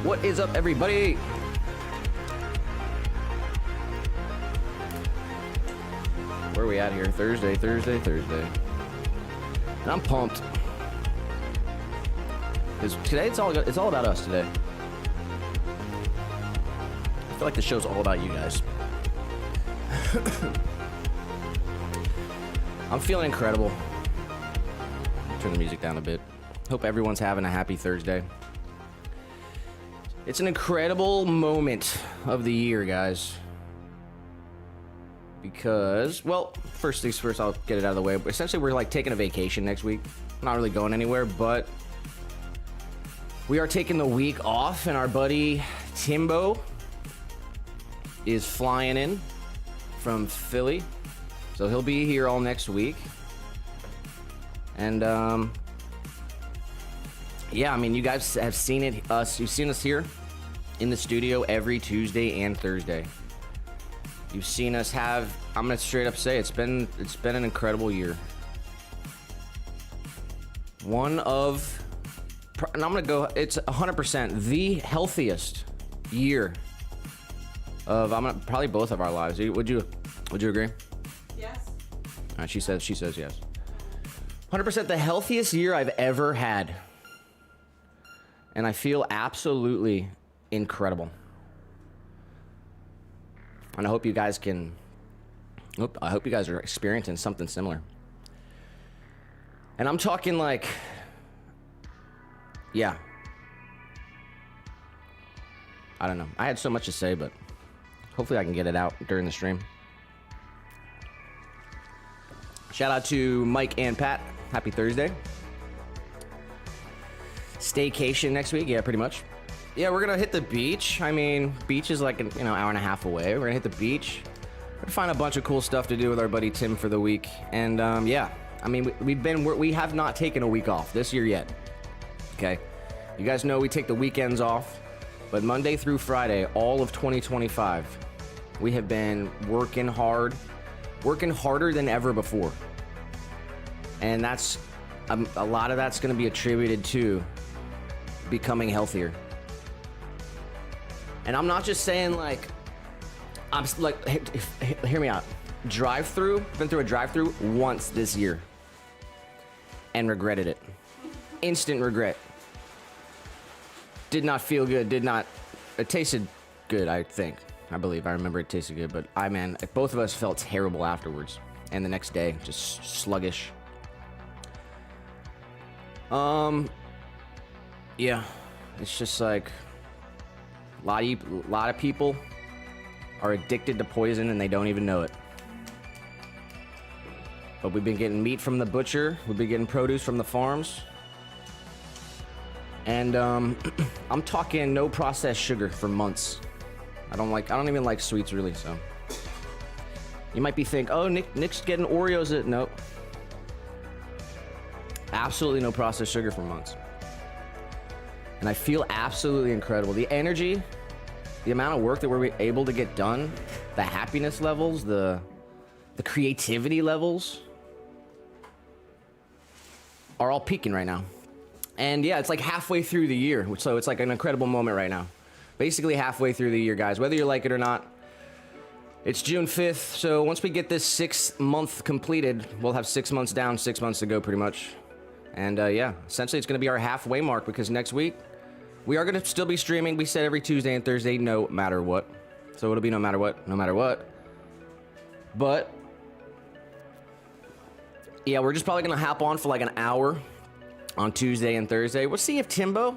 What is up, everybody? Where are we at here? Thursday. And I'm pumped. Because today it's all about us today. I feel like the show's all about you guys. I'm feeling incredible. Turn the music down a bit. Hope everyone's having a happy Thursday. It's an incredible moment of the year, guys. Because, well, first things first, I'll get it out of the way. Essentially, we're like taking a vacation next week. Not really going anywhere, but we are taking the week off, and our buddy Timbo is flying in from Philly. So he'll be here all next week. And, yeah, I mean, you guys have seen it, you've seen us here in the studio every Tuesday and Thursday. You've seen us have, I'm gonna straight up say, it's been an incredible year. One of, and I'm gonna go, it's 100% the healthiest year of, probably both of our lives. Would you agree? Yes. All right, she says yes. 100% the healthiest year I've ever had. And I feel absolutely incredible. And I hope you guys are experiencing something similar. And I'm talking like, yeah. I don't know. I had so much to say, but hopefully I can get it out during the stream. Shout out to Mike and Pat. Happy Thursday. Staycation next week. Yeah, pretty much. Yeah, we're gonna hit the beach. I mean, beach is like an hour and a half away. We're gonna hit the beach. We're gonna find a bunch of cool stuff to do with our buddy Tim for the week. And yeah, I mean, we have not taken a week off this year yet. Okay, you guys know we take the weekends off, but Monday through Friday, all of 2025, we have been working hard, working harder than ever before. And that's a lot of that's gonna be attributed to becoming healthier. And I'm not just saying like, I'm like, hear me out. Drive-through, been through a drive-through once this year and regretted it. Instant regret. Did not feel good, it tasted good, I remember it tasted good, but both of us felt terrible afterwards. And the next day, just sluggish. Yeah, it's just like, a lot of people are addicted to poison and they don't even know it. But we've been getting meat from the butcher. We've been getting produce from the farms. And I'm talking no processed sugar for months. I don't even like sweets really, so. You might be thinking, oh, Nick's getting Oreos. No. Absolutely no processed sugar for months. And I feel absolutely incredible. The energy, the amount of work that we're able to get done, the happiness levels, the creativity levels are all peaking right now. And yeah, it's like halfway through the year, so it's like an incredible moment right now. Basically halfway through the year, guys, whether you like it or not. It's June 5th, so once we get this 6th month completed, we'll have 6 months down, 6 months to go pretty much. And yeah, essentially it's gonna be our halfway mark because next week, we are gonna still be streaming. We said every Tuesday and Thursday, no matter what. So it'll be no matter what. But, yeah, we're just probably gonna hop on for like an hour on Tuesday and Thursday. We'll see if Timbo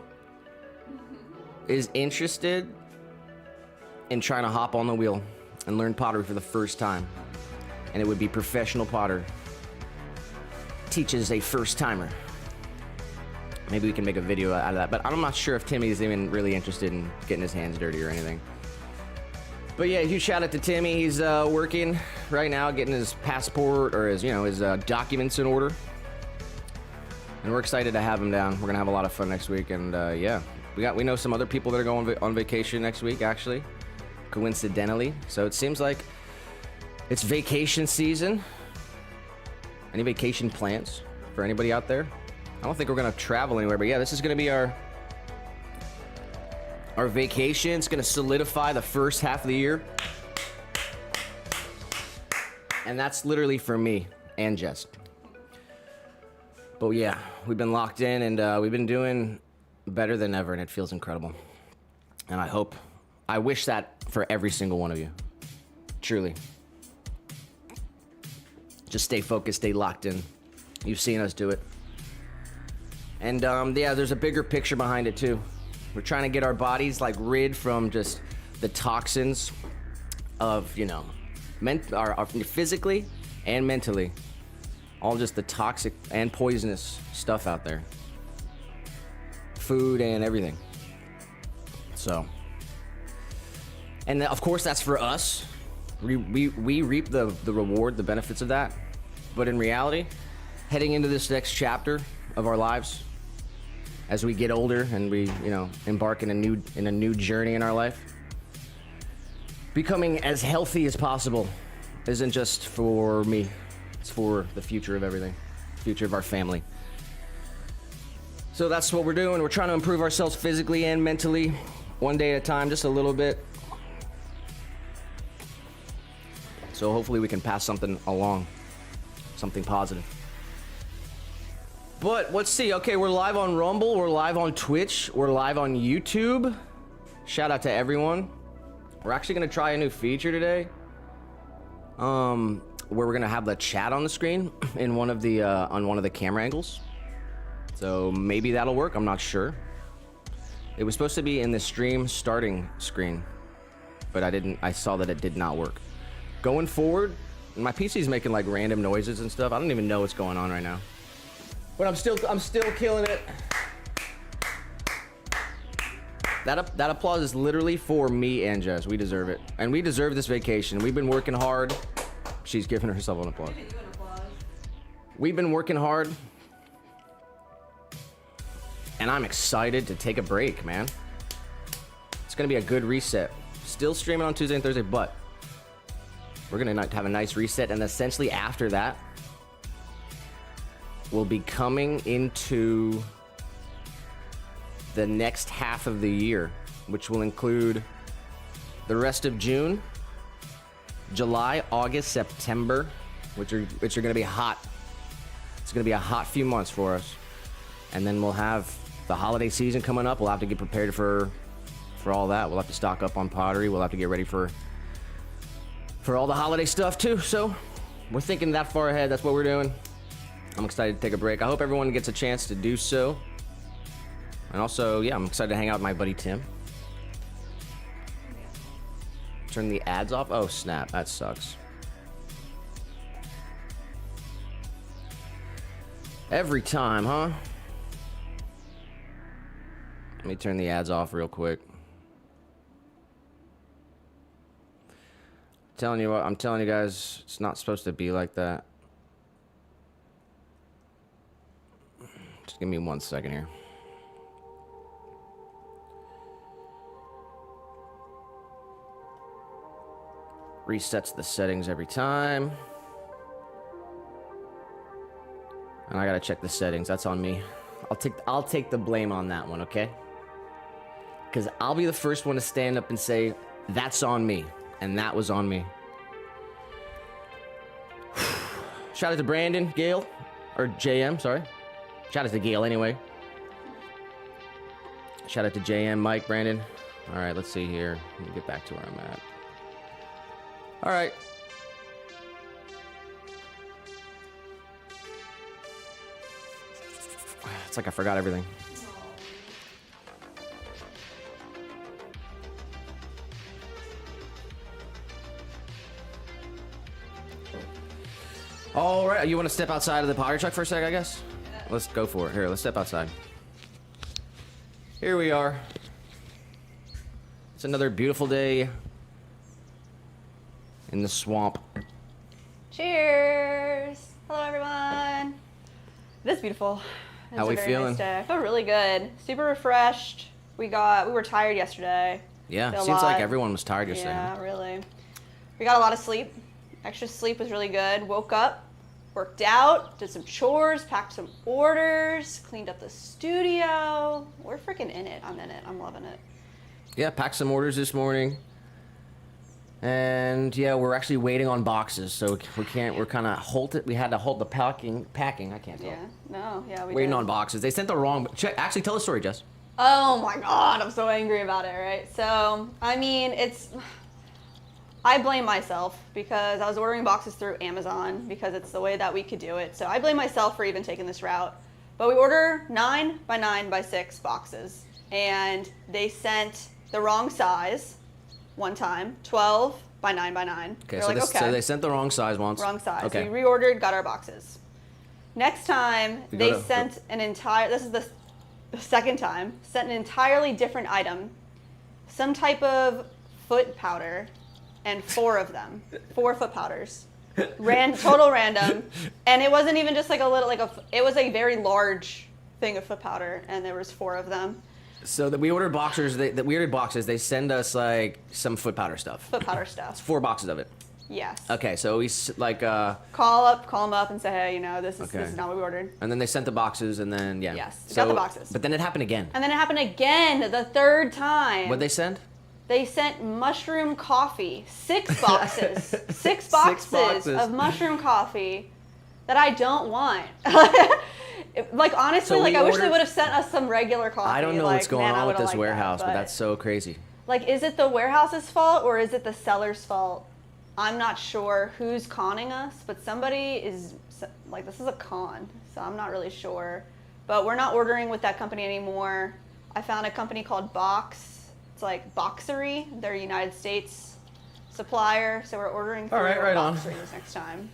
is interested in trying to hop on the wheel and learn pottery for the first time. And it would be professional potter teaches a first timer. Maybe we can make a video out of that, but I'm not sure if Timmy is even really interested in getting his hands dirty or anything. But yeah, huge shout out to Timmy. He's working right now, getting his passport or his documents in order. And we're excited to have him down. We're gonna have a lot of fun next week, and yeah, we know some other people that are going on vacation next week, actually, coincidentally. So it seems like it's vacation season. Any vacation plans for anybody out there? I don't think we're gonna travel anywhere, but yeah, this is gonna be our Our vacation's gonna solidify the first half of the year. And that's literally for me and Jess. But yeah, we've been locked in and we've been doing better than ever, and it feels incredible. And I wish that for every single one of you. Truly. Just stay focused, stay locked in. You've seen us do it. And yeah, there's a bigger picture behind it too. We're trying to get our bodies like rid from just the toxins of, you know, our physically and mentally. All just the toxic and poisonous stuff out there. Food and everything. So, and of course that's for us. We reap the reward, the benefits of that. But in reality, heading into this next chapter of our lives, as we get older and we, you know, embark in a new journey in our life, becoming as healthy as possible isn't just for me. It's for the future of everything, future of our family. So that's what we're doing. We're trying to improve ourselves physically and mentally, one day at a time, just a little bit. So hopefully we can pass something along, something positive. But let's see. Okay, we're live on Rumble, we're live on Twitch, we're live on YouTube. Shout out to everyone. We're actually gonna try a new feature today. Where we're gonna have the chat on the screen in one of the on one of the camera angles. So maybe that'll work. I'm not sure. It was supposed to be in the stream starting screen, but I saw that it did not work. Going forward, my PC's making like random noises and stuff. I don't even know what's going on right now, but I'm still killing it. That applause is literally for me and Jess. We deserve it, and we deserve this vacation. We've been working hard. She's giving herself an applause. We've been working hard, and I'm excited to take a break, man. It's gonna be a good reset. Still streaming on Tuesday and Thursday, but we're gonna have a nice reset, and essentially after that, we'll be coming into the next half of the year, which will include the rest of June, July, August, September, which are gonna be hot. It's gonna be a hot few months for us. And then we'll have the holiday season coming up. We'll have to get prepared for all that. We'll have to stock up on pottery. We'll have to get ready for all the holiday stuff too. So we're thinking that far ahead. That's what we're doing. I'm excited to take a break. I hope everyone gets a chance to do so. And also, yeah, I'm excited to hang out with my buddy Tim. Turn the ads off? Oh, snap. That sucks. Every time, huh? Let me turn the ads off real quick. I'm telling you guys, it's not supposed to be like that. Just give me 1 second here. Resets the settings every time. And I gotta check the settings. That's on me. I'll take the blame on that one, okay? Because I'll be the first one to stand up and say, that's on me. And that was on me. Shout out to Brandon, Gail, or JM, sorry. Shout out to Gail anyway. Shout out to JM, Mike, Brandon. All right, let's see here. Let me get back to where I'm at. All right. It's like I forgot everything. All right, you want to step outside of the pottery truck for a sec, I guess? Yeah. Let's go for it. Here, let's step outside. Here we are. It's another beautiful day in the swamp. Cheers! Hello, everyone. It is beautiful. How we feeling? Nice day. I feel really good. Super refreshed. We were tired yesterday. Yeah, seems like everyone was tired yesterday. Yeah, really. We got a lot of sleep. Extra sleep was really good. Woke up, worked out, did some chores, packed some orders, cleaned up the studio. We're freaking in it. I'm in it. I'm loving it. Yeah, packed some orders this morning. And yeah, we're actually waiting on boxes, so we can't. We're kind of halted. We had to hold the packing. I can't tell. Yeah. No. Yeah. We Waiting did. on boxes. They sent the wrong. Actually, tell the story, Jess. Oh my God, I'm so angry about it. Right. So I mean, I blame myself because I was ordering boxes through Amazon because it's the way that we could do it. So I blame myself for even taking this route. But we order 9 by 9 by 6 boxes, and they sent the wrong size one time, 12 by 9 by 9. Okay, They're so, like, so they sent the wrong size once. Wrong size. Okay. We reordered, got our boxes. Next time, You they go to- sent this is the second time, sent an entirely different item, some type of foot powder, and 4 of them. 4 foot powders. Total random. And it wasn't even just like a little, it was a very large thing of foot powder, and there was 4 of them. So that we ordered boxers. We ordered boxes. They send us like some foot powder stuff. Foot powder stuff. 4 boxes of it. Yes. Okay, so we like. Call them up and say, hey, this Okay. is not what we ordered. And then they sent the boxes, and then yeah. Yes, we got the boxes. But then it happened again. And then it happened again the third time. What'd they send? They sent mushroom coffee, 6 boxes, 6 boxes of mushroom coffee that I don't want. Like honestly, So like we I wish they ordered- would have sent us some regular coffee. I don't know like, what's going man, I on with would've this liked warehouse, that, but that's so crazy. Like, is it the warehouse's fault or is it the seller's fault? I'm not sure who's conning us, but somebody is like, this is a con, so I'm not really sure. But we're not ordering with that company anymore. I found a company called Box. It's like Boxery. They're a United States supplier, so we're ordering through All right, right on. Boxery this next time.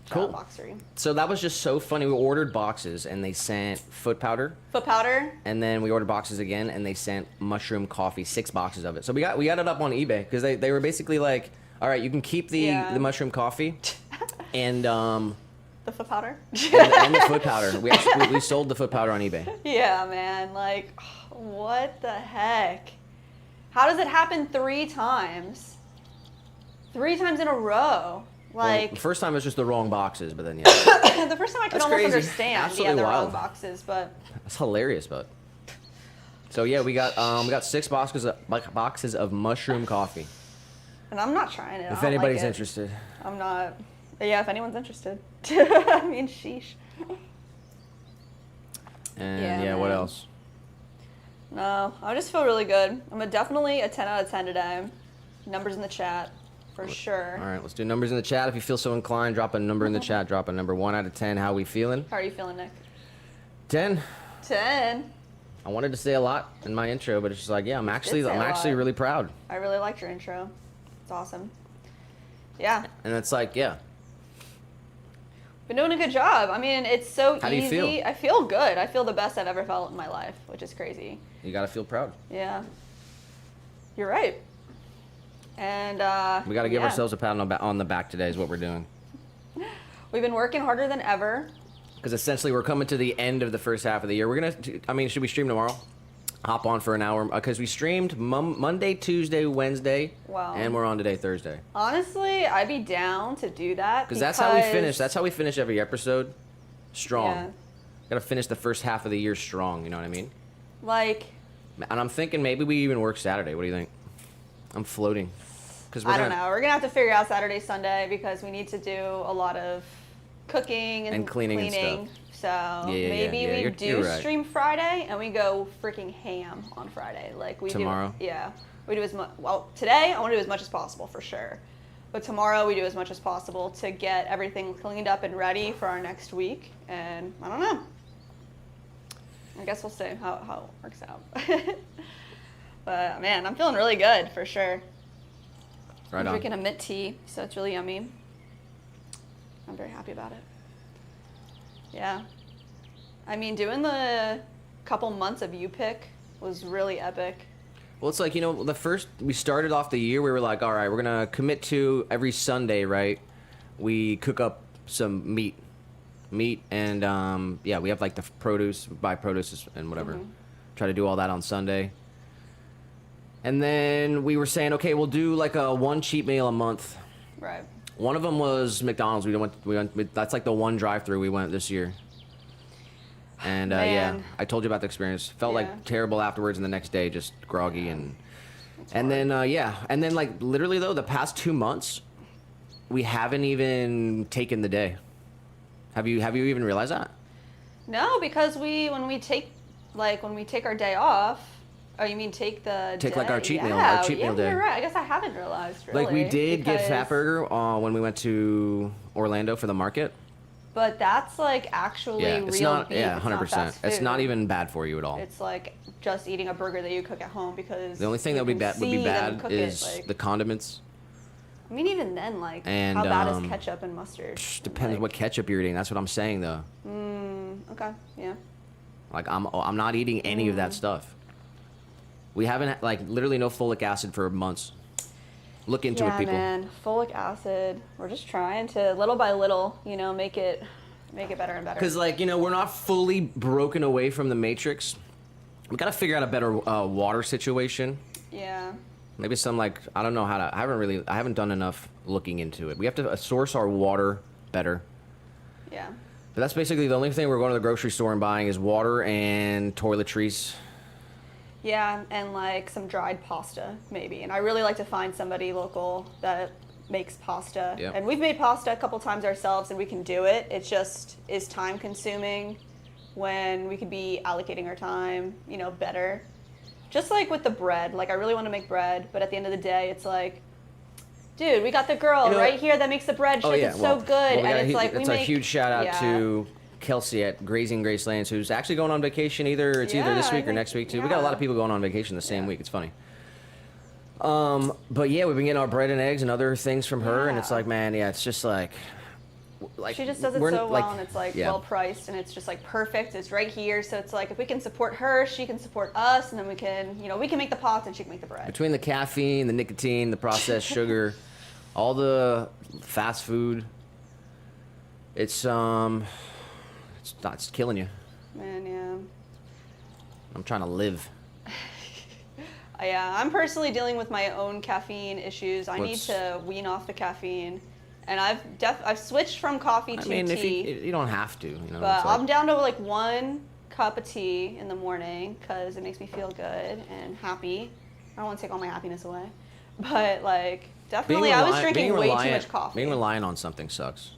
Cool. Boxery. So that was just so funny. We ordered boxes, and they sent foot powder. Foot powder. And then we ordered boxes again, and they sent mushroom coffee, 6 boxes of it. So we got it up on eBay because they were basically like, all right, you can keep the mushroom coffee, and The foot powder. and the foot powder. We sold the foot powder on eBay. Yeah, man. Like, what the heck? How does it happen 3 times? 3 times in a row. Like, Well, the first time it was just the wrong boxes, but then yeah, the first time I could That's almost crazy. understand. Absolutely the wild. wrong boxes, but that's hilarious. But so yeah, we got 6 boxes of mushroom coffee. and I'm not trying it. I If don't anybody's like it. interested. I'm not. Yeah, if anyone's interested. I mean, sheesh. And Yeah, what man. else? No, I just feel really good. Definitely a 10 out of 10 today. Numbers in the chat, for sure. All right, let's do numbers in the chat. If you feel so inclined, drop a number in the chat. Drop a number 1 out of 10. How we feeling? How are you feeling, Nick? 10. 10. I wanted to say a lot in my intro, but it's just like, yeah, I'm actually say a lot. really proud. I really liked your intro. It's awesome. Yeah, And it's like, yeah, been doing a good job. I mean, it's so How do you easy. feel? I feel good. I feel the best I've ever felt in my life, which is crazy. you gotta feel proud. Yeah, you're right. And We gotta give yeah. ourselves a pat on the back today is what we're doing. We've been working harder than ever. Because essentially we're coming to the end of the first half of the year. We're gonna, should we stream tomorrow? Hop on for an hour, because we streamed Monday, Tuesday, Wednesday, Wow. and we're on today, Thursday. Honestly, I'd be down to do that Because that's how we finish. That's how we finish every episode, strong. Yeah. Gotta finish the first half of the year strong. You know what I mean? Like, And I'm thinking maybe we even work Saturday. What do you think? I'm floating. Because I don't know. We're gonna have to figure out Saturday, Sunday because we need to do a lot of cooking and cleaning and stuff. So Yeah, maybe yeah, we you're do right. stream Friday and we go freaking ham on Friday. Like we Tomorrow? do. Yeah, we do as much. Well, today I want to do as much as possible for sure. But tomorrow we do as much as possible to get everything cleaned up and ready for our next week. And I don't know. I guess we'll see how it works out. But man, I'm feeling really good for sure. Right I'm on. drinking a mint tea, so it's really yummy. I'm very happy about it. Yeah. I mean, doing the couple months of U-Pick was really epic. Well, it's like, we started off the year, we were like, all right, we're going to commit to every Sunday, right? We cook up some meat. And, we have like the produce, buy produce and whatever. Mm-hmm. Try to do all that on Sunday. And then we were saying, okay, we'll do like a 1 cheat meal a month. Right. One of them was McDonald's. We went. That's like the one drive-through we went this year. And yeah, Man. I told you about the experience. Felt Yeah. like terrible afterwards, and the next day just groggy and And then and then like literally though, the past 2 months, we haven't even taken the day. Have you even realized that? No, because when we take our day off. Oh, you mean take the Take day? like our cheat meal, day. You're right. I guess I haven't realized really. Like we did get Fatburger when we went to Orlando for the market. But that's like actually Yeah, it's real not. beef. Yeah, It's not 100%. fast It's food. not even bad for you at all. It's like just eating a burger that you cook at home because The only thing that would be bad is the condiments. I mean, even then, like, And, how bad is ketchup and mustard? Depends what ketchup you're eating. That's what I'm saying though. Okay, yeah. Like I'm not eating any of that stuff. We haven't like literally no folic acid for months. Look into it, people. Yeah, man, folic acid. We're just trying to little by little, make it better and better. Because like we're not fully broken away from the matrix. We gotta figure out a better water situation. Yeah. Maybe some like I don't know how to. I haven't done enough looking into it. We have to source our water better. Yeah. But that's basically the only thing we're going to the grocery store and buying is water and toiletries. Yeah, and like some dried pasta, maybe. And I really like to find somebody local that makes pasta. Yep. And we've made pasta a couple times ourselves, and we can do it. It just is time consuming when we could be allocating our time, better. Just like with the bread. Like, I really want to make bread, but at the end of the day, it's like, dude, we got the girl right here that makes the bread. She it's so good. And it's like, it's a huge shout out to Kelsey at Grazing Gracelands, who's actually going on vacation either this week or next week too. We got a lot of people going on vacation the same week. It's funny. But yeah, we've been getting our bread and eggs and other things from her, and it's like, man, it's just like she just does it so well, and it's like well priced, and it's just like perfect. It's right here, so it's like if we can support her, she can support us, and then we can, we can make the pots and she can make the bread. Between the caffeine, the nicotine, the processed sugar, all the fast food, it's killing you. Man, yeah. I'm trying to live. Yeah, I'm personally dealing with my own caffeine issues. I need to wean off the caffeine, and I've switched from coffee to tea. If you don't have to, But I'm down to like 1 cup of tea in the morning because it makes me feel good and happy. I don't want to take all my happiness away, but like definitely, I was drinking way too much coffee. Being reliant on something sucks.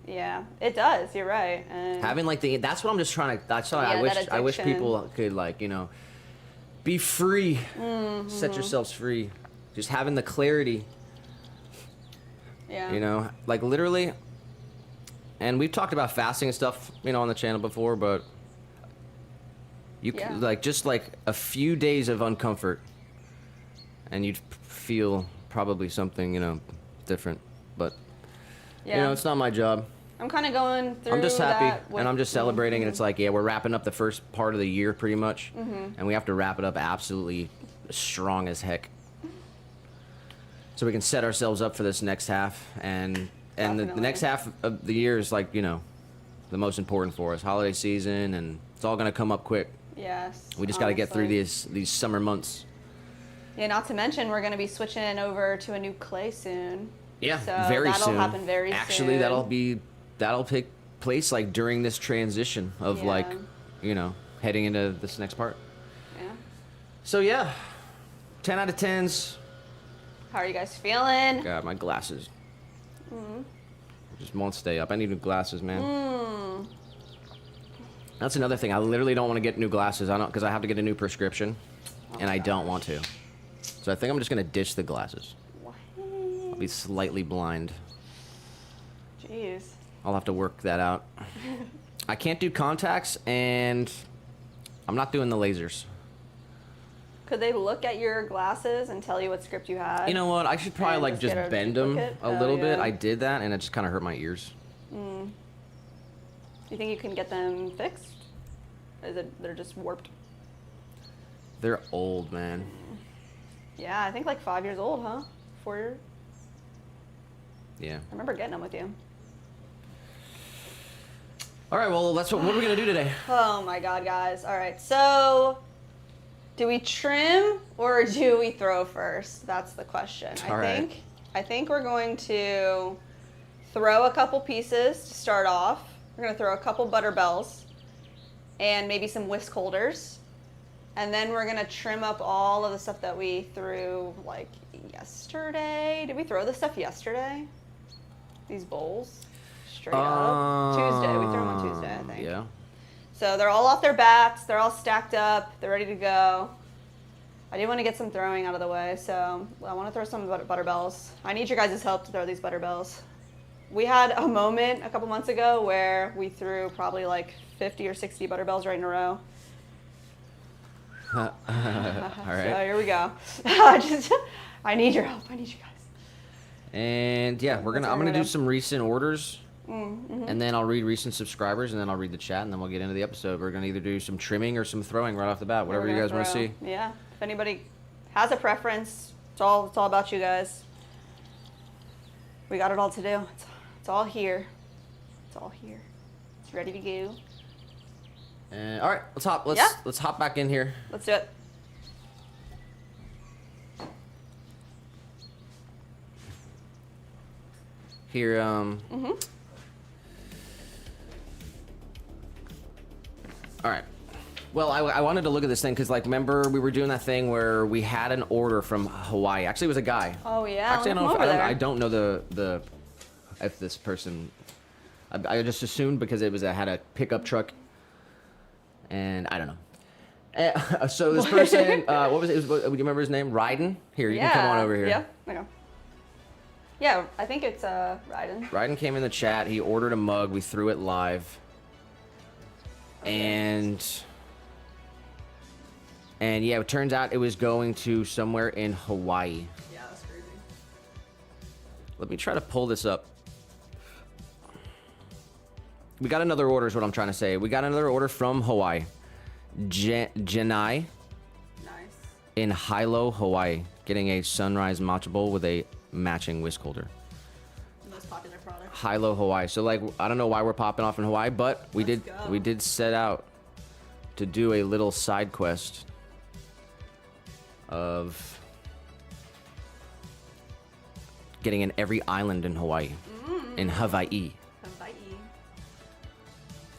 Yeah, it does. You're right. And having like that's what I'm just trying to. That's why I wish people could like be free, set yourselves free. Just having the clarity. Yeah. Like literally. And we've talked about fasting and stuff, on the channel before, but you like just like a few days of uncomfort, and you'd feel probably something, different. But it's not my job. I'm kind of going through. I'm just happy, and I'm just celebrating, and it's like, we're wrapping up the first part of the year pretty much, and we have to wrap it up absolutely strong as heck, so we can set ourselves up for this next half, and the next half of the year is like, the most important for us, holiday season, and it's all gonna come up quick. Yes. We just got to get through these summer months. Yeah, not to mention we're gonna be switching over to a new clay soon. Yeah, so very soon. That'll happen very soon. Actually, that'll take place like during this transition of like, heading into this next part. Yeah. So yeah, 10 out of 10s. How are you guys feeling? God, my glasses. Just won't stay up. I need new glasses, man. That's another thing. I literally don't want to get new glasses. Because I have to get a new prescription, and I don't want to. So I think I'm just gonna ditch the glasses. What? I'll be slightly blind. Jeez. I'll have to work that out. I can't do contacts, and I'm not doing the lasers. Could they look at your glasses and tell you what script you had? You know what? I should probably like just bend them a little bit. I did that, and it just kind of hurt my ears. Do you think you can get them fixed? They're just warped? They're old, man. Yeah, I think like 5 years old, huh? 4 years? Yeah. I remember getting them with you. All right, well, what are we going to do today? Oh my God, guys. All right, so do we trim or do we throw first? That's the question. I think we're going to throw a couple pieces to start off. We're going to throw a couple butter bells and maybe some whisk holders. And then we're gonna trim up all of the stuff that we threw like yesterday. Did we throw this stuff yesterday? These bowls? Straight up. Tuesday. We threw them on Tuesday, I think. Yeah. So they're all off their bats. They're all stacked up. They're ready to go. I do want to get some throwing out of the way, so I want to throw some butterbells. I need your guys' help to throw these butterbells. We had a moment a couple months ago where we threw probably like 50 or 60 butterbells right in a row. All right. So here we go. I need your help. I need you guys. And yeah, I'm gonna do some recent orders, Mm-hmm. and then I'll read recent subscribers, and then I'll read the chat, and then we'll get into the episode. We're gonna either do some trimming or some throwing right off the bat, whatever you guys want to see. Yeah. If anybody has a preference, it's all about you guys. We got it all to do. It's all here. It's all here. It's ready to go. And all right, let's hop back in here. Let's do it. Here, Mm-hmm. All right. Well, I wanted to look at this thing because, like, remember we were doing that thing where we had an order from Hawaii. Actually, it was a guy. Oh yeah. Actually, I don't know the if this person. I just assumed because it had a pickup truck, and I don't know. So this person, what was it? Do you remember his name? Ryden. Here, you can come on over here. Yeah. Okay. Yeah, I think it's Ryden. Ryden came in the chat. He ordered a mug. We threw it live. Okay. And yeah, it turns out it was going to somewhere in Hawaii. Yeah, that's crazy. Let me try to pull this up. We got another order is what I'm trying to say. We got another order from Hawaii. Janai Nice. in Hilo, Hawaii. Getting a sunrise matcha bowl with a matching whisk holder. The most popular product. Hilo, Hawaii. So like, I don't know why we're popping off in Hawaii, but we Let's go. did set out to do a little side quest of getting in every island in Hawaii. In Hawaii.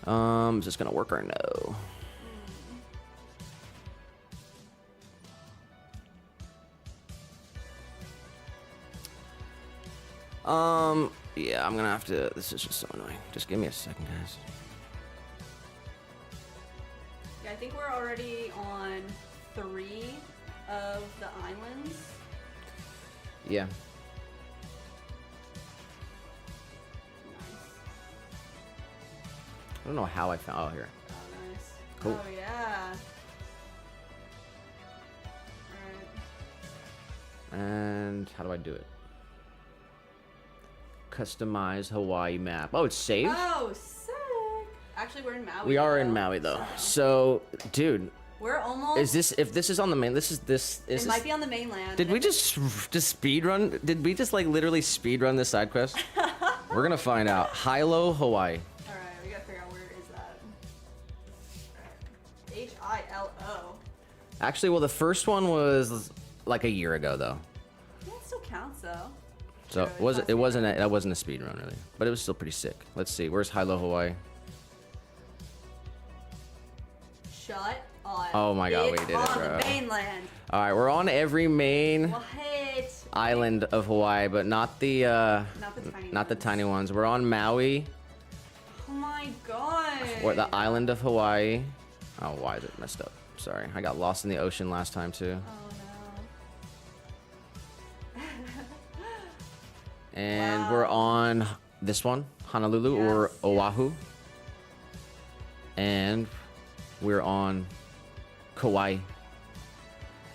Hawaii. Is this gonna work or no? Yeah, I'm gonna have to. This is just so annoying. Just give me a second, guys. Yeah, I think we're already on 3 of the islands. Yeah. Nice. I don't know how I found. Oh, here. Oh, nice. Cool. Oh, yeah. Alright. And how do I do it? Customize Hawaii map. Oh, it's saved? Oh, sick. Actually, we're in Maui. We are in Maui though. So, dude, We're almost. is this if this is on the main? It might be on the mainland. Did we just speed run? Did we just like literally speed run this side quest? We're gonna find out. Hilo, Hawaii. All right, we gotta figure out where is that. Hilo. Actually, well, the first one was like a year ago though. Yeah, it still counts though. So Really that wasn't a speed run really, but it was still pretty sick. Let's see, where's Hilo, Hawaii? Shut up. Oh my God, we It's did it, on bro. the mainland. All right, we're on every main What? island of Hawaii, but not the Not the tiny ones. We're on Maui, Oh my god. or the island of Hawaii. Oh, why is it messed up? Sorry, I got lost in the ocean last time too. Oh And Wow. we're on this one, Honolulu or Yes, Oahu. And we're on Kauai.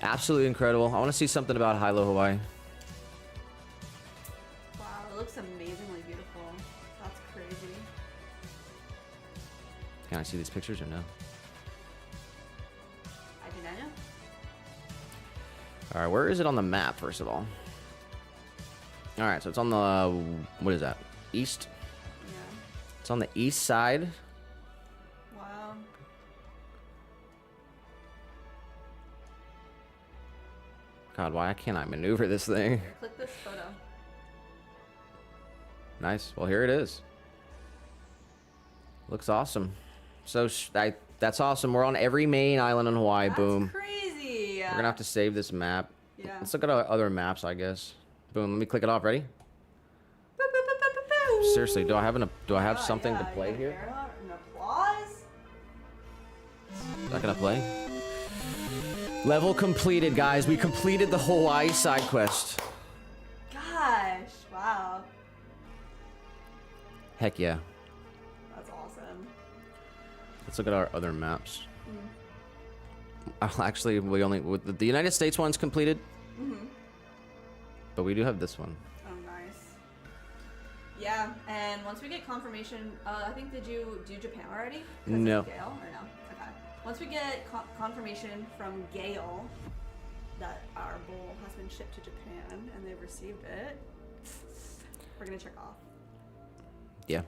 Absolutely incredible. I want to see something about Hilo, Hawaii. no. Wow, it looks amazingly beautiful. That's crazy. Can I see these pictures or no? I do not know. All right, where is it on the map, first of all? All right, so it's on the, what is that? East? Yeah. It's on the east side. Wow. God, why can't I maneuver this thing? Click this photo. Nice. Well, here it is. Looks awesome. So that That's awesome. We're on every main island in Hawaii. That's Boom. crazy. We're gonna have to save this map. Yeah. Let's look at our other maps, I guess. Boom. Let me click it off. Ready? Boop, boop, boop, boop, boop, boop. Seriously, do I have something to play you here? An applause. Is that gonna play? Level completed, guys. We completed the Hawaii side quest. Gosh, wow. Heck yeah. That's awesome. Let's look at our other maps. Actually, we only the United States one's completed. But we do have this one. Oh, nice. Yeah, and once we get confirmation, I think, did you do Japan already? No. Gale or no? Okay. Once we get confirmation from Gale that our bowl has been shipped to Japan and they've received it, we're gonna check off. Yeah.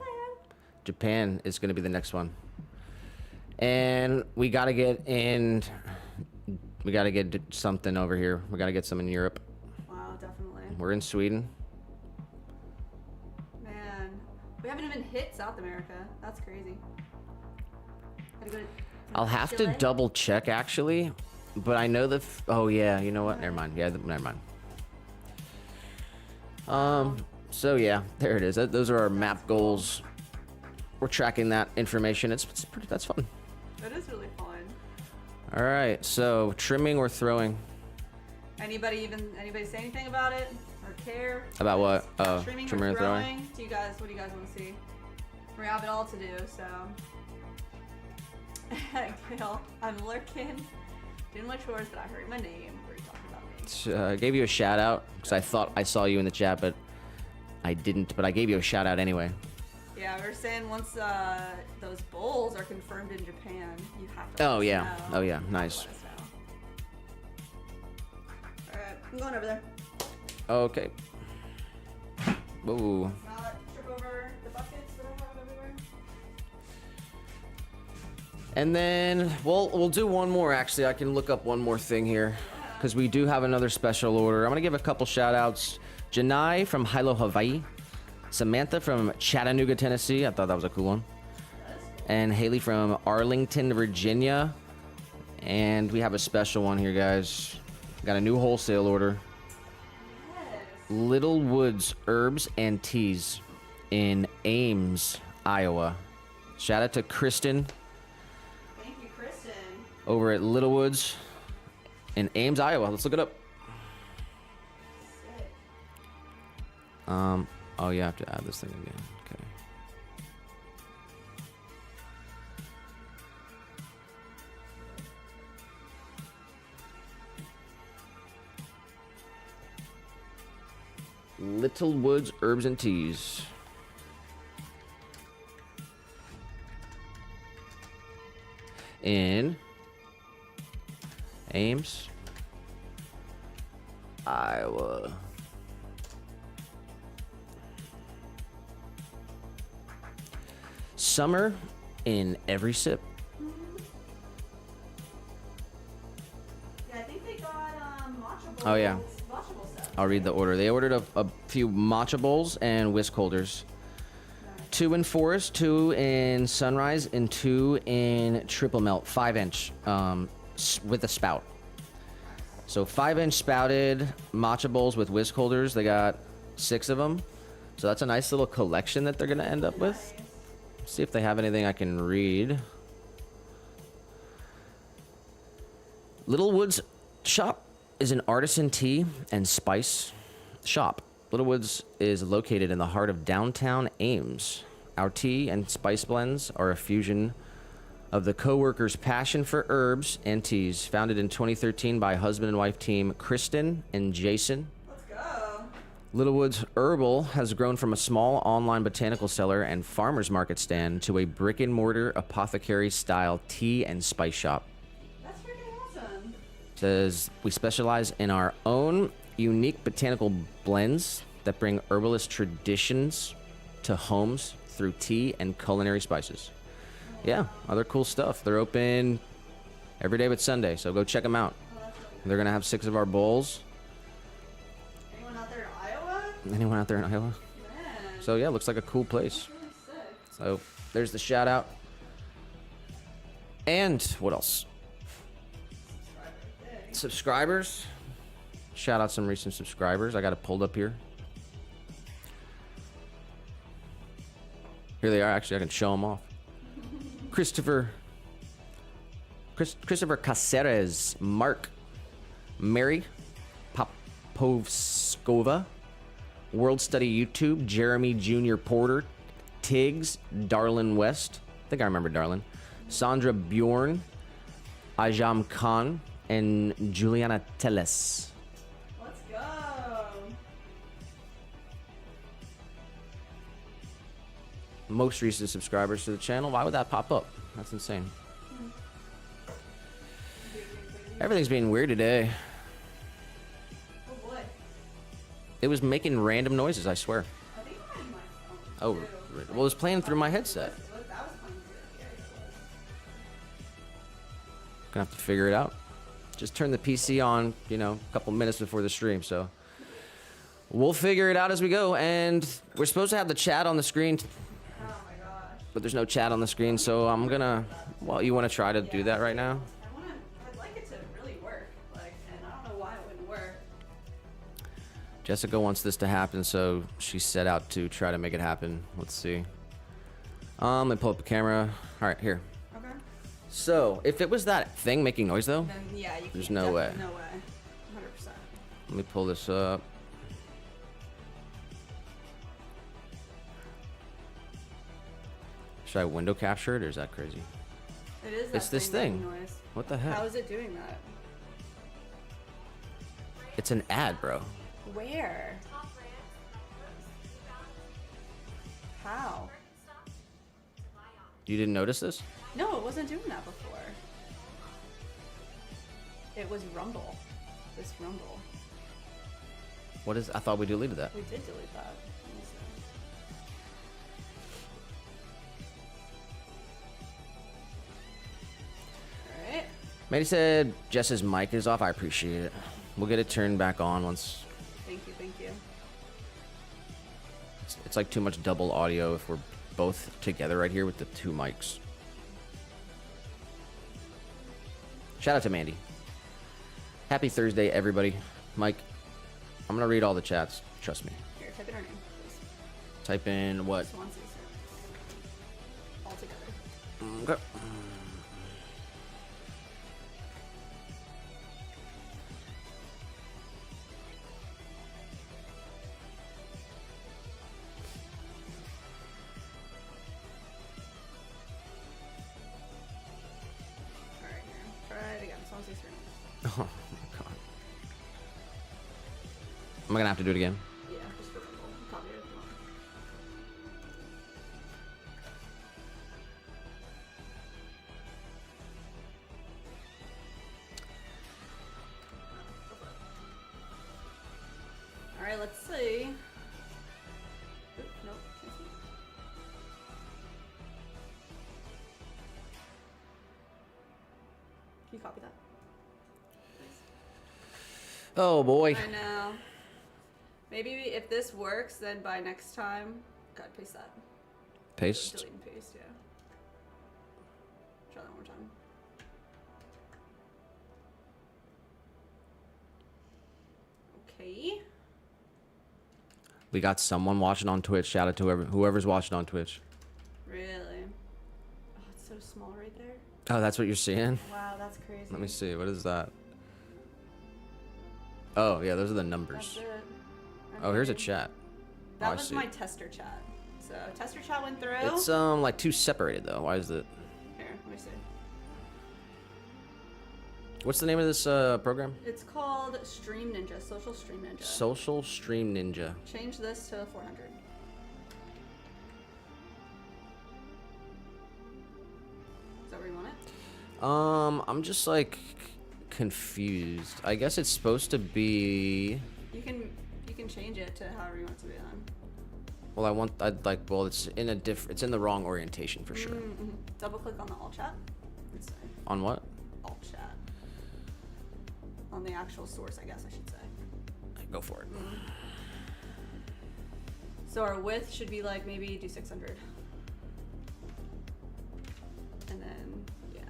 Japan is going to be the next one. And we got to get in. We got to get something over here. We got to get some in Europe. Wow, definitely. We're in Sweden. Man, we haven't even hit South America. That's crazy. Gotta go to I'll have to Chile? double check actually, but I know the. Oh yeah, you know what? Never mind. Yeah, never mind. So yeah, there it is. Those are our map goals. We're tracking that information. It's pretty. That's fun. That is really fun. All right. So trimming or throwing? Anybody say anything about it or care? About what? Trimming trimming or or throwing? Do you guys? What do you guys want to see? We have it all to do. So, Gail, I'm lurking, doing my chores, but I heard my name. What are you talking about me? I gave you a shout out because I thought I saw you in the chat, but I didn't. But I gave you a shout out anyway. Yeah, we were saying once those bowls are confirmed in Japan, you have to. Oh let us yeah. know. Oh yeah. Nice. Let us know. All right, I'm going over there. Okay. Whoa. Not trip over the buckets that I have everywhere. And then we'll do one more. Actually, I can look up one more thing here because we do have another special order. I'm gonna give a couple shout outs. Janai from Hilo, Hawaii. Samantha from Chattanooga, Tennessee. I thought that was a cool one. And Haley from Arlington, Virginia. And we have a special one here, guys. Got a new wholesale order. Little Woods Herbs and Teas in Ames, Iowa. Shout out to Kristen Thank you, Kristen. over at Little Woods in Ames, Iowa. Let's look it up. Sick. Oh, you have to add this thing again. Okay. Little Woods Herbs and Teas. In Ames, Iowa. Summer in every sip. Yeah, I think they got matcha bowls. Oh, yeah. Matcha bowl stuff. I'll read the order. They ordered a few matcha bowls and whisk holders. 2 in Forest, 2 in Sunrise, and 2 in Triple Melt, 5-inch, with a spout. So 5-inch spouted matcha bowls with whisk holders. They got 6 of them. So that's a nice little collection that they're gonna end up with. See if they have anything I can read. Little Woods Shop is an artisan tea and spice shop. Little Woods is located in the heart of downtown Ames. Our tea and spice blends are a fusion of the co-workers' passion for herbs and teas. Founded in 2013 by husband and wife team Kristen and Jason. Let's go. Little Woods Herbal has grown from a small online botanical cellar and farmer's market stand to a brick and mortar apothecary style tea and spice shop. That's freaking awesome. Says we specialize in our own unique botanical blends that bring herbalist traditions to homes through tea and culinary spices. Yeah, other cool stuff. They're open every day but Sunday, so go check them out. Oh, that's really They're gonna have 6 of our bowls. good. Anyone out there in Iowa? Anyone out there in Iowa? Man. So yeah, looks like a cool place. That's really sick. So there's the shout out. And what else? Subscribers. Shout out some recent subscribers. I got it pulled up here. Here they are. Actually, I can show them off. Christopher Caceres, Mark, Mary Popovskova, World Study YouTube, Jeremy Jr. Porter, Tiggs, Darlin West. I think I remember Darlin. Sandra Bjorn, Ajam Khan, and Juliana Teles. Let's go. Most recent subscribers to the channel. Why would that pop up? That's insane. Everything's being weird today. Oh boy. It was making random noises, I swear. I think I had my Oh, phone. well, it was playing through my headset. That was playing through. Yeah, it was. Gonna have to figure it out. Just turn the PC on, you know, a couple minutes before the stream, so we'll figure it out as we go. And we're supposed to have the chat on the screen, Oh my gosh. but there's no chat on the screen, so I'm gonna. Well, you want to try to do that right now? I'd like it to really work, like, and I don't know why it wouldn't work. Jessica wants this to happen, so she set out to try to make it happen. Let's see. Let me pull up the camera. All right, here. Okay. So, if it was that thing making noise, though, Then yeah, you There's can no way. No way. 100%. let me pull this up. Should I window capture it, or is that crazy? It is that It's this making thing. Noise. What the How heck? is it doing that? It's an ad, bro. Where? How? You didn't notice this? No, it wasn't doing that before. It was Rumble. This Rumble. What is? I thought we deleted that. We did delete that. Let me see. Alright. Manny said Jess's mic is off. I appreciate it. We'll get it turned back on once. Thank you, thank you. It's like too much double audio if we're both together right here with the two mics. Shout out to Mandy. Happy Thursday, everybody. Mike, I'm gonna read all the chats. Trust me. Here, type in our name, please. Type in what? Swansea service. All together. Okay. Alright, here. Try it again. Swansea service. Oh my god. Am I gonna have to do it again? Yeah, just for Rumble. Copy it if you want. Alright, let's see. Oop, nope, can't see. Can you copy that? Oh boy. I know. Maybe if this works, then by next time, God, paste that. Paste. Delete and paste, yeah. Try that one more time. Okay. We got someone watching on Twitch. Shout out to whoever's watching on Twitch. Really? Oh, it's so small right there. Oh, that's what you're seeing? Wow, that's crazy. Let me see. What is that? Oh, yeah, those are the That's numbers. it. Oh, here's a Okay. chat. That I was see. my tester chat. So tester chat went through. It's like two separated though. Why is it? Here, let me see. What's the name of this program? It's called Stream Ninja, Social Stream Ninja. Social Stream Ninja. Change this to 400. Is that where you want it? I'm just like confused. I guess it's supposed to be. You can change it to however you want it to be on. Well, well, it's in it's in the wrong orientation for sure. Mm-hmm. Double click on the alt chat. Let's see. On what? Alt chat. On the actual source, I guess I should say. Go for it. So our width should be like maybe do 600. And then, yeah.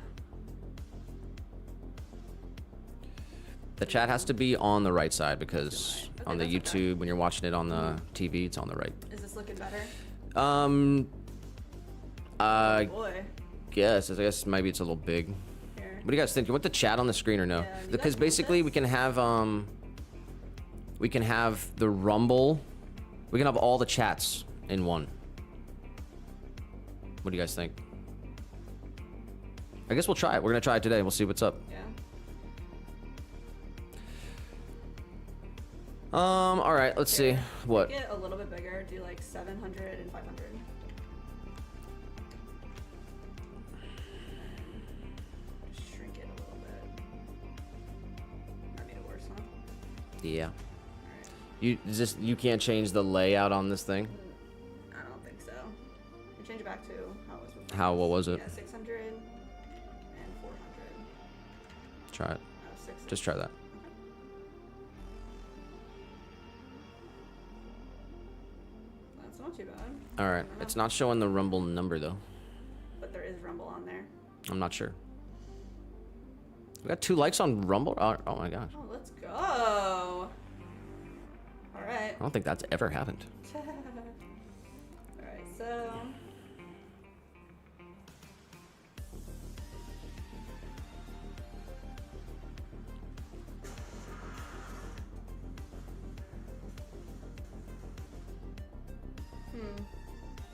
The chat has to be on the right side because Okay, on the that's YouTube, okay. when you're watching it on the TV, it's on the right. Is this looking better? I Boy. guess. I guess maybe it's a little big. Here. What do you guys think? You want the chat on the screen or no? Yeah, you guys Because want basically this? we can have the Rumble. We can have all the chats in one. What do you guys think? I guess we'll try it. We're gonna try it today. We'll see what's up. Yeah. All right. Let's see. Here, What? Make it a little bit bigger. Do like 700 and 500. Just shrink it a little bit. That made it worse, huh? Yeah. Alright. You can't change the layout on this thing. I don't think so. You change it back to how it was before. How? What was it? Yeah, 600 and 400. Try it. 600. Just try that. That's not too bad. All right. It's not showing the Rumble number though. But there is Rumble on there. I'm not sure. We got 2 likes on Rumble. Oh my gosh. Oh, let's go. All right. I don't think that's ever happened. All right, so.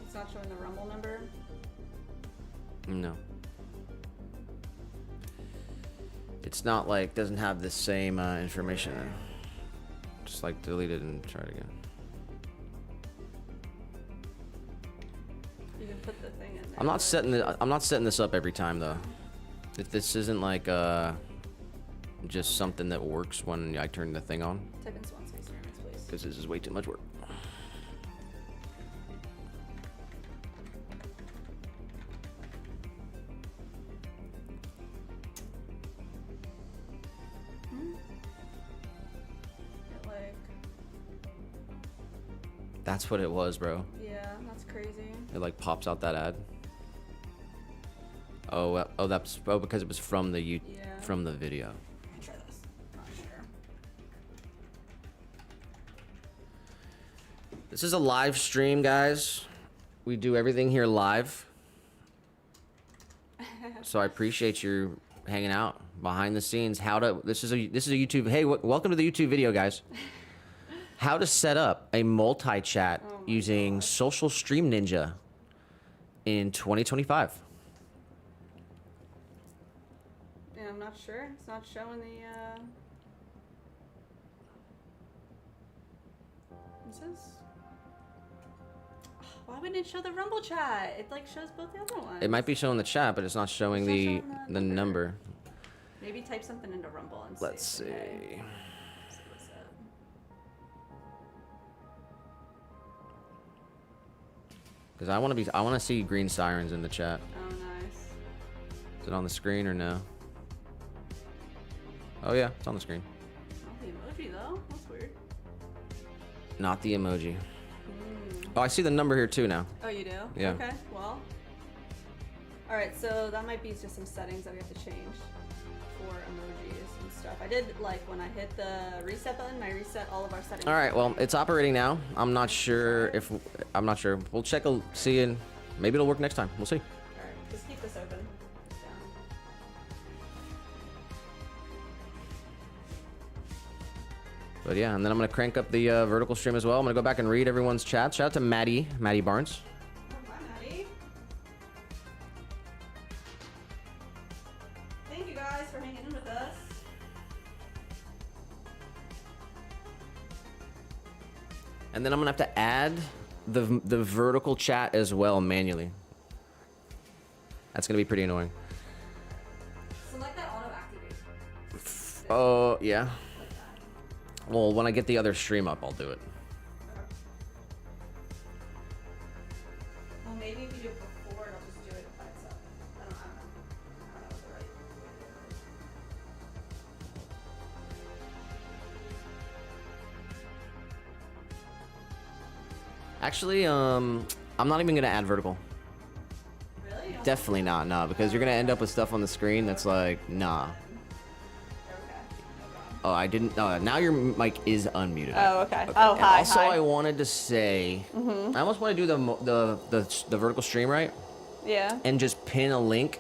It's not showing the Rumble number. No. It's not like doesn't have the same information. Just like delete it and try it again. You can put the thing in there. I'm not setting this up every time though. This isn't like just something that works when I turn the thing on. Type in Swan Space Ceramics, please. Because this is way too much work. It like, That's what it was, bro. yeah, that's crazy. It like pops out that ad. Oh, because it was from the Yeah. from the video. Let me try this. Not sure. This is a live stream, guys. We do everything here live. So I appreciate you hanging out behind the scenes. This is a YouTube. Hey, welcome to the YouTube video, guys. How to set up a multi-chat using Social Stream Ninja in 2025. Yeah, I'm not sure. It's not showing the. This is. Why wouldn't it show the Rumble chat? It like shows both the other ones. It might be showing the chat, but it's not showing It's not the showing the number. Maybe type something into Rumble and Let's see. see. See what's up. Because I want to see green sirens in the chat. Oh, nice. Is it on the screen or no? Oh yeah, it's on the screen. Not the emoji though. That's weird. Not the emoji. Oh, I see the number here too now. Oh, you do? Yeah. Okay. Well. All right. So that might be just some settings that we have to change for emojis and stuff. I did like when I hit the reset button, I reset all of our settings. All right, well, it's operating now. I'm not sure. We'll check, see, and maybe it'll work next time. We'll see. All right. Just keep this open. Down. But yeah, and then I'm gonna crank up the vertical stream as well. I'm gonna go back and read everyone's chat. Shout out to Maddie Barnes. Oh, hi, Maddie. Thank you guys for hanging in with us. And then I'm gonna have to add the vertical chat as well manually. That's gonna be pretty annoying. Select that auto activate. Oh yeah. Like that. Well, when I get the other stream up, I'll do it. Well, maybe if you do it before, it'll just do it by itself. I don't know. I don't know what the right way to do it. Actually, I'm not even gonna add vertical. Really? You don't Definitely not, no, because you're gonna end up with stuff on the screen that's like, nah. Okay, no problem. Oh, I didn't. Now your mic is unmuted. Oh, okay. Oh, And hi. also, hi. I wanted to say, I almost want to do the vertical stream right, Yeah. and just pin a link,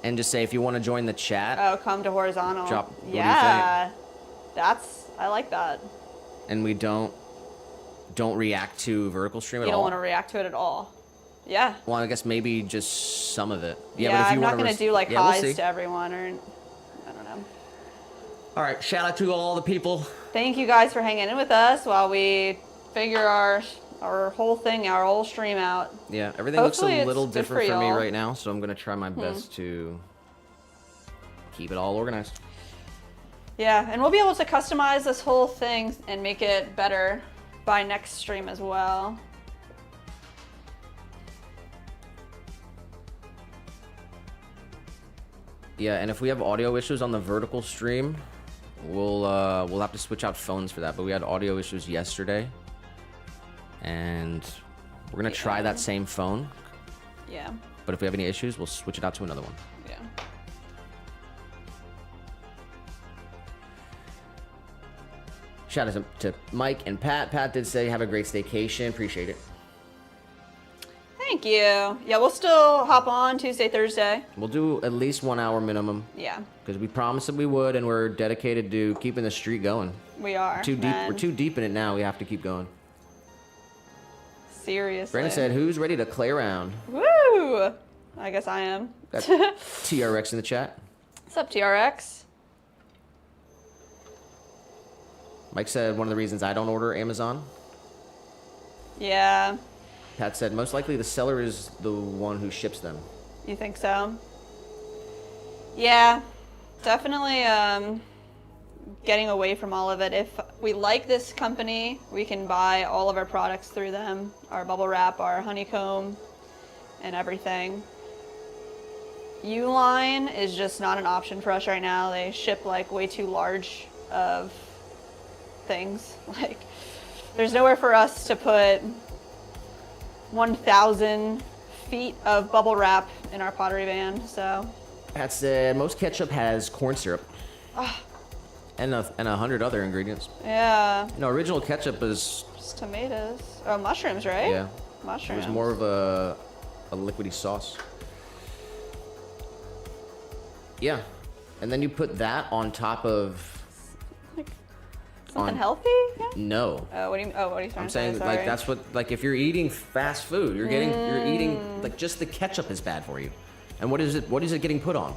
and just say if you want to join the chat. Oh, come to horizontal. Drop. What do you think? Yeah. I like that. And we don't react to vertical stream at You all. don't want to react to it at all. Yeah. Well, I guess maybe just some of it. Yeah, but if you I'm not want going to do like we'll highs see. to everyone or, I don't know. All right, shout out to all the people. Thank you guys for hanging in with us while we figure our whole thing, our whole stream out. Yeah, everything Hopefully looks a it's little good different for for me y'all. right now, so I'm gonna try my best to keep it all organized. Yeah, and we'll be able to customize this whole thing and make it better by next stream as well. Yeah, and if we have audio issues on the vertical stream, we'll have to switch out phones for that. But we had audio issues yesterday, and we're gonna try that same phone. Yeah. But if we have any issues, we'll switch it out to another one. Yeah. Shout out to Mike and Pat. Pat did say have a great staycation. Appreciate it. Thank you. Yeah, we'll still hop on Tuesday, Thursday. We'll do at least 1 hour minimum. Yeah, Because we promised that we would, and we're dedicated to keeping the streak going. we are. Too deep. man. We're too deep in it now. We have to keep going. Seriously. Brandon said, "Who's ready to play around?" Woo! I guess I am. Got TRX in the chat. What's up, TRX? Mike said one of the reasons I don't order Amazon. Yeah, Pat said most likely the seller is the one who ships them. you think so? Yeah, definitely getting away from all of it. If we like this company, we can buy all of our products through them. Our bubble wrap, our honeycomb, and everything. Uline is just not an option for us right now. They ship like way too large of things. Like, there's nowhere for us to put 1,000 feet of bubble wrap in our pottery van, so. Pat said most ketchup has corn syrup. And 100 other ingredients. Yeah, No, original ketchup is just tomatoes. Oh, mushrooms, right? yeah. It Mushrooms. was more of a liquidy sauce. Yeah, and then you put that on top of Something on- healthy? Yeah? no. What do you trying I'm to saying say? like Sorry. that's what like if you're eating fast food, you're eating like just the ketchup is bad for you. And what is it getting put on?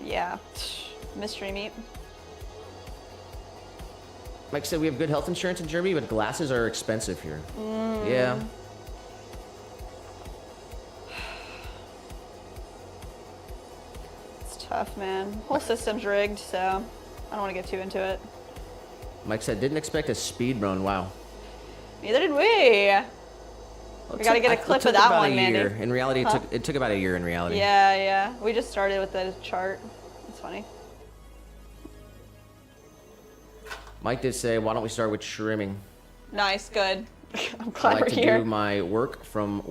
Yeah. Mystery meat. Mike said we have good health insurance in Germany, but glasses are expensive here. Yeah. It's tough, man. Whole system's rigged, so I don't want to get too into it. Mike said didn't expect a speed run. Wow. Neither did we. We gotta get a clip took of that about one, a Mandy. year. In reality, it took about a year. In reality. Yeah, yeah. We just started with the chart. It's funny. Mike did say, why don't we start with trimming? Nice, good. I'm I glad like we're to here. do my work from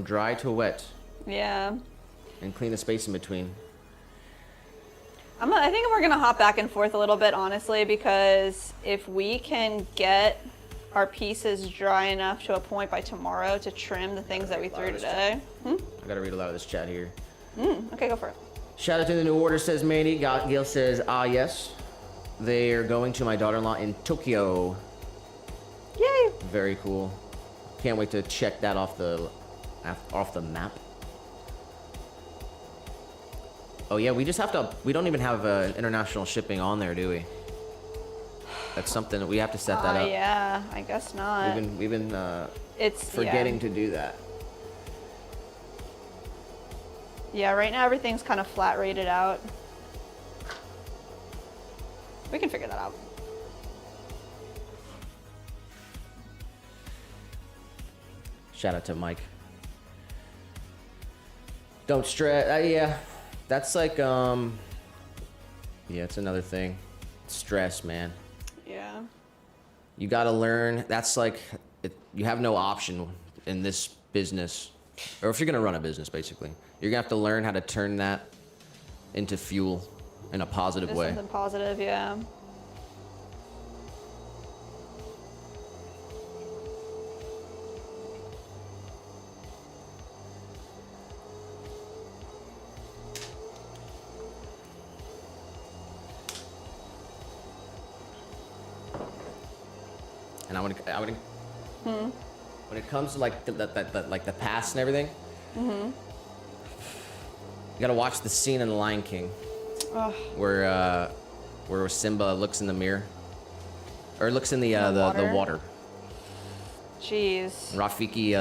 dry to wet, Yeah. and clean the space in between. I think we're gonna hop back and forth a little bit, honestly, because if we can get our pieces dry enough to a point by tomorrow to trim the things that we threw today. I gotta read a lot of this chat here. Okay, go for it. Shout out to the new order, says Manny. Gail says, yes. They are going to my daughter-in-law in Tokyo. Yay! Very cool. Can't wait to check that off the map. Oh yeah, we don't even have international shipping on there, do we? That's something that we have to set that up. Yeah, I guess not. We've been It's forgetting to do that. Yeah, right now everything's kind of flat rated out. We can figure that out. Shout out to Mike. Don't stress. Yeah, that's like yeah, it's another thing. Stress, man. Yeah. You gotta learn. That's like you have no option in this business, or if you're gonna run a business, basically, you're gonna have to learn how to turn that into fuel. in a positive way. Something positive, yeah. And when it comes to like the past and everything, you gotta watch the scene in The Lion King, where Simba looks in the mirror, or looks in the water. Jeez. Rafiki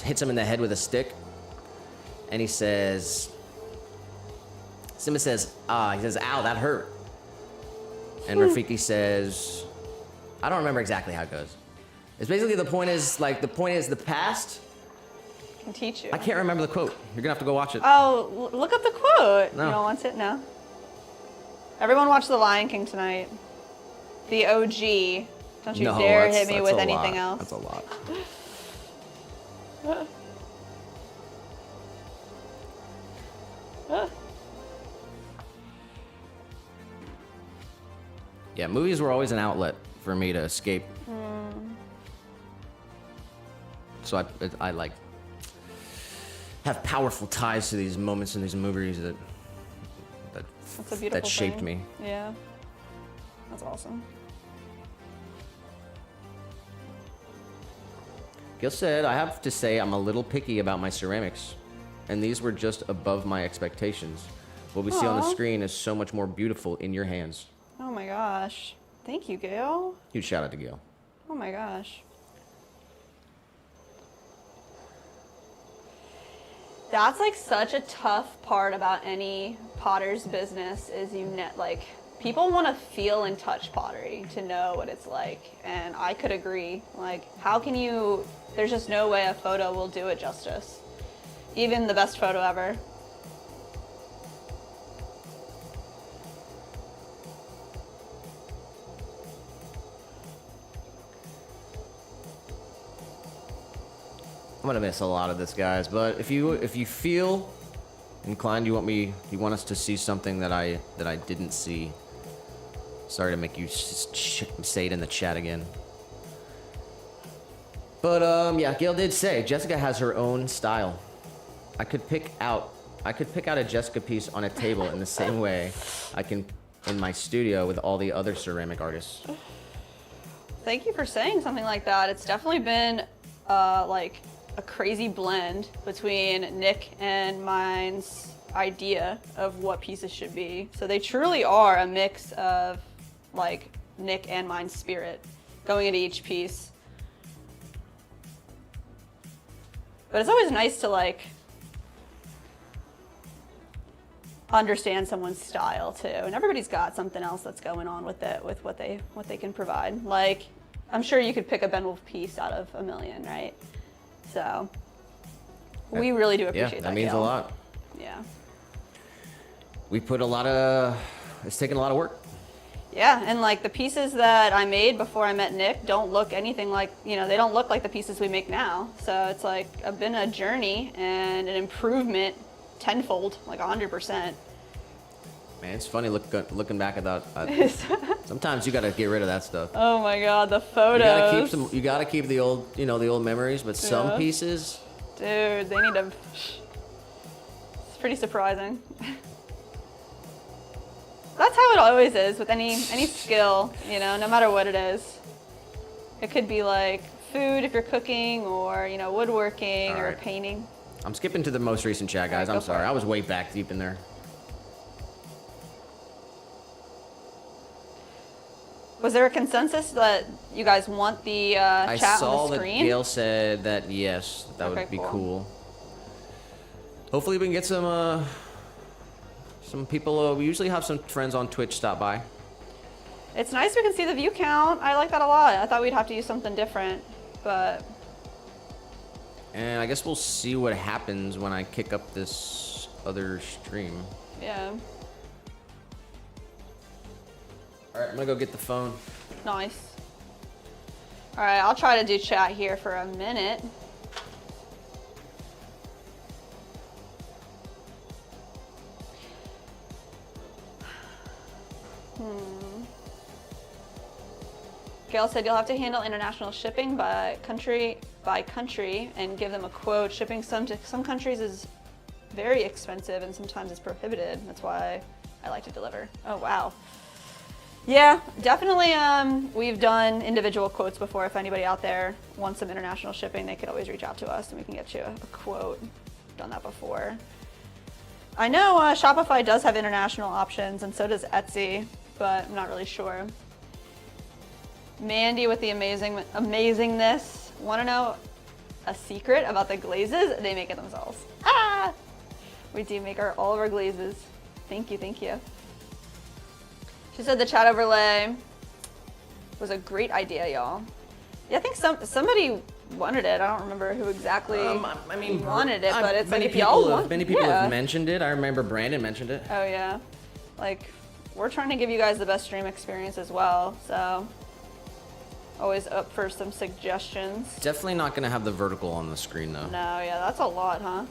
hits him in the head with a stick, and he says, Simba says, he says, "Ow, that hurt." And Rafiki says, I don't remember exactly how it goes. It's basically the point is the past Can teach you. I can't remember the quote. You're gonna have to go watch it. Oh, look up the quote. No. You don't want it? No. Everyone watch The Lion King tonight. The OG. Don't you dare hit me with anything else. That's a lot. Yeah, movies were always an outlet for me to escape. So I like have powerful ties to these moments in these movies that That's a beautiful shaped thing. me. Yeah. That's awesome. Gil said, I have to say I'm a little picky about my ceramics, and these were just above my expectations. What we see on the screen is so much more beautiful in your hands. Oh my gosh. Thank you, Gail. Huge shout out to Gil. Oh my gosh. That's like such a tough part about any potter's business is people want to feel and touch pottery to know what it's like. And I could agree. Like, how can you, there's just no way a photo will do it justice. Even the best photo ever. I'm gonna miss a lot of this, guys. But if you feel inclined, you want us to see something that I didn't see. Sorry to make you say it in the chat again. But yeah, Gail did say Jessica has her own style. I could pick out a Jessica piece on a table in the same way I can in my studio with all the other ceramic artists. Thank you for saying something like that. It's definitely been like a crazy blend between Nick and mine's idea of what pieces should be. So they truly are a mix of like Nick and mine's spirit going into each piece. But it's always nice to like understand someone's style too. And everybody's got something else that's going on with it, with what they can provide. Like, I'm sure you could pick a Ben Wolf piece out of a million, right? So we really do appreciate that. Yeah, that means a lot. Yeah. We put it's taken a lot of work. Yeah, and like the pieces that I made before I met Nick don't look anything like, they don't look like the pieces we make now. So it's like been a journey and an improvement tenfold, like 100%. Man, it's funny looking back at that. Sometimes you gotta get rid of that stuff. Oh my God, the photos. You gotta keep the old, the old memories. But some pieces, dude, they need to. It's pretty surprising. That's how it always is with any skill, no matter what it is. It could be like food if you're cooking, or woodworking, or painting. I'm skipping to the most recent chat, guys. I'm sorry. I was way back deep in there. Was there a consensus that you guys want the chat on the screen? I saw that Gail said that yes, that would be cool. Hopefully we can get some people. We usually have some friends on Twitch stop by. It's nice we can see the view count. I like that a lot. I thought we'd have to use something different, but. And I guess we'll see what happens when I kick up this other stream. Yeah. All right, I'm gonna go get the phone. Nice. All right, I'll try to do chat here for a minute. Gail said you'll have to handle international shipping by country and give them a quote. Shipping to some countries is very expensive and sometimes it's prohibited. That's why I like to deliver. Oh, wow. Yeah, definitely. We've done individual quotes before. If anybody out there wants some international shipping, they could always reach out to us and we can get you a quote. Done that before. I know Shopify does have international options and so does Etsy, but I'm not really sure. Mandy with the amazingness. Want to know a secret about the glazes? They make it themselves. Ah! We do make all of our glazes. Thank you, thank you. She said the chat overlay was a great idea, y'all. Yeah, I think somebody wanted it. I don't remember who exactly wanted it, but it's like if y'all want. Many people have mentioned it. I remember Brandon mentioned it. Oh yeah, like we're trying to give you guys the best stream experience as well, so always up for some suggestions. Definitely not gonna have the vertical on the screen though. No, yeah, that's a lot, huh?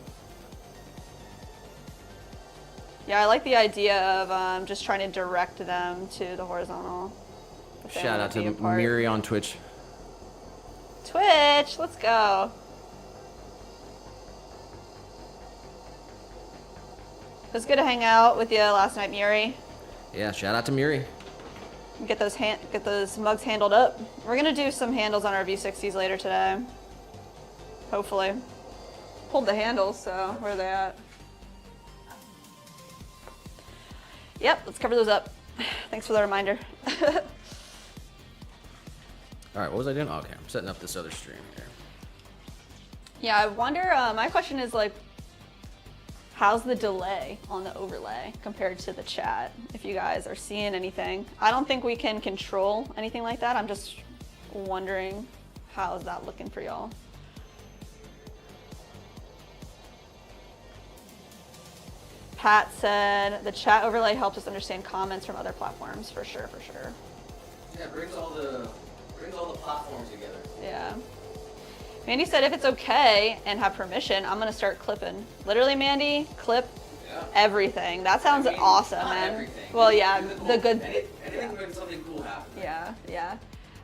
Yeah, I like the idea of just trying to direct them to the horizontal. Shout out to Miri on Twitch. Twitch, let's go. It was good to hang out with you last night, Miri. Yeah, shout out to Miri. Get those mugs handled up. We're gonna do some handles on our V60s later today. Hopefully. Pulled the handles, so where are they at? Yep, let's cover those up. Thanks for the reminder. All right, what was I doing? Oh, okay, I'm setting up this other stream here. Yeah, I wonder, my question is like, how's the delay on the overlay compared to the chat? If you guys are seeing anything. I don't think we can control anything like that. I'm just wondering, how's that looking for y'all? Pat said, the chat overlay helps us understand comments from other platforms, for sure, for sure. Yeah, it brings all the platforms together. Yeah. Mandy said if it's okay and have permission, I'm gonna start clipping. Literally, Mandy, clip everything. That sounds awesome, man. Everything. Well, yeah, the good. Anything when something cool happens. Yeah, yeah.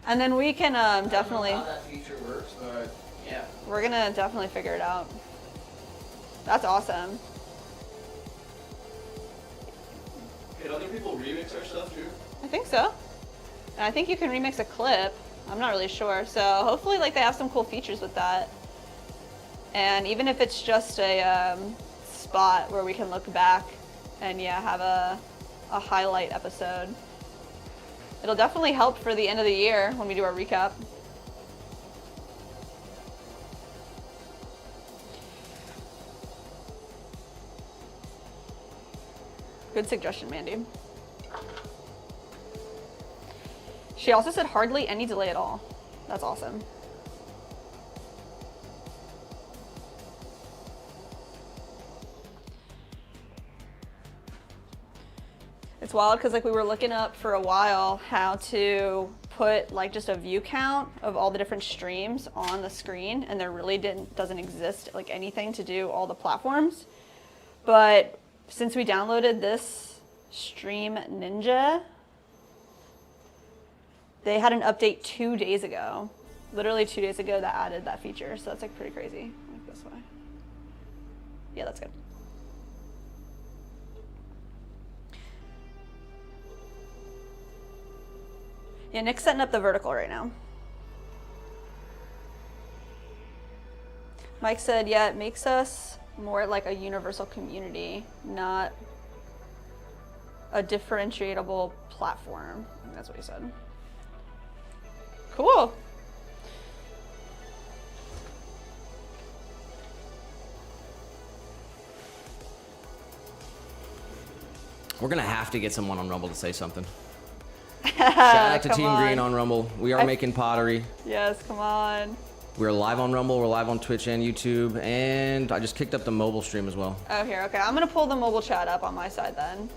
And then we can definitely. I don't know how that feature works, but yeah. We're gonna definitely figure it out. That's awesome. Can other people remix our stuff too? I think so. And I think you can remix a clip. I'm not really sure. So hopefully like they have some cool features with that. And even if it's just a spot where we can look back and yeah, have a highlight episode. It'll definitely help for the end of the year when we do our recap. Good suggestion, Mandy. She also said hardly any delay at all. That's awesome. It's wild because like we were looking up for a while how to put like just a view count of all the different streams on the screen, and there really doesn't exist like anything to do all the platforms. But since we downloaded this Stream Ninja, they had an update 2 days ago, literally 2 days ago, that added that feature. So that's like pretty crazy. Like this way. Yeah, that's good. Yeah, Nick's setting up the vertical right now. Mike said, yeah, it makes us more like a universal community, not a differentiable platform. I think that's what he said. Cool. We're gonna have to get someone on Rumble to say something. Shout out to Team Green on Rumble. We are making pottery. Yes, come on. We're live on Rumble, we're live on Twitch and YouTube, and I just kicked up the mobile stream as well. Oh, here, okay. I'm gonna pull the mobile chat up on my side then.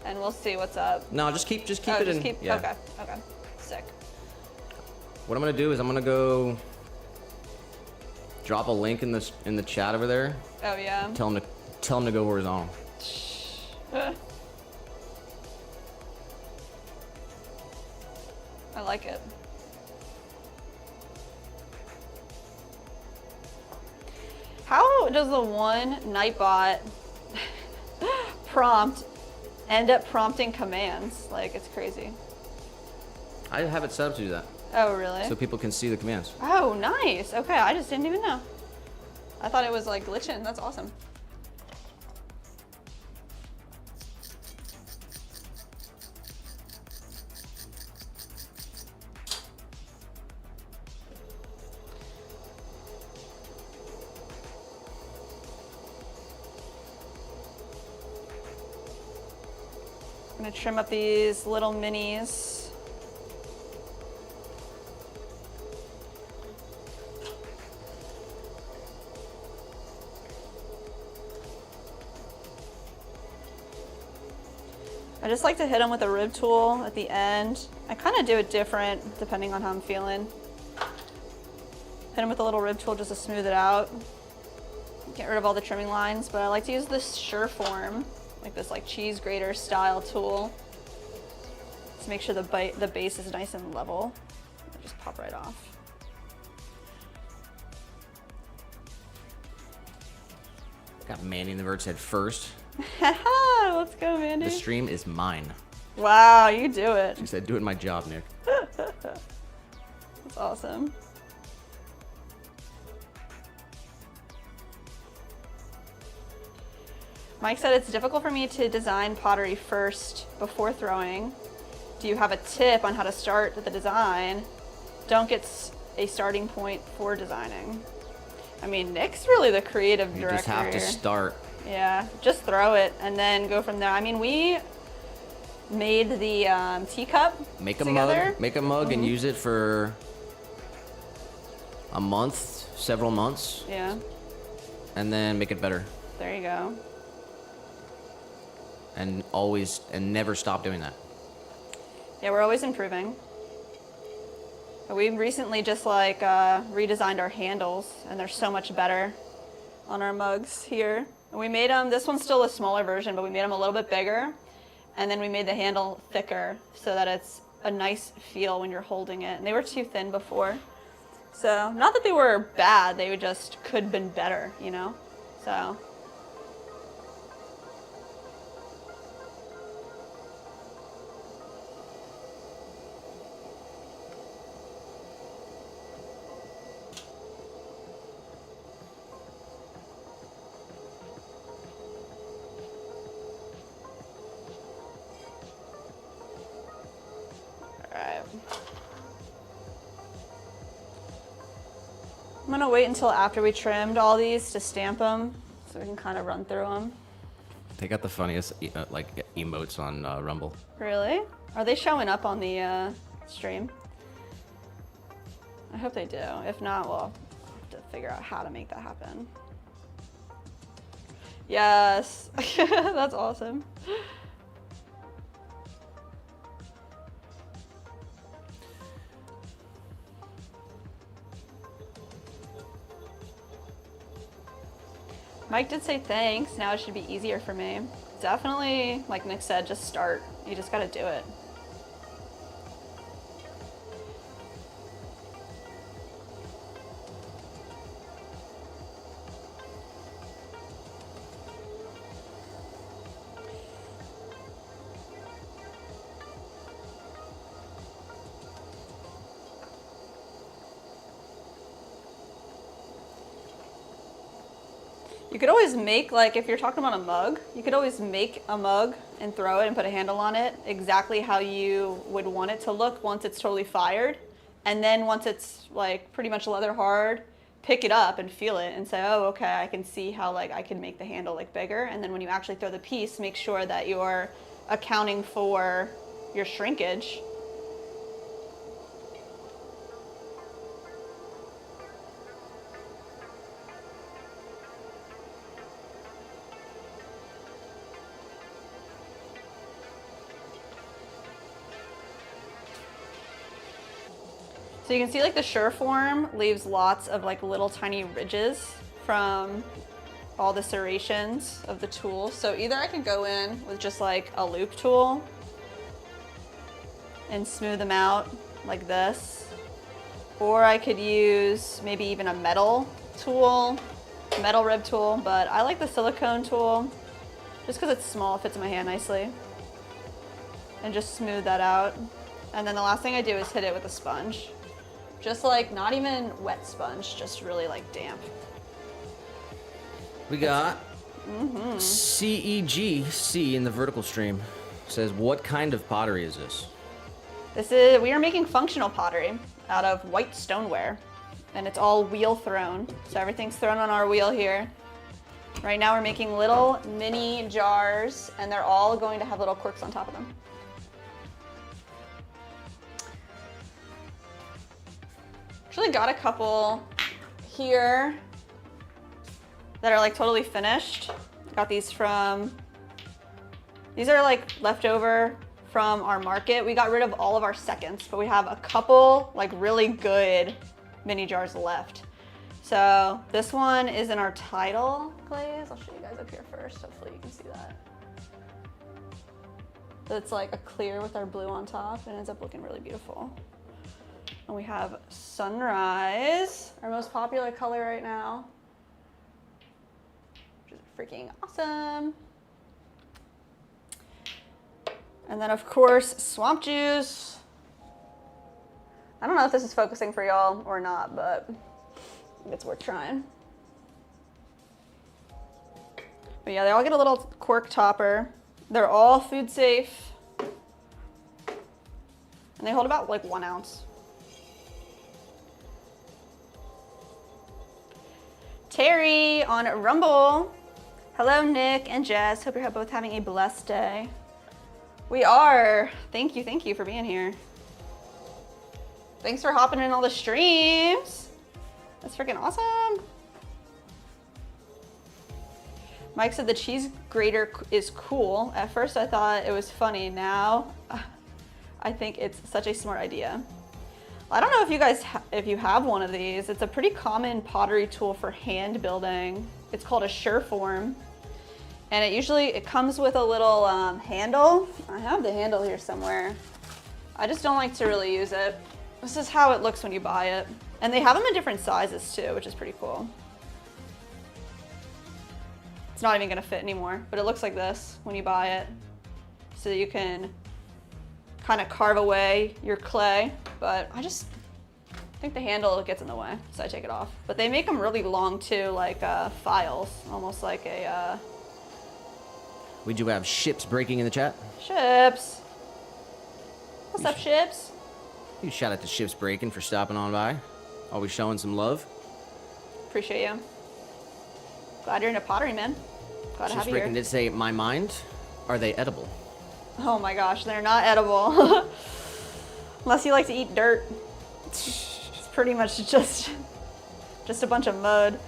And we'll see what's up. No, just keep it in. Yeah. Okay, okay. Sick. What I'm gonna do is I'm gonna go drop a link in the chat over there. Oh yeah. Tell them to go horizontal. I like it. How does the one Nightbot prompt end up prompting commands? Like, it's crazy. I have it set up to do that, Oh, really? so people can see the commands. Oh, nice. Okay, I just didn't even know. I thought it was like glitching. That's awesome. I'm gonna trim up these little minis. I just like to hit them with a rib tool at the end. I kind of do it different depending on how I'm feeling. Hit them with a little rib tool just to smooth it out. Get rid of all the trimming lines, but I like to use this Sureform, like this like cheese grater style tool, to make sure the base is nice and level. It'll just pop right off. Got Mandy in the Vert's head first. Let's go, Mandy. The stream is mine. Wow, you do it. She said, "Do it my job, Nick." That's awesome. Mike said it's difficult for me to design pottery first before throwing. Do you have a tip on how to start the design? Don't get a starting point for designing. I mean, Nick's really the creative You director just have to here. start. Yeah, just throw it and then go from there. I mean, we made the teacup Make a together. mug. Make a mug and use it for a month, several months, Yeah, and then make it better. there you go. And never stop doing that. Yeah, we're always improving. But we recently just like redesigned our handles, and they're so much better on our mugs here. And we made them, this one's still a smaller version, but we made them a little bit bigger. And then we made the handle thicker so that it's a nice feel when you're holding it. And they were too thin before. So, not that they were bad, they just could have been better, you know? So. Alright. I'm gonna wait until after we trimmed all these to stamp them so we can kind of run through them. They got the funniest emotes on Rumble. Really? Are they showing up on the stream? I hope they do. If not, we'll have to figure out how to make that happen. Yes, that's awesome. Mike did say thanks. Now it should be easier for me. Definitely, like Nick said, just start. You just gotta do it. You could always make, like, if you're talking about a mug, you could always make a mug and throw it and put a handle on it exactly how you would want it to look once it's totally fired. And then once it's, like, pretty much leather hard, pick it up and feel it and say, oh, okay, I can see how, like, I can make the handle, like, bigger. And then when you actually throw the piece, make sure that you're accounting for your shrinkage. So you can see like the Sureform leaves lots of like little tiny ridges from all the serrations of the tool. So either I can go in with just like a loop tool and smooth them out, like this. Or I could use maybe even a metal tool, metal rib tool, but I like the silicone tool just because it's small, it fits in my hand nicely. And just smooth that out. And then the last thing I do is hit it with a sponge. Just like, not even wet sponge, just really like damp. We got CEGC in the vertical stream. Says, what kind of pottery is this? We are making functional pottery out of white stoneware. And it's all wheel thrown. So everything's thrown on our wheel here. Right now we're making little mini jars and they're all going to have little corks on top of them. Actually got a couple here that are like totally finished. Got these are like leftover from our market. We got rid of all of our seconds, but we have a couple like really good mini jars left. So this one is in our tidal glaze. I'll show you guys up here first. Hopefully you can see that. So it's like a clear with our blue on top and it ends up looking really beautiful. And we have Sunrise, our most popular color right now, which is freaking awesome. And then of course, Swamp Juice. I don't know if this is focusing for y'all or not, but I think it's worth trying. But yeah, they all get a little cork topper. They're all food safe. And they hold about like 1 ounce. Terry on Rumble. Hello, Nick and Jess. Hope you're both having a blessed day. We are. Thank you for being here. Thanks for hopping in all the streams. That's freaking awesome. Mike said the cheese grater is cool. At first I thought it was funny. Now I think it's such a smart idea. I don't know if you guys, if you have one of these. It's a pretty common pottery tool for hand building. It's called a Sureform. And it comes with a little handle. I have the handle here somewhere. I just don't like to really use it. This is how it looks when you buy it. And they have them in different sizes too, which is pretty cool. It's not even gonna fit anymore, but it looks like this when you buy it. So that you can kind of carve away your clay, but I just think the handle gets in the way, so I take it off. But they make them really long too, like files, almost like a... We do have Ships breaking in the chat. Ships! What's up, Ships? You shout out to Ships Breaking for stopping on by. Always showing some love. Appreciate you. Glad you're into pottery, man. Glad to have Ships you Breaking here. did say, my mind, are they edible? Oh my gosh, they're not edible. Unless you like to eat dirt. It's pretty much just a bunch of mud.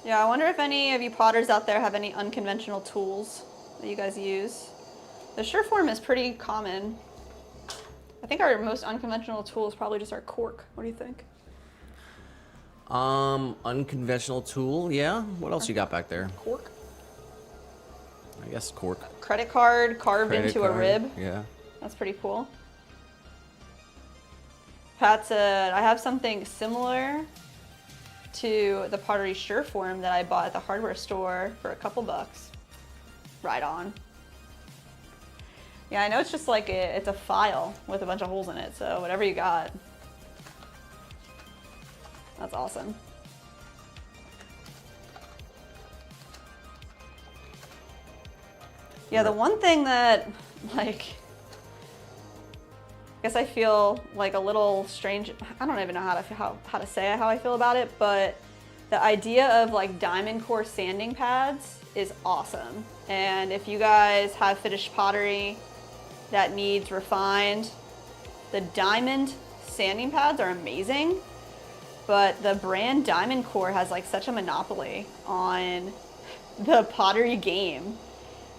Yeah, I wonder if any of you potters out there have any unconventional tools that you guys use. The Sureform is pretty common. I think our most unconventional tool is probably just our cork. What do you think? Unconventional tool, yeah. What else you got back there? Cork? I guess cork. Credit card carved Credit into card, a rib. Yeah. That's pretty cool. Pat said, I have something similar to the Pottery Sureform that I bought at the hardware store for a couple bucks. Right on. Yeah, I know it's just like it's a file with a bunch of holes in it, so whatever you got. That's awesome. Yeah, the one thing that, like, I guess I feel like a little strange. I don't even know how to say how I feel about it, but the idea of like diamond core sanding pads is awesome. And if you guys have finished pottery that needs refined, The diamond sanding pads are amazing, but the brand Diamond Core has like such a monopoly on the pottery game.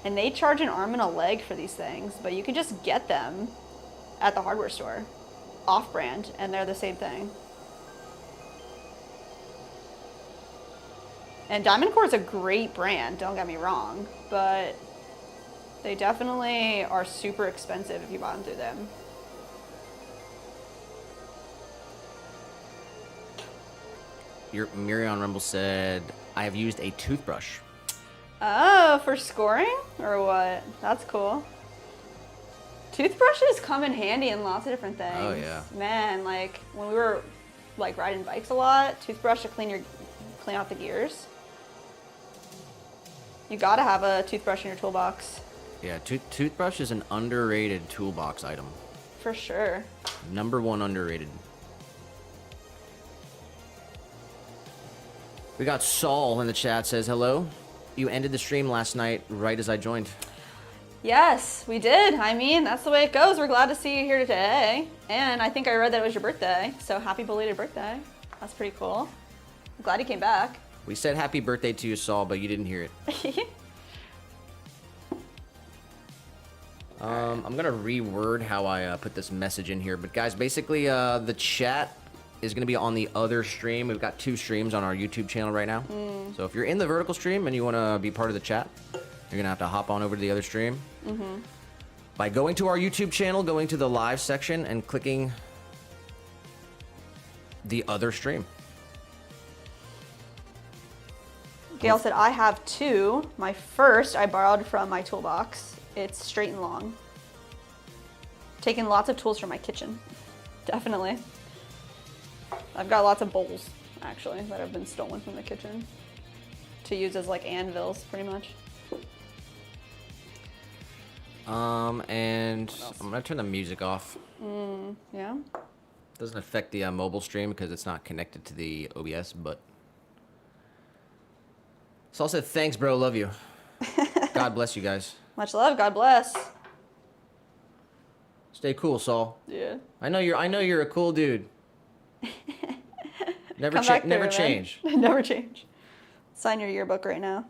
And they charge an arm and a leg for these things, but you can just get them at the hardware store, off-brand, and they're the same thing. And Diamond Core is a great brand, don't get me wrong, but they definitely are super expensive if you buy them through them. Miriam Rumble said, I have used a toothbrush. Oh, for scoring? Or what? That's cool. Toothbrushes come in handy in lots of different things. Oh, yeah. Man, like when we were like riding bikes a lot, toothbrush to clean out the gears. You gotta have a toothbrush in your toolbox. Yeah, toothbrush is an underrated toolbox item. For sure. Number one underrated. We got Saul in the chat, says, hello. You ended the stream last night right as I joined. Yes, we did. I mean, that's the way it goes. We're glad to see you here today. And I think I read that it was your birthday. So happy belated birthday. That's pretty cool. I'm glad you came back. We said happy birthday to you, Saul, but you didn't hear it. I'm going to reword how I put this message in here. But guys, basically the chat is going to be on the other stream. We've got 2 streams on our YouTube channel right now. So if you're in the vertical stream and you want to be part of the chat, you're going to have to hop on over to the other stream. By going to our YouTube channel, going to the live section, and clicking the other stream. Gail said, I have 2. My first I borrowed from my toolbox. It's straight and long. Taking lots of tools from my kitchen. Definitely. I've got lots of bowls, actually, that have been stolen from the kitchen to use as like anvils, pretty much. And I'm gonna turn the music off. Yeah. Doesn't affect the mobile stream because it's not connected to the OBS, but. Saul said, thanks, bro, love you. God bless you guys. Much love, God bless. Stay cool, Saul. Yeah. I know you're a cool dude. Never Come back never through, change. Man. Never change. Sign your yearbook right now.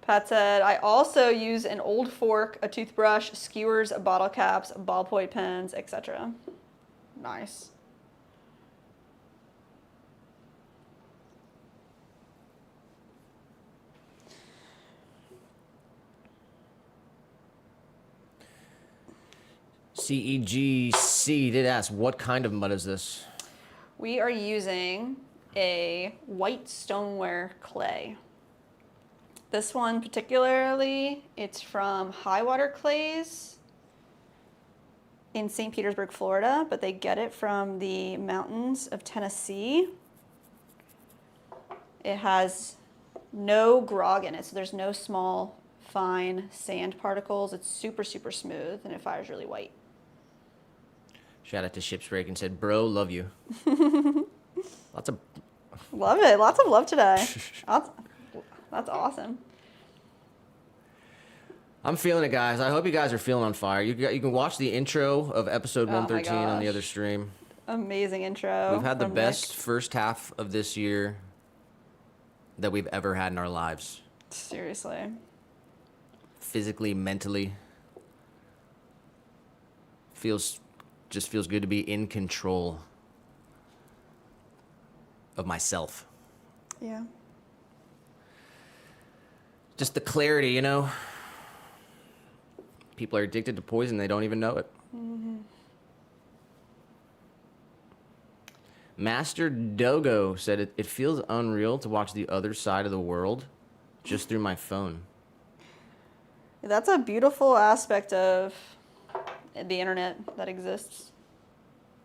Pat said, I also use an old fork, a toothbrush, skewers, bottle caps, ballpoint pens, etc. Nice. CEGC did ask, what kind of mud is this? We are using a white stoneware clay. This one particularly, it's from Highwater Clays in St. Petersburg, Florida, but they get it from the mountains of Tennessee. It has no grog in it, so there's no small, fine sand particles. It's super, super smooth, and it fires really white. Shout out to Shipsbreak and said, bro, love you. Lots of... Love it. Lots of love today. That's awesome. I'm feeling it, guys. I hope you guys are feeling on fire. You can watch the intro of episode 113 on the other stream. Amazing intro. We've had the best first half of this year that we've ever had in our lives. Seriously. Physically, mentally. Just feels good to be in control of myself. Yeah. Just the clarity, you know? People are addicted to poison, they don't even know it. Mm-hmm. Master Dogo said, it feels unreal to watch the other side of the world just through my phone. That's a beautiful aspect of the internet that exists.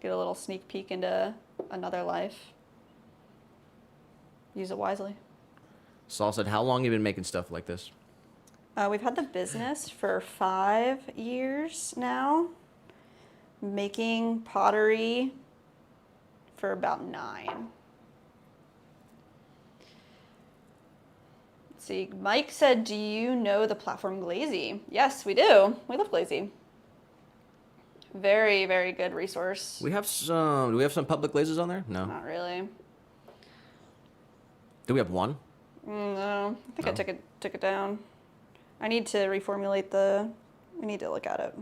Get a little sneak peek into another life. Use it wisely. Saul said, how long have you been making stuff like this? We've had the business for 5 years now. Making pottery for about 9. see, Mike said, do you know the platform Glazy? Yes, we do. We love Glazy. Very, very good resource. Do we have some public glazes on there? No. Not really. Do we have one? No, I think I No. took it down. I need to reformulate we need to look at it.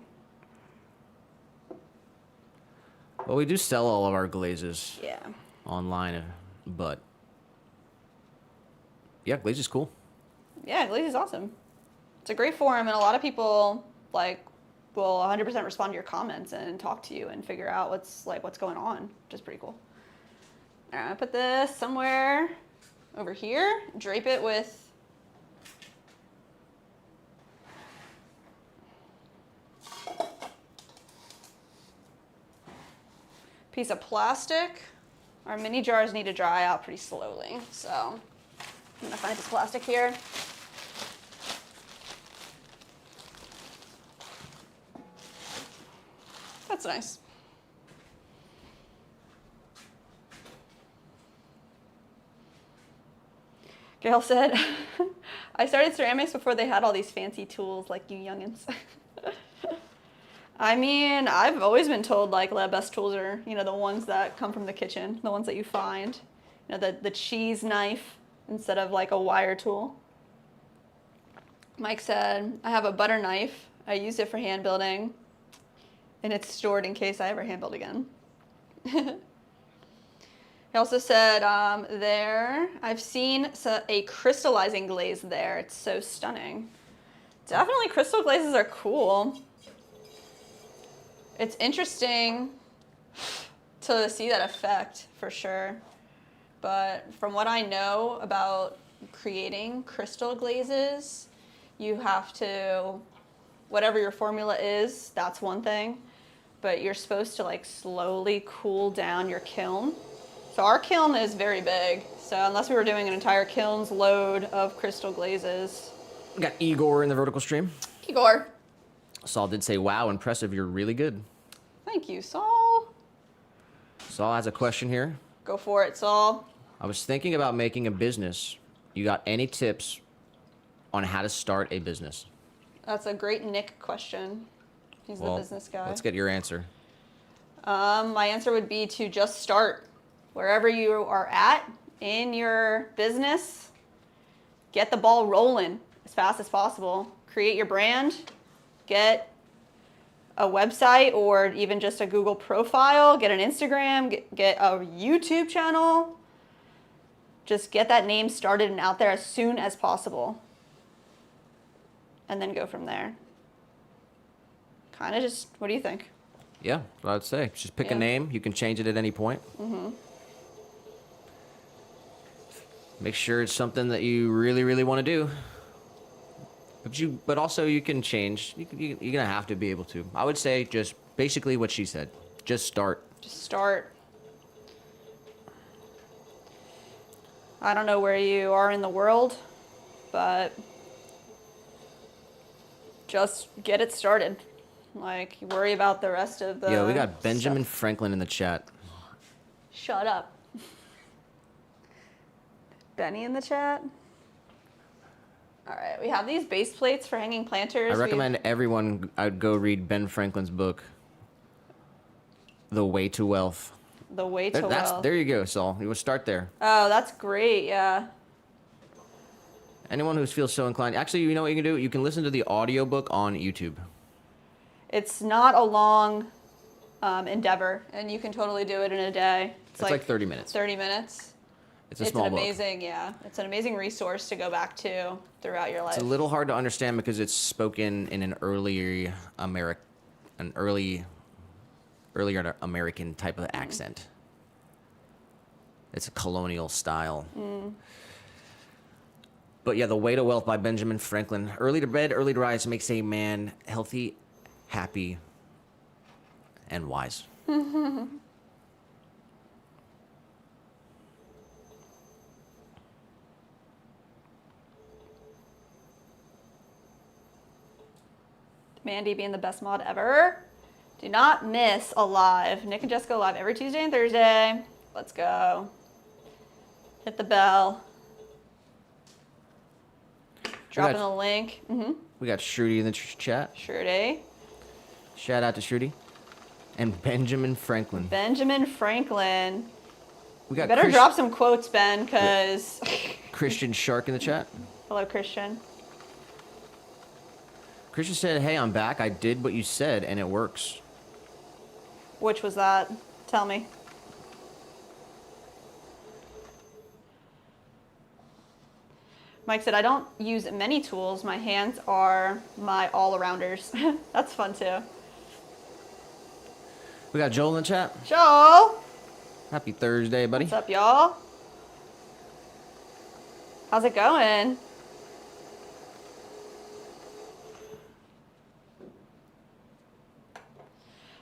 Well, we do sell all of our glazes Yeah. online, but yeah, glaze is cool. Yeah, Glazy is awesome. It's a great forum, and a lot of people will 100% respond to your comments and talk to you and figure out what's going on, which is pretty cool. All right, I put this somewhere over here. Drape it with piece of plastic. Our mini jars need to dry out pretty slowly, so I'm gonna find this plastic here. That's nice. Gail said, I started ceramics before they had all these fancy tools like you youngins. I mean, I've always been told like the best tools are, the ones that come from the kitchen, the ones that you find. The cheese knife instead of like a wire tool. Mike said, I have a butter knife. I use it for hand building, and it's stored in case I ever hand build again. He also said, I've seen a crystallizing glaze there. It's so stunning. Definitely crystal glazes are cool. It's interesting to see that effect for sure. But from what I know about creating crystal glazes, you have to, whatever your formula is, that's one thing. But you're supposed to slowly cool down your kiln. So our kiln is very big. So unless we were doing an entire kiln's load of crystal glazes. We got Igor in the vertical stream. Igor. Saul did say, wow, impressive, you're really good. Thank you, Saul. Saul has a question here. Go for it, Saul. I was thinking about making a business. You got any tips on how to start a business? That's a great Nick question. He's the business guy. Let's get your answer. My answer would be to just start. Wherever you are at in your business, get the ball rolling as fast as possible. Create your brand, get a website or even just a Google profile, get an Instagram, get a YouTube channel. Just get that name started and out there as soon as possible. And then go from there. Kind of just, what do you think? Yeah, what I would say. Just pick a name. You can change it at any point. Mm-hmm. Make sure it's something that you really, really want to do. But also you can change. You're gonna have to be able to. I would say just basically what she said. Just start. Just start. I don't know where you are in the world, but just get it started. You worry about the rest of the Yeah, we got Benjamin stuff. Franklin in the chat. Shut up. Benny in the chat. All right, we have these base plates for hanging planters. I recommend everyone I'd go read Ben Franklin's book, The Way to Wealth. The Way to Wealth. There you go, Saul. You would start there. Oh, that's great, yeah. Anyone who feels so inclined. Actually, you know what you can do? You can listen to the audiobook on YouTube. It's not a long endeavor, and you can totally do it in a day. It's like 30 minutes. 30 minutes. It's a small book. It's an amazing resource to go back to throughout your life. It's a little hard to understand because it's spoken in an earlier American type of accent. It's a colonial style. But yeah, The Way to Wealth by Benjamin Franklin. Early to bed, early to rise makes a man healthy, happy, and wise. Mandy being the best mod ever. Do not miss a live. Nick and Jessica live every Tuesday and Thursday. Let's go. Hit the bell. Dropping the link. We got Shruti in the chat. Sure day. Shout out to Shruti. And Benjamin Franklin. Benjamin Franklin. We got Better drop some quotes, Ben, because... Christian Shark in the chat. Hello, Christian. Christian said, hey, I'm back. I did what you said, and it works. Which was that? Tell me. Mike said, I don't use many tools. My hands are my all-arounders. That's fun, too. We got Joel in the chat. Joel! Happy Thursday, buddy. What's up, y'all? How's it going?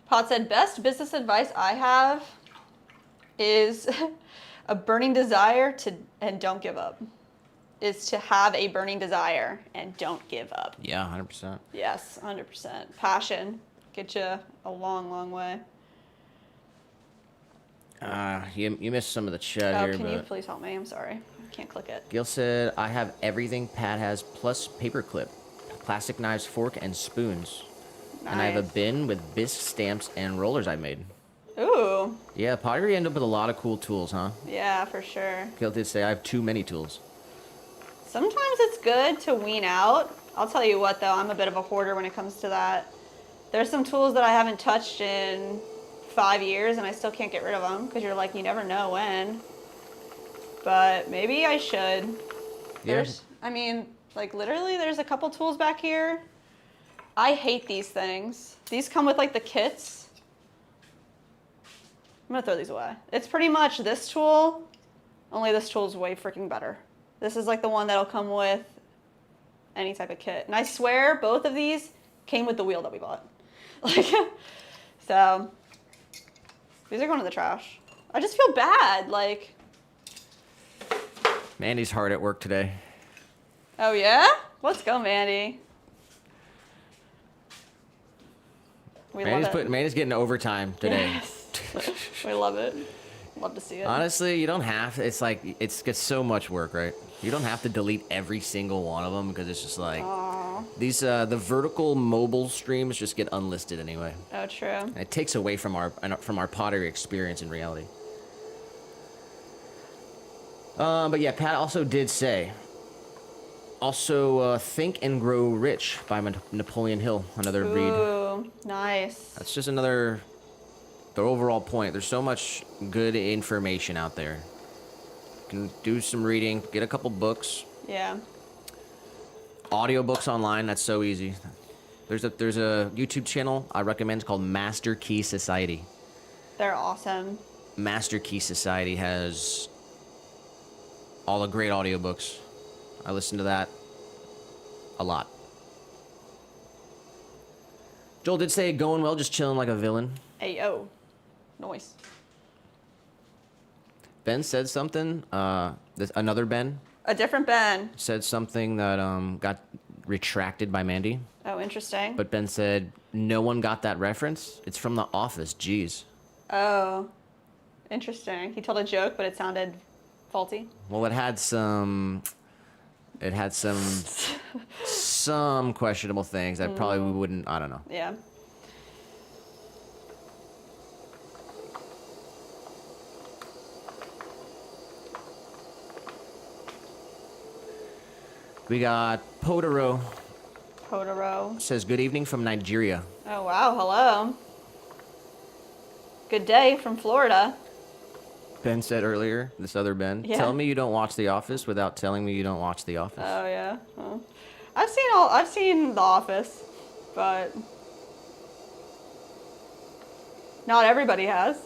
Pot said, best business advice I have is a burning desire and don't give up. Is to have a burning desire and don't give up. Yeah, 100%. Yes, 100%. Passion. Get you a long, long way. You missed some of the chat Oh, here, can but... you please help me? I'm sorry. I can't click it. Gil said, I have everything Pat has plus paperclip, plastic knives, fork, and spoons. Nice. And I have a bin with bisque stamps and rollers I made. Ooh. Yeah, Pottery ended up with a lot of cool tools, huh? Yeah, for sure. Gil did say, I have too many tools. Sometimes it's good to wean out. I'll tell you what, though, I'm a bit of a hoarder when it comes to that. There's some tools that I haven't touched in 5 years, and I still can't get rid of them, because you're like, you never know when. But maybe I should. Yeah. I mean, like, literally, there's a couple tools back here. I hate these things. These come with, like, the kits. I'm gonna throw these away. It's pretty much this tool, only this tool is way freaking better. This is, like, the one that'll come with any type of kit. And I swear, both of these came with the wheel that we bought. Like, so, these are going to the trash. I just feel bad, like... Mandy's hard at work today. Oh, yeah? Let's go, Mandy. We love it. Mandy's getting overtime today. Yes. We love it. Love to see it. Honestly, you don't have to. It's like, it's so much work, right? You don't have to delete every single one of them because it's just like... Aww. These, the vertical mobile streams just get unlisted anyway. Oh, true. And it takes away from our Pottery experience in reality. But yeah, Pat also did say, Think and Grow Rich by Napoleon Hill, another read. Ooh, nice. That's just the overall point. There's so much good information out there. You can do some reading, get a couple books. Yeah. Audiobooks online, that's so easy. There's a YouTube channel I recommend. It's called Master Key Society. They're awesome. Master Key Society has all the great audiobooks. I listen to that a lot. Joel did say going well, just chilling like a villain. Hey, yo. Noise. Ben said something. Another Ben A different Ben. said something that got retracted by Mandy. Oh, interesting. But Ben said no one got that reference. It's from The Office. Jeez. Oh, interesting. He told a joke, but it sounded faulty. Well, it had some some questionable things that probably we wouldn't. I don't know. Yeah. We got Pottery. Pottery. Says good evening from Nigeria. Oh, wow. Hello. Good day from Florida. Ben said earlier, this other Ben, Yeah. tell me you don't watch The Office without telling me you don't watch The Office. Oh, yeah. Oh. I've seen The Office, but not everybody has.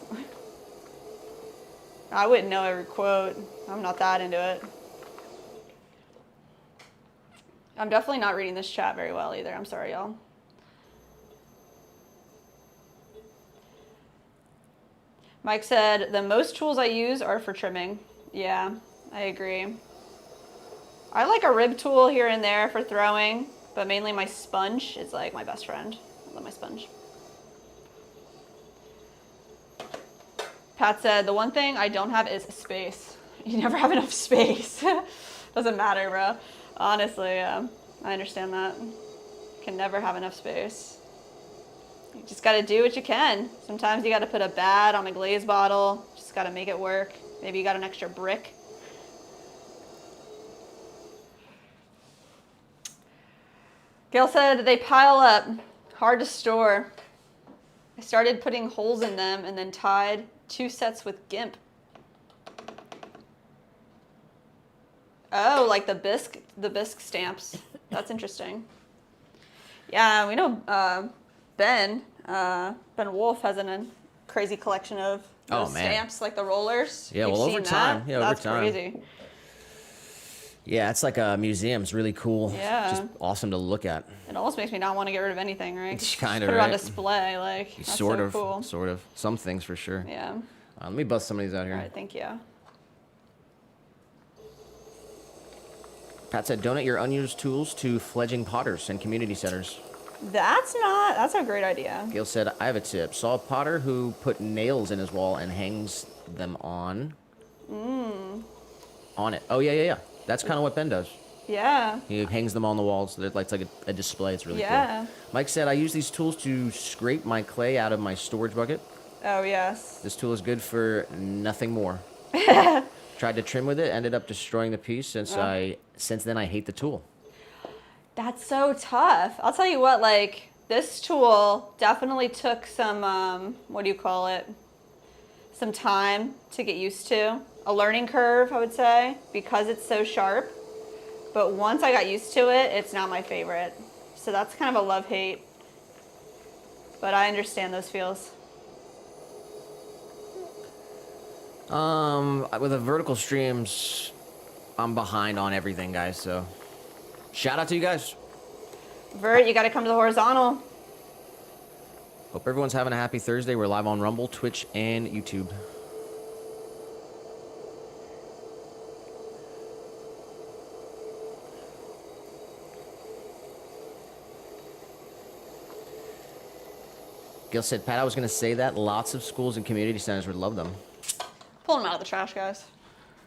I wouldn't know every quote. I'm not that into it. I'm definitely not reading this chat very well either. I'm sorry, y'all. Mike said, the most tools I use are for trimming. Yeah, I agree. I like a rib tool here and there for throwing, but mainly my sponge is like my best friend. I love my sponge. Pat said, the one thing I don't have is space. You never have enough space. Doesn't matter, bro. Honestly, yeah. I understand that. Can never have enough space. You just gotta do what you can. Sometimes you gotta put a bat on a glaze bottle. Just gotta make it work. Maybe you got an extra brick. Gail said they pile up. Hard to store. I started putting holes in them and then tied 2 sets with GIMP. Oh, like the bisque stamps. That's interesting. Yeah, we know Ben Wolf has a crazy collection of those stamps, like the rollers. Yeah, You've well, over seen time. that? Yeah, That's over time. crazy. Yeah, it's like a museum. It's really cool. Yeah. Just awesome to look at. It almost makes me not want to get rid of anything, right? It's Just kind of put it on right. display, like that's Sort so of. cool. Sort of. Some things for sure. Yeah. Let me bust some of these out here. All right, thank you. Pat said, donate your unused tools to fledgling potters and community centers. That's a great idea. Gail said, I have a tip. Saw a potter who put nails in his wall and hangs them on it. Oh, yeah. That's kind of what Ben does. Yeah. He hangs them on the walls. So it's like a display. It's really cool. Mike said, I use these tools to scrape my clay out of my storage bucket. Oh, yes. This tool is good for nothing more. Tried to trim with it, ended up destroying the piece. Since then, I hate the tool. That's so tough. I'll tell you what, like, this tool definitely took some, some time to get used to. A learning curve, I would say, because it's so sharp. But once I got used to it, it's not my favorite. So that's kind of a love-hate. But I understand those feels. With the vertical streams, I'm behind on everything, guys, so shout out to you guys. Vert, you gotta come to the horizontal. Hope everyone's having a happy Thursday. We're live on Rumble, Twitch, and YouTube. Gil said, Pat, I was going to say that. Lots of schools and community centers would love them. Pull them out of the trash, guys.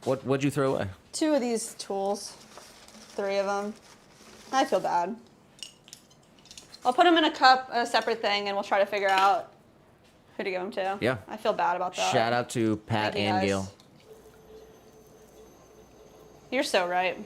What'd you throw away? 2 of these tools. 3 of them. I feel bad. I'll put them in a cup, a separate thing, and we'll try to figure out who to give them to. Yeah. I feel bad about that. Shout out to Pat Thank you, and guys. Gil. You're so right.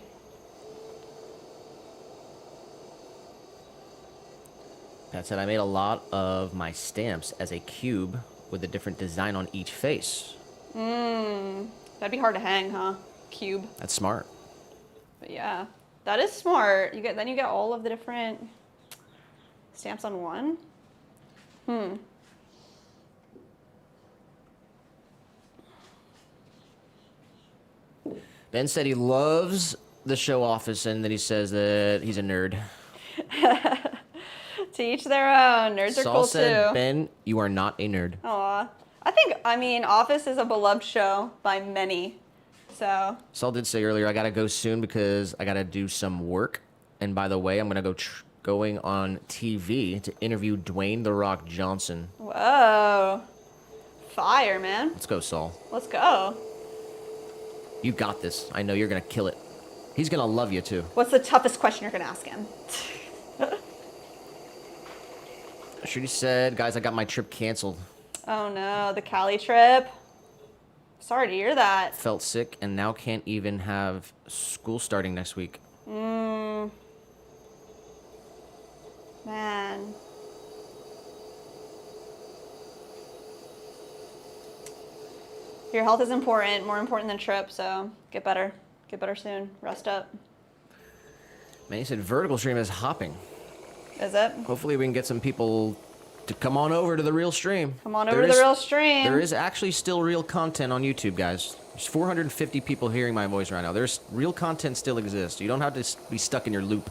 Pat said, I made a lot of my stamps as a cube with a different design on each face. That'd be hard to hang, huh? Cube. That's smart. But yeah, that is smart. Then you get all of the different stamps on one. Ben said he loves the show Office and that he says that he's a nerd. To each their own. Nerds are Saul cool said, too. Ben, you are not a nerd. Aw. I mean, Office is a beloved show by many. So. Saul did say earlier, I gotta go soon because I gotta do some work. And by the way, I'm gonna go going on TV to interview Dwayne "The Rock" Johnson. Whoa. Fire, man. Let's go, Saul. Let's go. You got this. I know you're gonna kill it. He's gonna love you too. What's the toughest question you're gonna ask him? Shruti said, guys, I got my trip canceled. Oh no, the Cali trip. Sorry to hear that. Felt sick and now can't even have school starting next week. Man. Your health is important, more important than trip, so get better. Get better soon. Rest up. Man, he said vertical stream is hopping. Is it? Hopefully we can get some people to come on over to the real stream. Come on over to the real stream. There is actually still real content on YouTube, guys. There's 450 people hearing my voice right now. There's real content still exists. You don't have to be stuck in your loop.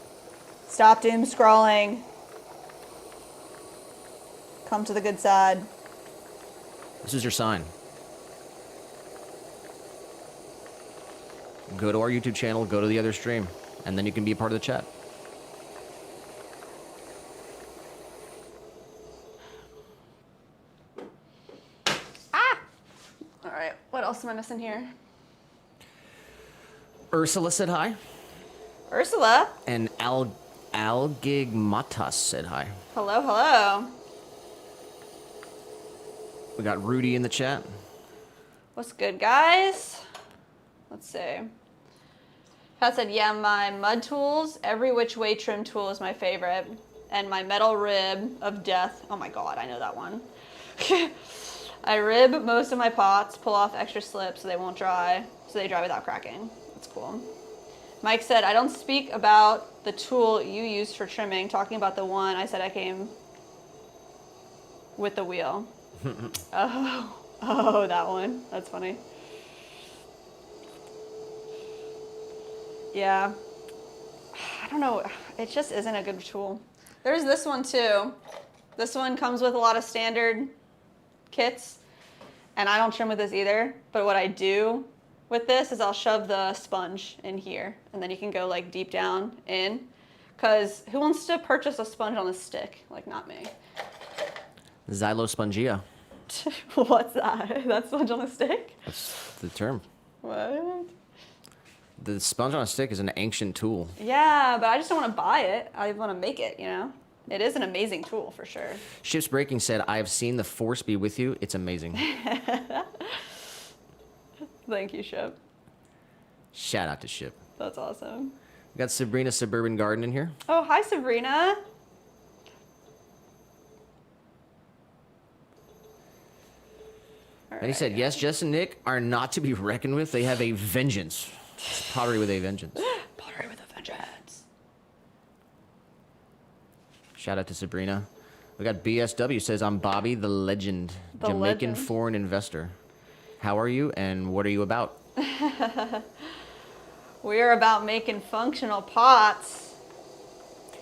Stop doom scrolling. Come to the good side. This is your sign. Go to our YouTube channel, go to the other stream, and then you can be a part of the chat. All right, what else am I missing here? Ursula said hi. Ursula. And Algigmatas said hi. Hello, hello. We got Rudy in the chat. What's good, guys? Let's see. Pat said, yeah, my mud tools, every which way trim tool is my favorite. And my metal rib of death. Oh my god, I know that one. I rib most of my pots, pull off extra slips so they won't dry, so they dry without cracking. That's cool. Mike said, I don't speak about the tool you used for trimming, talking about the one I said I came with the wheel. Oh, that one. That's funny. Yeah. I don't know. It just isn't a good tool. There's this one too. This one comes with a lot of standard kits, and I don't trim with this either. But what I do with this is I'll shove the sponge in here, and then you can go like deep down in. Because who wants to purchase a sponge on a stick? Like, not me. Xylospongia. What's that? That sponge on a stick? That's the term. What? The sponge on a stick is an ancient tool. Yeah, but I just don't want to buy it. I want to make it, you know? It is an amazing tool for sure. Ships Breaking said, I have seen the force be with you. It's amazing. Thank you, Ship. Shout out to Ship. That's awesome. We got Sabrina Suburban Garden in here. Oh, hi, Sabrina. And he said, yes, Jess and Nick are not to be reckoned with. They have a vengeance. It's Pottery with a vengeance. Pottery with a vengeance. Shout out to Sabrina. We got BSW says, I'm Bobby the Legend, The Jamaican legend. foreign investor. How are you and what are you about? We are about making functional pots.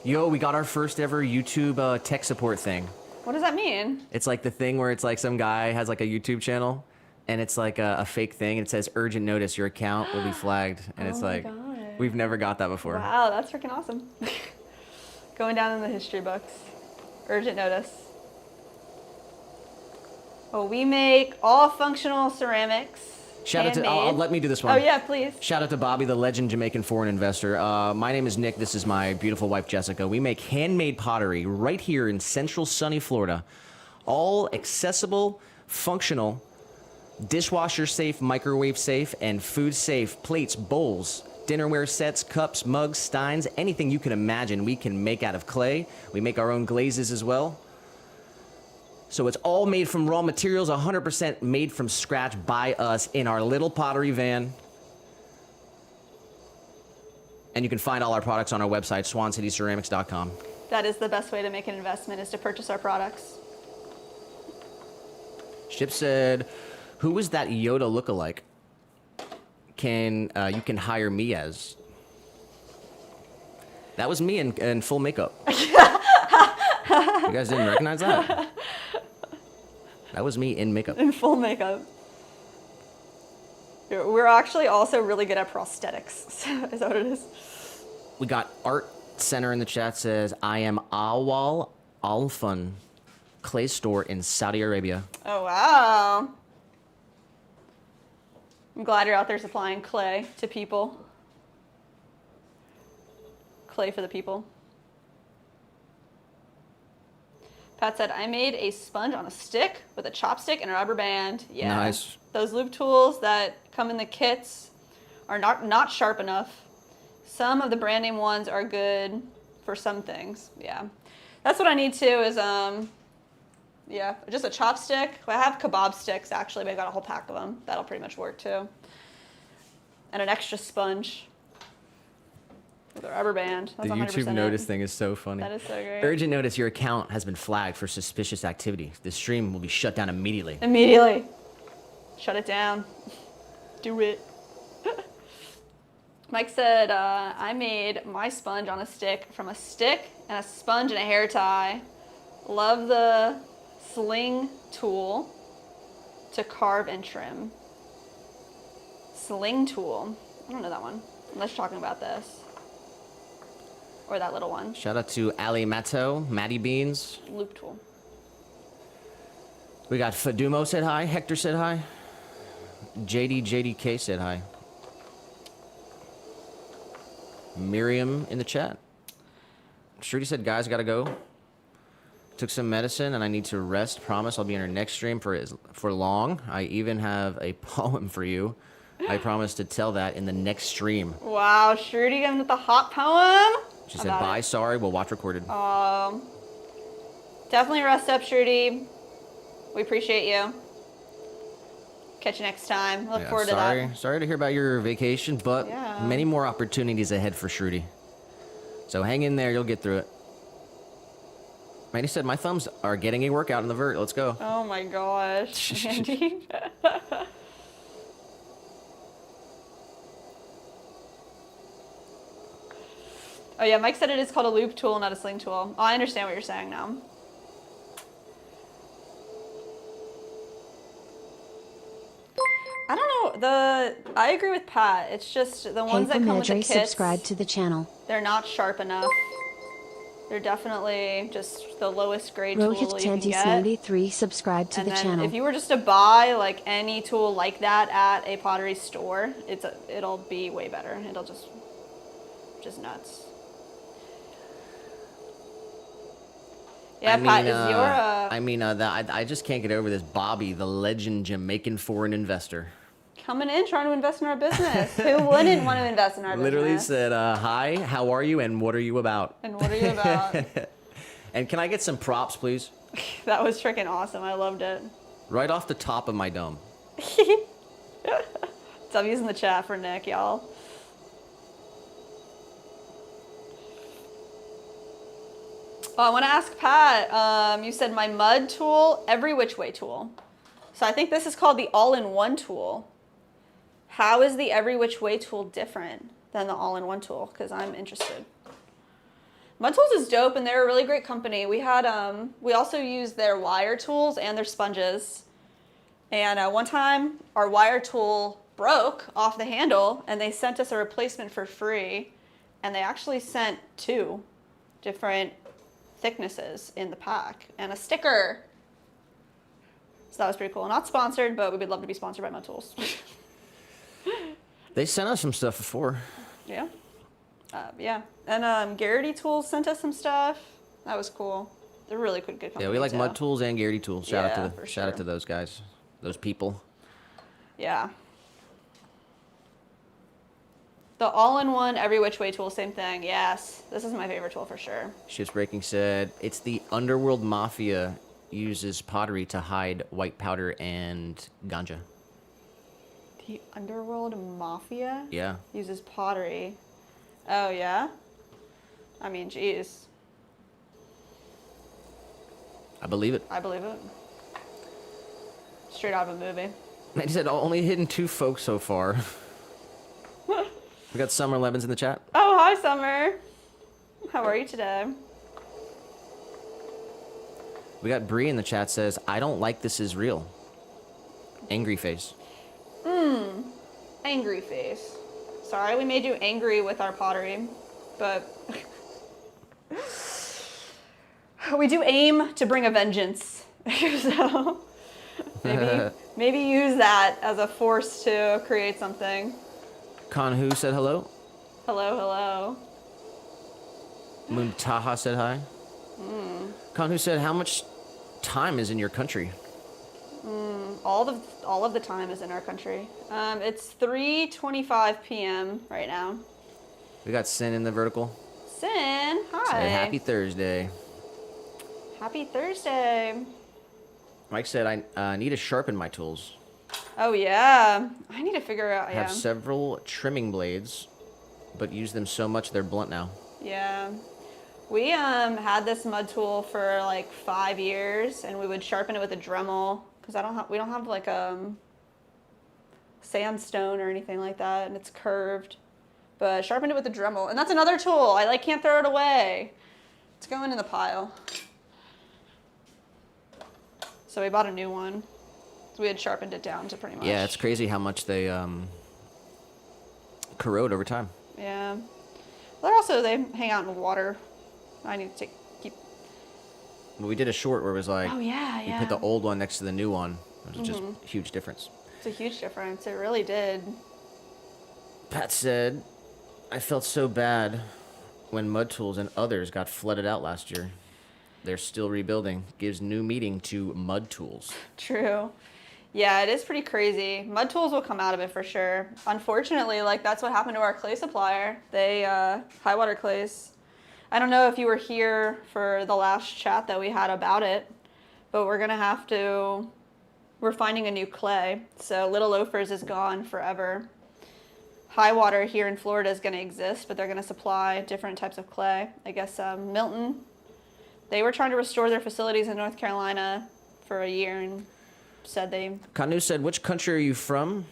Yo, we got our first ever YouTube tech support thing. What does that mean? It's like the thing where it's like some guy has like a YouTube channel and it's like a fake thing and it says urgent notice, your account will be flagged. And it's my like, God. we've never got that before. Wow, that's freaking awesome. Going down in the history books. Urgent notice. Well, we make all functional ceramics. Shout out to, handmade. let me do this one. Oh yeah, please. Shout out to Bobby, the legend Jamaican foreign investor. My name is Nick. This is my beautiful wife, Jessica. We make handmade pottery right here in central sunny Florida. All accessible, functional, dishwasher safe, microwave safe, and food safe plates, bowls, dinnerware sets, cups, mugs, steins, anything you can imagine we can make out of clay. We make our own glazes as well. So it's all made from raw materials, 100% made from scratch by us in our little pottery van. And you can find all our products on our website, swancityceramics.com. That is the best way to make an investment, is to purchase our products. Ship said, who is that Yoda lookalike? You can hire me as? That was me in full makeup. You guys didn't recognize that? That was me in makeup. In full makeup. We're actually also really good at prosthetics. Is that what it is? We got Art Center in the chat says, I am Awal Alfan, clay store in Saudi Arabia. Oh, wow. I'm glad you're out there supplying clay to people. Clay for the people. Pat said, I made a sponge on a stick with a chopstick and a rubber band. Yeah. Nice. Those loop tools that come in the kits are not sharp enough. Some of the brand name ones are good for some things. Yeah. That's what I need too is, yeah, just a chopstick. I have kebab sticks actually, but I got a whole pack of them. That'll pretty much work too. And an extra sponge. With a rubber band. That's The 100% YouTube notice thing is so funny. That is so great. Urgent notice, your account has been flagged for suspicious activity. The stream will be shut down immediately. Immediately. Shut it down. Do it. Mike said, I made my sponge on a stick from a stick and a sponge and a hair tie. Love the sling tool to carve and trim. Sling tool. I don't know that one. Unless you're talking about this. Or that little one. Shout out to Ali Matto, Matty Beans. Loop tool. We got Fadumo said hi. Hector said hi. JDK said hi. Miriam in the chat. Shruti said, guys, gotta go. Took some medicine and I need to rest. Promise I'll be in our next stream for long. I even have a poem for you. I promise to tell that in the next stream. Wow, Shruti giving it the hot poem. She said, bye, sorry, we'll watch recorded. Definitely rest up, Shruti. We appreciate you. Catch you next time. Look forward to that. Sorry to hear about your vacation, but many more opportunities ahead for Shruti. So hang in there, you'll get through it. Mandy said, my thumbs are getting a workout in the vert. Let's go. Oh my gosh, Andy. Oh yeah, Mike said it is called a loop tool, not a sling tool. Oh, I understand what you're saying now. I don't know. I agree with Pat. It's just the ones that come with the kits. Subscribe to the channel. They're not sharp enough. They're definitely just the lowest grade tool you can get. 73 subscribe to the channel. If you were just to buy like any tool like that at a pottery store, it'll be way better. It'll just nuts. Yeah, Pat, I just can't get over this Bobby, the legend Jamaican foreign investor. Coming in, trying to invest in our business. Who wouldn't want to invest in our business? Literally said, hi, how are you, and what are you about? And what are you about? And can I get some props, please? That was freaking awesome. I loved it. Right off the top of my dome. So I'm using the chat for Nick, y'all. Oh, I want to ask Pat, you said my mud tool, every which way tool. So I think this is called the all-in-one tool. How is the every which way tool different than the all-in-one tool? Because I'm interested. Mud Tools is dope, and they're a really great company. We also used their wire tools and their sponges. And one time, our wire tool broke off the handle, and they sent us a replacement for free. And they actually sent 2 different thicknesses in the pack and a sticker. So that was pretty cool. Not sponsored, but we would love to be sponsored by Mud Tools. They sent us some stuff before. Yeah. Yeah. And Garrity Tools sent us some stuff. That was cool. They're really good company. Yeah, we like Mud Tools and Garrity Tools. Shout sure. out to those guys, those people. Yeah. The all-in-one, every which way tool, same thing. Yes, this is my favorite tool for sure. Ships Breaking said, it's the Underworld Mafia uses pottery to hide white powder and ganja. The Underworld Mafia? Yeah. Uses pottery. Oh, yeah? I mean, geez. I believe it. I believe it. Straight out of a movie. He said, only hidden 2 folks so far. We got Summer Lemons in the chat. Oh, hi, Summer. How are you today? We got Bree in the chat says, I don't like this is real. Angry face. Angry face. Sorry, we made you angry with our pottery, but we do aim to bring a vengeance. So maybe use that as a force to create something. Kanhu said hello. Hello, hello. Muntaha said hi. Kanhu said, how much time is in your country? All of the time is in our country. It's 3:25 p.m. right now. We got Sin in the vertical. Sin, hi. Said, happy Thursday. Happy Thursday. Mike said, I need to sharpen my tools. Oh yeah, I need to figure out. I have several trimming blades, but use them so much they're blunt now. Yeah, we had this mud tool for like 5 years, and we would sharpen it with a Dremel because we don't have like sandstone or anything like that, and it's curved. But sharpened it with a Dremel, and that's another tool. I can't throw it away. It's going in the pile. So we bought a new one. So we had sharpened it down to pretty much. Yeah, it's crazy how much they corrode over time. Yeah. Well, they hang out in water. I need to keep. Well, we did a short where it was like, oh yeah, you put the old one next to the new one. It was just a huge difference. It's a huge difference. It really did. Pat said, I felt so bad when Mud Tools and others got flooded out last year. They're still rebuilding. Gives new meaning to Mud Tools. True. Yeah, it is pretty crazy. Mud Tools will come out of it for sure. Unfortunately, like that's what happened to our clay supplier. They, High Water Clays. I don't know if you were here for the last chat that we had about it, but we're finding a new clay. So Little Loafers is gone forever. High Water here in Florida is going to exist, but they're going to supply different types of clay. I guess Milton, they were trying to restore their facilities in North Carolina for a year and said they... Kanu said, which country are you from?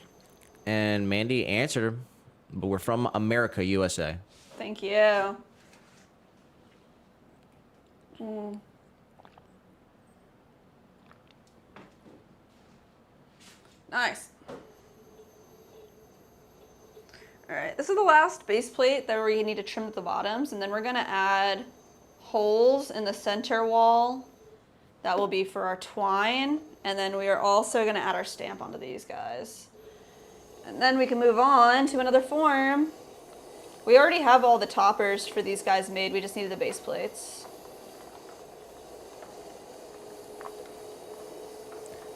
And Mandy answered, but we're from America, USA. Thank you. Nice. All right, this is the last base plate that we need to trim at the bottoms, and then we're gonna add holes in the center wall. That will be for our twine, and then we are also gonna add our stamp onto these guys. And then we can move on to another form. We already have all the toppers for these guys made, we just needed the base plates.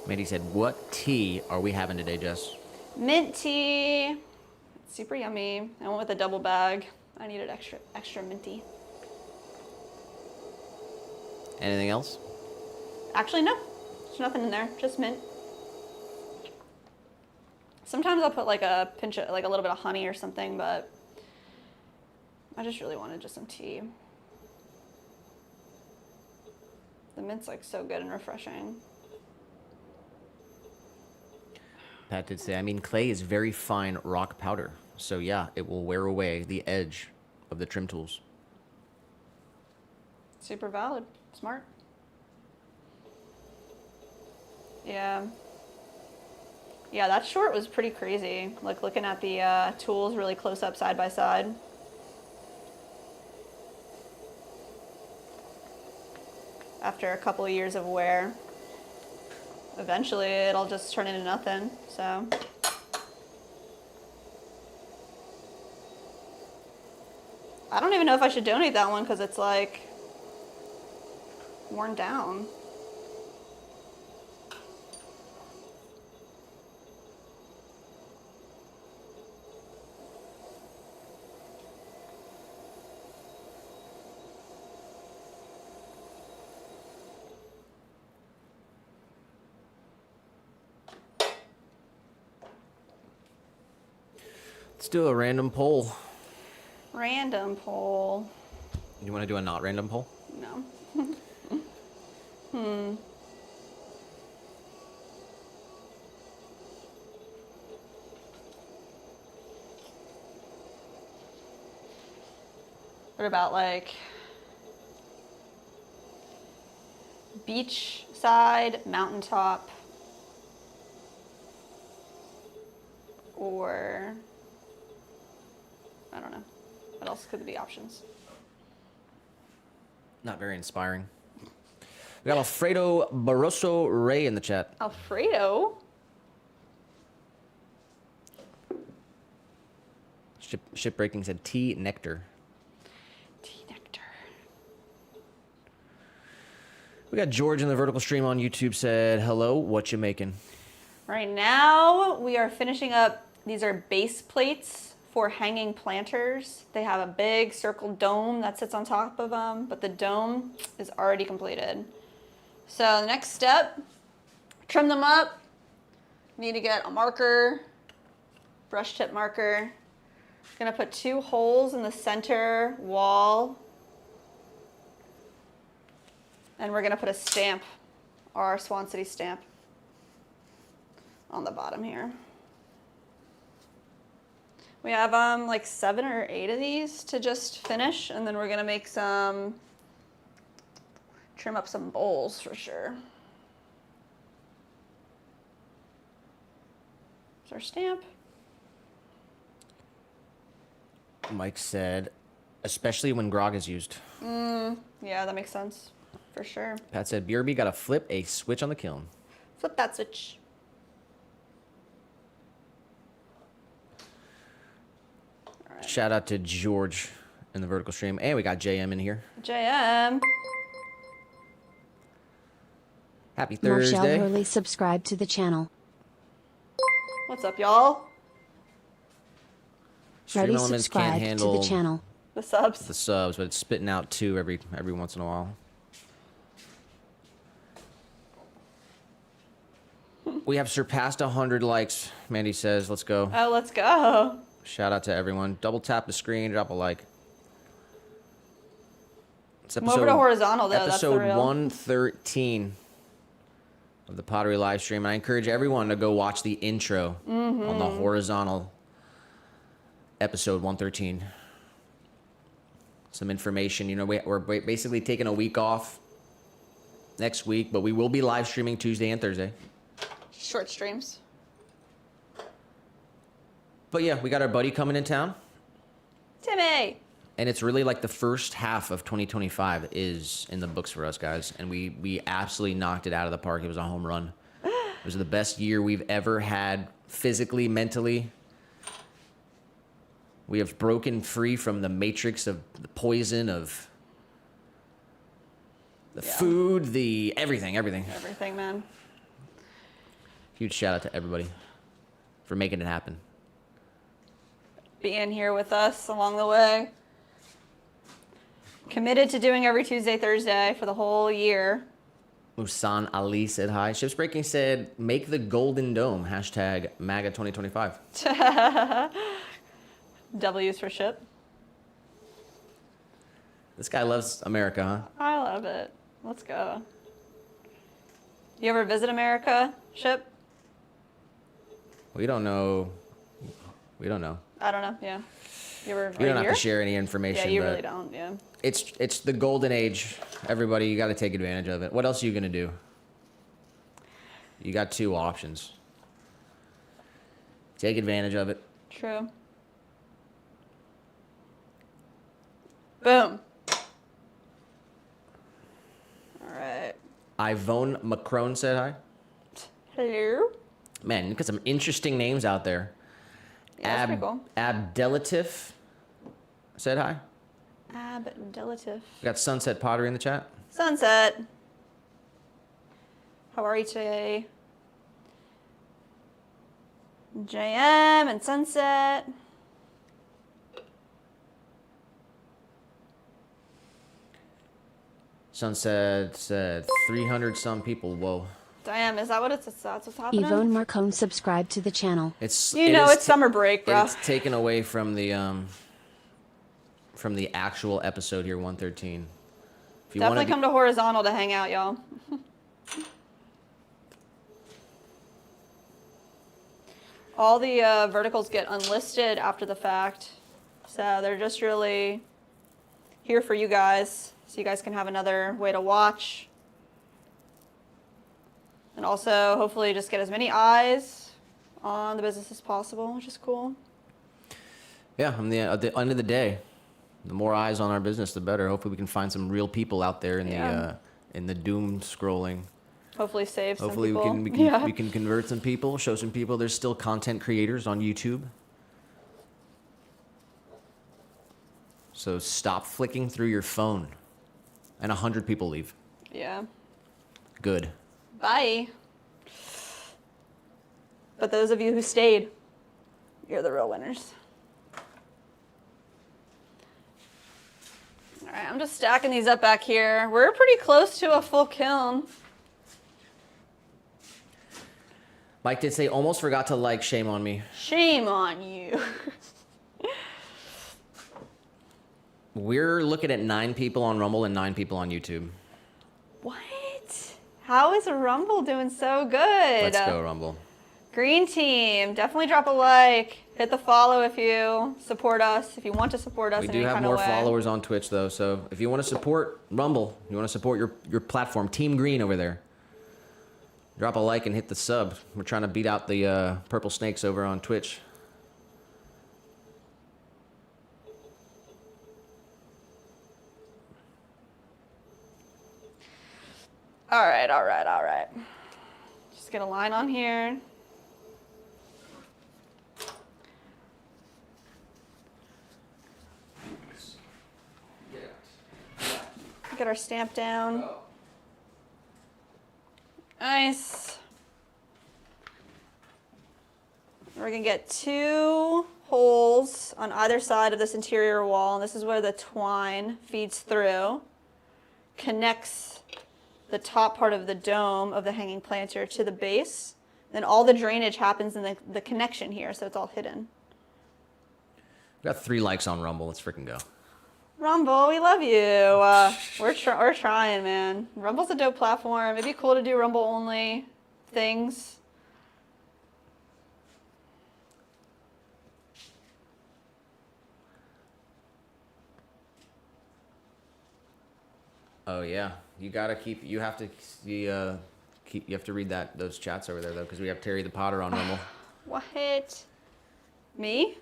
Mandy said, what tea are we having today, Jess? Mint tea. It's super yummy. I went with a double bag. I needed extra minty. Anything else? Actually, no. There's nothing in there. Just mint. Sometimes I'll put like a pinch of, like a little bit of honey or something, but I just really wanted just some tea. The mint's like so good and refreshing. Pat did say, I mean, clay is very fine rock powder. So yeah, it will wear away the edge of the trim tools. Super valid. Smart. Yeah. Yeah, that short was pretty crazy. Like looking at the tools really close up side by side. After a couple of years of wear. Eventually it'll just turn into nothing, so. I don't even know if I should donate that one because it's like worn down. Let's do a random poll. Random poll. You want to do a not random poll? No. What about like beach side, mountaintop, or I don't know. What else could be options? Not very inspiring. We got Alfredo Barroso Ray in the chat. Alfredo? Shipbreaking said tea nectar. Tea nectar. We got George in the vertical stream on YouTube said, hello, what you making? Right now, we are finishing up, these are base plates for hanging planters. They have a big circle dome that sits on top of them, but the dome is already completed. So the next step, trim them up. Need to get a marker, brush tip marker. Gonna put 2 holes in the center wall. And we're gonna put a stamp, our Swan City stamp, on the bottom here. We have like 7 or 8 of these to just finish, and then we're gonna make trim up some bowls for sure. There's our stamp. Mike said, especially when grog is used. Yeah, that makes sense, for sure. Pat said, BRB got to flip a switch on the kiln. Flip that switch. Shout out to George in the vertical stream. And we got JM in here. JM. Happy Marshall Thursday. Hurley subscribed to the channel. What's up, y'all? Stream Freddie Elements can't subscribed to handle the channel. The subs. the subs, but it's spitting out 2 every once in a while. We have surpassed 100 likes, Mandy says. Let's go. Oh, let's go. Shout out to everyone. Double tap the screen, drop a like. It's Come over to horizontal, though. That's the episode real. 113 of the Pottery live stream. And I encourage everyone to go watch the intro on the horizontal episode 113. Some information. You know, we're basically taking a week off next week, but we will be live streaming Tuesday and Thursday. Short streams. But yeah, we got our buddy coming in town. Timmy. And it's really like the first half of 2025 is in the books for us, guys. And we absolutely knocked it out of the park. It was a home run. It was the best year we've ever had physically, mentally. We have broken free from the matrix of the poison of the food, the everything. Everything, man. Huge shout out to everybody for making it happen. Being here with us along the way. Committed to doing every Tuesday, Thursday for the whole year. Musan Ali said hi. Ships Breaking said, make the Golden Dome. Hashtag MAGA 2025. W's for ship. This guy loves America, huh? I love it. Let's go. You ever visit America, ship? We don't know. We don't know. I don't know, yeah. You ever You don't have here? to share any information. Yeah, you but really don't, yeah. It's the golden age. Everybody, you got to take advantage of it. What else are you going to do? You got 2 options. Take advantage of it. True. Boom. All right. Yvonne Macron said hi. Hello. Man, you got some interesting names out there. Yeah, that's pretty cool. Abdelatif said hi. Abdelatif. We got Sunset Pottery in the chat. Sunset. How are you today? JM and Sunset. Sunset said 300 some people. Whoa. Damn, is that what that's what's happening? Yvonne Marcone subscribed to the channel. It's summer break, bro. It's taken away from the actual episode here, 113. If you Definitely come to horizontal to hang out, y'all. All the verticals get unlisted after the fact, so they're just really here for you guys, so you guys can have another way to watch. And also, hopefully, just get as many eyes on the business as possible, which is cool. Yeah, at the end of the day, the more eyes on our business, the better. Hopefully, we can find some real people out there in the doom scrolling. Hopefully, save some Hopefully, people. we can convert some people, show some people there's still content creators on YouTube. So stop flicking through your phone, and 100 people leave. Yeah. Good. Bye. But those of you who stayed, you're the real winners. All right, I'm just stacking these up back here. We're pretty close to a full kiln. Mike did say, almost forgot to like, shame on me. Shame on you. We're looking at 9 people on Rumble and 9 people on YouTube. What? How is Rumble doing so good? Let's go, Rumble. Green team, definitely drop a like. Hit the follow if you support us, if you want to support us We in do any have kind more of way. followers on Twitch, though, so if you want to support Rumble, you want to support your platform, Team Green over there, drop a like and hit the sub. We're trying to beat out the Purple Snakes over on Twitch. All right, all right, all right. Just get a line on here. get our stamp down. Nice. We're gonna get 2 holes on either side of this interior wall, and this is where the twine feeds through, connects the top part of the dome of the hanging planter to the base. Then all the drainage happens in the connection here, so it's all hidden. We got 3 likes on Rumble. Let's freaking go. Rumble, we love you. We're trying, man. Rumble's a dope platform. It'd be cool to do Rumble only things. Oh yeah, you gotta keep. You have to keep. You have to read those chats over there though, because we have Terry the Potter on Rumble. What? Me?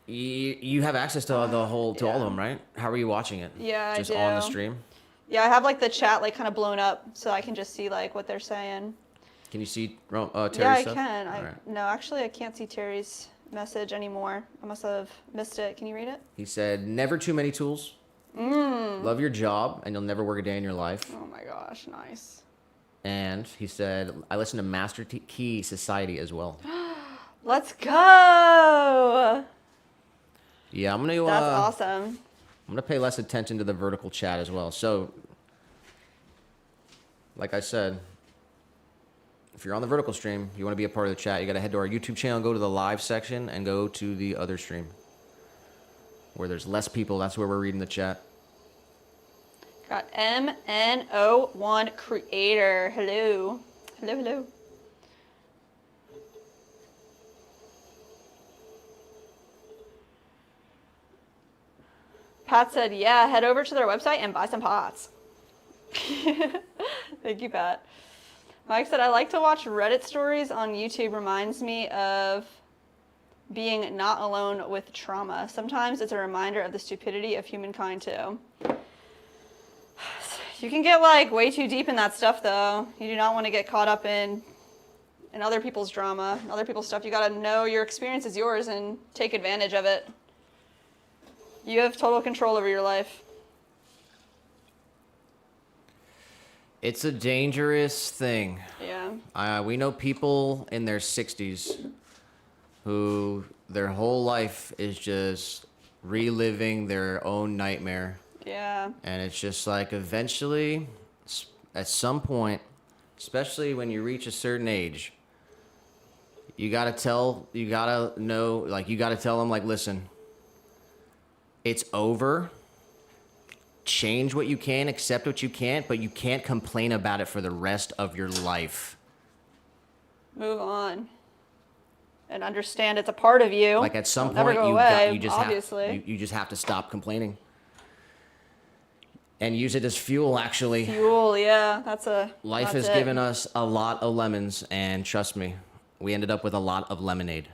You have access to all of them, right? How are you watching it? Yeah, just I do. on the stream. Yeah, I have like the chat like kind of blown up, so I can just see like what they're saying. Can you see Terry's Yeah, I stuff? can. Right. No, actually, I can't see Terry's message anymore. I must have missed it. Can you read it? He said, "Never too many tools. Love your job, and you'll never work a day in your life." Oh my gosh, nice. And he said, "I listen to Master Key Society as well." Let's go. Yeah, I'm gonna. That's awesome. I'm gonna pay less attention to the vertical chat as well. So, like I said, if you're on the vertical stream, you want to be a part of the chat, you gotta head to our YouTube channel, go to the live section, and go to the other stream where there's less people. That's where we're reading the chat. Got MNO1 Creator. Hello. Hello, hello. Pat said, yeah, head over to their website and buy some pots. Thank you, Pat. Mike said, I like to watch Reddit stories on YouTube. Reminds me of being not alone with trauma. Sometimes it's a reminder of the stupidity of humankind, too. You can get like way too deep in that stuff, though. You do not want to get caught up in other people's drama, other people's stuff. You got to know your experience is yours and take advantage of it. You have total control over your life. It's a dangerous thing. Yeah. We know people in their 60s who their whole life is just reliving their own nightmare. Yeah. And it's just like eventually, at some point, especially when you reach a certain age, you gotta tell them, like, listen, it's over. Change what you can, accept what you can't, but you can't complain about it for the rest of your life. Move on. And understand it's a part of you. Like at some It'll never point, go away, obviously. you just have to stop complaining. And use it as fuel, actually. Fuel, yeah. Life has given us a lot of lemons, and trust me, we ended up with a lot of lemonade.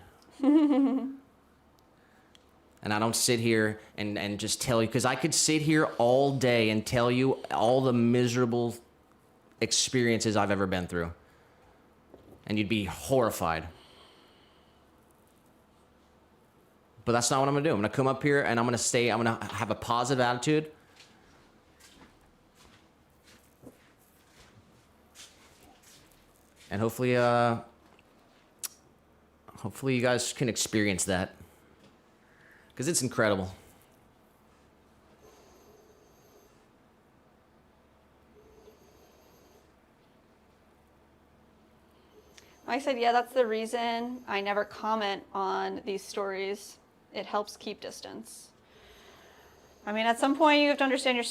And I don't sit here and just tell you, because I could sit here all day and tell you all the miserable experiences I've ever been through. And you'd be horrified. But that's not what I'm going to do. I'm going to come up here and I'm going to have a positive attitude. And hopefully you guys can experience that. Because it's incredible. Mike said, yeah, that's the reason I never comment on these stories. It helps keep distance. I mean, at some point you have to understand you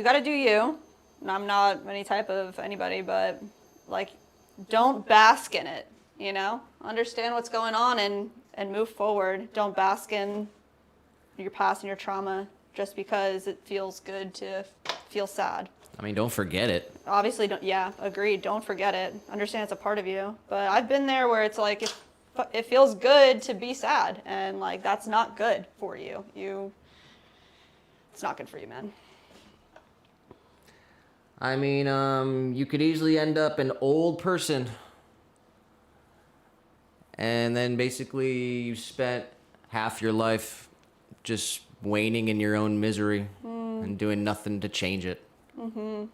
got to do you. And I'm not any type of anybody, but like, don't bask in it, you know? Understand what's going on and move forward. Don't bask in your past and your trauma just because it feels good to feel sad. I mean, don't forget it. Obviously, agreed. Don't forget it. Understand it's a part of you. But I've been there where it's like, it feels good to be sad. And like, that's not good for you. It's not good for you, man. I mean, you could easily end up an old person. And then basically you spent half your life just waning in your own misery and doing nothing to change it. Mm-hmm.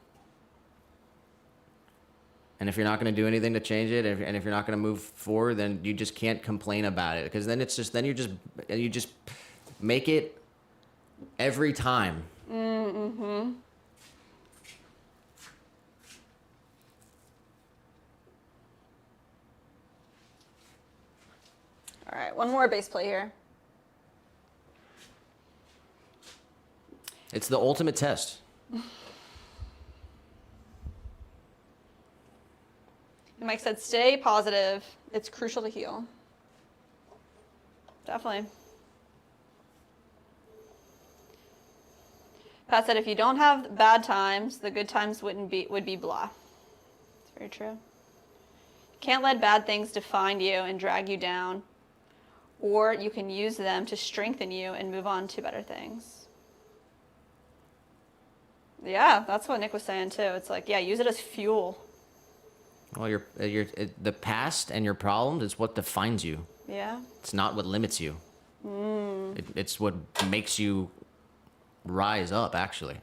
And if you're not going to do anything to change it, and if you're not going to move forward, then you just can't complain about it, because then you just make it every time. Mm-hmm. All right, one more base plate here. It's the ultimate test. Mike said, stay positive. It's crucial to heal. Definitely. Pat said, if you don't have bad times, the good times would be blah. It's very true. You can't let bad things define you and drag you down, or you can use them to strengthen you and move on to better things. Yeah, that's what Nick was saying too. It's like, yeah, use it as fuel. Well, the past and your problems is what defines you. Yeah. It's not what limits you. It's what makes you rise up, actually.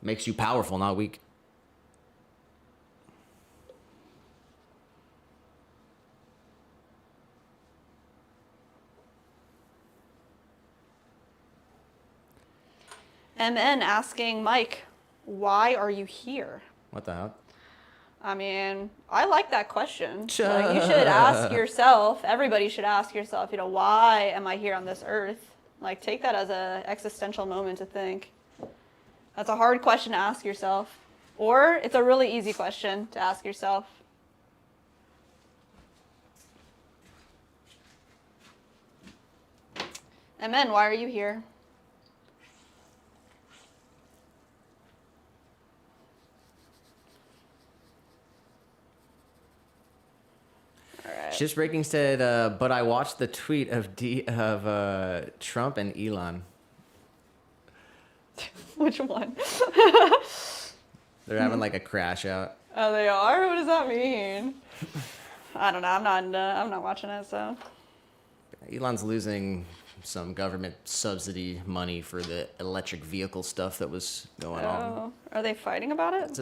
Makes you powerful, not weak. MN asking Mike, why are you here? What the hell? I mean, I like that question. Like, you should ask yourself, everybody should ask yourself, why am I here on this earth? Like, take that as an existential moment to think. That's a hard question to ask yourself. Or it's a really easy question to ask yourself. MN, why are you here? Ship's Breaking said, but I watched the tweet of Trump and Elon. Which one? They're having like a crash out. Oh, they are? What does that mean? I don't know. I'm not watching it, so. Elon's losing some government subsidy money for the electric vehicle stuff that was going on. Are they fighting about it?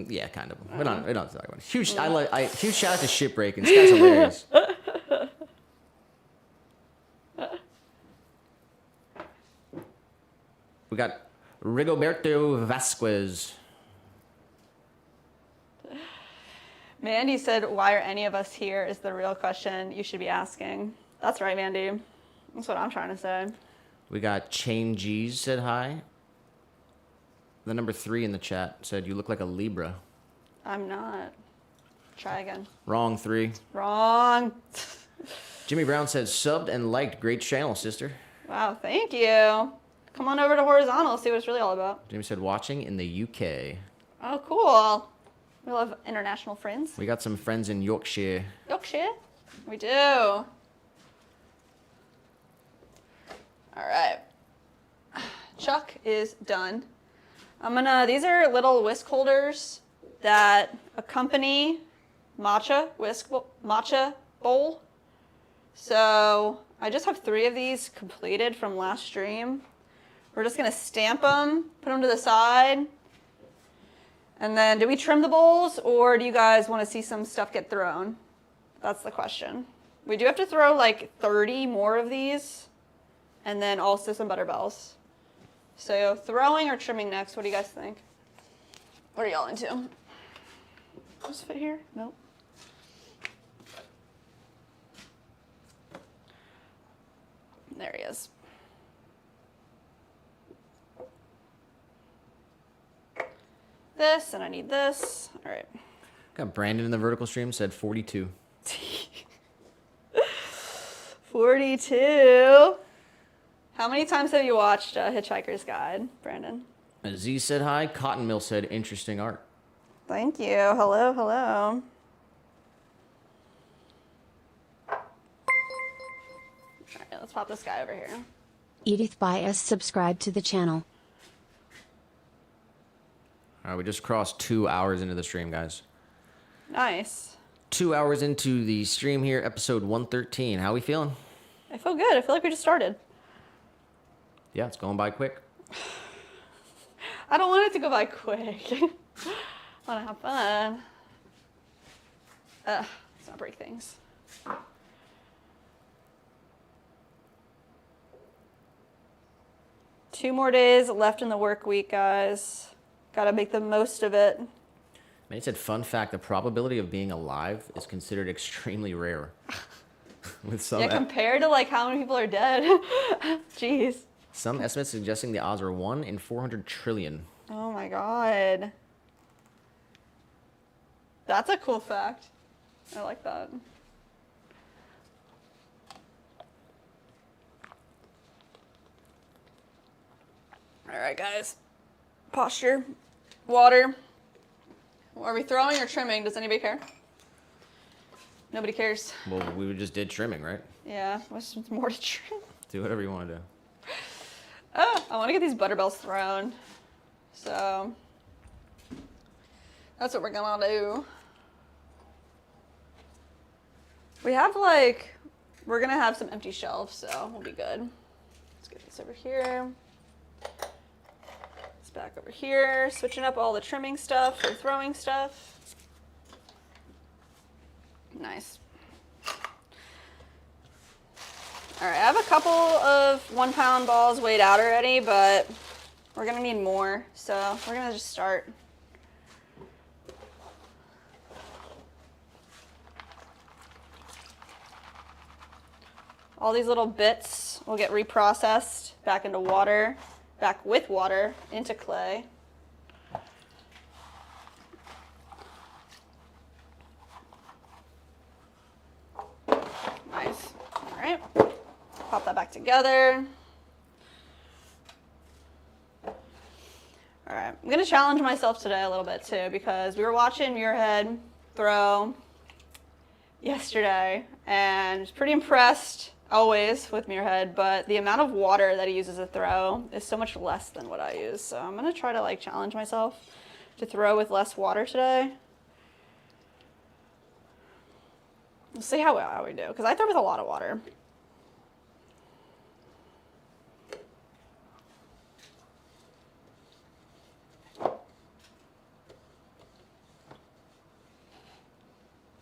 Yeah, kind of. We don't talk about it. Huge shout out to Shipbreaking. This guy's hilarious. We got Rigoberto Vasquez. Mandy said, why are any of us here is the real question you should be asking. That's right, Mandy. That's what I'm trying to say. We got Chain G's said hi. The number 3 in the chat said, you look like a Libra. I'm not. Try again. Wrong 3. Wrong. Jimmy Brown said, subbed and liked. Great channel, sister. Wow, thank you. Come on over to Horizontal, see what it's really all about. Jimmy said, watching in the UK. Oh, cool. We love international friends. We got some friends in Yorkshire. Yorkshire? We do. All right. Chuck is done. These are little whisk holders that accompany matcha bowl. So I just have 3 of these completed from last stream. We're just gonna stamp them, put them to the side. And then do we trim the bowls, or do you guys wanna see some stuff get thrown? That's the question. We do have to throw like 30 more of these, and then also some butter bells. So throwing or trimming next, what do you guys think? What are y'all into? Does this fit here? Nope. There he is. This, and I need this. All right. Got Brandon in the vertical stream, said 42. 42. How many times have you watched Hitchhiker's Guide, Brandon? Z said hi. Cotton Mill said interesting art. Thank you. Hello, hello. All right, let's pop this guy over here. Edith Bias subscribe to the channel. All right, we just crossed 2 hours into the stream, guys. Nice. 2 hours into the stream here, episode 113. How we feeling? I feel good. I feel like we just started. Yeah, it's going by quick. I don't want it to go by quick. I want to have fun. Let's not break things. Two more days left in the work week, guys. Gotta make the most of it. Man, it said, fun fact, the probability of being alive is considered extremely rare. With some Yeah, compared to like how many people are dead. Jeez. some estimates suggesting the odds are 1 in 400 trillion. Oh my god. That's a cool fact. I like that. All right, guys. Posture, water. Are we throwing or trimming? Does anybody care? Nobody cares. Well, we just did trimming, right? Yeah, what's more to trim? Do whatever you want to do. Oh, I want to get these butterbells thrown. So that's what we're gonna do. We have like, we're gonna have some empty shelves, so we'll be good. Let's get this over here. It's back over here. Switching up all the trimming stuff for throwing stuff. Nice. All right, I have a couple of 1 pound balls weighed out already, but we're gonna need more, so we're gonna just start. All these little bits will get reprocessed back into water, back with water into clay. Nice. All right. Pop that back together. All right. I'm going to challenge myself today a little bit too, because we were watching Muirhead throw yesterday and I was pretty impressed always with Muirhead, but the amount of water that he uses to throw is so much less than what I use. So I'm going to try to like challenge myself to throw with less water today. We'll see how we do, because I throw with a lot of water.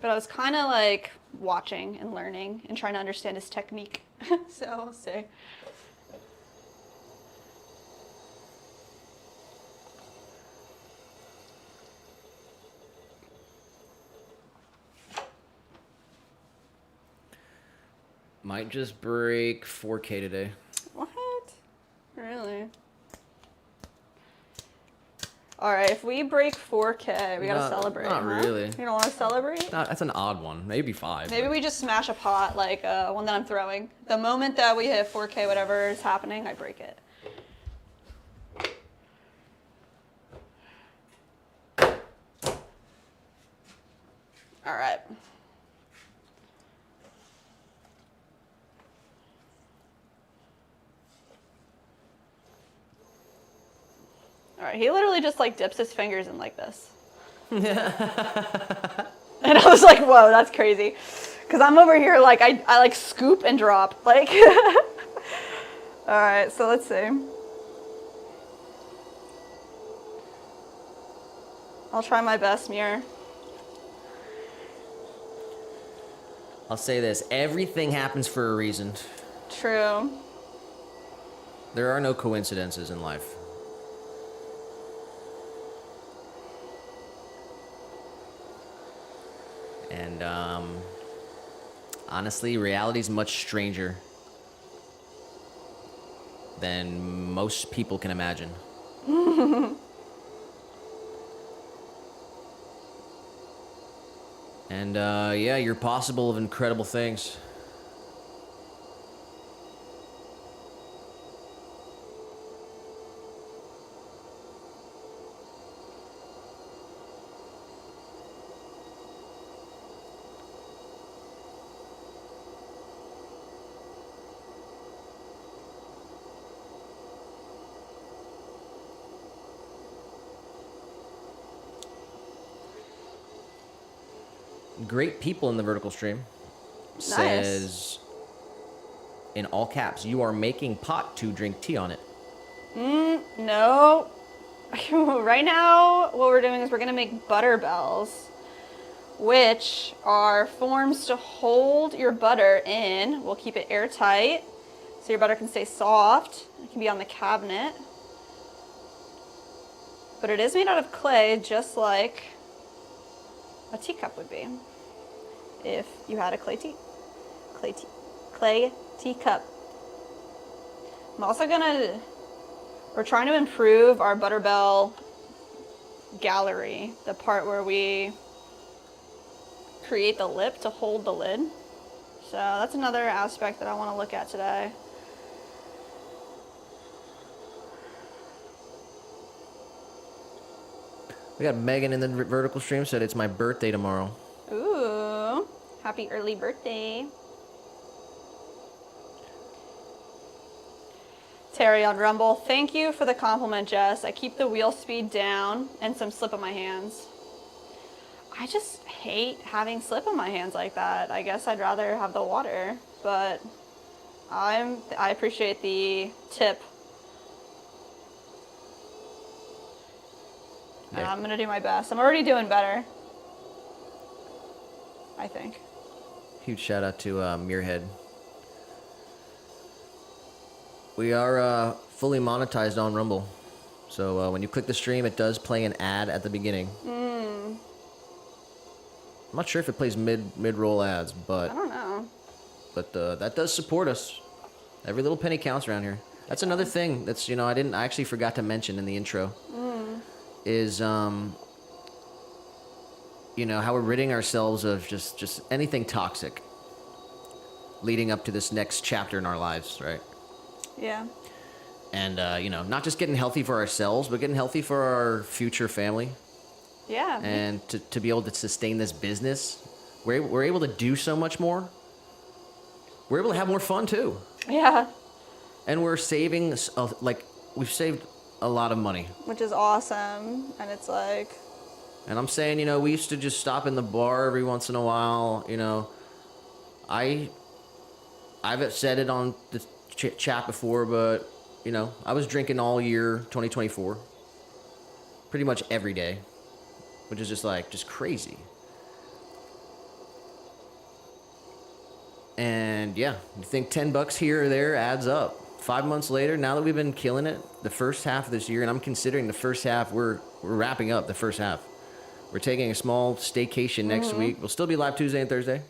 But I was kind of like watching and learning and trying to understand his technique. So we'll see. Might just break 4K today. What? Really? All right, if we break 4K, we gotta celebrate. Not really. You don't want to celebrate? That's an odd one. Maybe 5. Maybe we just smash a pot, like one that I'm throwing. The moment that we hit 4K, whatever is happening, I break it. All right. All right, he literally just like dips his fingers in like this. And I was like, whoa, that's crazy. Because I'm over here like, I like scoop and drop. Like, all right, so let's see. I'll try my best, Muir. I'll say this. Everything happens for a reason. True. There are no coincidences in life. And honestly, reality's much stranger than most people can imagine. And yeah, you're possible of incredible things. Great people in the vertical stream. Nice. Says in all caps, you are making pot to drink tea on it. No. Right now, what we're doing is we're gonna make butter bells, which are forms to hold your butter in. We'll keep it airtight so your butter can stay soft. It can be on the cabinet. But it is made out of clay, just like a teacup would be if you had a clay teacup. We're trying to improve our butter bell gallery, the part where we create the lip to hold the lid. So that's another aspect that I want to look at today. We got Megan in the vertical stream said it's my birthday tomorrow. Ooh, happy early birthday. Terry on Rumble, thank you for the compliment, Jess. I keep the wheel speed down and some slip on my hands. I just hate having slip on my hands like that. I guess I'd rather have the water, but I appreciate the tip. And Yeah. I'm gonna do my best. I'm already doing better, I think. Huge shout out to Muirhead. We are fully monetized on Rumble. So when you click the stream, it does play an ad at the beginning. I'm not sure if it plays mid-roll ads, I don't know. but that does support us. Every little penny counts around here. That's another thing that's, I actually forgot to mention in the intro. Is how we're ridding ourselves of just anything toxic leading up to this next chapter in our lives, right? Yeah. And not just getting healthy for ourselves, but getting healthy for our future family. Yeah. And to be able to sustain this business, we're able to do so much more. We're able to have more fun too. Yeah. And we're saving, we've saved a lot of money. Which is awesome. And it's like, And I'm saying, we used to just stop in the bar every once in a while. I've said it on the chat before, but, I was drinking all year 2024. Pretty much every day. Which is just crazy. And yeah, you think $10 here or there adds up. 5 months later, now that we've been killing it, the first half of this year, and I'm considering the first half, we're wrapping up the first half. We're taking a small staycation next week. We'll still be live Tuesday and Thursday.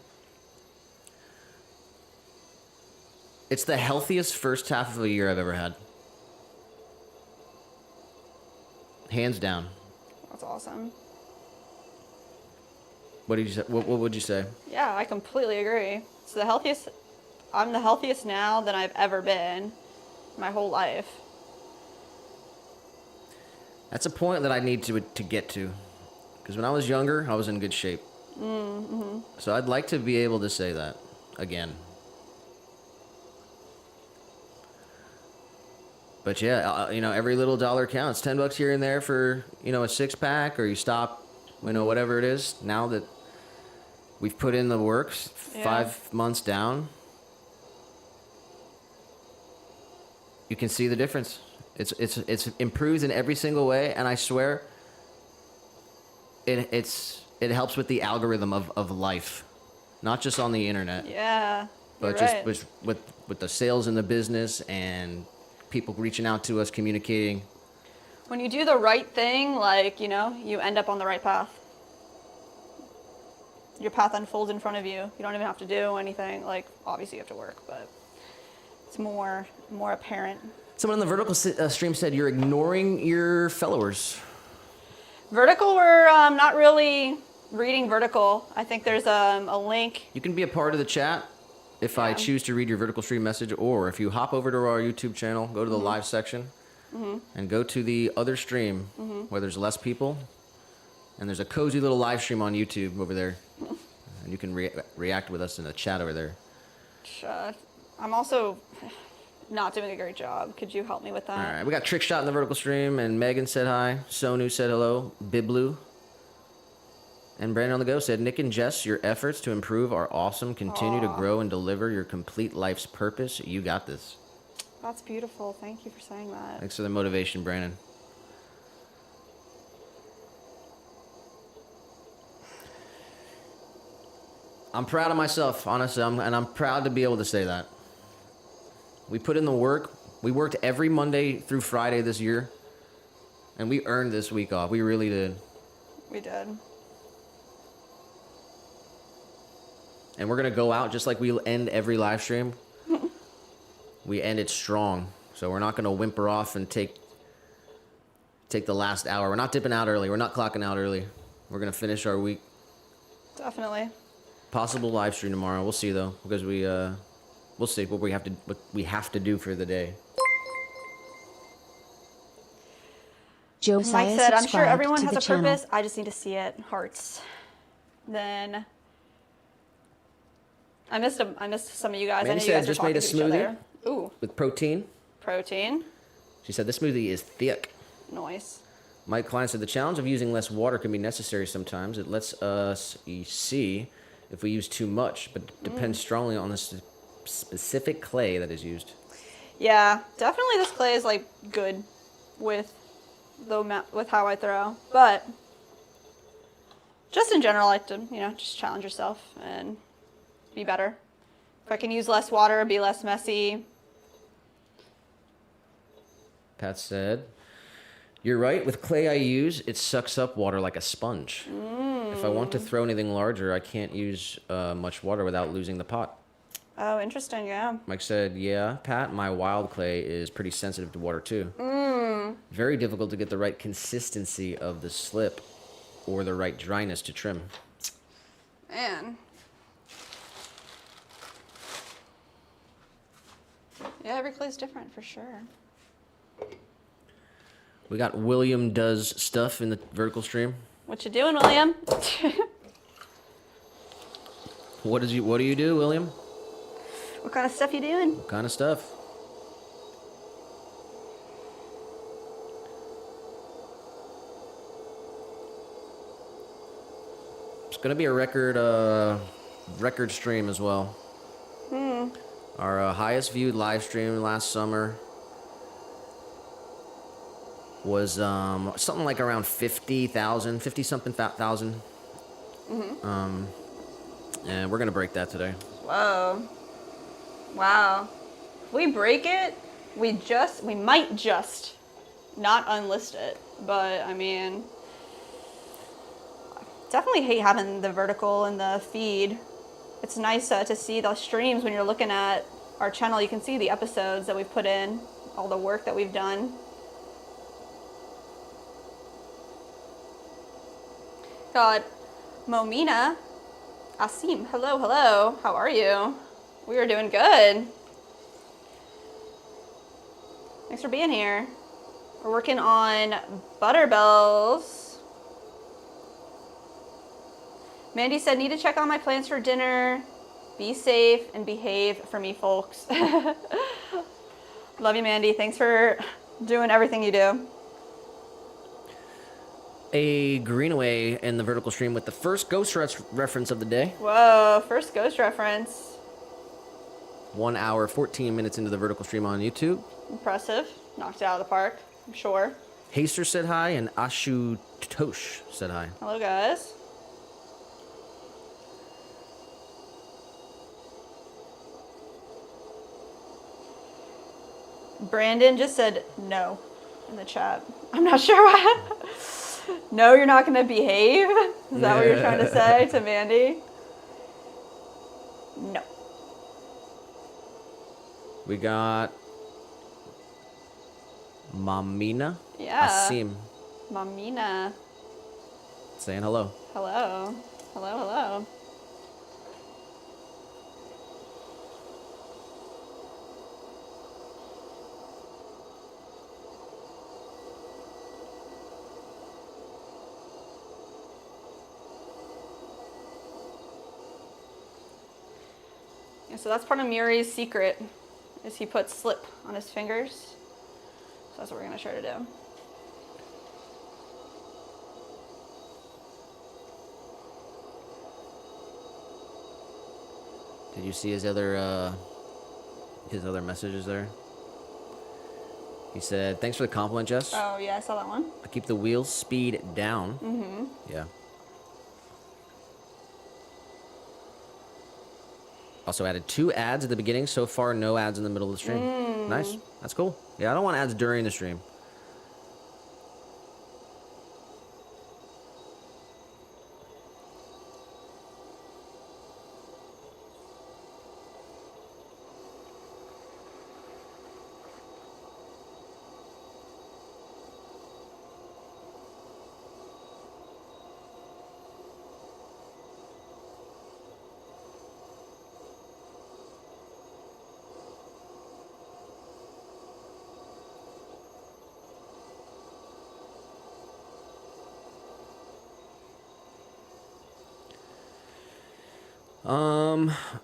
It's the healthiest first half of a year I've ever had. Hands down. that's awesome. What did you say? What would you say? Yeah, I completely agree. It's the healthiest. I'm the healthiest now than I've ever been my whole life. That's a point that I need to get to. Because when I was younger, I was in good shape. So I'd like to be able to say that again. But yeah, every little dollar counts. $10 here and there for, a six-pack, or you stop, whatever it is. Now that we've put in the work, 5 months down, you can see the difference. It's improved in every single way, and I swear, it helps with the algorithm of life, not just on the internet. Yeah. But you're just right. with the sales in the business and people reaching out to us, communicating. When you do the right thing, you end up on the right path. Your path unfolds in front of you. You don't even have to do anything. Obviously you have to work, but it's more apparent. Someone in the vertical stream said you're ignoring your followers. Vertical, we're not really reading vertical. I think there's a link. You can be a part of the chat if I choose to read your vertical stream message, or if you hop over to our YouTube channel, go to the live section, and go to the other stream where there's less people, and there's a cozy little live stream on YouTube over there, and you can react with us in the chat over there. I'm also not doing a great job. Could you help me with that? All right, we got Trickshot in the vertical stream, and Megan said hi. Sonu said hello. Biblu. And Brandon on the go said, Nick and Jess, your efforts to improve are awesome. Continue to grow and deliver your complete life's purpose. You got this. That's beautiful. Thank you for saying that. Thanks for the motivation, Brandon. I'm proud of myself, honestly, and I'm proud to be able to say that. We put in the work. We worked every Monday through Friday this year, and we earned this week off. We really did. We did. And we're gonna go out just like we end every live stream. We end it strong, so we're not gonna whimper off and take the last hour. We're not dipping out early. We're not clocking out early. We're gonna finish our week. Definitely. Possible live stream tomorrow. We'll see though, because we'll see what we have to do for the day. Josiah Mike said, "I'm sure subscribed everyone to has the a channel. purpose. I just need to see it." Hearts. Then I missed some of you guys. Mandy I know you said guys were just made a talking to each smoothie. other. Ooh, With protein. protein. She said this smoothie is thick. Nice. Mike Klein said the challenge of using less water can be necessary sometimes. It lets us see if we use too much, but depends strongly on the specific clay that is used. Yeah, definitely this clay is like good with with how I throw, but just in general, I like to, just challenge yourself and be better. If I can use less water, be less messy. Pat said, "You're right. With clay I use, it sucks up water like a sponge. If I want to throw anything larger, I can't use much water without losing the pot." Oh, interesting, yeah. Mike said, "Yeah, Pat, my wild clay is pretty sensitive to water too. Very difficult to get the right consistency of the slip or the right dryness to trim." Man. Yeah, every clay's different for sure. We got William does stuff in the vertical stream. What you doing, William? What do you do, William? What kind of stuff you doing? What kind of stuff? It's gonna be a record stream as well. Our highest viewed live stream last summer was something like around 50,000, 50-something thousand. And we're gonna break that today. Whoa. Wow. If we break it, we might just not unlist it. But I mean, definitely hate having the vertical in the feed. It's nice to see the streams when you're looking at our channel. You can see the episodes that we've put in, all the work that we've done. Got Momina Asim. Hello, hello. How are you? We are doing good. Thanks for being here. We're working on Butterbells. Mandy said, "Need to check on my plans for dinner. Be safe and behave for me, folks." Love you, Mandy. Thanks for doing everything you do. A Greenaway in the vertical stream with the first Ghost reference of the day. Whoa, first ghost reference. 1 hour, 14 minutes into the vertical stream on YouTube. Impressive. Knocked it out of the park, I'm sure. Haster said hi, and Ashutosh said hi. Hello, guys. Brandon just said no in the chat. I'm not sure why. No, you're not going to behave? Is that what you're trying to say to Mandy? No. We got Mamina Yeah. Asim Mamina. saying hello. Hello. Hello, hello. Yeah, so that's part of Muri's secret, is he puts slip on his fingers. So that's what we're gonna try to do. Did you see his other messages there? He said, "Thanks for the compliment, Jess. Oh yeah, I saw that one. I keep the wheel speed down." Yeah. Also added 2 ads at the beginning. So far, no ads in the middle of the stream. Nice. That's cool. Yeah, I don't want ads during the stream.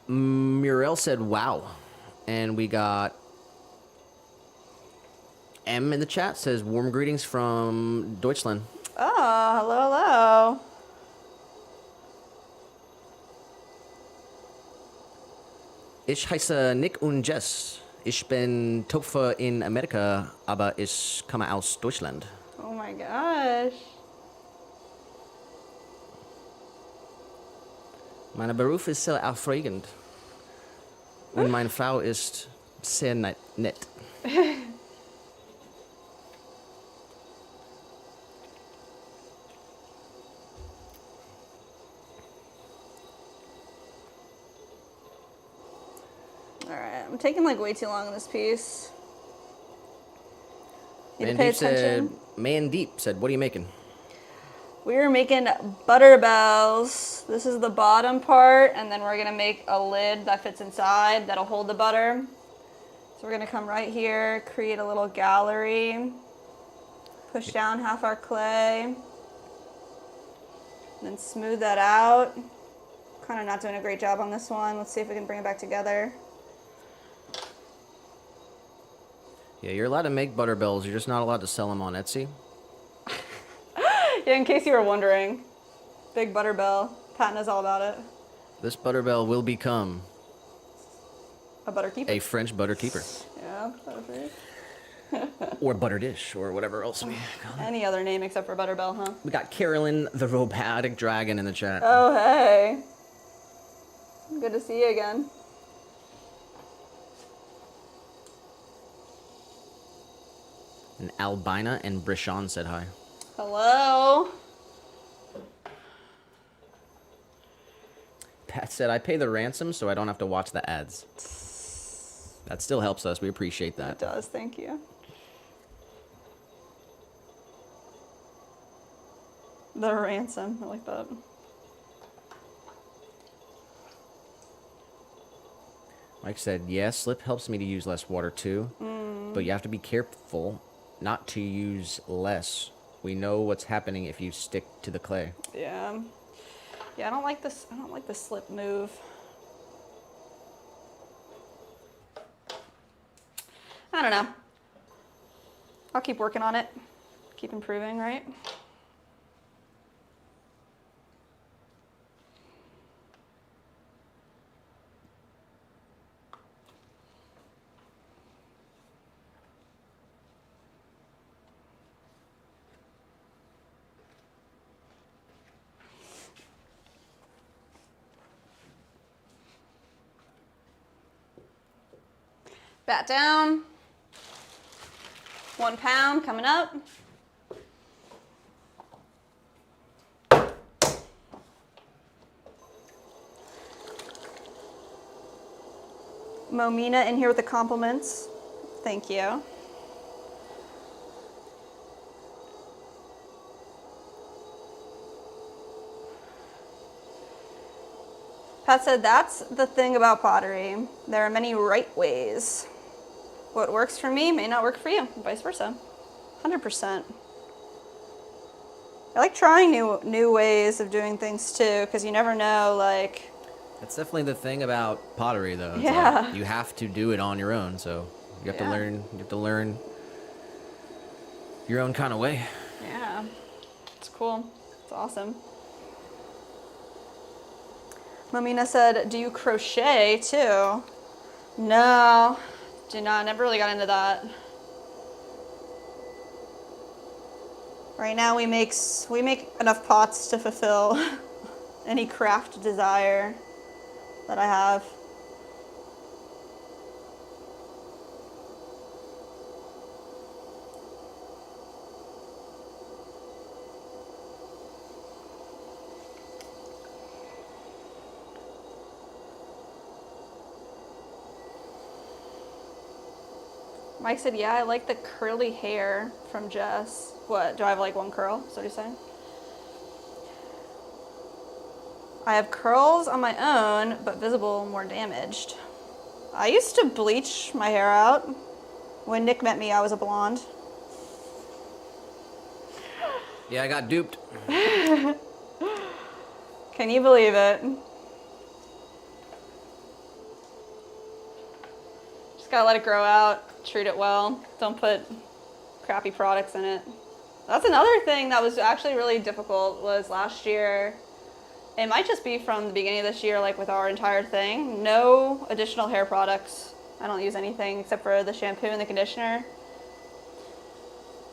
Muriel said, wow. And we got M in the chat says, warm greetings from Deutschland. Oh, hello, hello. Ich heiße Nick und Jess. Ich bin Topfer in Amerika, aber ich komme aus Deutschland. Oh my gosh. Mein Beruf ist sehr aufregend. Und meine Frau ist sehr nett. Alright, I'm taking like way too long on this piece. Need to pay attention. Mandeep said, what are you making? We are making butter bells. This is the bottom part, and then we're gonna make a lid that fits inside that'll hold the butter. So we're gonna come right here, create a little gallery, push down half our clay, and then smooth that out. Kind of not doing a great job on this one. Let's see if we can bring it back together. Yeah, you're allowed to make butter bells. You're just not allowed to sell them on Etsy. Yeah, in case you were wondering, big butter bell. Pat knows all about it. This butter bell will become A butter keeper. a French butter keeper. Yeah, that's right. Or butter dish, or whatever else we call it. Any other name except for butter bell, huh? We got Carolyn the Robotic Dragon in the chat. Oh, hey. Good to see you again. And Albina and Brishon said hi. Hello. Pat said, I pay the ransom so I don't have to watch the ads. That still helps us. We appreciate It that. does, thank you. The ransom, I like that. Mike said, yeah, slip helps me to use less water too. But you have to be careful not to use less. We know what's happening if you stick to the clay. Yeah. Yeah, I don't like this. I don't like the slip move. I don't know. I'll keep working on it. Keep improving, right? Bat down. 1 pound coming up. Momina in here with the compliments. Thank you. Pat said, that's the thing about pottery. There are many right ways. What works for me may not work for you, and vice versa. 100%. I like trying new ways of doing things too, because you never know, like... That's definitely the thing about pottery, though. It's Yeah. like, you have to do it on your own, so you have to Yeah. learn. You have to learn your own kind of way. Yeah, it's cool. It's awesome. Momina said, do you crochet too? No, do not. Never really got into that. Right now we make enough pots to fulfill any craft desire that I have. Mike said, yeah, I like the curly hair from Jess. What, do I have like one curl? Is that what you're saying? I have curls on my own, but visible more damaged. I used to bleach my hair out. When Nick met me, I was a blonde. Yeah, I got duped. Can you believe it? Just gotta let it grow out, treat it well. Don't put crappy products in it. That's another thing that was actually really difficult was last year. It might just be from the beginning of this year, like with our entire thing. No additional hair products. I don't use anything except for the shampoo and the conditioner.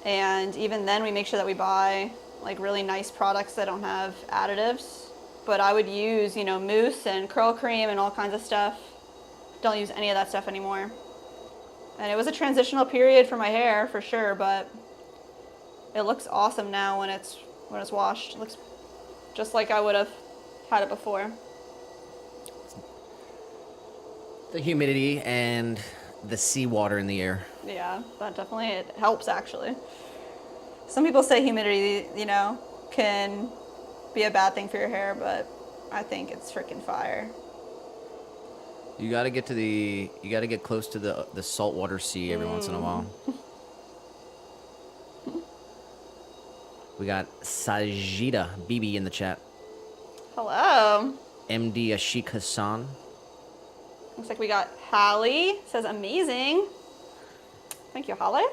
And even then we make sure that we buy like really nice products that don't have additives. But I would use, mousse and curl cream and all kinds of stuff. Don't use any of that stuff anymore. And it was a transitional period for my hair for sure, but it looks awesome now when it's washed. It looks just like I would have had it before. The humidity and the seawater in the air. Yeah, that definitely it helps actually. Some people say humidity, can be a bad thing for your hair, but I think it's freaking fire. You gotta get close to the saltwater sea every once in a while. We got Sajida BB in the chat. Hello. MD Ashik Hassan. Looks like we got Hallie. Says amazing. Thank you, Hallie.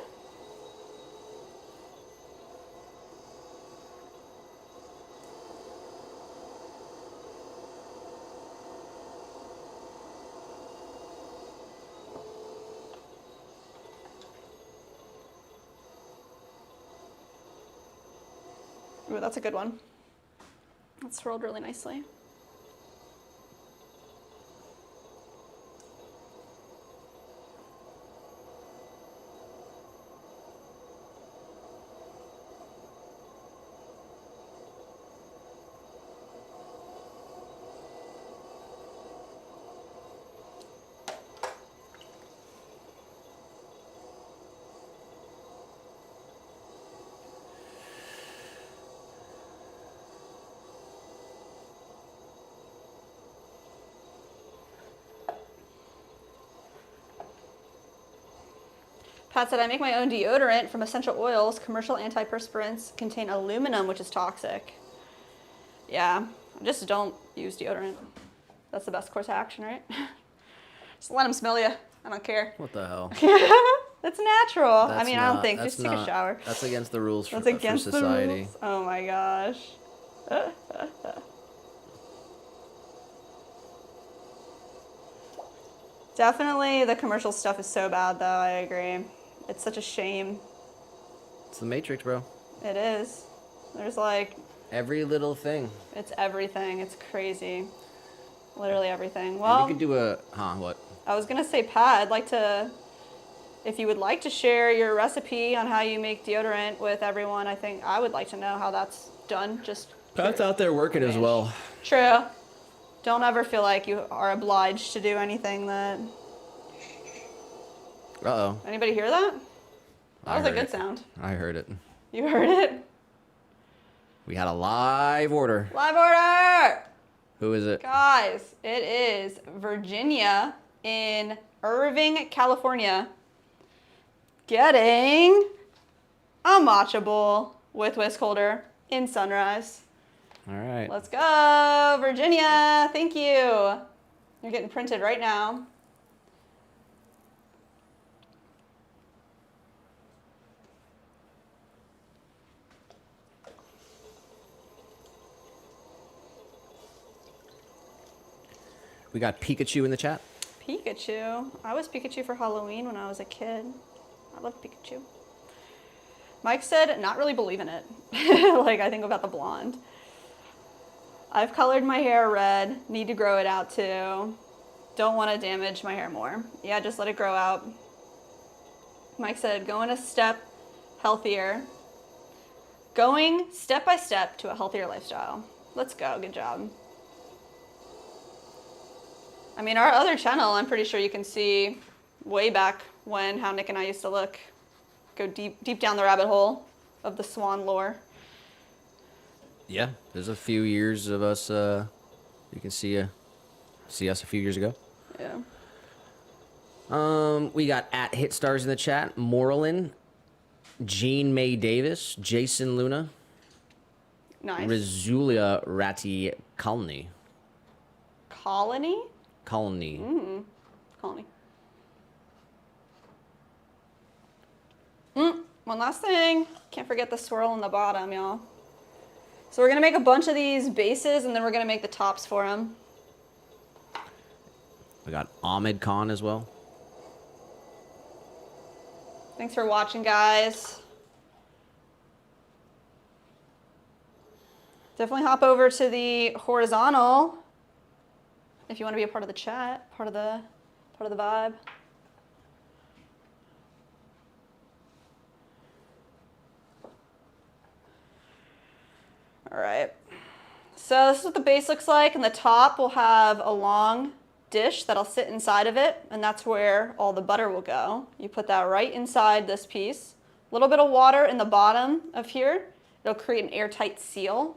Ooh, that's a good one. That's swirled really nicely. Pat said, I make my own deodorant from essential oils. Commercial antiperspirants contain aluminum, which is toxic. Yeah, just don't use deodorant. That's the best course of action, right? Just let them smell you. I don't care. What the hell? That's natural. I don't think. Just take a shower. That's against the rules for against society. The rules. Oh my gosh. Definitely the commercial stuff is so bad though, I agree. It's such a shame. It's the Matrix, bro. It is. There's like... Every little thing. It's everything. It's crazy. Literally everything. Well... You could do a... what? I was going to say, Pat, I'd like to... If you would like to share your recipe on how you make deodorant with everyone, I think I would like to know how that's done. Pat's out there working as well. True. Don't ever feel like you are obliged to do anything that... Uh-oh. Anybody hear that? That was a good sound. I heard it. You heard it? We had a live order. Live order! Who is it? Guys, it is Virginia in Irving, California, getting a matcha bowl with whisk holder in Sunrise. All right. Let's go, Virginia. Thank you. You're getting printed right now. We got Pikachu in the chat. Pikachu. I was Pikachu for Halloween when I was a kid. I love Pikachu. Mike said, not really believe in it. Like, I think about the blonde. I've colored my hair red. Need to grow it out too. Don't want to damage my hair more. Yeah, just let it grow out. Mike said, going a step healthier. Going step by step to a healthier lifestyle. Let's go. Good job. I mean, our other channel, I'm pretty sure you can see way back how Nick and I used to go deep down the rabbit hole of the Swan lore. Yeah, there's a few years of us. You can see us a few years ago. Yeah. We got at Hitstars in the chat. Morlin, Jean May Davis, Jason Luna, Nice. Rizulia Ratti Colony. Colony? Colony. Colony. One last thing. Can't forget the swirl in the bottom, y'all. So we're going to make a bunch of these bases, and then we're going to make the tops for them. We got Ahmed Khan as well. Thanks for watching, guys. Definitely hop over to the horizontal if you want to be a part of the chat, part of the vibe. All right. So this is what the base looks like, and the top will have a long dish that'll sit inside of it, and that's where all the butter will go. You put that right inside this piece. A little bit of water in the bottom of here. It'll create an airtight seal.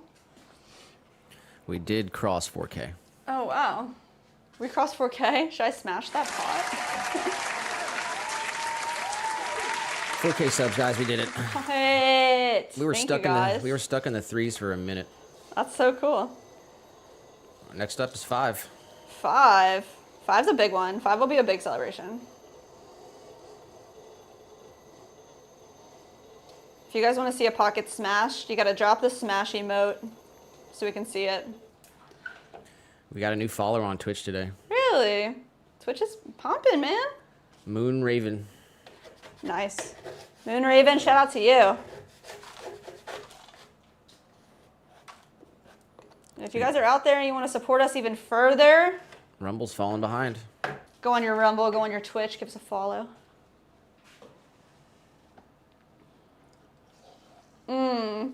We did cross 4K. Oh, wow. We crossed 4K. Should I smash that pot? 4K subs, guys. We did it. Wait. We were Thank stuck you, guys. we were stuck in the threes for a minute. That's so cool. Next up is 5. 5. 5's a big one. 5 will be a big celebration. If you guys want to see a pocket smashed, you got to drop the smash emote so we can see it. We got a new follower on Twitch today. Really? Twitch is pumping, man. Moon Raven. Nice. Moon Raven, shout out to you. And if you guys are out there and you want to support us even further, Rumble's falling behind. go on your Rumble, go on your Twitch, give us a follow.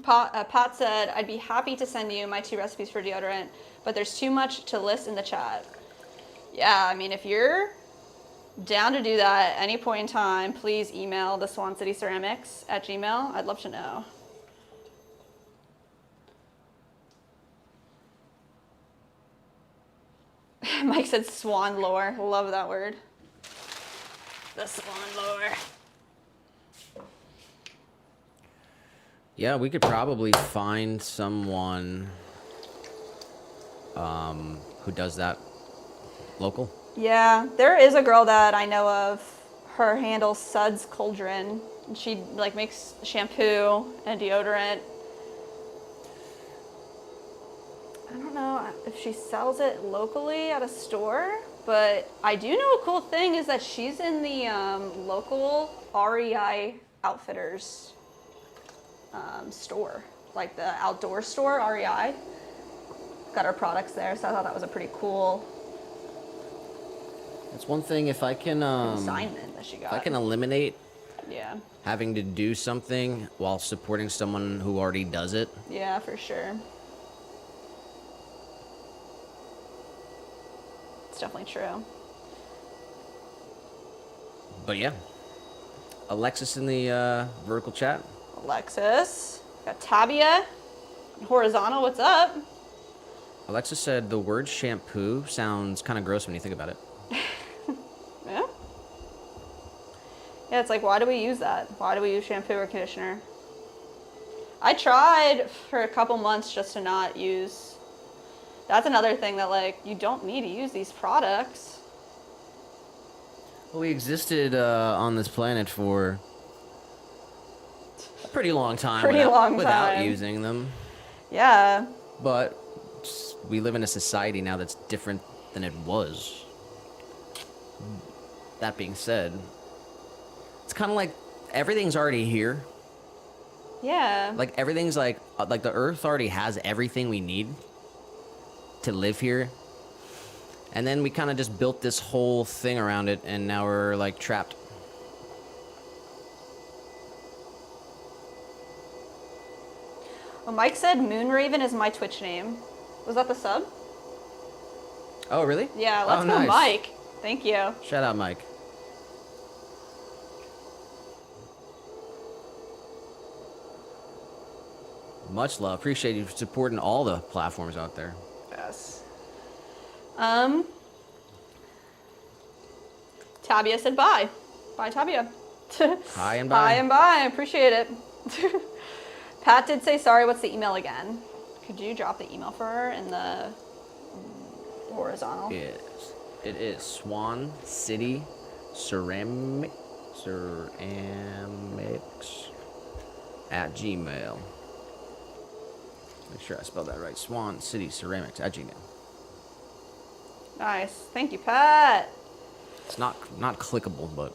Pat said, I'd be happy to send you my 2 recipes for deodorant, but there's too much to list in the chat. Yeah, I mean, if you're down to do that at any point in time, please email the swancityceramics@gmail.com. I'd love to know. Mike said swan lore. Love that word. The swan lore. Yeah, we could probably find someone who does that local. Yeah, there is a girl that I know of. Her handle's Suds Cauldron. And she like makes shampoo and deodorant. I don't know if she sells it locally at a store, but I do know a cool thing is that she's in the local REI Outfitters store, like the outdoor store, REI. Got her products there, so I thought that was a pretty cool It's one thing if I can assignment that she got. if I can eliminate Yeah. having to do something while supporting someone who already does it. Yeah, for sure. It's definitely true. But yeah. Alexis in the vertical chat. Alexis. Got Tabia. Horizontal, what's up? Alexis said the word shampoo sounds kind of gross when you think about it. Yeah. Yeah, it's like, why do we use that? Why do we use shampoo or conditioner? I tried for a couple months just to not use. That's another thing that, like, you don't need to use these products. Well, we existed on this planet for a pretty long time. Pretty long without time. using them. Yeah. But we live in a society now that's different than it was. That being said, it's kind of like everything's already here. Yeah. Like everything's like the Earth already has everything we need to live here. And then we kind of just built this whole thing around it, and now we're like trapped. Well, Mike said Moonraven is my Twitch name. Was that the sub? Oh, really? Yeah, let's Oh, go, nice. Mike. Thank you. Shout out, Mike. Much love. Appreciate you supporting all the platforms out there. Yes. Tabia said bye. Bye, Tabia. Hi and bye. Hi and bye. Appreciate it. Pat did say sorry. What's the email again? Could you drop the email for her in the horizontal? Yes. It is Swan City Ceramics at Gmail. Make sure I spelled that right. Swan City Ceramics at Gmail. Nice. Thank you, Pat. It's not clickable, but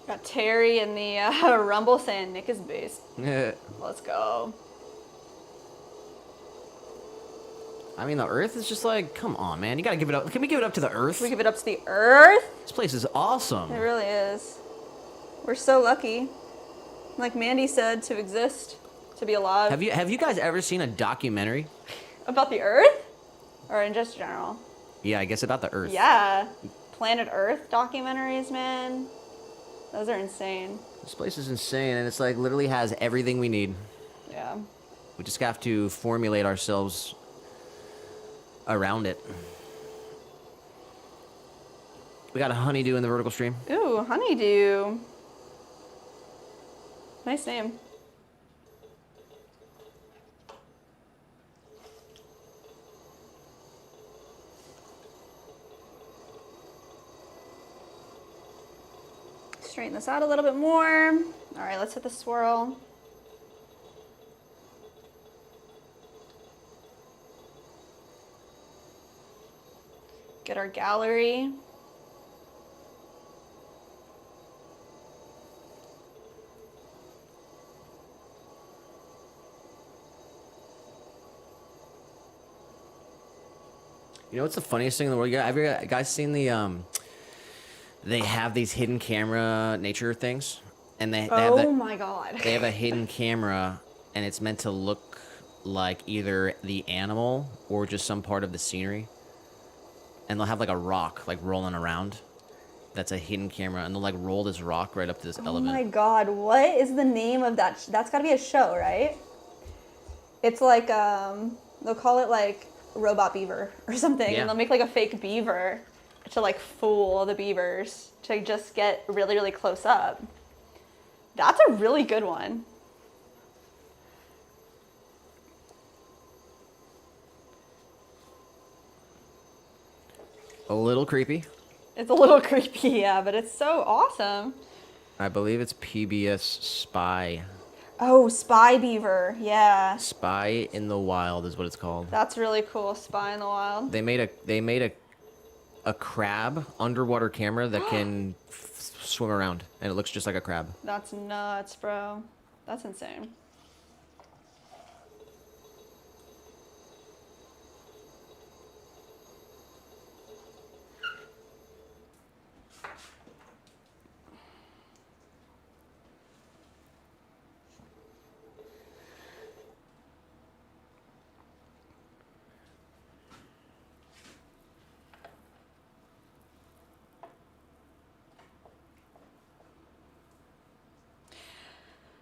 Got Terry in the Rumble saying Nick is beast. Let's go. I mean, the Earth is just like, come on, man. You gotta give it up. Can we give it up to the Earth? We give it up to the Earth. This place is awesome. It really is. We're so lucky, like Mandy said, to exist, to be alive. Have you guys ever seen a documentary? About the Earth? Or in just general? Yeah, I guess about the Earth. Yeah. Planet Earth documentaries, man. Those are insane. This place is insane, and it's like literally has everything we need. Yeah. We just have to formulate ourselves around it. We got a honeydew in the vertical stream. Ooh, honeydew. Nice name. Straighten this out a little bit more. All right, let's hit the swirl. Get our gallery. You know what's the funniest thing in the world? Have you guys seen the they have these hidden camera nature things, and they have Oh my god. they have a hidden camera, and it's meant to look like either the animal or just some part of the scenery. And they'll have like a rock like rolling around. That's a hidden camera, and they'll like roll this rock right up to this Oh element. my god, what is the name of that? That's gotta be a show, right? It's like, they'll call it like Robot Beaver or something, Yeah. and they'll make like a fake beaver to like fool the beavers to just get really, really close up. That's a really good one. A little creepy. It's a little creepy, yeah, but it's so awesome. I believe it's PBS Spy. Oh, Spy Beaver, yeah. Spy in the Wild is what it's called. That's really cool, Spy in the Wild. They made a crab underwater camera that can swim around, and it looks just like a crab. That's nuts, bro. That's insane.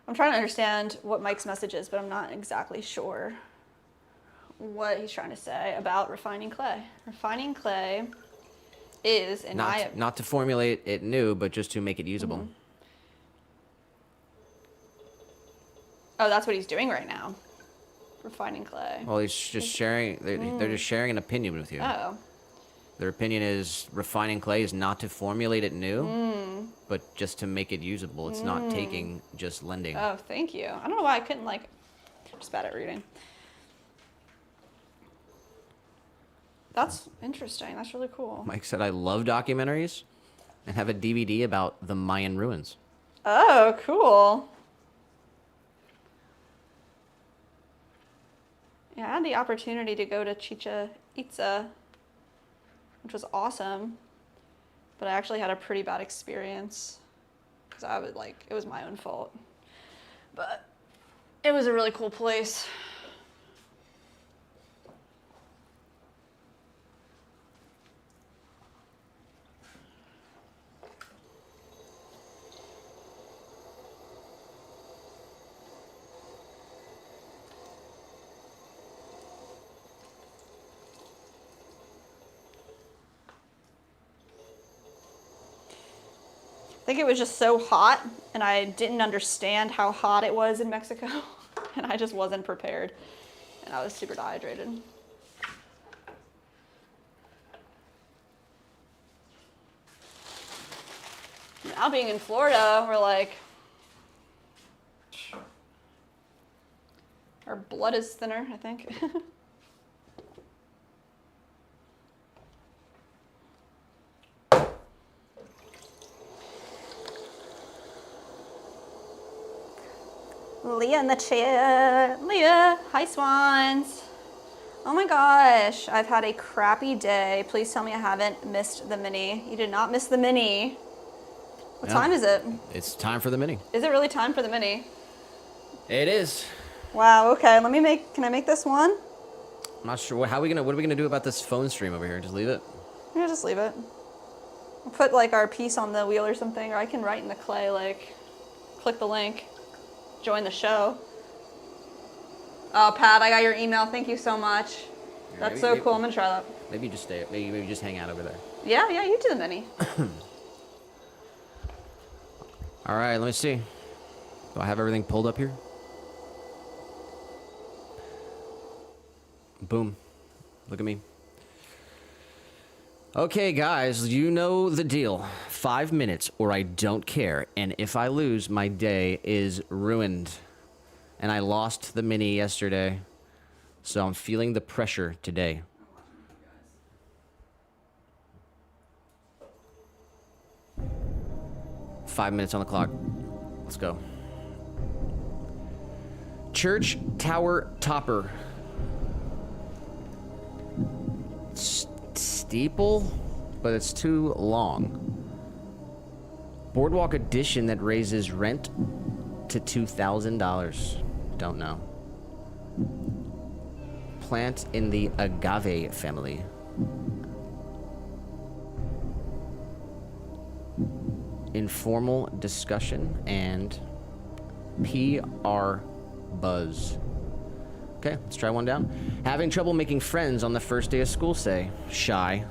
I'm trying to understand what Mike's message is, but I'm not exactly sure what he's trying to say about refining clay. Refining clay is, in my... Not to formulate it new, but just to make it usable. Mm-hmm. Oh, that's what he's doing right now. Refining clay. Well, he's just sharing. They're just sharing an opinion with you. Oh. Their opinion is refining clay is not to formulate it new, but just to make it usable. It's not taking, just lending. Oh, thank you. I don't know why I couldn't, like... I'm just bad at reading. That's interesting. That's really cool. Mike said, I love documentaries and have a DVD about the Mayan ruins. Oh, cool. Yeah, I had the opportunity to go to Chichen Itza, which was awesome, but I actually had a pretty bad experience because it was my own fault. But it was a really cool place. think it was just so hot, and I didn't understand how hot it was in Mexico, and I just wasn't prepared, and I was super dehydrated. Now being in Florida, we're like, our blood is thinner, I think. Leah in the chat. Leah, hi Swans. Oh my gosh, I've had a crappy day. Please tell me I haven't missed the mini. You did not miss the mini. What time is it? It's time for the mini. Is it really time for the mini? It is. Wow, okay, can I make this one? I'm not sure. What are we gonna do about this phone stream over here? Just leave it? Yeah, just leave it. I'll put like our piece on the wheel or something, or I can write in the clay, like, click the link, join the show. Oh, Pat, I got your email. Thank you so much. That's so cool. I'm gonna try that. Maybe you just stay. Maybe just hang out over there. Yeah, you do the mini. All right, let me see. Do I have everything pulled up here? Boom. Look at me. Okay, guys, you know the deal. 5 minutes or I don't care. And if I lose, my day is ruined. And I lost the mini yesterday. So I'm feeling the pressure today. Five minutes on the clock. Let's go. Church Tower Topper. Steeple, but it's too long. Boardwalk Edition that raises rent to $2,000. Don't know. Plant in the agave family. Informal discussion and PR buzz. Okay, let's try one down. Having trouble making friends on the first day of school, say. Shy.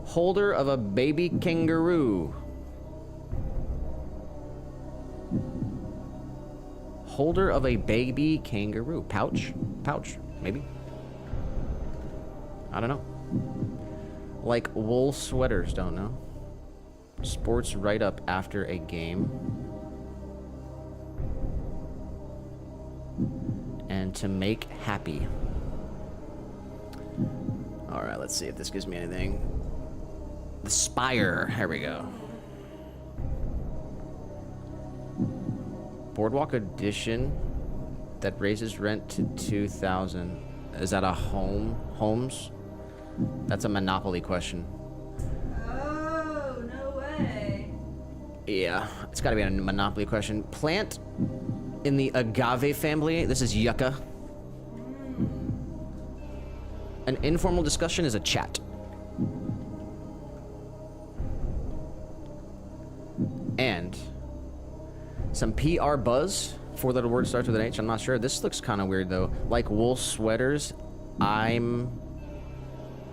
Holder of a baby kangaroo. Holder of a baby kangaroo. Pouch? Pouch, maybe. I don't know. Like wool sweaters, don't know. Sports write-up after a game. And to make happy. All right, let's see if this gives me anything. The Spire, here we go. Boardwalk Edition that raises rent to $2,000. Is that a homes? That's a Monopoly question. Oh, no way. Yeah, it's got to be a Monopoly question. Plant in the agave family. This is yucca. An informal discussion is a chat. And some PR buzz. Four-letter word starts with an H. I'm not sure. This looks kind of weird, though. Like wool sweaters.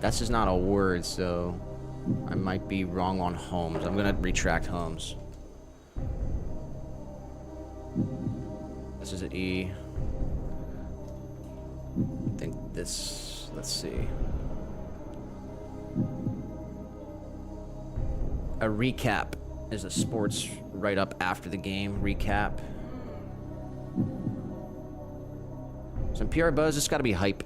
That's just not a word, so I might be wrong on homes. I'm going to retract homes. This is an E. I think this, let's see. A recap is a sports write-up after the game. Recap. Some PR buzz, it's gotta be hype.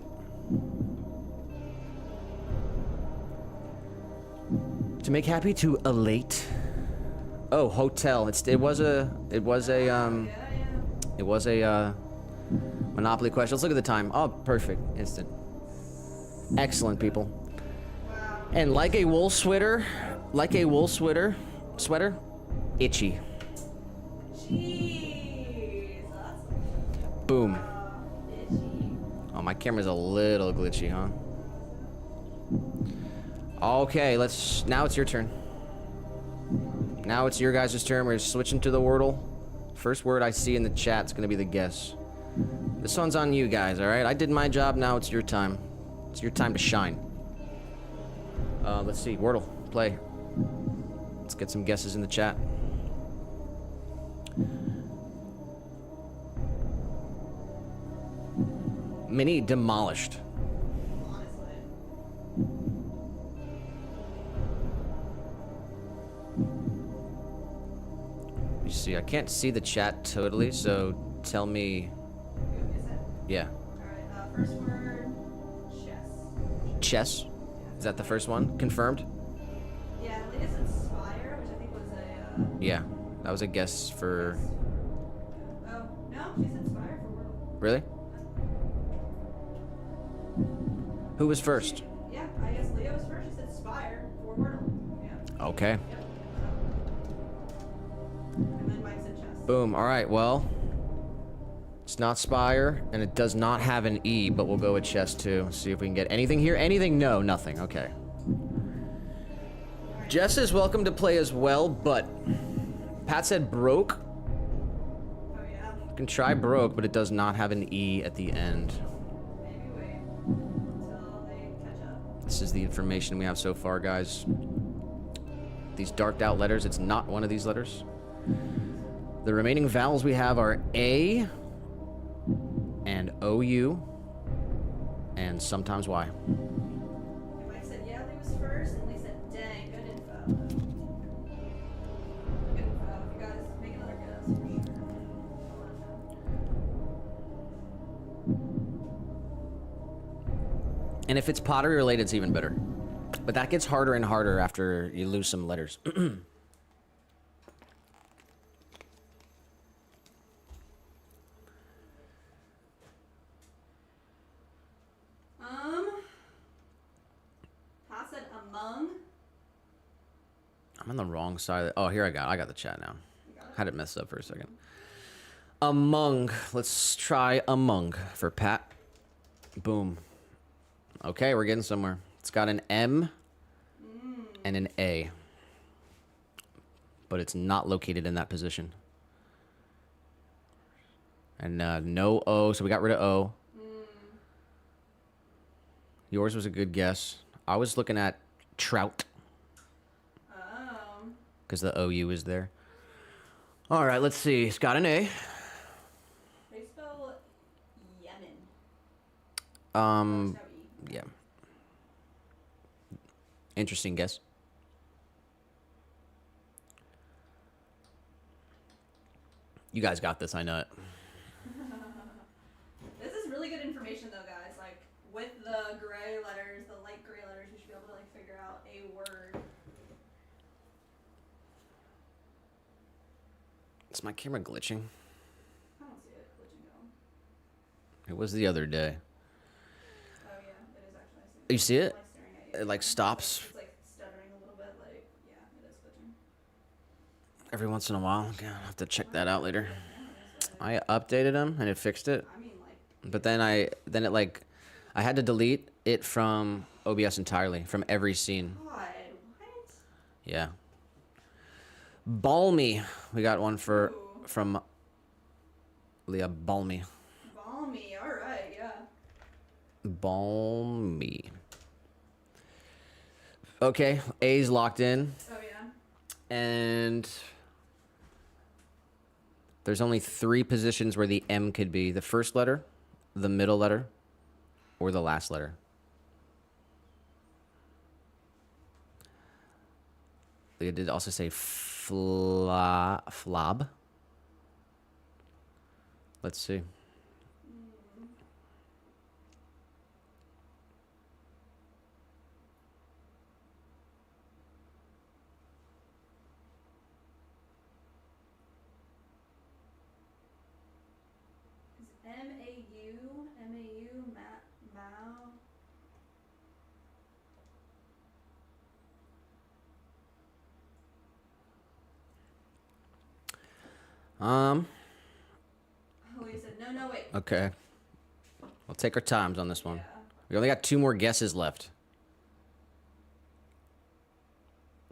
To make happy, to elate. Oh, hotel. It was a Monopoly question. Let's look at the time. Oh, perfect. Instant. Excellent, people. And like a wool sweater, itchy. Jeez. Boom. Oh, my camera's a little glitchy, huh? Okay, now it's your turn. Now it's your guys' turn. We're switching to the Wordle. First word I see in the chat is going to be the guess. This one's on you guys, alright? I did my job, now it's your time. It's your time to shine. Let's see, Wordle, play. Let's get some guesses in the chat. Mini demolished. Honestly. You see, I can't see the chat totally, so tell me. Is it? Yeah. Alright, first word, chess. Chess? Is that the first one? Confirmed? Yeah, Leah said spire, which I think was a, Yeah. That was a guess for. Oh, no, she said spire for Wordle. Really? Who was first? Yeah, I guess Leah was first. She said spire for Wordle. Yeah. Okay. Yep. And then Mike said chess. Boom. All right. Well, it's not Spire, and it does not have an E, but we'll go with chess too. See if we can get anything here. Anything? No, nothing. Okay. Jess is welcome to play as well, but Pat said broke. Oh, yeah. You can try broke, but it does not have an E at the end. Maybe wait until they catch up. This is the information we have so far, guys. These darked out letters, it's not one of these letters. The remaining vowels we have are A and OU and sometimes Y. And Mike said, yeah, Lee was first, and Lee said, dang, good info. Good info. If you guys make another guess, for sure. And if it's pottery related, it's even better. But that gets harder and harder after you lose some letters. Pat said among. I'm on the wrong side. Oh, here I got the chat now. Had it messed up for a second. Among. Let's try among for Pat. Boom. Okay, we're getting somewhere. It's got an M and an A. But it's not located in that position. And no O, so we got rid of O. Yours was a good guess. I was looking at trout. Oh. Because the OU is there. All right, let's see. It's got an A. They spell Yemen. Um, There's no E. yeah. Interesting guess. You guys got this, I know it. This is really good information, though, guys. Like, with the gray letters, the light gray letters, you should be able to, like, figure out a word. Is my camera glitching? I don't see it glitching at all. It was the other day. Oh, yeah, it is actually. I see You see it? I'm, like, staring at you. It like stops It's, like, stuttering a little bit. Like, yeah, it is glitching. every once in a while. Okay, I'll have to check that out later. I updated them and it fixed it. I mean, like, But then I had to delete it from OBS entirely, from every scene. God, what? Yeah. Balmy. We got one from Leah. Balmy. Balmy, alright, yeah. Balmy. Okay, A's locked in. Oh, yeah. And there's only 3 positions where the M could be. The first letter, the middle letter, or the last letter. They did also say flob. Let's see. Is M-A-U, Mao? Oh, he said, no, wait. Okay. We'll take our times on this one. Yeah. We only got 2 more guesses left.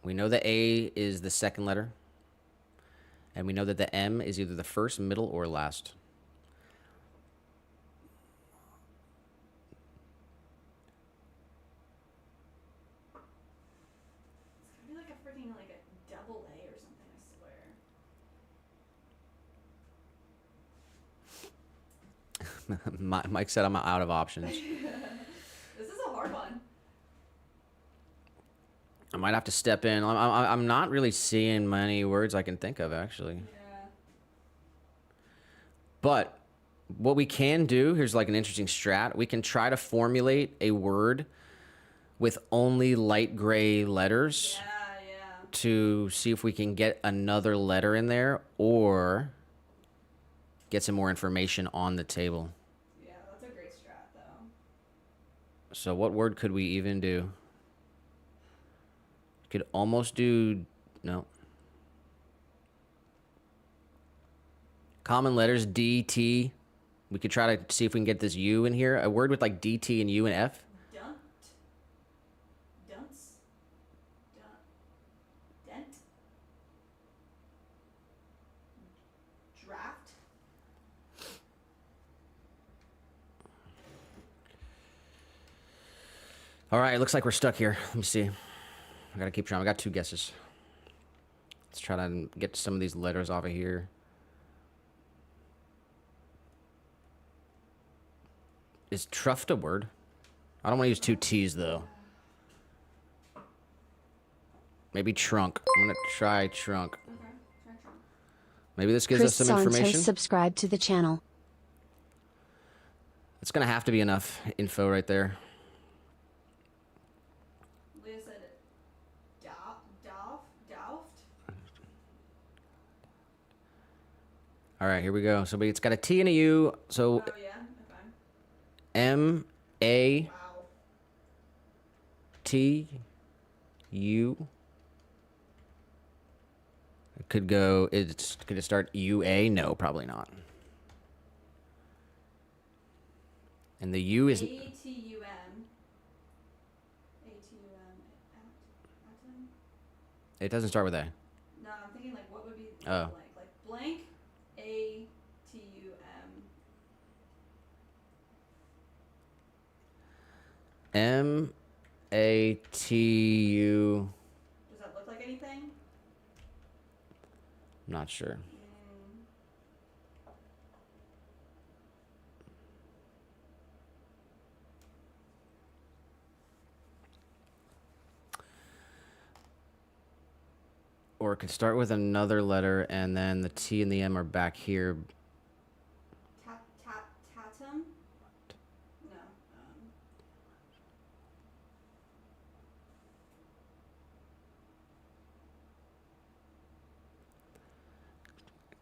We know the A is the second letter. And we know that the M is either the first, middle, or last. It's gonna be like a freaking, like a double A or something, I swear. Mike said I'm out of options. This is a hard one. I might have to step in. I'm not really seeing many words I can think of, actually. Yeah. But what we can do, here's like an interesting strat. We can try to formulate a word with only light gray letters to see if we can get another letter in there or get some more information on the table. Yeah, that's a great strat, though. So what word could we even do? Could almost do, no. Common letters, D, T. We could try to see if we can get this U in here. A word with like D, T, and U and F. Dunt. Dunce. Dent. Draft. All right, looks like we're stuck here. Let me see. I gotta keep trying. I got 2 guesses. Let's try to get some of these letters off of here. Is truffed a word? I don't want to use 2 T's though. Maybe trunk. I'm gonna try trunk. Okay, try trunk. Maybe this gives Chris us some Santos information. subscribe to the channel. It's gonna have to be enough info right there. Leah said Dauft. All right, here we go. So it's got a T and a U. So Oh, yeah? Okay. M-A-T-U. Wow. It could it start UA? No, probably not. And the U is A-T-U-M. A-T-U-M. Atom? it doesn't start with A. No, I'm thinking like what would be Oh. blank? Like blank A-T-U-M. M-A-T-U. Does that look like anything? I'm not sure. Or it could start with another letter and then the T and the M are back here. Tatum? No.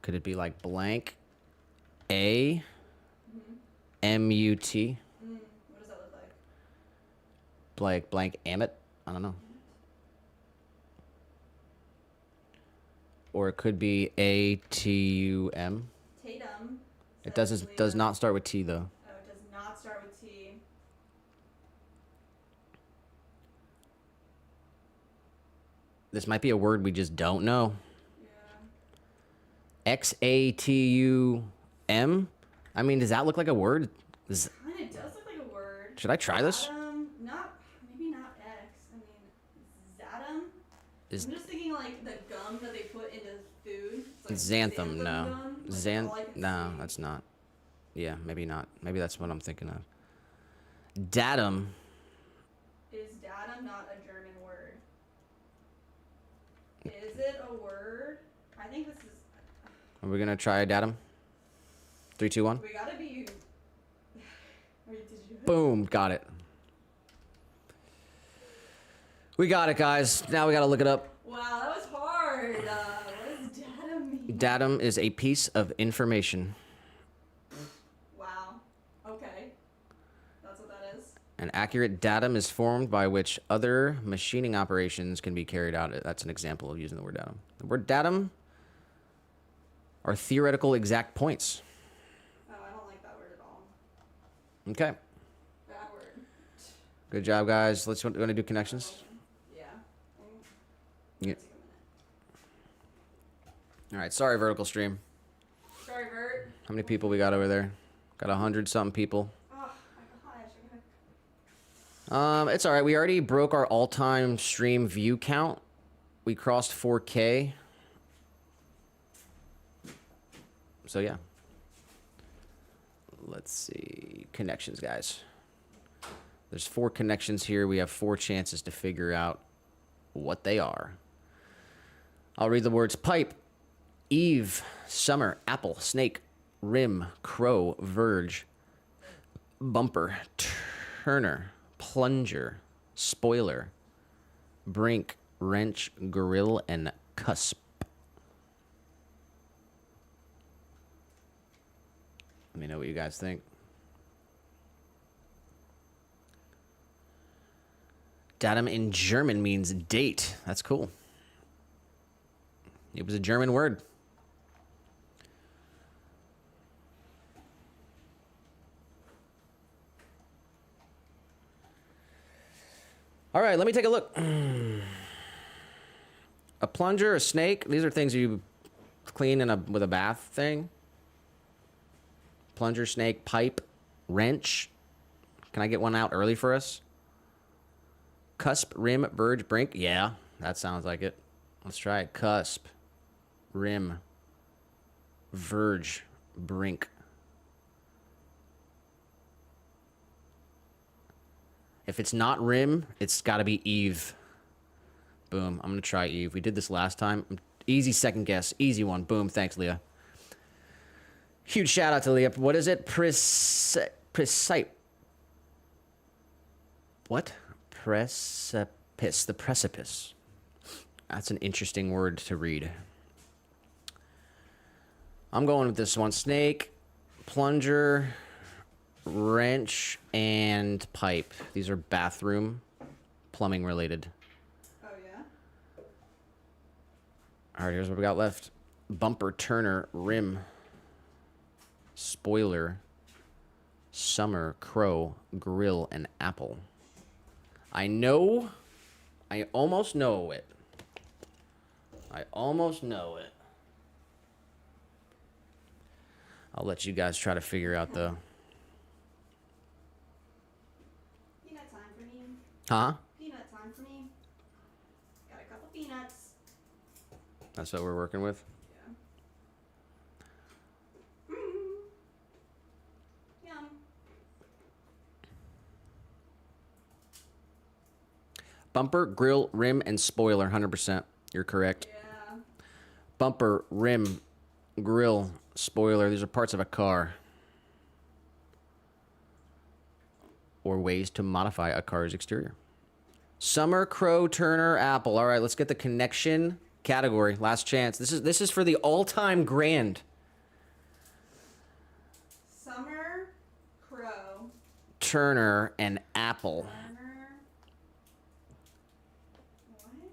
Could it be like blank A M-U-T? What does that look like? Blank Amit? I don't know. Or it could be A-T-U-M. Tatum. It says does Leah. not start with T though. Oh, it does not start with T. This might be a word we just don't know. Yeah. X-A-T-U-M? I mean, does that look like a word? Kind of does look like a word. Should I try this? Maybe not X. I mean, Zatum. Is I'm just thinking like the gum that they put into food. It's like xanthan, no. gum. Like, all I can No, see. that's not. Yeah, maybe not. Maybe that's what I'm thinking of. Datum. Is datum not a German word? Is it a word? I think this is. Are we gonna try datum? 3, 2, 1. We gotta be. Did you? Boom, got it. We got it, guys. Now we gotta look it up. Wow, that was hard. What does datum mean? Datum is a piece of information. Wow. Okay. That's what that is. An accurate datum is formed by which other machining operations can be carried out. That's an example of using the word datum. The word datum are theoretical exact points. Oh, I don't like that word at all. Okay. Bad word. Good job, guys. Let's want to do connections. Yeah. Yeah. Take a minute. All right. Sorry, vertical stream. Sorry, Bert. How many people we got over there? Got 100-something people. Oh, my gosh. It's all right. We already broke our all-time stream view count We crossed 4K. So yeah. Let's see. Connections, guys. There's 4 connections here. We have 4 chances to figure out what they are. I'll read the words: pipe, Eve, summer, apple, snake, rim, crow, verge, bumper, turner, plunger, spoiler, brink, wrench, grill, and cusp. Let me know what you guys think. Datum in German means date. That's cool. It was a German word. All right, let me take a look. A plunger, a snake. These are things you clean with a bath thing. Plunger, snake, pipe, wrench. Can I get one out early for us? Cusp, rim, verge, brink. Yeah, that sounds like it. Let's try it. Cusp, rim, verge, brink. If it's not rim, it's got to be Eve. Boom. I'm going to try Eve. We did this last time. Easy second guess. Easy one. Boom. Thanks, Leah. Huge shout out to Leah. What is it? What? Precipice. The precipice. That's an interesting word to read. I'm going with this one. Snake, plunger, wrench, and pipe. These are bathroom, plumbing related. Oh, yeah? All right, here's what we got left. Bumper, turner, rim, spoiler, summer, crow, grill, and apple. I almost know it. I'll let you guys try to figure out the... Peanut time for me. Huh? Peanut time for me. Got a couple peanuts. That's what we're working with? Yeah. Yum. Bumper, grill, rim, and spoiler. 100%. You're correct. Yeah. Bumper, rim, grill, spoiler. These are parts of a car. Or ways to modify a car's exterior. Summer, crow, turner, apple. All right, let's get the connection category. Last chance. This is for the all-time grand. Summer, crow, Turner and apple. Turner. What?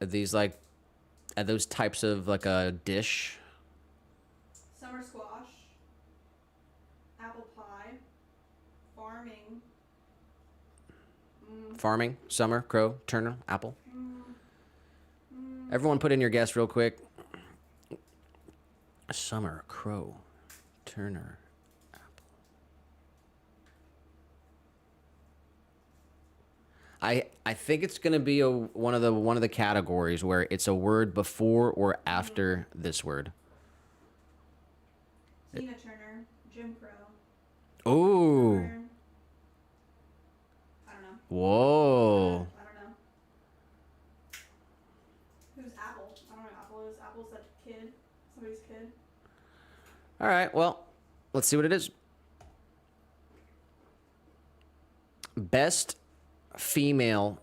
Are these like, are those types of like a dish? Summer squash. Apple pie. Farming. Farming, summer, crow, Turner, apple. Everyone put in your guess real quick. Summer, crow, Turner, apple. I think it's gonna be one of the categories where it's a word before or after this word. Tina Turner. Jim Crow. Ooh. Turner. I don't know. Whoa. I don't know. Who's Apple? I don't know who Apple is. Apple's that kid. Somebody's kid. All right, well, let's see what it is. Best female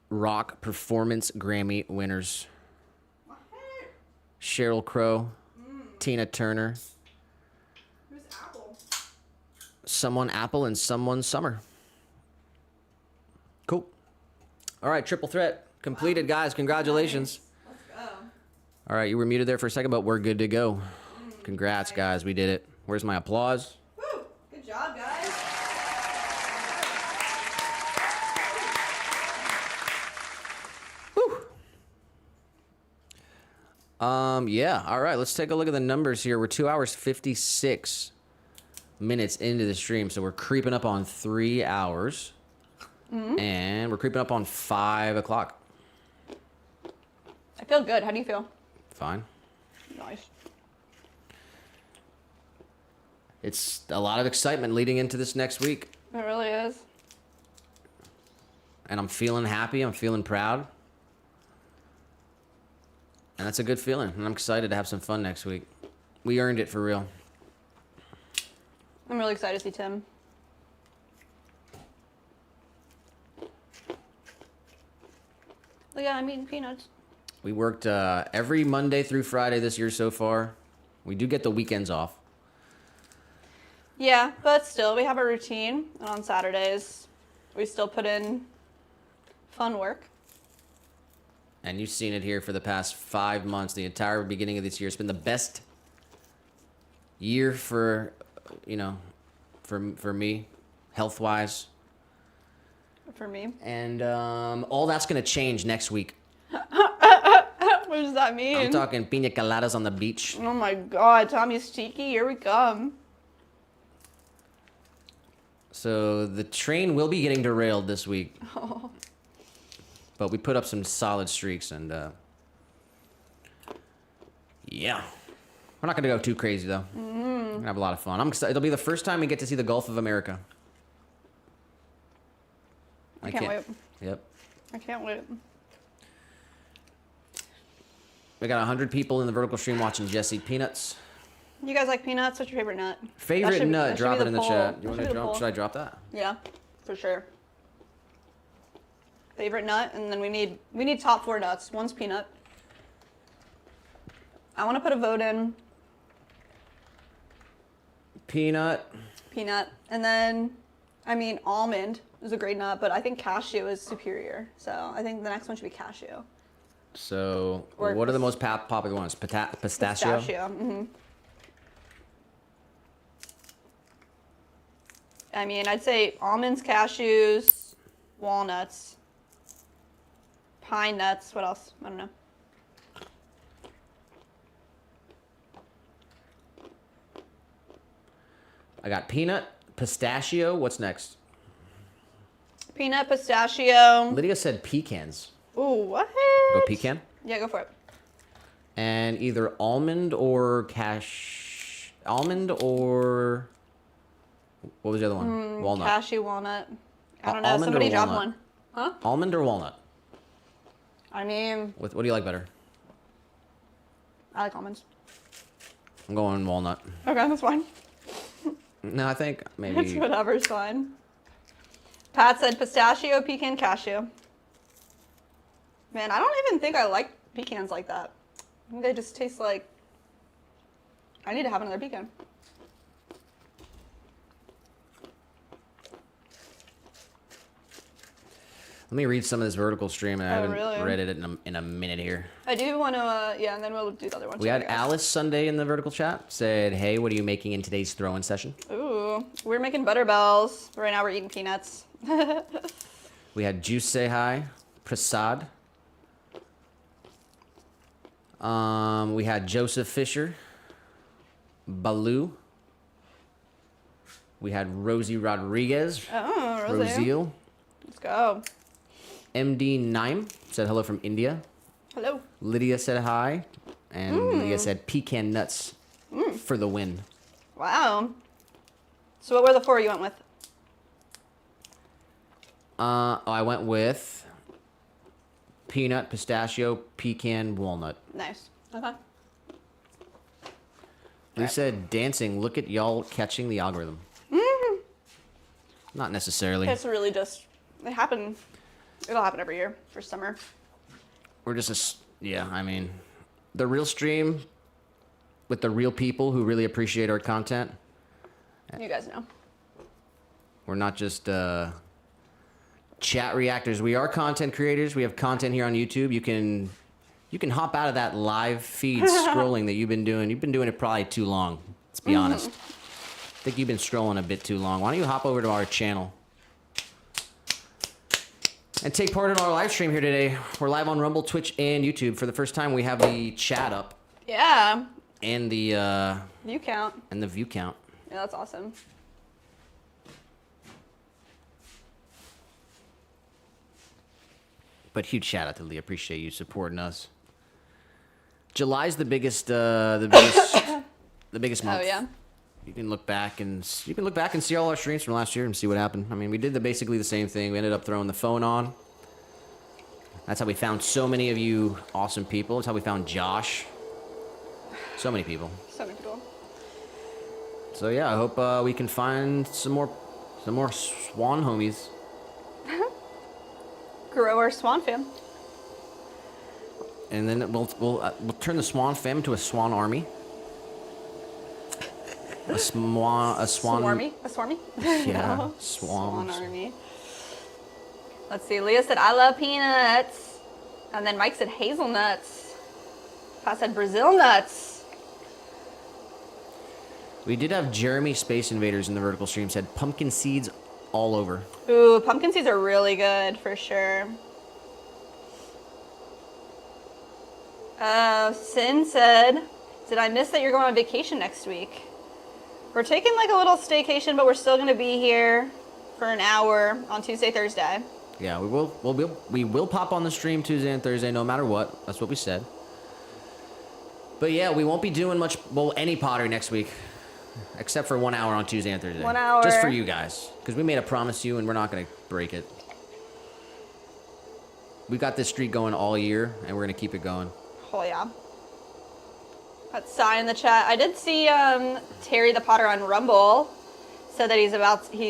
rock performance Grammy winners. What? Sheryl Crow, Tina Turner, Who's Apple? someone Apple, and someone Summer. Cool. All right, triple threat completed, guys. Congratulations. Let's go. All right, you were muted there for a second, but we're good to go. Congrats, guys. We did it. Where's my applause? Woo! Good job, guys. Yeah. All right, let's take a look at the numbers here. We're 2 hours 56 minutes into the stream, so we're creeping up on 3 hours, and we're creeping up on 5 o'clock. I feel good. How do you feel? Fine. Nice. It's a lot of excitement leading into this next week. It really is. And I'm feeling happy. I'm feeling proud. And that's a good feeling. And I'm excited to have some fun next week. We earned it for real. I'm really excited to see Tim. Look, yeah, I'm eating peanuts. We worked every Monday through Friday this year so far. We do get the weekends off. Yeah, but still, we have a routine. And on Saturdays, we still put in fun work. And you've seen it here for the past 5 months, the entire beginning of this year. It's been the best year for, you know, for me, health-wise. For me. And all that's going to change next week. What does that mean? I'm talking pina coladas on the beach. Oh my god, Tommy's cheeky. Here we come. So the train will be getting derailed this week. Oh. But we put up some solid streaks and yeah. We're not going to go too crazy though. We're going to have a lot of fun. I'm excited. It'll be the first time we get to see the Gulf of America. I can't wait. Yep. I can't wait. We got 100 people in the vertical stream watching Jesse Peanuts. You guys like peanuts? What's your favorite nut? Favorite nut? that should Drop be it in the poll. chat. You That want should to be the drop? poll. Should I drop that? Yeah, for sure. Favorite nut, and then we need top 4 nuts. One's peanut. I want to put a vote in Peanut. peanut, and then I mean almond is a great nut, but I think cashew is superior. So I think the next one should be cashew. So, Or what are the most popular ones? Pistachio? Pistachio. I mean, I'd say almonds, cashews, walnuts, pine nuts. What else? I don't know. I got peanut, pistachio. What's next? Peanut, pistachio. Lydia said pecans. Ooh, what? Go pecan. Yeah, go for it. And either almond or almond or what was the other one? Walnut. Cashew, walnut. I don't know. Almond or Somebody dropped walnut? one. Huh? Almond or walnut? I mean, What do you like better? I like almonds. I'm going walnut. Okay, that's fine. No, I think It's maybe whatever's fine. Pat said pistachio, pecan, cashew. Man, I don't even think I like pecans like that. I think they just taste like... I need to have another pecan. Let me read some of this vertical stream. I Oh, haven't really? read it in a minute here. I do want to, yeah, and then we'll do the other one. We too, I had guess. Alice Sunday in the vertical chat. Said, hey, what are you making in today's throw-in session? Ooh, we're making butter bells. Right now we're eating peanuts. We had Juice say hi. Prasad. We had Joseph Fisher. Baloo. We had Rosie Rodriguez. Oh, Rosie. Rosiel. Let's go. MD Naim said hello from India. Hello. Lydia said hi. And Lydia said pecan nuts for the win. Wow. So what were the 4 you went with? I went with peanut, pistachio, pecan, walnut. Nice. Okay. We said dancing. Look at y'all catching the algorithm. Not necessarily. It's really just, it'll happen every year for summer. We're just yeah, I mean, the real stream with the real people who really appreciate our content. You guys know. We're not just chat reactors. We are content creators. We have content here on YouTube. You can hop out of that live feed scrolling that you've been doing. You've been doing it probably too long. Let's be honest. I think you've been scrolling a bit too long. Why don't you hop over to our channel and take part in our live stream here today? We're live on Rumble, Twitch, and YouTube. For the first time, we have the chat up Yeah. and the You count. view count. Yeah, that's awesome. But huge shout out to Lee. Appreciate you supporting us. July's the biggest, the biggest month. Oh yeah. You can look back and see all our streams from last year and see what happened. I mean, we did basically the same thing. We ended up throwing the phone on. That's how we found so many of you awesome people. That's how we found Josh. So many people. So many people. So yeah, I hope we can find some more Swan homies. Grow our Swan fam. And then we'll turn the Swan fam into a Swan army. A swan. Swarmy? A swarmy? Yeah, No. Swan. Swan army. Let's see. Leah said, I love peanuts. And then Mike said hazelnuts. Pat said Brazil nuts. We did have Jeremy Space Invaders in the vertical stream said pumpkin seeds all over. Ooh, pumpkin seeds are really good for sure. Sin said, did I miss that you're going on vacation next week? We're taking like a little staycation, but we're still going to be here for an hour on Tuesday, Thursday. Yeah, we will pop on the stream Tuesday and Thursday no matter what. That's what we said. But yeah, we won't be doing much, any pottery next week. Except for 1 hour on Tuesday and Thursday. 1 hour. Just for you guys. Because we made a promise to you and we're not going to break it. We got this streak going all year and we're going to keep it going. Oh yeah. That's Sai in the chat. I did see Terry the Potter on Rumble said that he's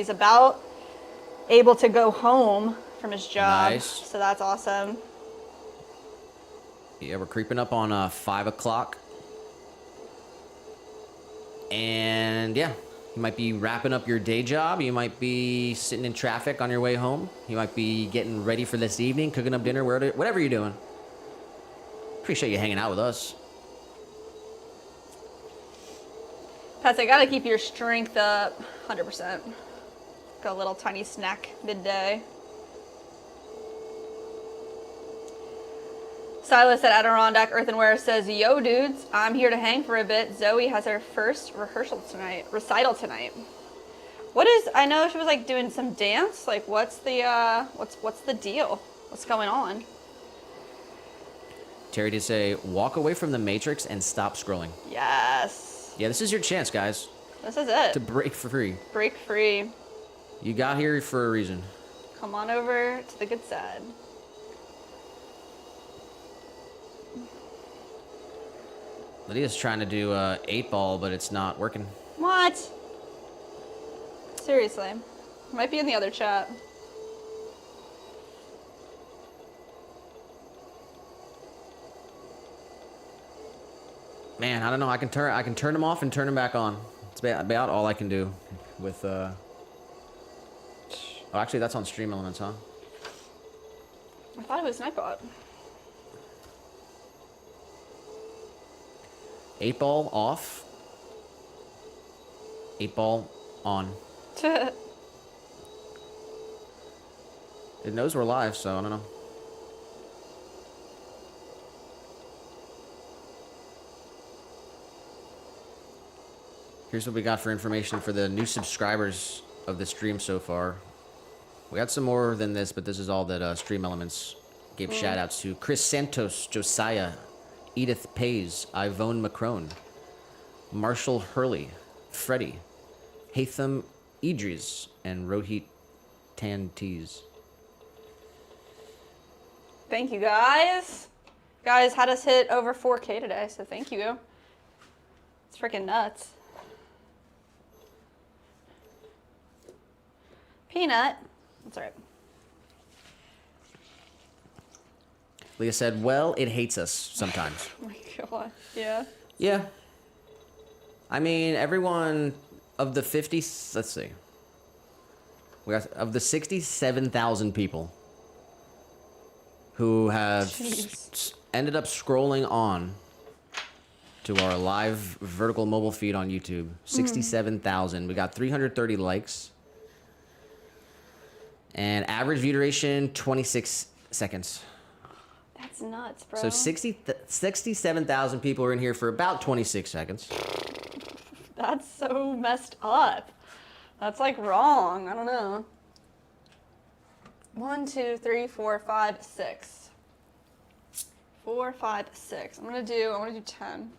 about able to go home from his job. Nice. So that's awesome. Yeah, we're creeping up on 5 o'clock. And yeah, you might be wrapping up your day job. You might be sitting in traffic on your way home. You might be getting ready for this evening, cooking up dinner, whatever you're doing. Appreciate you hanging out with us. Pat, I gotta keep your strength up 100%. Got a little tiny snack midday. Silas at Adirondack Earthenware says, yo dudes, I'm here to hang for a bit. Zoe has her first recital tonight. I know she was like doing some dance. Like what's the deal? What's going on? Terry did say, walk away from the Matrix and stop scrolling. Yes. Yeah, this is your chance, guys, This is it. to break free. Break free. You got here for a reason. Come on over to the good side. Lydia's trying to do 8-ball, but it's not working. What? Seriously. Might be in the other chat. Man, I don't know. I can turn them off and turn them back on. It's about all I can do with. Oh, actually, that's on Stream Elements, huh? I thought it was Nightbot. 8-ball off. 8-ball on. It knows we're live, so I don't know. Here's what we got for information for the new subscribers of the stream so far. We got some more than this, but this is all that Stream Elements gave shout outs to. Chris Santos, Josiah, Edith Pays, Ivone Macron, Marshall Hurley, Freddie, Hatham Idris, and Rohit Tantees. Thank you, guys. Guys had us hit over 4K today, so thank you. It's freaking nuts. Peanut. That's all right. Leah said, well, it hates us sometimes. Oh my god. Yeah. Yeah. I mean, everyone of the 50, let's see. We got of the 67,000 people who have ended up scrolling on to our live vertical mobile feed on YouTube. 67,000. We got 330 likes. And average view duration, 26 seconds. That's nuts, bro. So 67,000 people are in here for about 26 seconds. That's so messed up. That's like wrong. I don't know. 1, 2, 3, 4, 5, 6. 4, 5, 6. I want to do 10.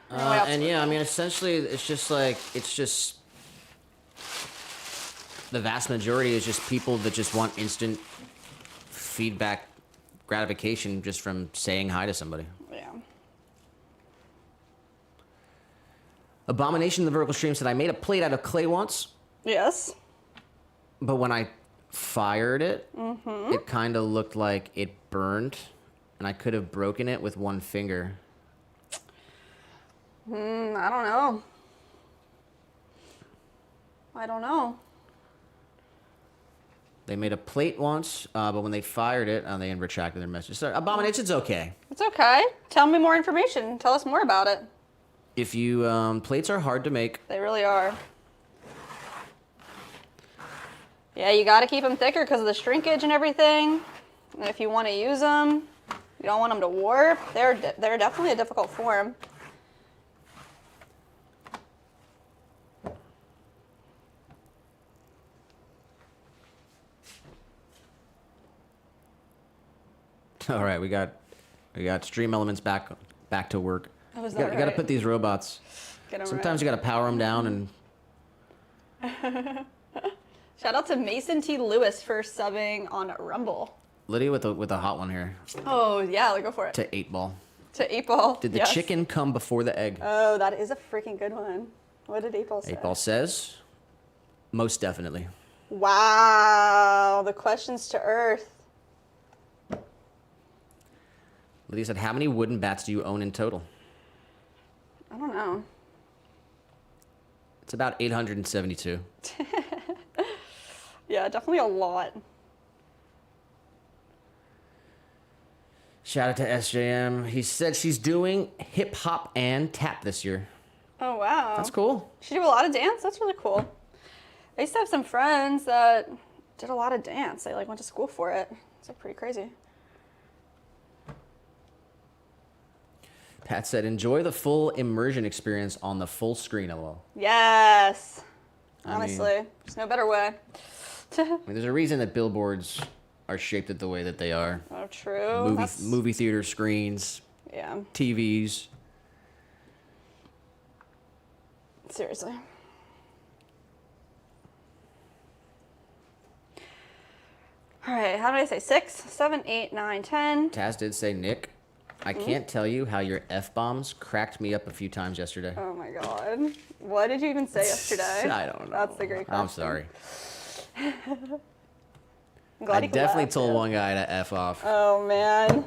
And yeah, I mean, essentially, it's just the vast majority is just people that just want instant feedback gratification just from saying hi to somebody. Yeah. Abomination of the Vertical Stream said, I made a plate out of clay once, Yes. but when I fired it, it kind of looked like it burned, and I could have broken it with one finger. I don't know. They made a plate once, but when they fired it, they retracted their message. So, Abomination's okay. It's okay. Tell me more information. Tell us more about it. If you, plates are hard to make. They really are. Yeah, you got to keep them thicker because of the shrinkage and everything. And if you want to use them, you don't want them to warp. They're definitely a difficult form. All right, we got Stream Elements back to work. Oh, is You that got to right? put these robots. Get 'em Sometimes you got to power them down and Shout out to Mason T. Lewis for subbing on Rumble. Lydia with a hot one here Oh, yeah, go for it. to 8-ball. To 8-Ball. Did the Yes. chicken come before the egg? Oh, that is a freaking good one. What did 8-Ball say? 8-ball says, most definitely. Wow, the questions to Earth. Lydia said, how many wooden bats do you own in total? I don't know. It's about 872. Yeah, definitely a lot. Shout out to SJM. He said she's doing hip hop and tap this year. Oh, wow. That's cool. She did a lot of dance? That's really cool. I used to have some friends that did a lot of dance. They went to school for it. It's pretty crazy. Pat said, enjoy the full immersion experience on the full screen, LOL. Yes. I Honestly, there's no better way. I mean, there's a reason that billboards are shaped the way that they are. Oh, true. Movie theater screens, Yeah, TVs. seriously. All right, how did I say? 6, 7, 8, 9, 10. Taz did say, Nick, I can't tell you how your F-bombs cracked me up a few times yesterday. Oh my god. What did you even say yesterday? I don't know. That's the great question. I'm sorry. I'm I glad you could definitely laugh, told yeah. one guy to F off. Oh man.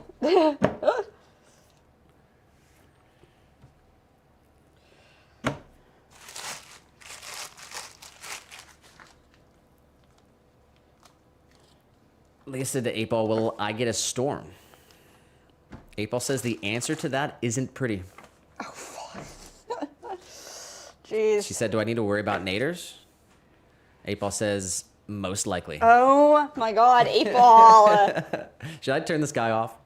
Leah said to 8-Ball, will I get a storm? 8-Ball says the answer to that isn't pretty. Jeez. She said, do I need to worry about naders? 8-Ball says, most likely. Oh my god, 8-Ball. Should I turn this guy off?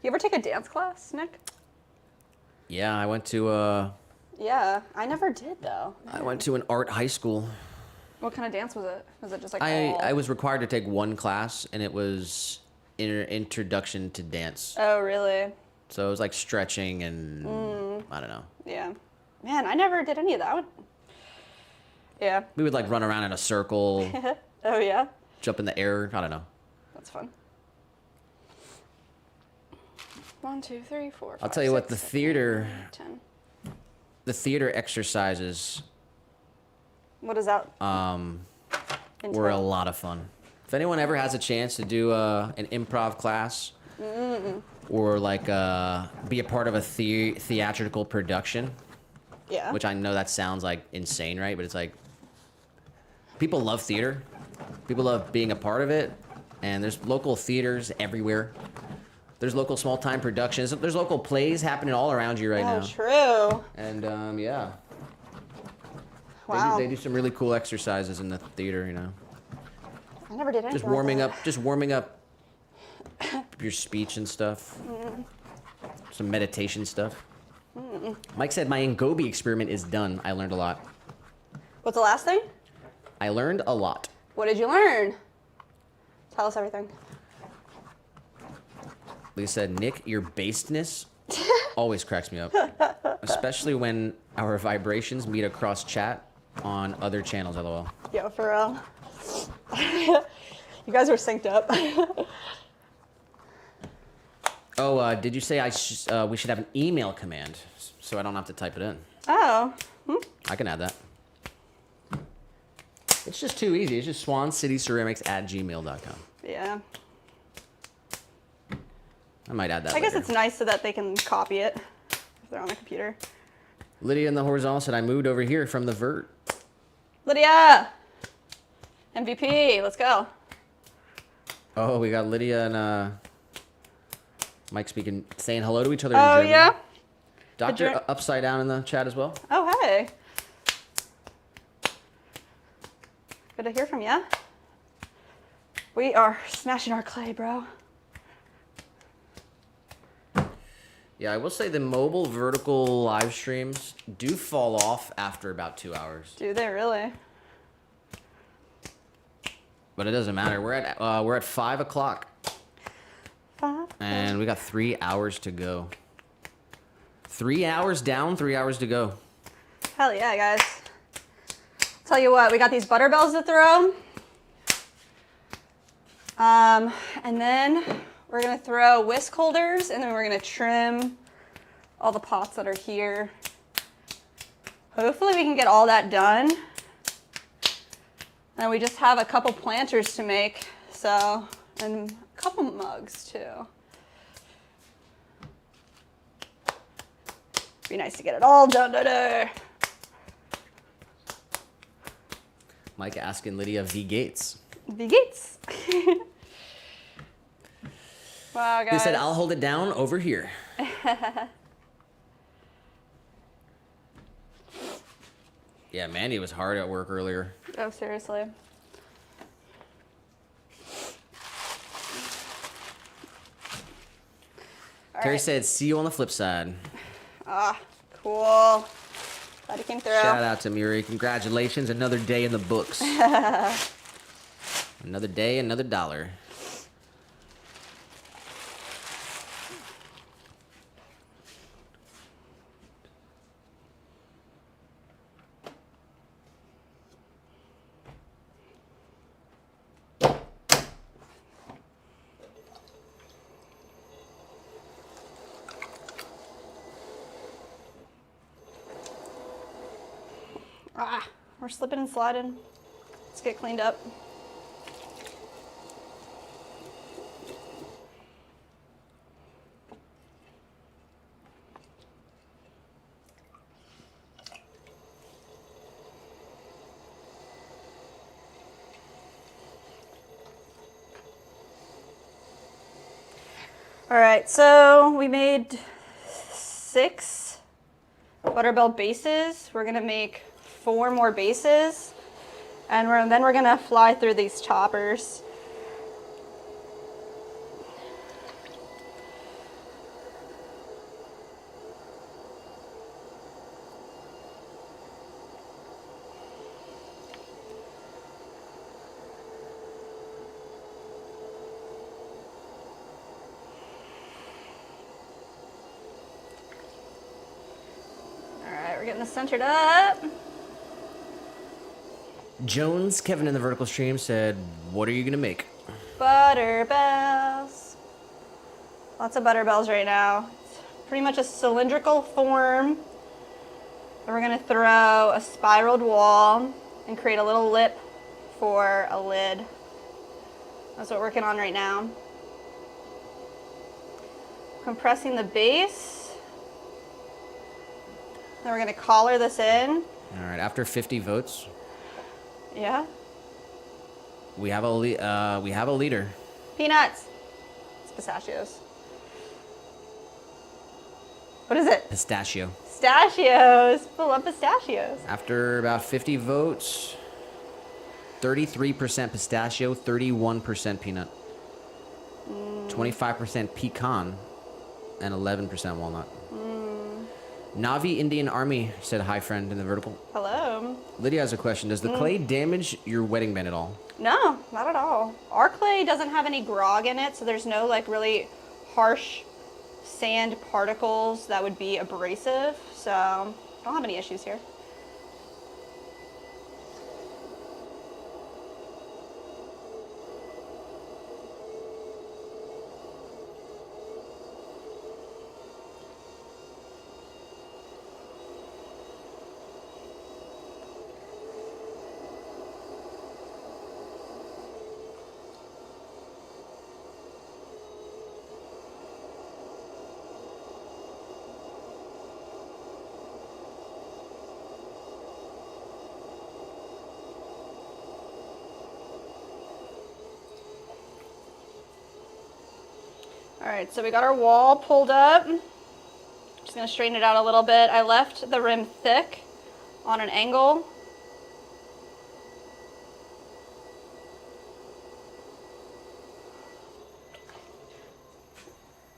You ever take a dance class, Nick? Yeah, I went to Yeah, I never did though. an art high school. What kind of dance was it? Was it just like I was required to take one class, and it was introduction to dance. Oh, really? So it was like stretching and I don't know. Yeah. Man, I never did any of that. Yeah. We would like run around in a circle, Oh, yeah? jump in the air. I don't know. That's fun. 1, 2, 3, 4, 5, I'll tell you what, 6, the 7, theater, 8, 9, 10. the theater exercises What is that? were a lot of fun. If anyone ever has a chance to do an improv class or like be a part of a theatrical production, Yeah. which I know that sounds like insane, right? But it's like people love theater. People love being a part of it. And there's local theaters everywhere. There's local small-time productions. There's local plays happening all around you right now. True. And yeah. Wow. They do some really cool exercises in the theater, you know. I never did anything Just warming up your speech and stuff. Some meditation stuff. Mike said my Ngobi experiment is done. I learned a lot. What's the last thing? I learned a lot. What did you learn? Tell us everything. Lisa said, Nick, your basedness always cracks me up. Especially when our vibrations meet across chat on other channels, lol. Yo, for real. You guys are synced up. Oh, did you say we should have an email command so I don't have to type it in? Oh. I can add that. It's just too easy. It's just swancityceramics@gmail.com. Yeah. I might add that I guess later. it's nice so that they can copy it if they're on a computer. Lydia in the horizontal said, I moved over here from the vert. Lydia! MVP, let's go. Oh, we got Lydia and Mike saying hello to each other in Oh, German. yeah? Dr. Upside Down in the chat as well. Oh, hey. Good to hear from ya. We are smashing our clay, bro. Yeah, I will say the mobile vertical live streams do fall off after about 2 hours. Do they really? But it doesn't matter. We're at 5 o'clock. And we got 3 hours to go. 3 hours down, 3 hours to go. Hell yeah, guys. Tell you what, we got these butter bells to throw. And then we're gonna throw whisk holders, and then we're gonna trim all the pots that are here. Hopefully we can get all that done. And we just have a couple planters to make, so, and a couple mugs too. Be nice to get it all done today. Mike asking Lydia V. Gates. The gates. Wow, guys. He said, I'll hold it down over here. Yeah, Mandy was hard at work earlier. Oh, seriously. Terry right. said, see you on the flip side. Ah, cool. Glad you came through. Shout out to Muri. Congratulations. Another day in the books. Another day, another dollar. Ah, we're slipping and sliding. Let's get cleaned up. All right, so we made 6 butterbell bases. We're gonna make 4 more bases, and then we're gonna fly through these choppers. All right, we're getting this centered up. Jones, Kevin in the vertical stream said, what are you going to make? Butter bells. Lots of butter bells right now. It's pretty much a cylindrical form. And we're gonna throw a spiraled wall and create a little lip for a lid. That's what we're working on right now. Compressing the base. Then we're gonna collar this in. All right, after 50 votes, Yeah. we have a leader. Peanuts. It's pistachios. What is it? Pistachio. Pistachios. People love pistachios. After about 50 votes, 33% pistachio, 31% peanut, 25% pecan, and 11% walnut. Navi Indian Army said hi, friend, in the vertical. Hello. Lydia has a question. Does the clay damage your wedding band at all? No, not at all. Our clay doesn't have any grog in it, so there's no like really harsh sand particles that would be abrasive. So I don't have any issues here. All right, so we got our wall pulled up. Just gonna straighten it out a little bit. I left the rim thick on an angle.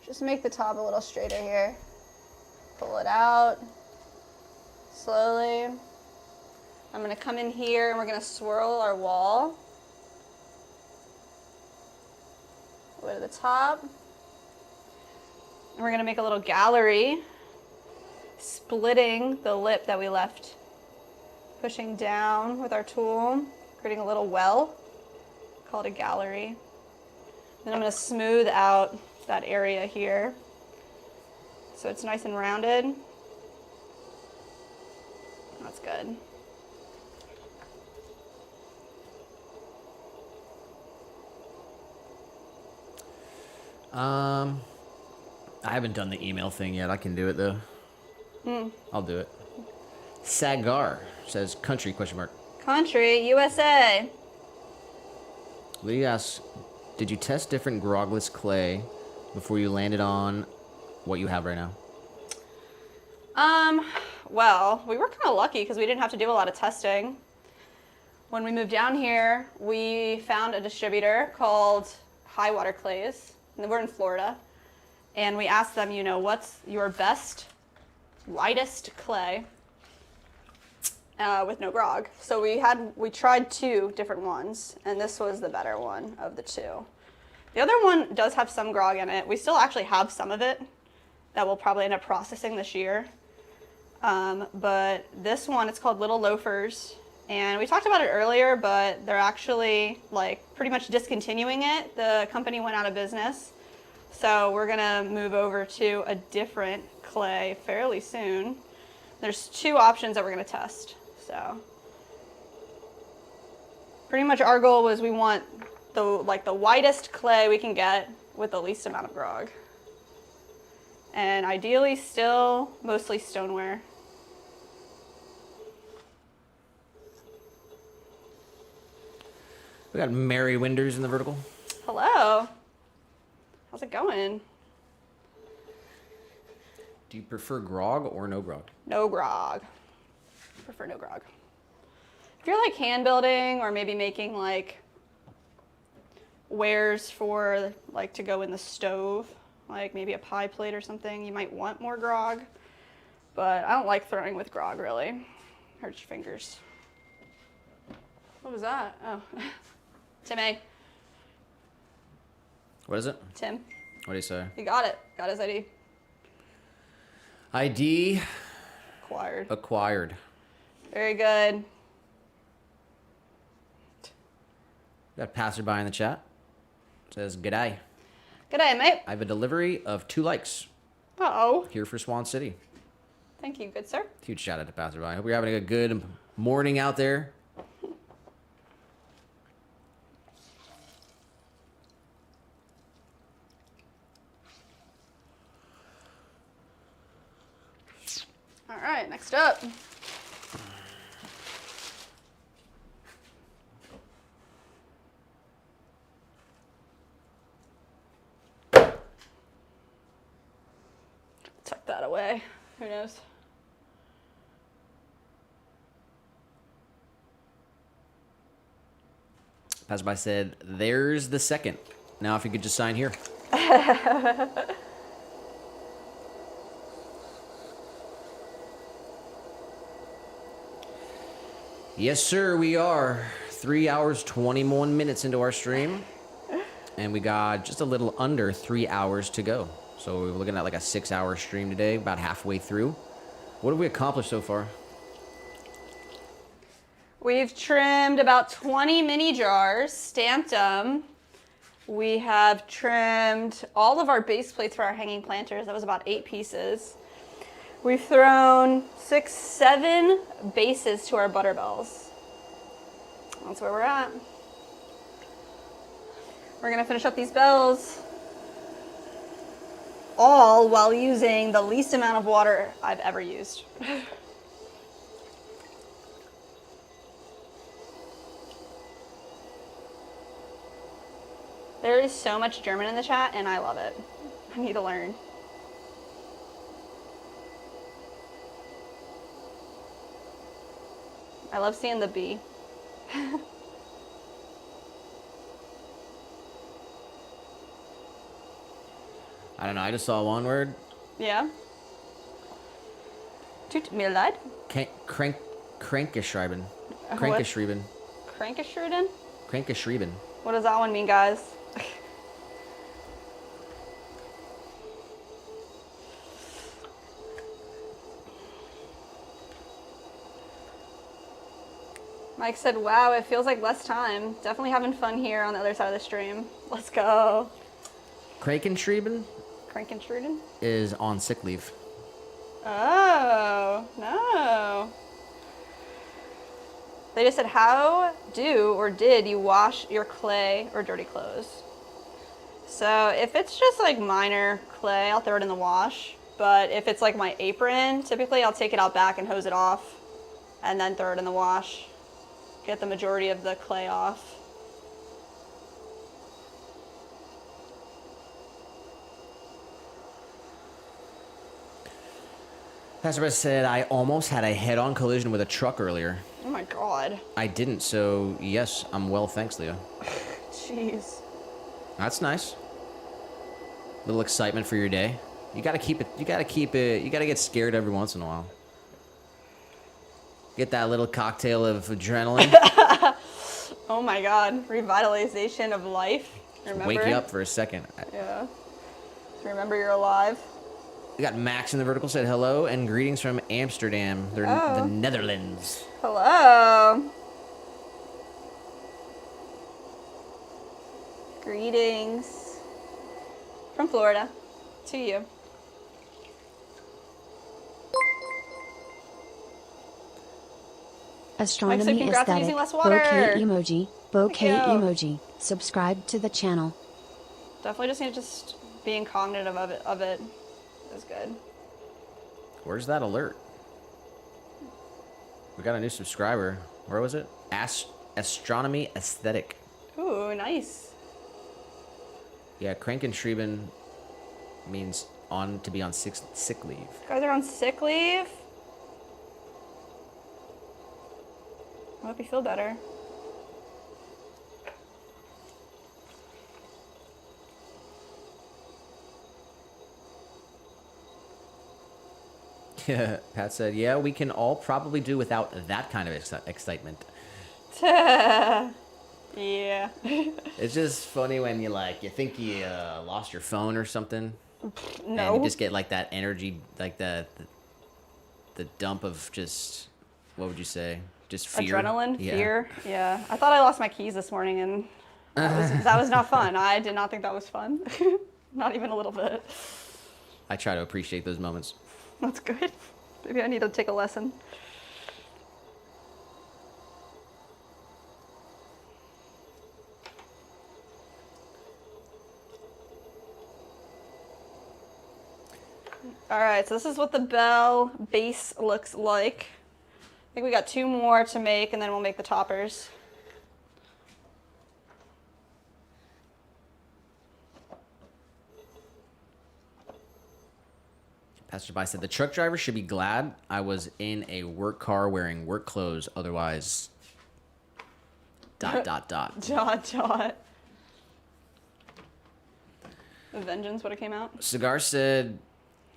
Just make the top a little straighter here. Pull it out slowly. I'm gonna come in here and we're gonna swirl our wall. Go to the top. And we're gonna make a little gallery, splitting the lip that we left, pushing down with our tool, creating a little well, call it a gallery. Then I'm gonna smooth out that area here so it's nice and rounded. That's good. I haven't done the email thing yet. I can do it though. I'll do it. Sagar says country question mark. Country, USA. Lydia asks, did you test different grogless clay before you landed on what you have right now? Well, we were kind of lucky because we didn't have to do a lot of testing. When we moved down here, we found a distributor called High Water Clays, and we're in Florida. And we asked them, you know, what's your best, lightest clay with no grog? So we tried 2 different ones, and this was the better one of the 2. The other one does have some grog in it. We still actually have some of it that we'll probably end up processing this year. But this one, it's called Little Loafers. And we talked about it earlier, but they're actually like pretty much discontinuing it. The company went out of business. So we're gonna move over to a different clay fairly soon. There's 2 options that we're gonna test. So pretty much our goal was we want the whitest clay we can get with the least amount of grog. And ideally still mostly stoneware. We got Mary Winders in the vertical. Hello. How's it going? Do you prefer grog or no grog? No grog. I prefer no grog. If you're like hand building or maybe making like wares for like to go in the stove, like maybe a pie plate or something, you might want more grog. But I don't like throwing with grog really. Hurts your fingers. What was that? Oh. Tim A. What is it? Tim. What do you say? He got it. Got his ID. ID Acquired. acquired. Very good. Got a passerby in the chat. Says, g'day. G'day, mate. I have a delivery of 2 likes Uh-oh. here for Swan City. Thank you, good sir. Huge shout out to passerby. I hope you're having a good morning out there. All right, next up. Tuck that away. Who knows? Passerby said, there's the second. Now if you could just sign here. Yes, sir, we are. 3 hours, 21 minutes into our stream. And we got just a little under 3 hours to go. So we're looking at like a 6-hour stream today, about halfway through. What have we accomplished so far? We've trimmed about 20 mini jars, stamped them. We have trimmed all of our base plates for our hanging planters. That was about 8 pieces. We've thrown 6, 7 bases to our butter bells. That's where we're at. We're gonna finish up these bells, all while using the least amount of water I've ever used. There is so much German in the chat, and I love it. I need to learn. I love seeing the bee. I don't know, I just saw one word. Yeah. Tut mir leid. Krankeschreiben. What? Krankeschreiben. Krankeschruden? Krankeschreiben. What does that one mean, guys? Mike said, wow, it feels like less time. Definitely having fun here on the other side of the stream. Let's go. Krankenschreiben Krankenschruden? is on sick leave. Oh, no. They just said, how do or did you wash your clay or dirty clothes? So if it's just like minor clay, I'll throw it in the wash. But if it's like my apron, typically I'll take it out back and hose it off and then throw it in the wash. Get the majority of the clay off. Pastor said, I almost had a head-on collision with a truck earlier. Oh my God. I didn't, so yes, I'm well, thanks, Leah. Jeez. That's nice. Little excitement for your day. You gotta keep it, you gotta get scared every once in a while. Get that little cocktail of adrenaline. Oh my God. Revitalization of life. Remember? Wake you up for a second. Yeah. Remember you're alive. We got Max in the vertical said hello and greetings from Amsterdam. They're the Netherlands. Hello. Greetings from Florida to you. Astronomy Mike said congrats on Aesthetic, using less water. bouquet emoji, bouquet you. emoji. Subscribe to the channel. Definitely just need to just being cognitive of it is good. Where's that alert? We got a new subscriber. Where was it? Astronomy Aesthetic. Ooh, nice. Yeah, Krankenschreiben means to be on sick leave. You guys are on sick leave? I hope you feel better. Yeah, Pat said, yeah, we can all probably do without that kind of excitement. Yeah. It's just funny when you think you lost your phone or something. No. And you just get like that energy, like the dump of just, what would you say? Just fear. Adrenaline, Yeah. fear. Yeah. I thought I lost my keys this morning and that was not fun. I did not think that was fun. Not even a little bit. I try to appreciate those moments. That's good. Maybe I need to take a lesson. All right, so this is what the bell base looks like. I think we got 2 more to make and then we'll make the toppers. Pastor By said, the truck driver should be glad I was in a work car wearing work clothes. Otherwise, Dot, dot, dot. Dot. Vengeance would have came out. Cigar said,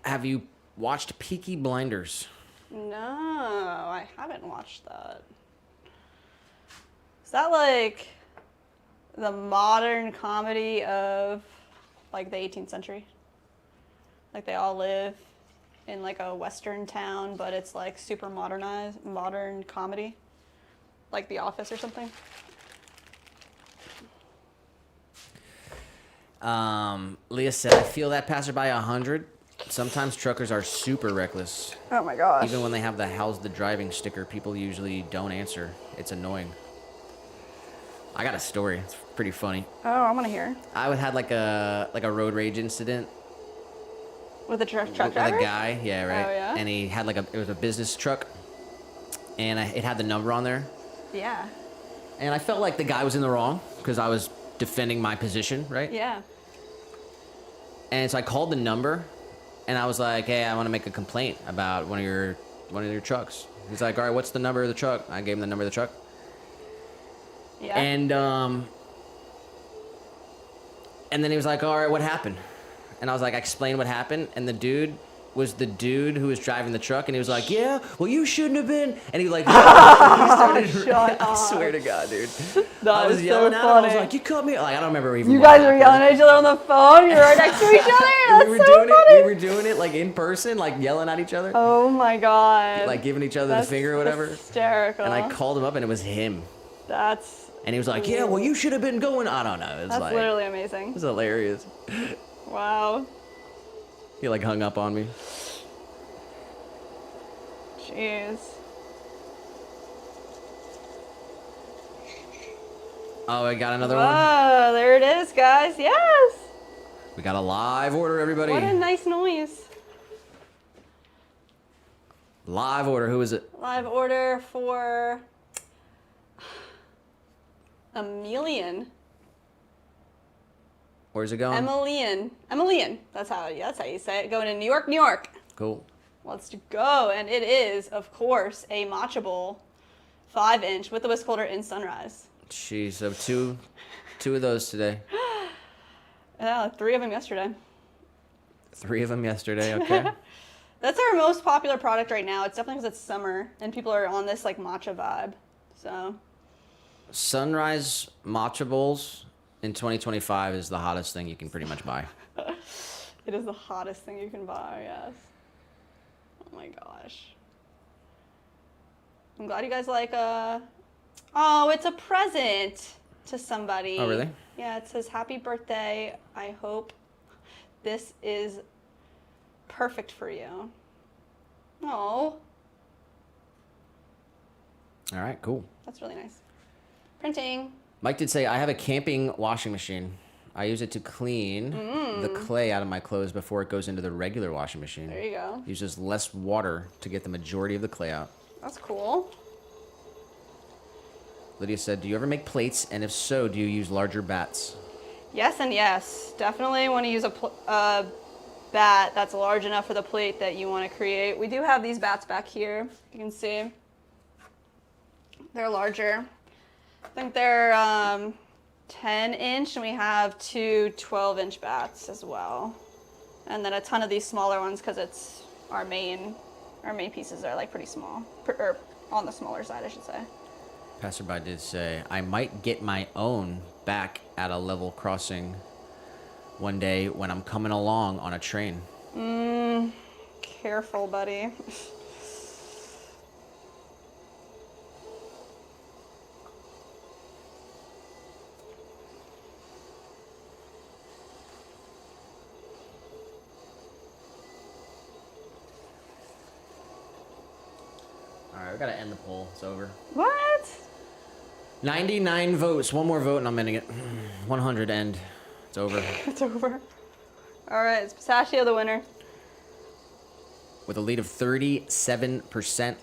have you watched Peaky Blinders? No, I haven't watched that. Is that like the modern comedy of like the 18th century? Like they all live in like a western town, but it's like super modern comedy? Like The Office or something? Leah said, I feel that passerby 100. Sometimes truckers are super reckless. Oh my gosh. Even when they have the how's the driving sticker, people usually don't answer. It's annoying. I got a story. It's pretty funny. Oh, I want to hear. I had like a road rage incident With a truck with driver? a guy. Yeah, right. Oh, yeah? And he had it was a business truck, and it had the number on there. Yeah. And I felt like the guy was in the wrong because I was defending my position, right? Yeah. And so I called the number, and I was like, "Hey, I want to make a complaint about one of your trucks." He's like, "All right, what's the number of the truck?" I gave him the number of the truck. Yeah. And then he was like, "All right, what happened?" And I was like, I explained what happened, and the dude was the dude who was driving the truck, and he was like, "Yeah, well, you shouldn't have been." And he like, he started. Shut I up. swear to God, dude. That I was is yelling so at him. I was funny. like, "You cut me!" Like I don't remember even. You what guys were happened. yelling at each other on the phone. You were right next to each other. That's we were so doing funny. it. We were doing it like in person, like yelling at each other, Oh my god. like giving each other That's the finger or whatever. Hysterical. And I called him up, and it was him. That's And he was like, "Yeah, well, you should have been going." I don't know. It was that's like literally it amazing. was hilarious. Wow. He like hung up on me. Jeez. Oh, I got another one. Whoa, there it is, guys. Yes. We got a live order, everybody. What a nice noise. Live order. Who is it? Live order for Emilian. Where's it going? Emilian. That's how you say it. Going to New York, New York. Cool. Let's go. And it is, of course, a matcha bowl, 5-inch with the whisk holder in Sunrise. Jeez, so two of those today. Yeah, 3 of them yesterday. 3 of them yesterday. Okay. That's our most popular product right now. It's definitely because it's summer and people are on this like matcha vibe. So Sunrise matcha bowls in 2025 is the hottest thing you can pretty much buy. it is the hottest thing you can buy. Yes. Oh my gosh. I'm glad you guys like oh, it's a present to somebody. Oh, really? Yeah, it says happy birthday. I hope this is perfect for you. Oh, All right, cool. that's really nice. Printing. Mike did say, I have a camping washing machine. I use it to clean the clay out of my clothes before it goes into the regular washing machine. There you go. Uses less water to get the majority of the clay out. That's cool. Lydia said, do you ever make plates? And if so, do you use larger bats? Yes and yes. Definitely want to use a bat that's large enough for the plate that you want to create. We do have these bats back here. You can see. They're larger. I think they're 10-inch, and we have 2 12-inch bats as well. And then a ton of these smaller ones because it's our main pieces are like pretty small, or on the smaller side, I should say. Passerby did say, I might get my own back at a level crossing one day when I'm coming along on a train. Careful, buddy. All right, we got to end the poll. It's over. What? 99 votes. One more vote and I'm ending it. 100 end. It's over. It's over. All right, it's pistachio the winner. With a lead of 37%.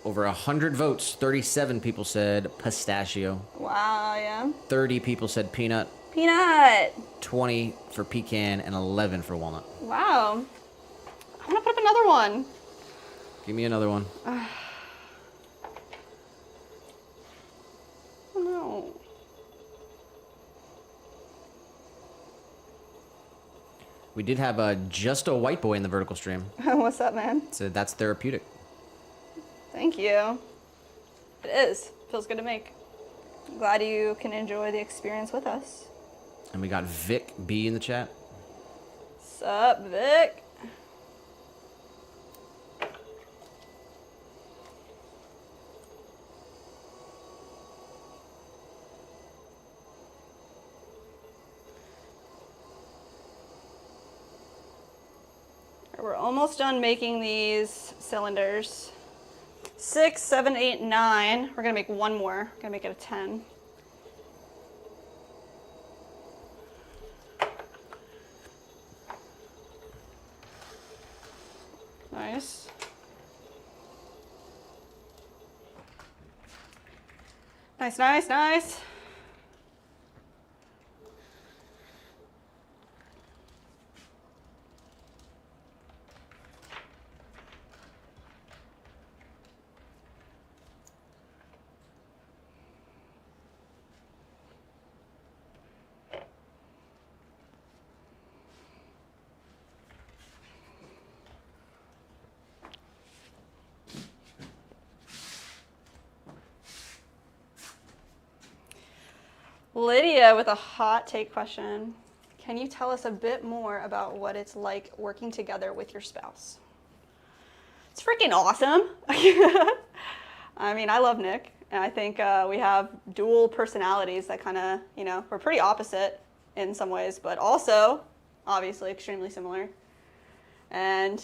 Over 100 votes, 37 people said pistachio. Wow, yeah. 30 people said peanut. Peanut. 20 for pecan and 11 for walnut. Wow. I'm gonna put up another one. Give me another one. We did have just a white boy in the vertical stream, What's up, man? so that's therapeutic. Thank you. It is. Feels good to make. Glad you can enjoy the experience with us. And we got Vic B in the chat. Sup, Vic? We're almost done making these cylinders. 6, 7, 8, 9. We're gonna make one more. Gonna make it a 10. Nice. Nice, nice, nice. Lydia with a hot take question. Can you tell us a bit more about what it's like working together with your spouse? It's freaking awesome. I mean, I love Nick, and I think we have dual personalities that kind of, you know, we're pretty opposite in some ways, but also obviously extremely similar. And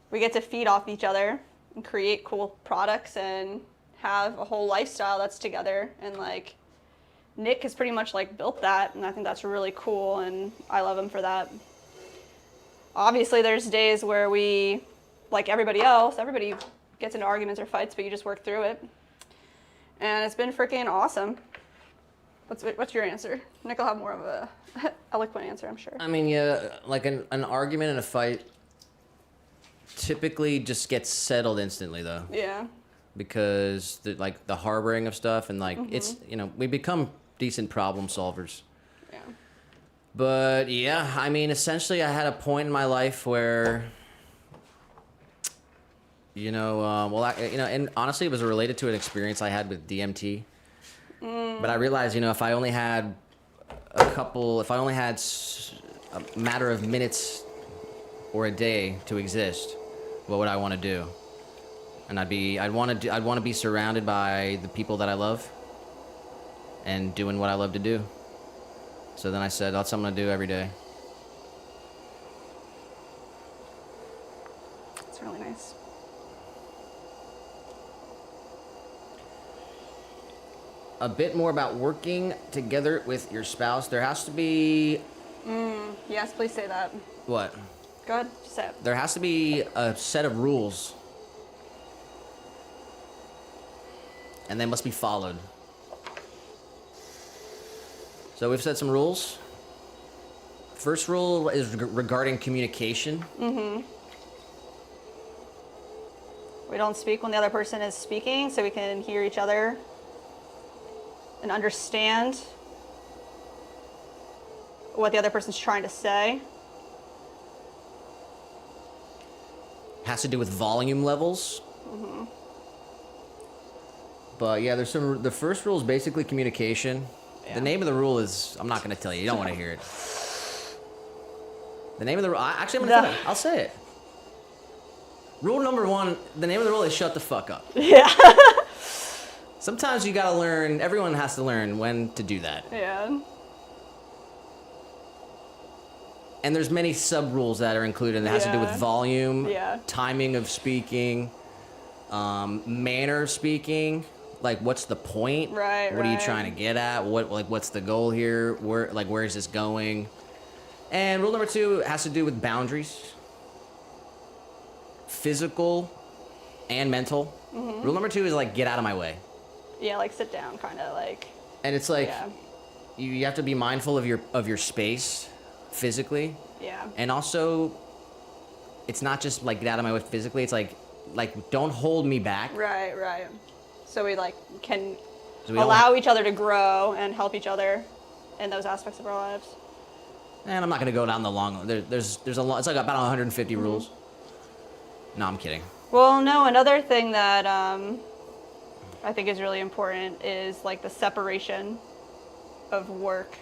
we get to feed off each other and create cool products and have a whole lifestyle that's together. And like, Nick has pretty much like built that, and I think that's really cool, and I love him for that. Obviously, there's days where we, like everybody else, everybody gets into arguments or fights, but you just work through it. And it's been freaking awesome. What's your answer? Nick will have more of a eloquent answer, I'm sure. I mean, yeah, like an argument and a fight typically just gets settled instantly, though. Yeah. Because the harboring of stuff and like it's, you know, we become decent problem solvers. Yeah. But yeah, I mean, essentially I had a point in my life where, you know, and honestly it was related to an experience I had with DMT. But I realized, you know, if I only had a matter of minutes or a day to exist, what would I want to do? And I'd want to be surrounded by the people that I love and doing what I love to do. So then I said, that's what I'm going to do every day. It's really nice. A bit more about working together with your spouse. There has to be... Yes, please say that. What? Go ahead, just say it. There has to be a set of rules. And they must be followed. So we've set some rules. First rule is regarding communication. We don't speak when the other person is speaking, so we can hear each other and understand what the other person's trying to say. Has to do with volume levels. But yeah, the first rule is basically communication. Yeah. The name of the rule is, I'm not going to tell you. You don't want to hear it. The name of the rule, actually, I'm going to tell you. I'll say it. Rule number 1, the name of the rule is shut the fuck up. Yeah. Sometimes you got to learn, everyone has to learn when to do that. Yeah. And there's many sub-rules that are included. It has to do with Yeah. volume, Yeah. timing of speaking, manner of speaking. Like, what's the point? Right, What are you right. trying to get at? What's the goal here? Where is this going? And rule number 2 has to do with boundaries, physical and mental. Rule number 2 is like, get out of my way. Yeah, like sit down, kind of like. And it's like, Yeah. you have to be mindful of your space physically. Yeah. And also, it's not just like get out of my way physically. It's like don't hold me back. Right, right. So we like can So we don't allow each other to grow and help each other in those aspects of our lives. And I'm not gonna go down the long. There's a lot. It's like about 150 rules. No, I'm kidding. Well, no, another thing that I think is really important is like the separation of work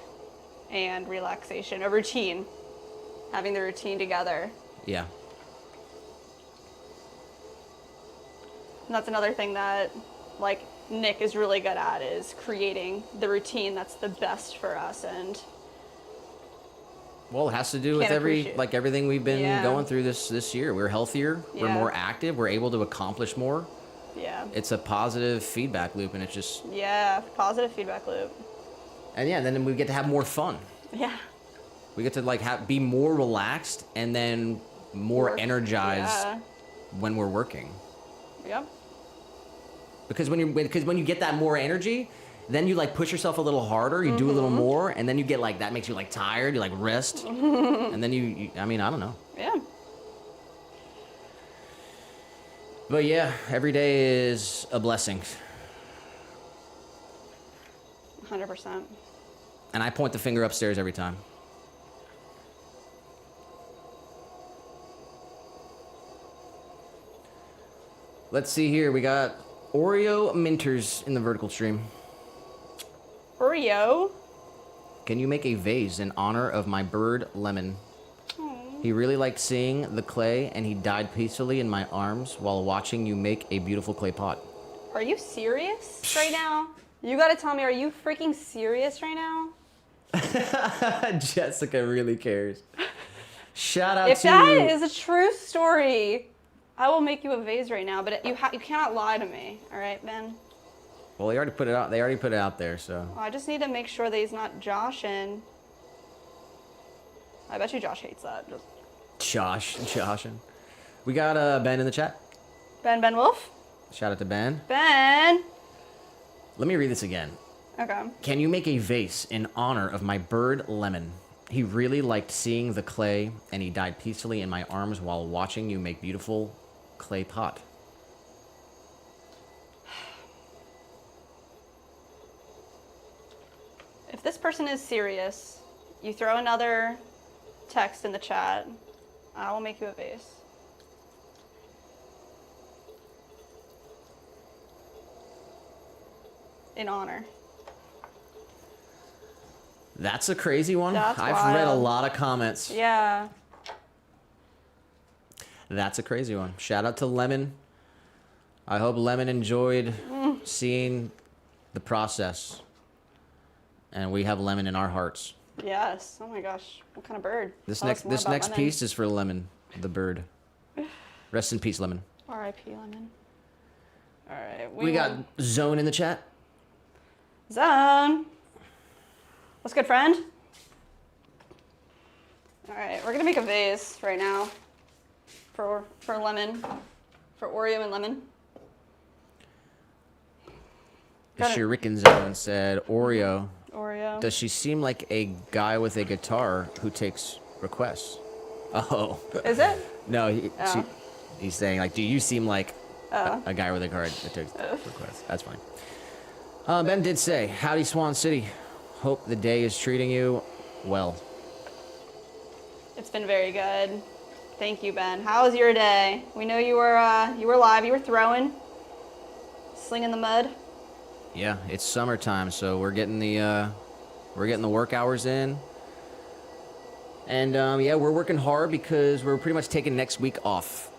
and relaxation, a routine, having the routine together. Yeah. And that's another thing that like Nick is really good at, is creating the routine that's the best for us. And Well, it has to do with Can't appreciate- everything we've been Yeah. going through this year. We're healthier. We're Yeah. more active. We're able to accomplish more. yeah, It's a positive feedback loop, and it's just positive feedback loop. and then we get to have more fun. Yeah. We get to like be more relaxed and then more Work. energized Yeah. when we're working. Yep. Because when you get that more energy, then you like push yourself a little harder. You do a little more, and then you get like that makes you like tired. You like rest, and then you. I mean, I don't know. Yeah. But yeah, every day is a blessing. 100%. And I point the finger upstairs every time. Let's see here. We got Oreo Minters in the vertical stream. Oreo. Can you make a vase in honor of my bird Lemon? He really liked seeing the clay, and he died peacefully in my arms while watching you make a beautiful clay pot. Are you serious right now? You gotta tell me, are you freaking serious right now? Jessica really cares. Shout out If to that is a true story, I will make you a vase right now. But you cannot lie to me, all right, Ben? Well, they already put it out. They already put it out there, so. Well, I just need to make sure that he's not joshing. I bet you Josh hates that. Just Joshin. We got Ben in the chat. Ben Wolf. Shout out to Ben. Ben. Let me read this again. Okay. Can you make a vase in honor of my bird Lemon? He really liked seeing the clay, and he died peacefully in my arms while watching you make beautiful clay pot. If this person is serious, you throw another text in the chat. I will make you a vase. In honor. That's a crazy one. That's I've read a wild. lot of comments. Yeah. That's a crazy one. Shout out to Lemon. I hope Lemon enjoyed seeing the process. And we have Lemon in our hearts. Yes. Oh my gosh. What kind of bird? This Tell us more next about Lemon. piece is for Lemon, the bird. Rest in peace, Lemon. R.I.P. Lemon. All right. We got Zone in the chat. Zone. What's good, friend? All right, we're gonna make a vase right now for Lemon, for Oreo and Lemon. The Got it. Shuriken Zone said, Oreo, Oreo. does she seem like a guy with a guitar who takes requests? Oh. Is it? No, Oh. he's saying, like, do you seem like a guy with a card that takes requests? That's fine. Ben did say, howdy, Swan City. Hope the day is treating you well. It's been very good. Thank you, Ben. How was your day? We know you were live. You were throwing, slinging the mud. Yeah, it's summertime, so we're getting the work hours in. And yeah, we're working hard because we're pretty much taking next week off.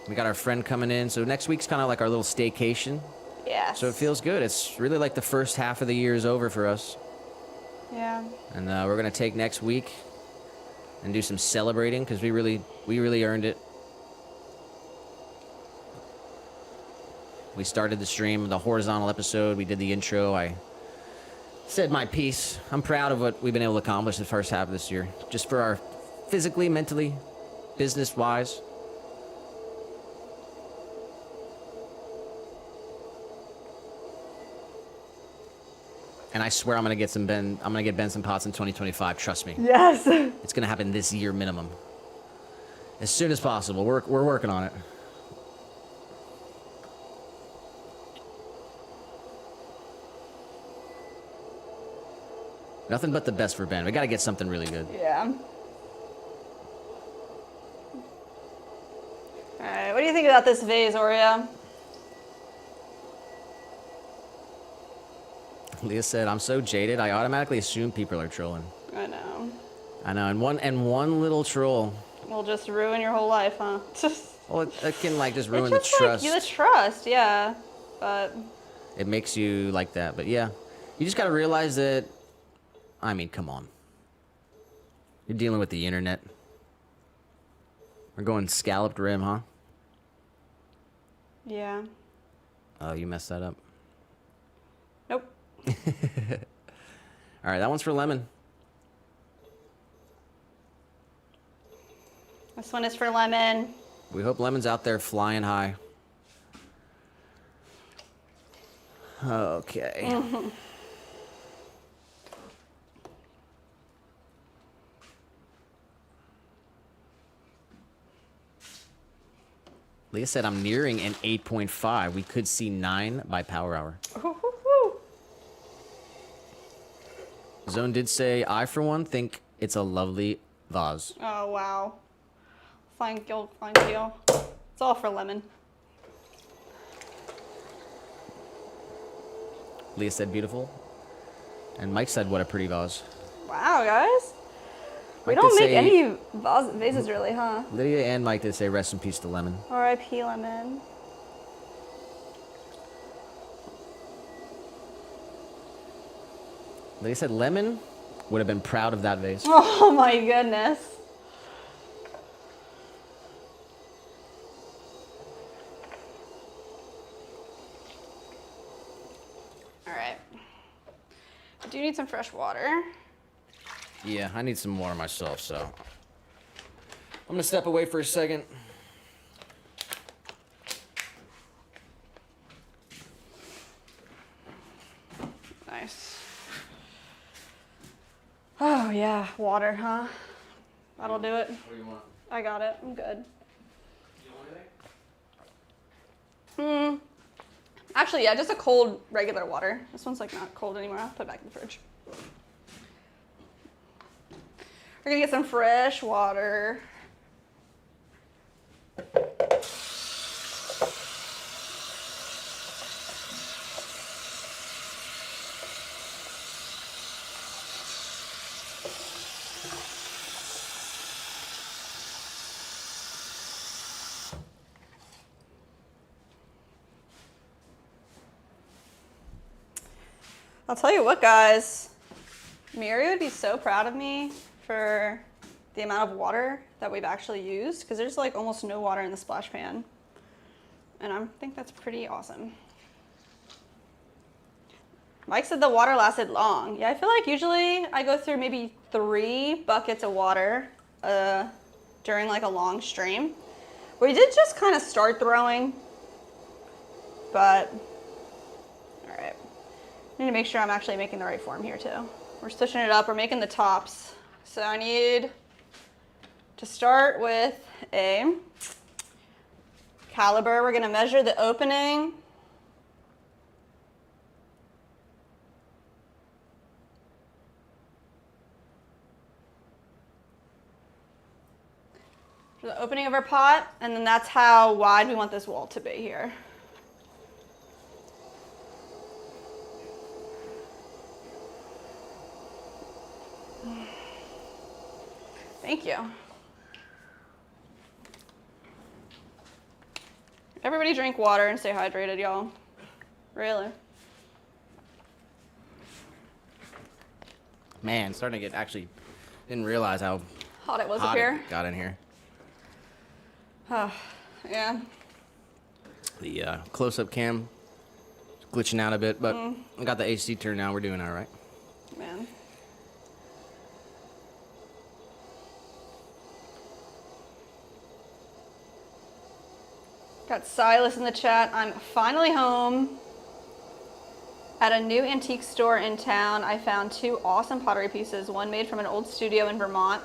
We got our friend coming in, so next week's kind of like our little staycation. Yes. So it feels good. It's really like the first half of the year is over for us. Yeah. And we're going to take next week and do some celebrating because we really earned it. We started the stream, the horizontal episode. We did the intro. I said my piece. I'm proud of what we've been able to accomplish the first half of this year. Just for our physically, mentally, business-wise. And I swear I'm gonna get Ben some pots in 2025. Trust me. Yes. It's gonna happen this year minimum. As soon as possible. We're working on it. Nothing but the best for Ben. We gotta get something really good. Yeah. Alright, what do you think about this vase, Oreo? Leah said, "I'm so jaded. I automatically assume people are trolling." I know. I know, and one little troll. Will just ruin your whole life, huh? Well, it can like just ruin It's just the trust. like the trust, yeah. But It makes you like that, but yeah, you just gotta realize that. I mean, come on. You're dealing with the internet. We're going scalloped rim, huh? yeah. Oh, you messed that up. Nope. All right, that one's for lemon. This one is for lemon. We hope lemon's out there flying high. Okay. Leah said, "I'm nearing an 8.5. We could see 9 by power hour." Woo-hoo-hoo. Zone did say, "I, for one, think it's a lovely vase." Oh, wow. Thank you, thank you. It's all for lemon. Leah said, "Beautiful." And Mike said, "What a pretty vase." Wow, guys. We Mike don't did make say- any vases really, huh? Lydia and Mike did say, "Rest in peace to lemon." R.I.P. lemon. Lydia said, "Lemon would have been proud of that vase." Oh my goodness. All right. I do need some fresh water. Yeah, I need some water myself, so I'm gonna step away for a second. Nice. Oh yeah, water, huh? That'll do it. What do you want? I got it. I'm good. You want anything? Actually, yeah, just a cold, regular water. This one's like not cold anymore. I'll put it back in the fridge. We're gonna get some fresh water. I'll tell you what, guys. Mary would be so proud of me for the amount of water that we've actually used, because there's like almost no water in the splash pan. And I think that's pretty awesome. Mike said the water lasted long. Yeah, I feel like usually I go through maybe 3 buckets of water during like a long stream. We did just kind of start throwing, but all right. I need to make sure I'm actually making the right form here too. We're stitching it up, we're making the tops. So I need to start with a caliber. We're gonna measure the opening. For the opening of our pot, and then that's how wide we want this wall to be here. Thank you. Everybody drink water and stay hydrated, y'all. Really. Man, starting to get actually didn't realize how Hot it was hot up here. it got in here. Oh, yeah. The close-up cam is glitching out a bit, but I got the AC turned now. We're doing all right. Man. Got Silas in the chat. I'm finally home. At a new antique store in town, I found 2 awesome pottery pieces, one made from an old studio in Vermont.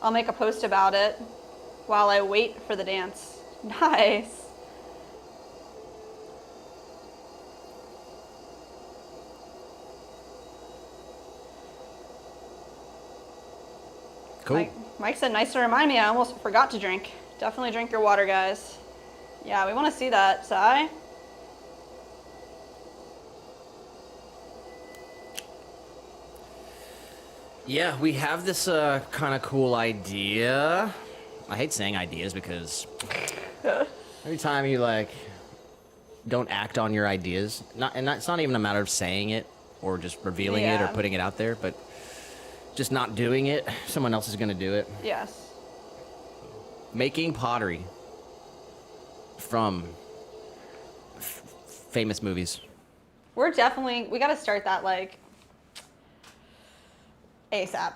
I'll make a post about it while I wait for the dance. Nice. Cool. Mike said, nice to remind me. I almost forgot to drink. Definitely drink your water, guys. Yeah, we want to see that. Sai? Yeah, we have this kind of cool idea. I hate saying ideas because every time you like don't act on your ideas, it's not even a matter of saying it or just revealing it or Yeah. putting it out there, but just not doing it. Someone else is gonna do it. Yes. Making pottery from famous movies. We got to start that like ASAP.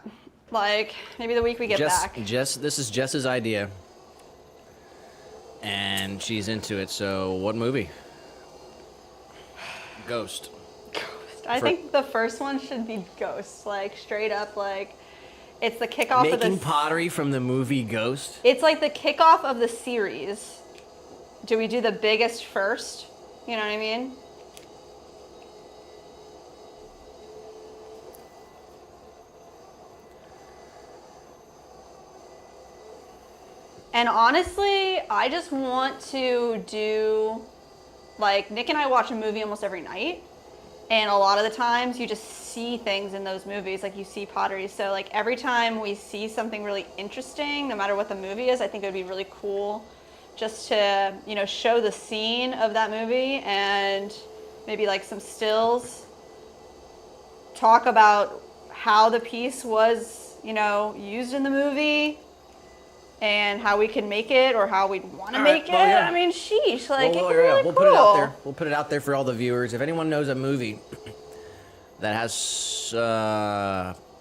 Like maybe the week we get back. This is Jess's idea, and she's into it. So, what movie? Ghost. I think the first one should be Ghost. Like straight up, like it's the kickoff of Making the. pottery from the movie Ghost. It's like the kickoff of the series. Do we do the biggest first? You know what I mean? And honestly, I just want to do, like, Nick and I watch a movie almost every night. And a lot of the times you just see things in those movies, like you see pottery. So like every time we see something really interesting, no matter what the movie is, I think it would be really cool just to, you know, show the scene of that movie and maybe like some stills, talk about how the piece was, you know, used in the movie and how we can make it or how we'd want to make it. well, yeah. I mean, sheesh, like Well, it's really we'll cool. put it out there. We'll put it out there for all the viewers. If anyone knows a movie that has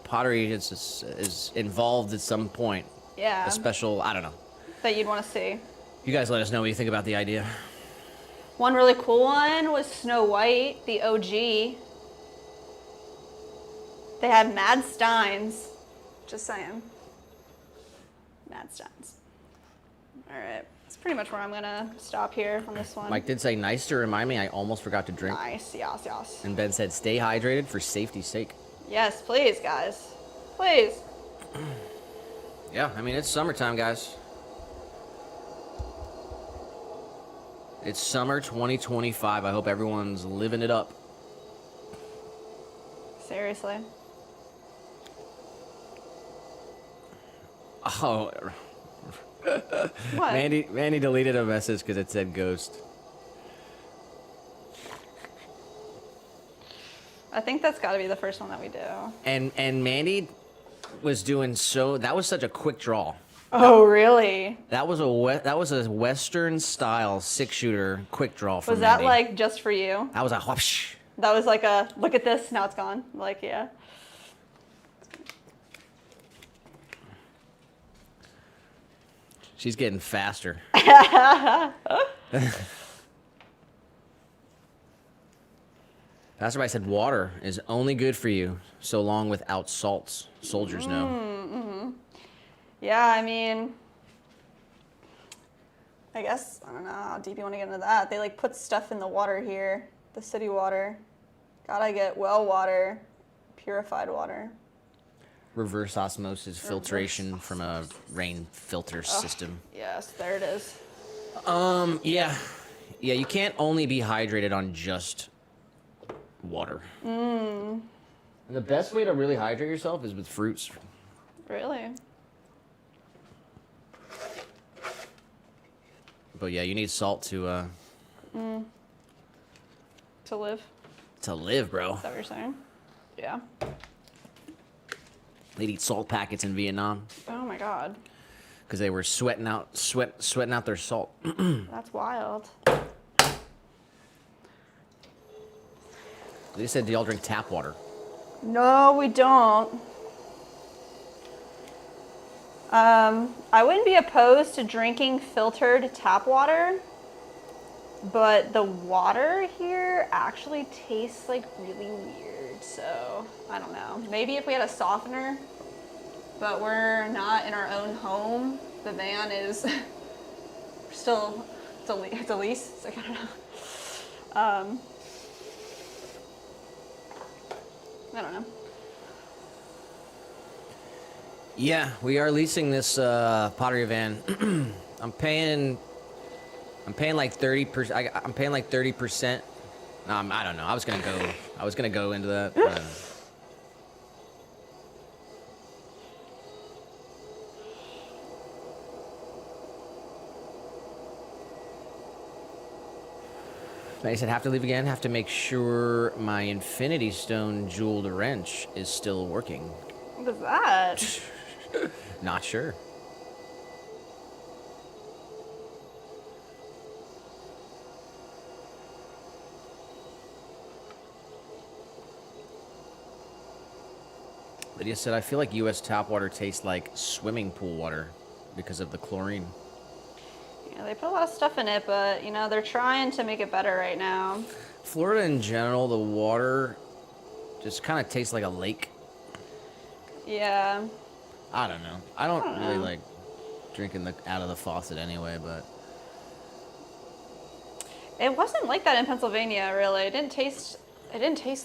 pottery is involved at some point, Yeah, a special, I don't know. that you'd want to see. You guys let us know what you think about the idea. One really cool one was Snow White, the OG. They had Mad Steins. Just saying. Mad Steins. All right. That's pretty much where I'm going to stop here on this one. Mike did say, nice to remind me, I almost forgot to drink. Nice. Yes, yes. And Ben said, stay hydrated for safety's sake. Yes, please, guys. Please. Yeah, I mean, it's summertime, guys. It's summer 2025. I hope everyone's living it up. Seriously. Oh, What? Mandy deleted a message because it said ghost. I think that's got to be the first one that we do. And Mandy was doing that was such a quick draw. Oh, really? That was a Western style 6-shooter quick draw from Was that Mandy. like just for you? That was a whoosh. That was like a, look at this, now it's gone. Like, yeah. She's getting faster. Pastorby said water is only good for you so long without salts. Soldiers know. Yeah, I mean, I guess, I don't know how deep you want to get into that. They like put stuff in the water here, the city water. Gotta get well water, purified water. Reverse osmosis filtration from a rain filter system. Yes, there it is. Yeah. Yeah, you can't only be hydrated on just water. And the best way to really hydrate yourself is with fruits. Really? But yeah, you need salt to To live? bro. Is that what you're saying? Yeah. They'd eat salt packets in Vietnam Oh my god. because they were sweating out their salt. That's wild. They said, do y'all drink tap water? No, we don't. I wouldn't be opposed to drinking filtered tap water, but the water here actually tastes like really weird, so I don't know. Maybe if we had a softener, but we're not in our own home. The van is still, it's a lease, so I don't know. I don't know. Yeah, we are leasing this Pottery van. I'm paying like 30%. I'm paying like 30%. I don't know. I was gonna go into that. I don't know. I said, have to leave again. Have to make sure my Infinity Stone jeweled wrench is still working. What is that? Not sure. Lydia said, I feel like U.S. tap water tastes like swimming pool water because of the chlorine. Yeah, they put a lot of stuff in it, but you know, they're trying to make it better right now. Florida in general, the water just kind of tastes like a lake. Yeah. I don't know. I don't really like drinking out of the faucet anyway, but It wasn't like that in Pennsylvania, really. It didn't taste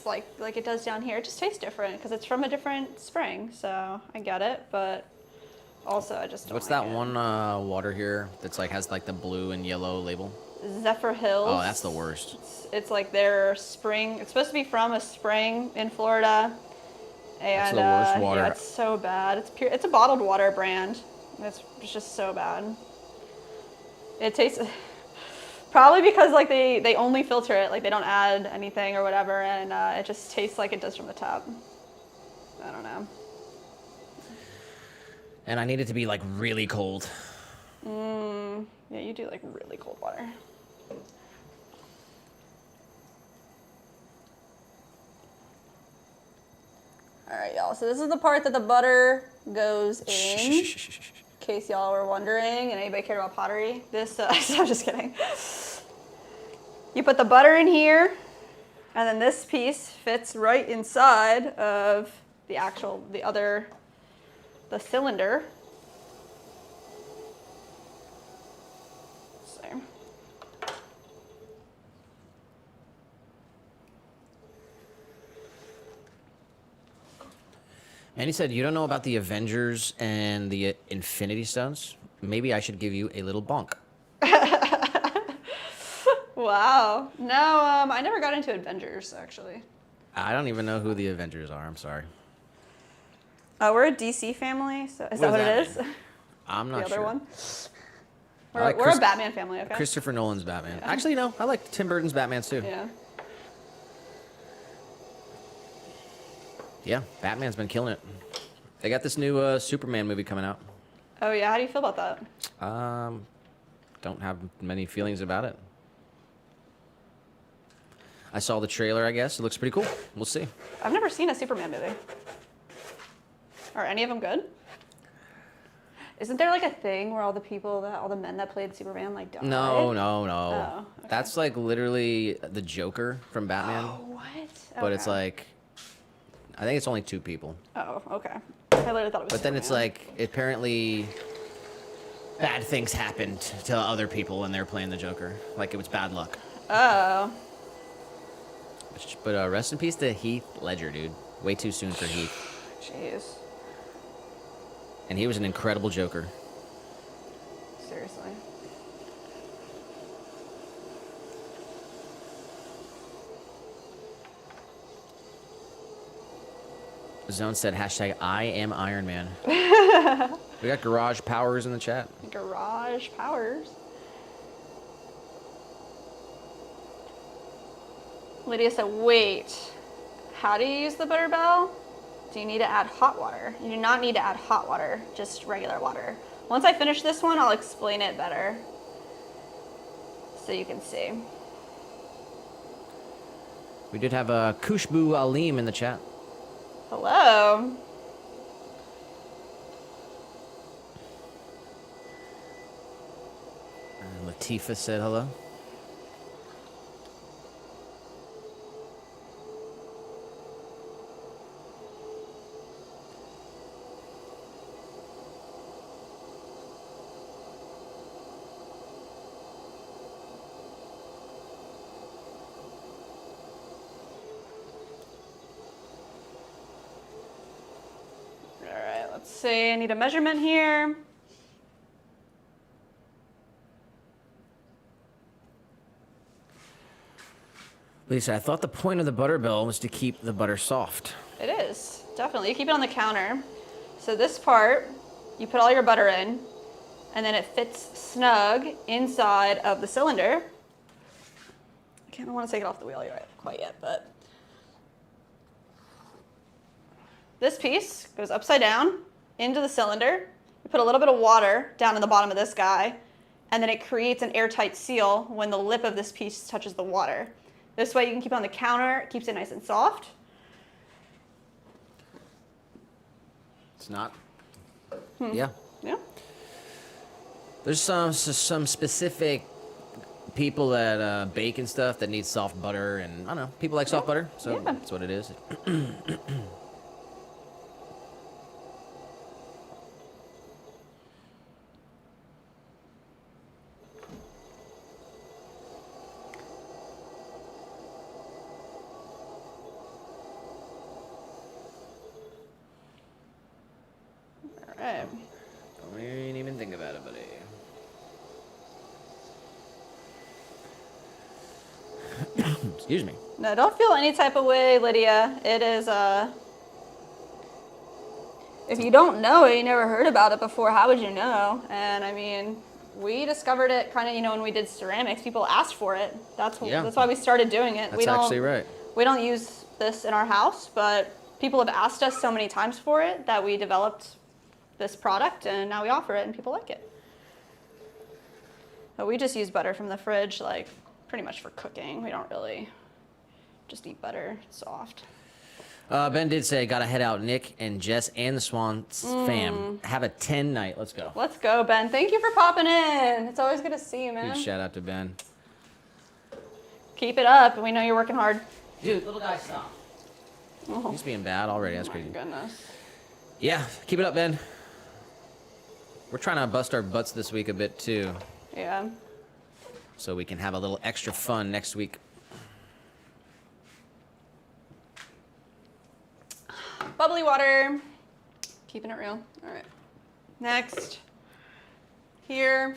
like it does down here. It just tastes different because it's from a different spring. So I get it, but also I just don't what's like that it. one water here that's like has like the blue and yellow label? Zephyr Hills. Oh, that's the worst. It's like their spring. It's supposed to be from a spring in Florida. And That's the worst water. yeah, it's so bad. It's pure. It's a bottled water brand. It's just so bad. It tastes probably because like they only filter it, like they don't add anything or whatever, and it just tastes like it does from the tap. I don't know. And I need it to be like really cold. Yeah, you do like really cold water. All right, y'all. So this is the part that the butter goes in. In case y'all were wondering, and anybody cared about pottery, this. I'm just kidding. You put the butter in here, and then this piece fits right inside of the cylinder. So. And he said, you don't know about the Avengers and the Infinity Stones? Maybe I should give you a little bonk. Wow. No, I never got into Avengers, actually. I don't even know who the Avengers are. I'm sorry. We're a DC family, so is that what it is? I'm not The other sure. one? I like We're a Batman family, okay? Christopher Nolan's Batman. Actually, no. I like Tim Burton's Batman, too. Yeah. Yeah, Batman's been killing it. They got this new Superman movie coming out. Oh, yeah? How do you feel about that? Don't have many feelings about it. I saw the trailer, I guess. It looks pretty cool. We'll see. I've never seen a Superman movie. Are any of them good? Isn't there like a thing where all the men that played Superman like died? No. Oh, okay. That's like literally the Joker from Batman. Oh, what? But it's Okay. like, I think it's only 2 people. Oh, okay. I literally thought it was But then it's Superman. like, apparently bad things happened to other people when they're playing the Joker. Like it was bad luck. Oh. But rest in peace to Heath Ledger, dude. Way too soon for Heath. Jeez. And he was an incredible Joker. Seriously. Zone said, hashtag I am Iron Man. We got Garage Powers in the chat. Garage powers. Lydia said, wait, how do you use the butter bell? Do you need to add hot water? You do not need to add hot water, just regular water. Once I finish this one, I'll explain it better so you can see. We did have Kushbu Alim in the chat. Hello. Latifa said hello. see, I need a measurement here. Lisa, I thought the point of the butter bell was to keep the butter soft. It is, definitely. You keep it on the counter. So this part, you put all your butter in, and then it fits snug inside of the cylinder. I don't want to take it off the wheel quite yet, but this piece goes upside down into the cylinder. You put a little bit of water down in the bottom of this guy, and then it creates an airtight seal when the lip of this piece touches the water. This way you can keep it on the counter, it keeps it nice and soft. It's not. Yeah. Yeah. There's some specific people that bake and stuff that need soft butter, and I don't know. People like soft butter, so Yeah. that's what it is. All right. Don't even think about it, buddy. Excuse me. No, don't feel any type of way, Lydia. It is, if you don't know it, you never heard about it before, how would you know? And I mean, we discovered it kind of, when we did ceramics, people asked for it. That's why we started doing it. That's actually right. We don't use this in our house, but people have asked us so many times for it that we developed this product, and now we offer it, and people like it. But we just use butter from the fridge, like, pretty much for cooking. We don't really just eat butter soft. Ben did say, gotta head out. Nick and Jess and the Swan fam have a 10 night. Let's go. Let's go, Ben. Thank you for popping in. It's always good to see you, man. Huge shout out to Ben. Keep it up. We know you're working hard. Dude, little guy, stop. Oh, He's being bad already. That's my crazy. goodness. Yeah, keep it up, Ben. We're trying to bust our butts this week a bit too, Yeah. so we can have a little extra fun next week. Bubbly water. Keeping it real. All right. Next. Here.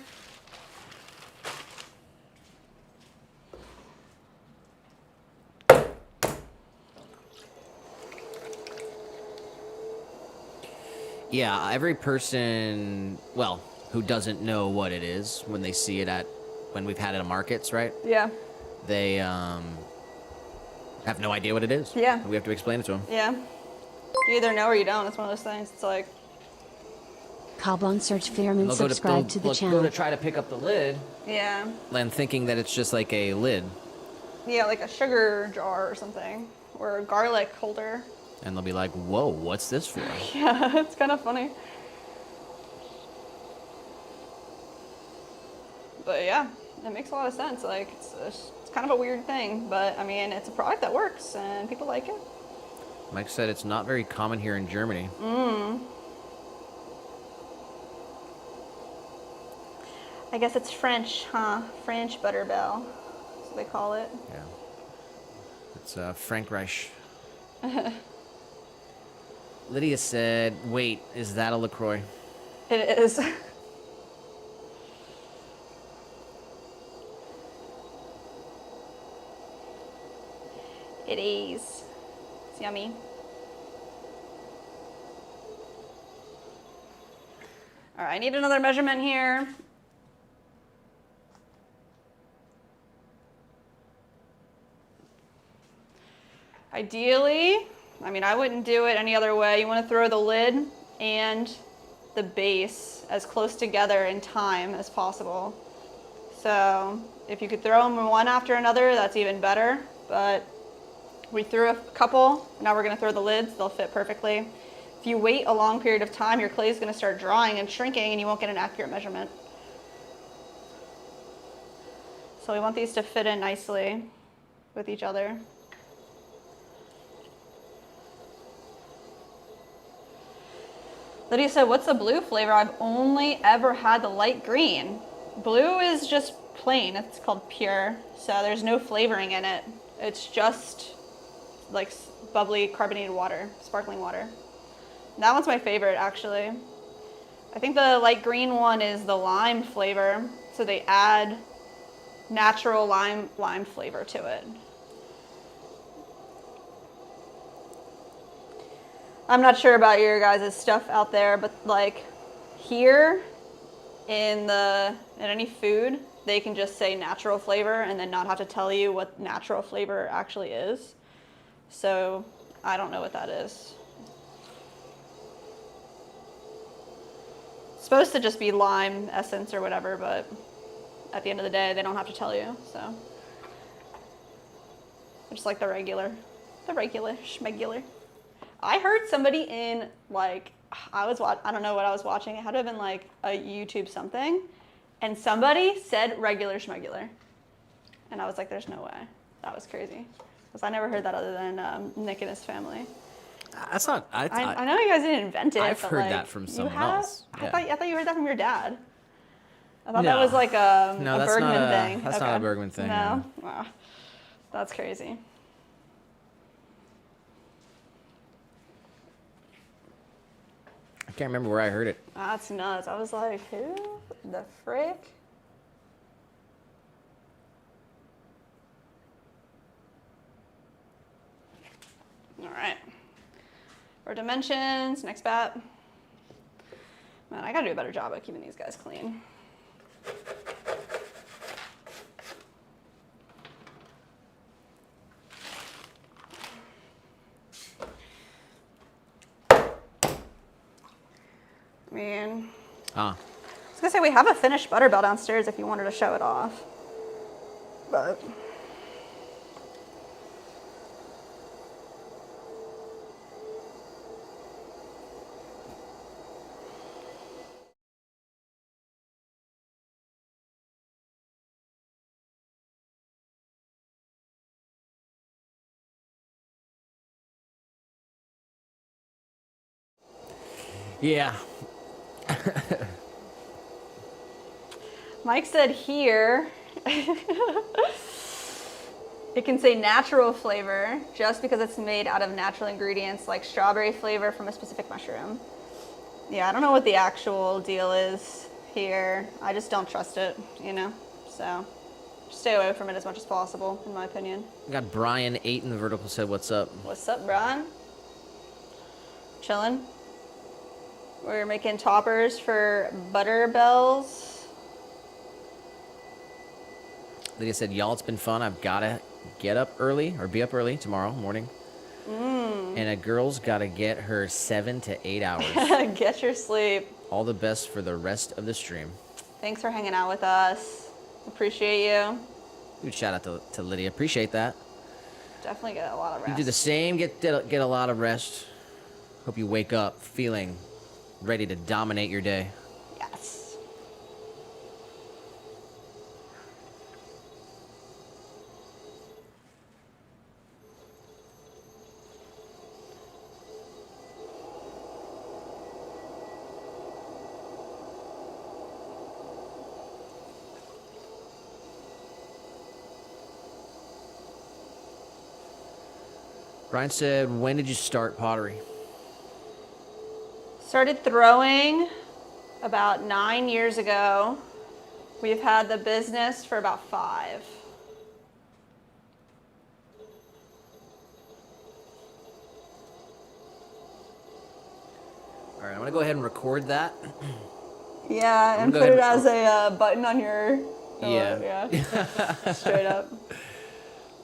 Yeah, every person, well, who doesn't know what it is when they see it when we've had it at markets, right? Yeah. They have no idea what it is. Yeah. We have to explain it to them. Yeah. You either know or you don't. It's one of those things. It's like, Carbon Search Fairman, subscribe to the Go channel. to try to pick up the lid, yeah. and thinking that it's just like a lid, Yeah, like a sugar jar or something. Or a garlic holder. and they'll be like, "Whoa, what's this for?" Yeah, it's kind of funny. But yeah, it makes a lot of sense. Like, it's kind of a weird thing, but I mean, it's a product that works and people like it. Mike said it's not very common here in Germany. I guess it's French, huh? French butterbell. That's what they call it. Yeah. It's Frankreich. Lydia said, "Wait, is that a LaCroix?" It is. It is. It's yummy. All right, I need another measurement here. Ideally, I mean, I wouldn't do it any other way. You want to throw the lid and the base as close together in time as possible. So if you could throw them one after another, that's even better. But we threw a couple, now we're going to throw the lids. They'll fit perfectly. If you wait a long period of time, your clay is going to start drying and shrinking and you won't get an accurate measurement. So we want these to fit in nicely with each other. Lydia said, what's the blue flavor? I've only ever had the light green. Blue is just plain. It's called pure. So there's no flavoring in it. It's just like bubbly carbonated water, sparkling water. That one's my favorite, actually. I think the light green one is the lime flavor, so they add natural lime flavor to it. I'm not sure about your guys' stuff out there, but like here in any food, they can just say natural flavor and then not have to tell you what natural flavor actually is. So I don't know what that is. It's supposed to just be lime essence or whatever, but at the end of the day, they don't have to tell you, so. Just like the regular schmegular. I heard somebody in, like, I don't know what I was watching. It had to have been like a YouTube something. And somebody said regular schmegular. And I was like, there's no way. That was crazy. Because I never heard that other than Nick and his family. That's not. I know you guys didn't invent it. I've but heard like, that from someone you have? else. Yeah. I thought you heard that from your dad. I thought No. that was like a that's Bergman not thing. That's not a Bergman thing. No? Wow. That's crazy. I can't remember where I heard it. That's nuts. I was like, who the frick? All right. For dimensions, next bat. Man, I gotta do a better job at keeping these guys clean. I mean, I was gonna say we have a finished butter bell downstairs if you wanted to show it off, but. Yeah. Mike said here, it can say natural flavor just because it's made out of natural ingredients like strawberry flavor from a specific mushroom. Yeah, I don't know what the actual deal is here. I just don't trust it, you know? So just stay away from it as much as possible, in my opinion. We got Brian 8 in the vertical said, what's up? What's up, Brian? Chillin'. We're making toppers for butter bells. Lydia said, y'all, it's been fun. I've got to get up early or be up early tomorrow morning. And a girl's got to get her 7 to 8 hours. Get your sleep. All the best for the rest of the stream. Thanks for hanging out with us. Appreciate you. Huge shout out to Lydia. Appreciate that. Definitely get a lot of rest. You do the same. Get a lot of rest. Hope you wake up feeling ready to dominate your day. Yes. Brian said, when did you start pottery? Started throwing about 9 years ago. We've had the business for about 5. All right, I'm going to go ahead and record that. Yeah, and go put it ahead as a button on your... Yeah. Yeah. Straight up.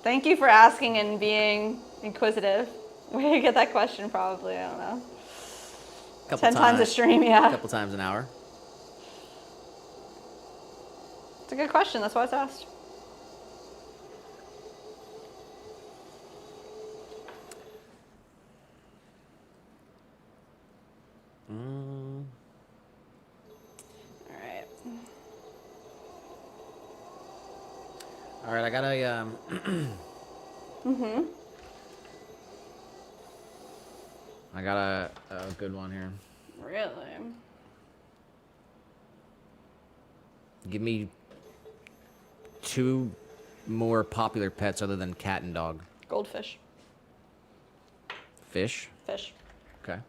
Thank you for asking and being inquisitive. We get that question probably, I don't know. 10 times a stream, yeah. A couple times an hour. It's a good question, that's why it's asked. All right, I got a I got a good one here. Really? Give me 2 more popular pets other than cat and dog. Goldfish. Fish? Fish. Okay.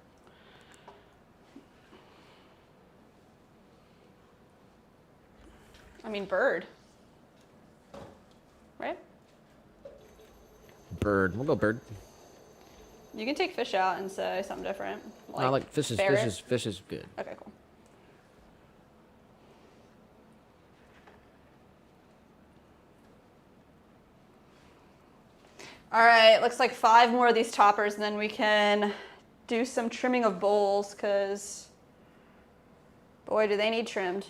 I mean, bird. Right? Bird. We'll go bird. You can take fish out and say something different. I like fish is good. Okay, cool. All right, looks like 5 more of these toppers, and then we can do some trimming of bowls, because boy, do they need trimmed.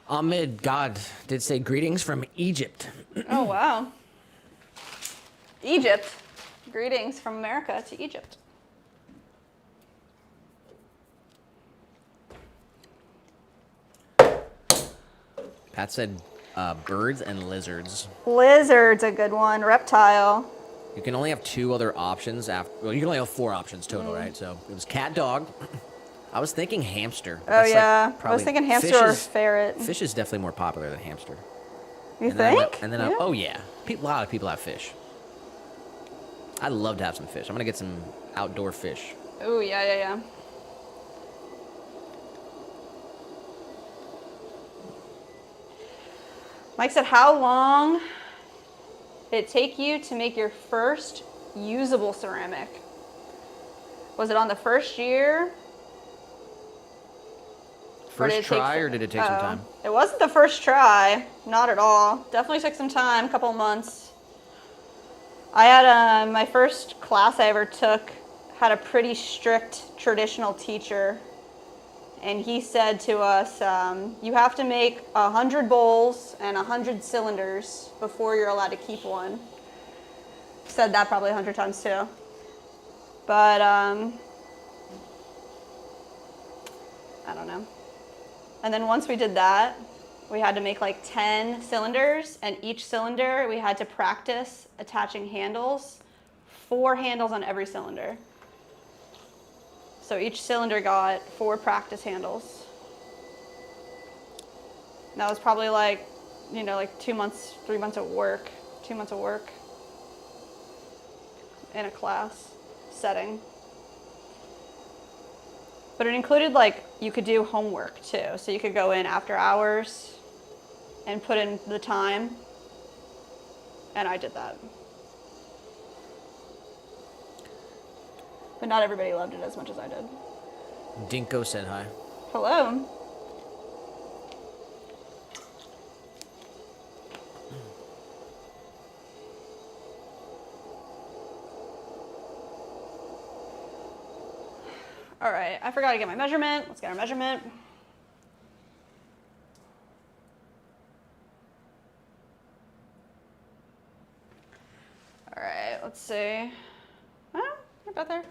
Ahmed God did say greetings from Egypt. Oh, wow. Egypt. Greetings from America to Egypt. Pat said birds and lizards. Lizard's a good one. Reptile. You can only have 2 other options after. Well, you can only have 4 options total, right? So it was cat, dog. I was thinking hamster. Oh, yeah. I was probably thinking hamster or ferret. Fish is definitely more popular than hamster. You And then think? oh yeah, a lot of people have fish. I'd love to have some fish. I'm gonna get some outdoor fish. Oh, yeah. Mike said, how long did it take you to make your first usable ceramic? Was it on the first year? First try, or did it take some time? It wasn't the first try. Not at all. Definitely took some time, a couple months. I had my first class I ever took had a pretty strict traditional teacher. And he said to us, you have to make 100 bowls and 100 cylinders before you're allowed to keep one. Said that probably 100 times too. But I don't know. And then once we did that, we had to make like 10 cylinders, and each cylinder we had to practice attaching handles, 4 handles on every cylinder. So each cylinder got 4 practice handles. And that was probably like, like 2 months, 3 months of work, 2 months of work in a class setting. But it included, like, you could do homework too. So you could go in after hours and put in the time. And I did that. But not everybody loved it as much as I did. Dinko said hi. Hello. All right, I forgot to get my measurement. Let's get our measurement. All right, let's see. Oh, you're about there.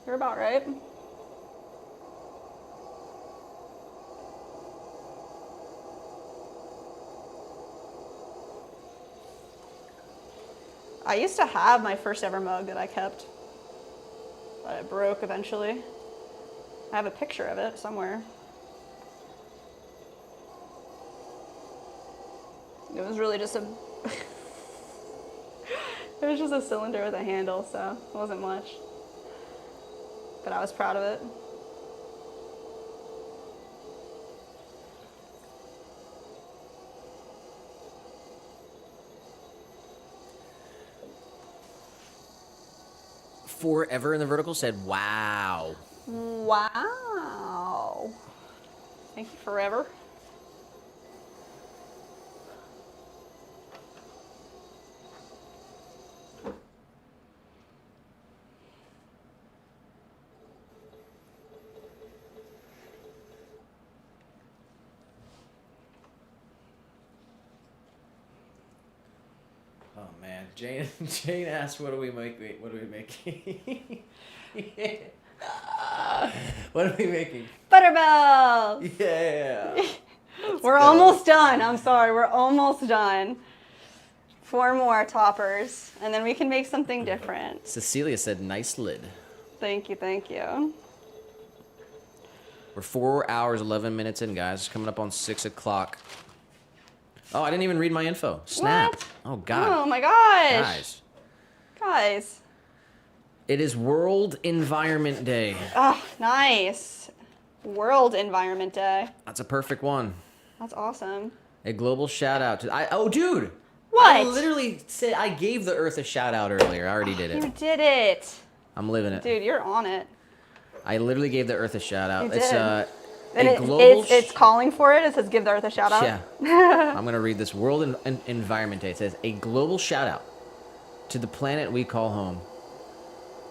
You're about right. I used to have my first ever mug that I kept, but it broke eventually. I have a picture of it somewhere. It was really just a it was just a cylinder with a handle, so it wasn't much. But I was proud of it. Forever in the vertical said, wow. Wow. Thank you, forever. Oh man, Jane asked, "What do we make? What are we making? What are we making? Butterbells. Yeah. We're almost done. I'm sorry, we're almost done. 4 more toppers, and then we can make something different. Cecilia said, "Nice lid." Thank you, thank you. We're 4 hours 11 minutes in, guys. Coming up on 6 o'clock. Oh, I didn't even read my info. Snap. What? Oh God. Oh my gosh. Guys. It is World Environment Day. Oh, nice. World Environment Day. That's a perfect one. That's awesome. A global shout out to oh dude. What? I literally said I gave the Earth a shout out earlier. I already did You it. did it. I'm living it. Dude, you're on it. I literally gave the Earth a shout out. You It's did. a And global it's calling for it. It says give the Earth a shout out. Yeah. I'm going to read this World Environment Day. It says, a global shout out to the planet we call home.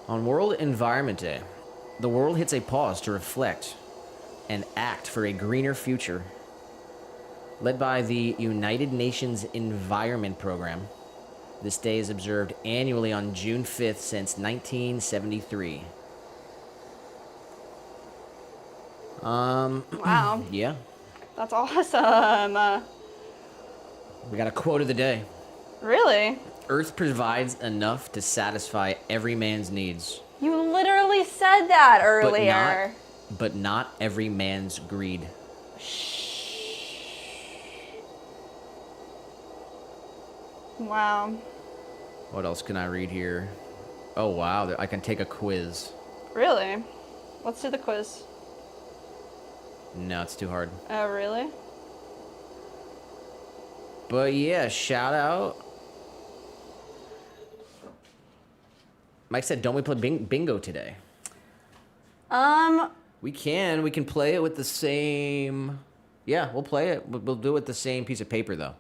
On World Environment Day, the world hits a pause to reflect and act for a greener future. Led by the United Nations Environment Program, this day is observed annually on June 5th since 1973. Wow. Yeah. That's awesome. We got a quote of the day. Really? Earth provides enough to satisfy every man's needs, You literally said that earlier. but not every man's greed. Wow. What else can I read here? Oh, wow. I can take a quiz. Really? Let's do the quiz. No, it's too hard. Oh, really? But yeah, shout out. Mike said, don't we play bingo today? We can. We can play it with the same... Yeah, we'll play it. We'll do it with the same piece of paper, though.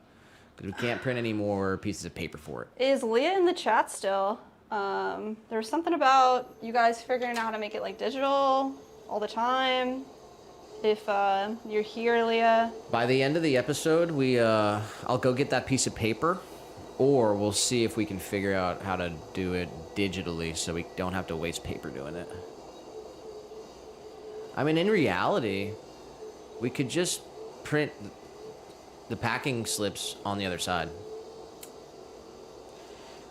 Because we can't print any more pieces of paper for it. Is Leah in the chat still? There was something about you guys figuring out how to make it like digital all the time. If you're here, Leah. By the end of the episode, I'll go get that piece of paper, or we'll see if we can figure out how to do it digitally so we don't have to waste paper doing it. I mean, in reality, we could just print the packing slips on the other side.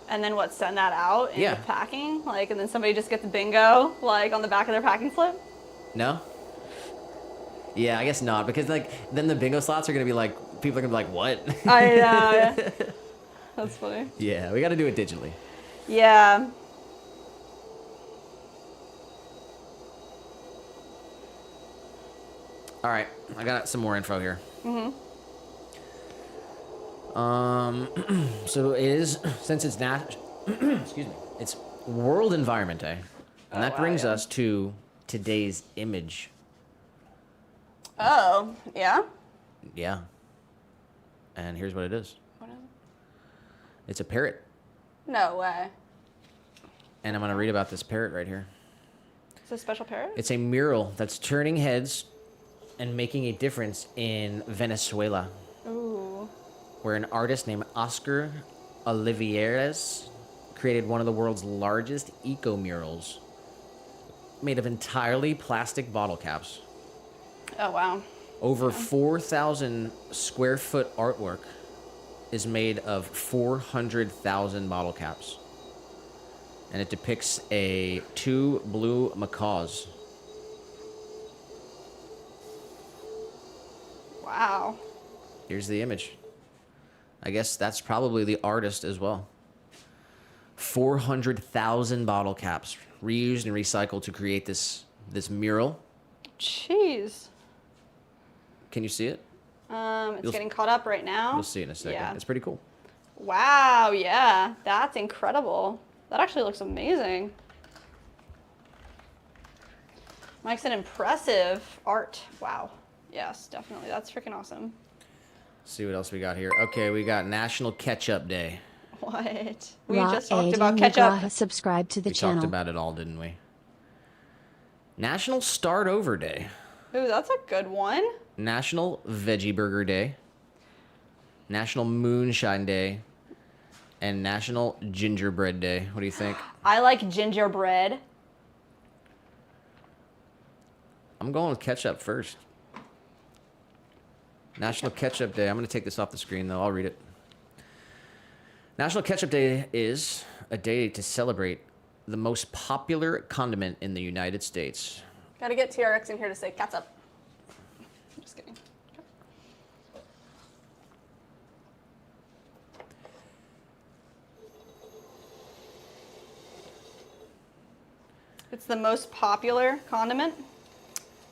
And then what, send that out in Yeah. the packing? Like, and then somebody just gets bingo, like, on the back of their packing slip? No? Yeah, I guess not, because like then the bingo slots are gonna be like, people are gonna be like, what? I know. That's funny. Yeah, we gotta do it digitally. Yeah. All right, I got some more info here. So it is, since it's excuse me, it's World Environment Day, and that wow, brings yeah. us to today's image. Oh, yeah? Yeah. And here's what it is. What is it? It's a parrot, No way. and I'm gonna read about this parrot right here. It's a special parrot? It's a mural that's turning heads and making a difference in Venezuela, Ooh. where an artist named Oscar Oliveras created one of the world's largest eco murals made of entirely plastic bottle caps. Oh, wow. Over 4,000 square foot artwork is made of 400,000 bottle caps. And it depicts two blue macaws. Wow. Here's the image. I guess that's probably the artist as well. 400,000 bottle caps reused and recycled to create this mural. Jeez. Can you see it? It's You'll- getting caught up right now. You'll see in a second. Yeah. It's pretty cool. Wow, yeah. That's incredible. That actually looks amazing. Mike said impressive art. Wow. Yes, definitely. That's freaking awesome. See what else we got here. Okay, we got National Ketchup Day. What? We Ra just talked Aid about and ketchup. Nugaha subscribe to the We channel. talked about it all, didn't we? National Start Over Day. Ooh, that's a good one. National Veggie Burger Day. National Moonshine Day. And National Gingerbread Day. What do you think? I like gingerbread. I'm going with ketchup first. National Ketchup Day. I'm going to take this off the screen, though. I'll read it. National Ketchup Day is a day to celebrate the most popular condiment in the United States. Gotta get TRX in here to say catsup. Just kidding. It's the most popular condiment.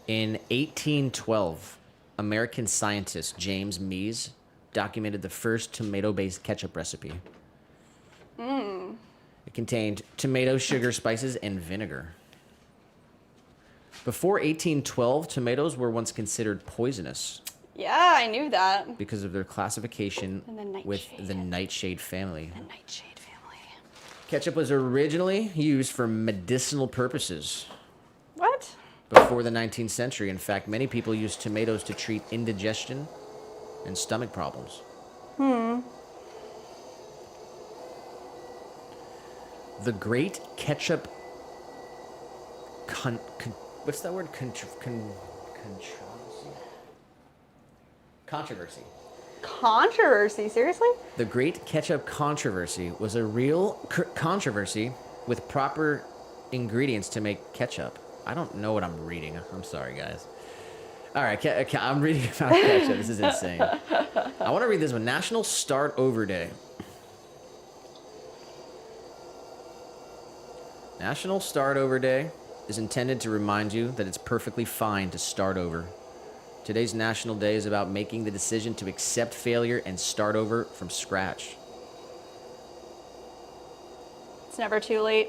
In 1812, American scientist James Mees documented the first tomato-based ketchup recipe. It contained tomato, sugar, spices, and vinegar. Before 1812, tomatoes were once considered poisonous Yeah, I knew that. because of their classification And the nightshade. with the nightshade family. The nightshade family. Ketchup was originally used for medicinal purposes What? before the 19th century. In fact, many people used tomatoes to treat indigestion and stomach problems. The Great Ketchup what's that word? Controversy. Controversy? Seriously? The Great Ketchup Controversy was a real controversy with proper ingredients to make ketchup. I don't know what I'm reading. I'm sorry, guys. All right, I'm reading about ketchup. This is insane. I want to read this one. National Start Over Day. National Start Over Day is intended to remind you that it's perfectly fine to start over. Today's National Day is about making the decision to accept failure and start over from scratch. It's never too late.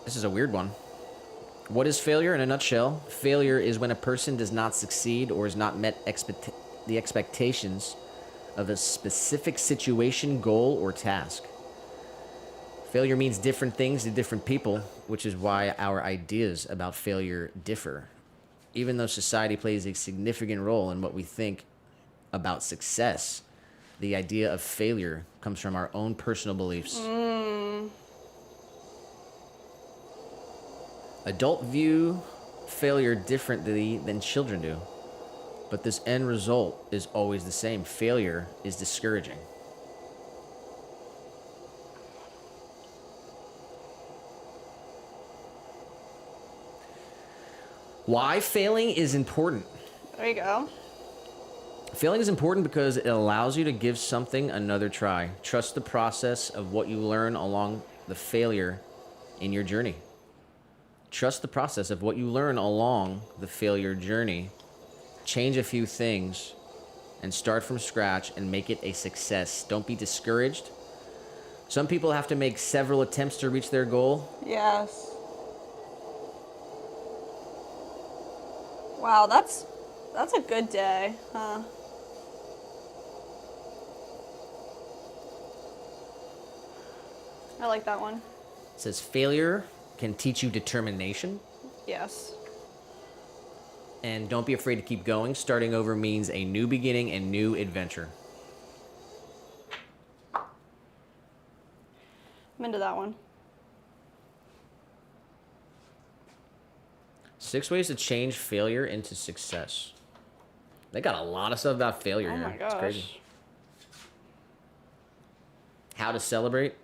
This is a weird one. What is failure in a nutshell? Failure is when a person does not succeed or has not met the expectations of a specific situation, goal, or task. Failure means different things to different people, which is why our ideas about failure differ. Even though society plays a significant role in what we think about success, the idea of failure comes from our own personal beliefs. Adults view failure differently than children do, but this end result is always the same. Failure is discouraging. Why failing is important. There you go. Failing is important because it allows you to give something another try. Trust the process of what you learn along the failure in your journey. Trust the process of what you learn along the failure journey. Change a few things and start from scratch and make it a success. Don't be discouraged. Some people have to make several attempts to reach their goal. Yes. Wow, that's a good day, huh? I like that one. It says failure can teach you determination. Yes. And don't be afraid to keep going. Starting over means a new beginning and new adventure. I'm into that one. 6 ways to change failure into success. They got a lot of stuff about failure Oh here. my gosh. It's crazy. How to celebrate.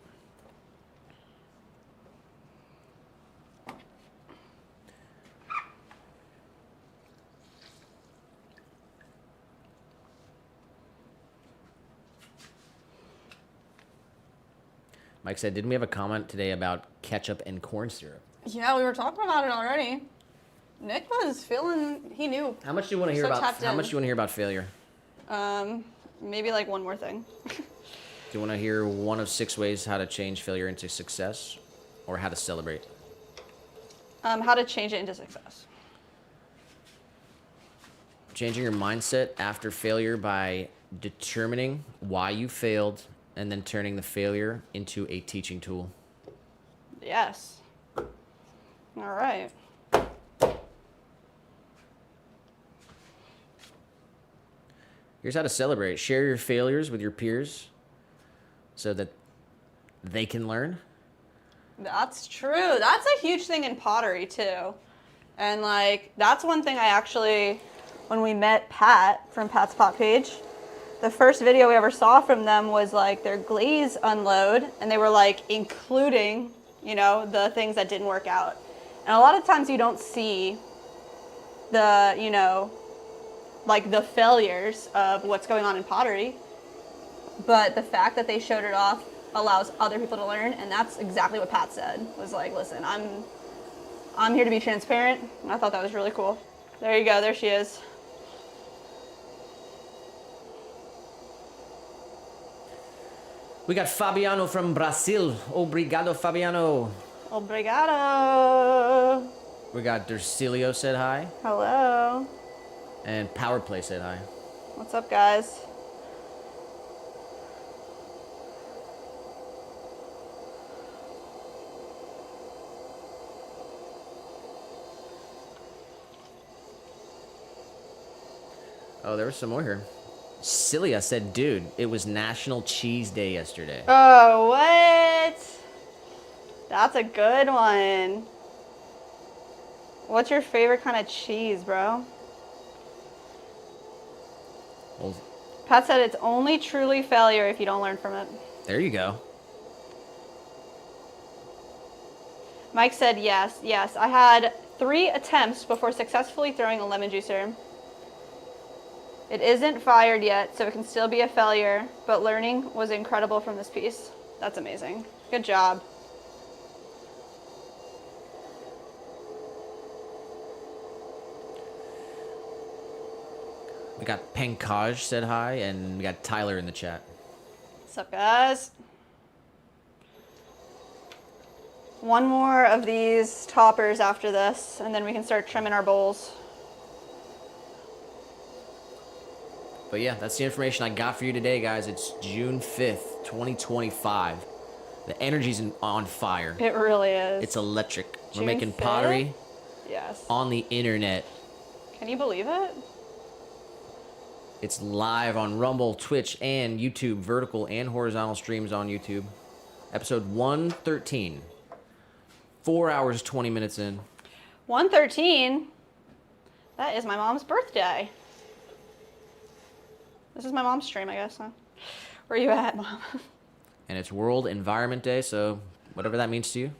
Mike said, didn't we have a comment today about ketchup and corn syrup? Yeah, we were talking about it already. Nick was feeling, he knew. How much do you want to hear So about? tapped How in. much do you want to hear about failure? Maybe like one more thing. Do you want to hear one of 6 ways how to change failure into success, or how to celebrate? How to change it into success. Changing your mindset after failure by determining why you failed and then turning the failure into a teaching tool. Yes. All right. Here's how to celebrate. Share your failures with your peers so that they can learn. That's true. That's a huge thing in pottery too. And like, that's one thing I actually, when we met Pat from Pat's Pot Page, the first video we ever saw from them was like their glaze unload, and they were like including, you know, the things that didn't work out. And a lot of times you don't see the, you know, like the failures of what's going on in pottery, but the fact that they showed it off allows other people to learn. And that's exactly what Pat said, was like, listen, I'm here to be transparent. I thought that was really cool. There you go. There she is. We got Fabiano from Brazil. Obrigado, Fabiano. Obrigado. We got Dercilio said hi. Hello. And Power Play said hi. What's up, guys? Oh, there was some more here. Cilia said, dude, it was National Cheese Day yesterday. Oh, what? That's a good one. What's your favorite kind of cheese, bro? Well, Pat said it's only truly failure if you don't learn from it. there you go. Mike said yes, yes. I had 3 attempts before successfully throwing a lemon juicer. It isn't fired yet, so it can still be a failure, but learning was incredible from this piece. That's amazing. Good job. We got Pankaj said hi, and we got Tyler in the chat. What's up, guys? One more of these toppers after this, and then we can start trimming our bowls. But yeah, that's the information I got for you today, guys. It's June 5th, 2025. The energy's on fire. It really is. It's electric. June We're making 5th? pottery Yes. on the internet. Can you believe it? It's live on Rumble, Twitch, and YouTube, vertical and horizontal streams on YouTube. Episode 113. 4 hours, 20 minutes in. 113? That is my mom's birthday. This is my mom's stream, I guess, huh? Where are you at, Mom? And it's World Environment Day, so whatever that means to you.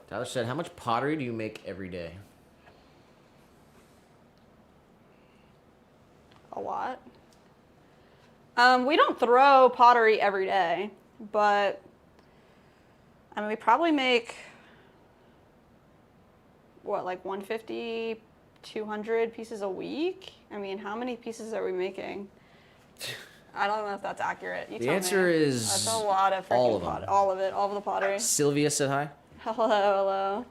Tyler said, how much pottery do you make every day? A lot. We don't throw pottery every day, but I mean, we probably make, what, like 150, 200 pieces a week? I mean, how many pieces are we making? I don't know if that's accurate. You The tell answer me. is That's a lot of freaking all of them. all of it, all of the pottery. Sylvia said hi. Hello, hello.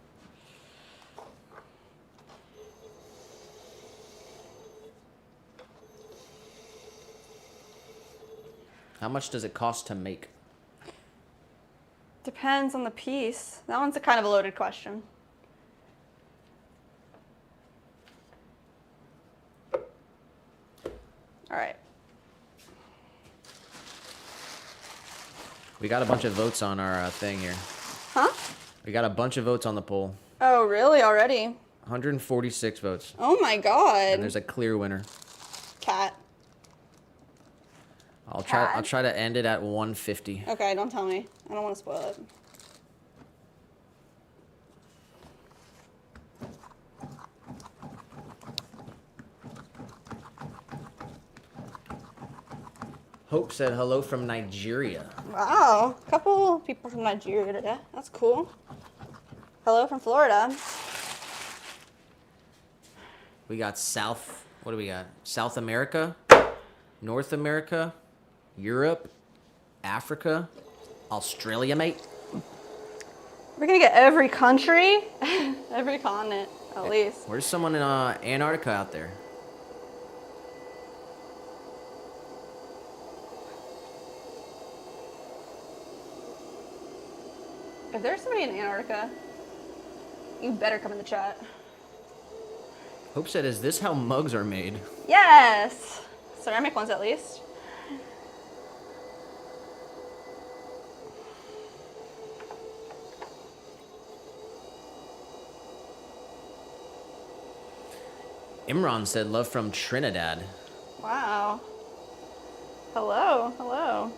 How much does it cost to make? Depends on the piece. That one's a kind of a loaded question. All right. We got a bunch of votes on our thing here. Huh? We got a bunch of votes on the poll. Oh, really? Already? 146 votes. Oh my god. And there's a clear winner. Cat. I'll Cat? try to end it at 150. Okay, don't tell me. I don't want to spoil it. Hope said hello from Nigeria. Wow, a couple people from Nigeria today. That's cool. Hello from Florida. We got what do we got? South America, North America, Europe, Africa, Australia, mate. We're gonna get every country, every continent, at least. Where's someone in Antarctica out there? If there's somebody in Antarctica, you better come in the chat. Hope said, is this how mugs are made? Yes! Ceramic ones at least. Imran said, love from Trinidad. Wow. Hello, hello.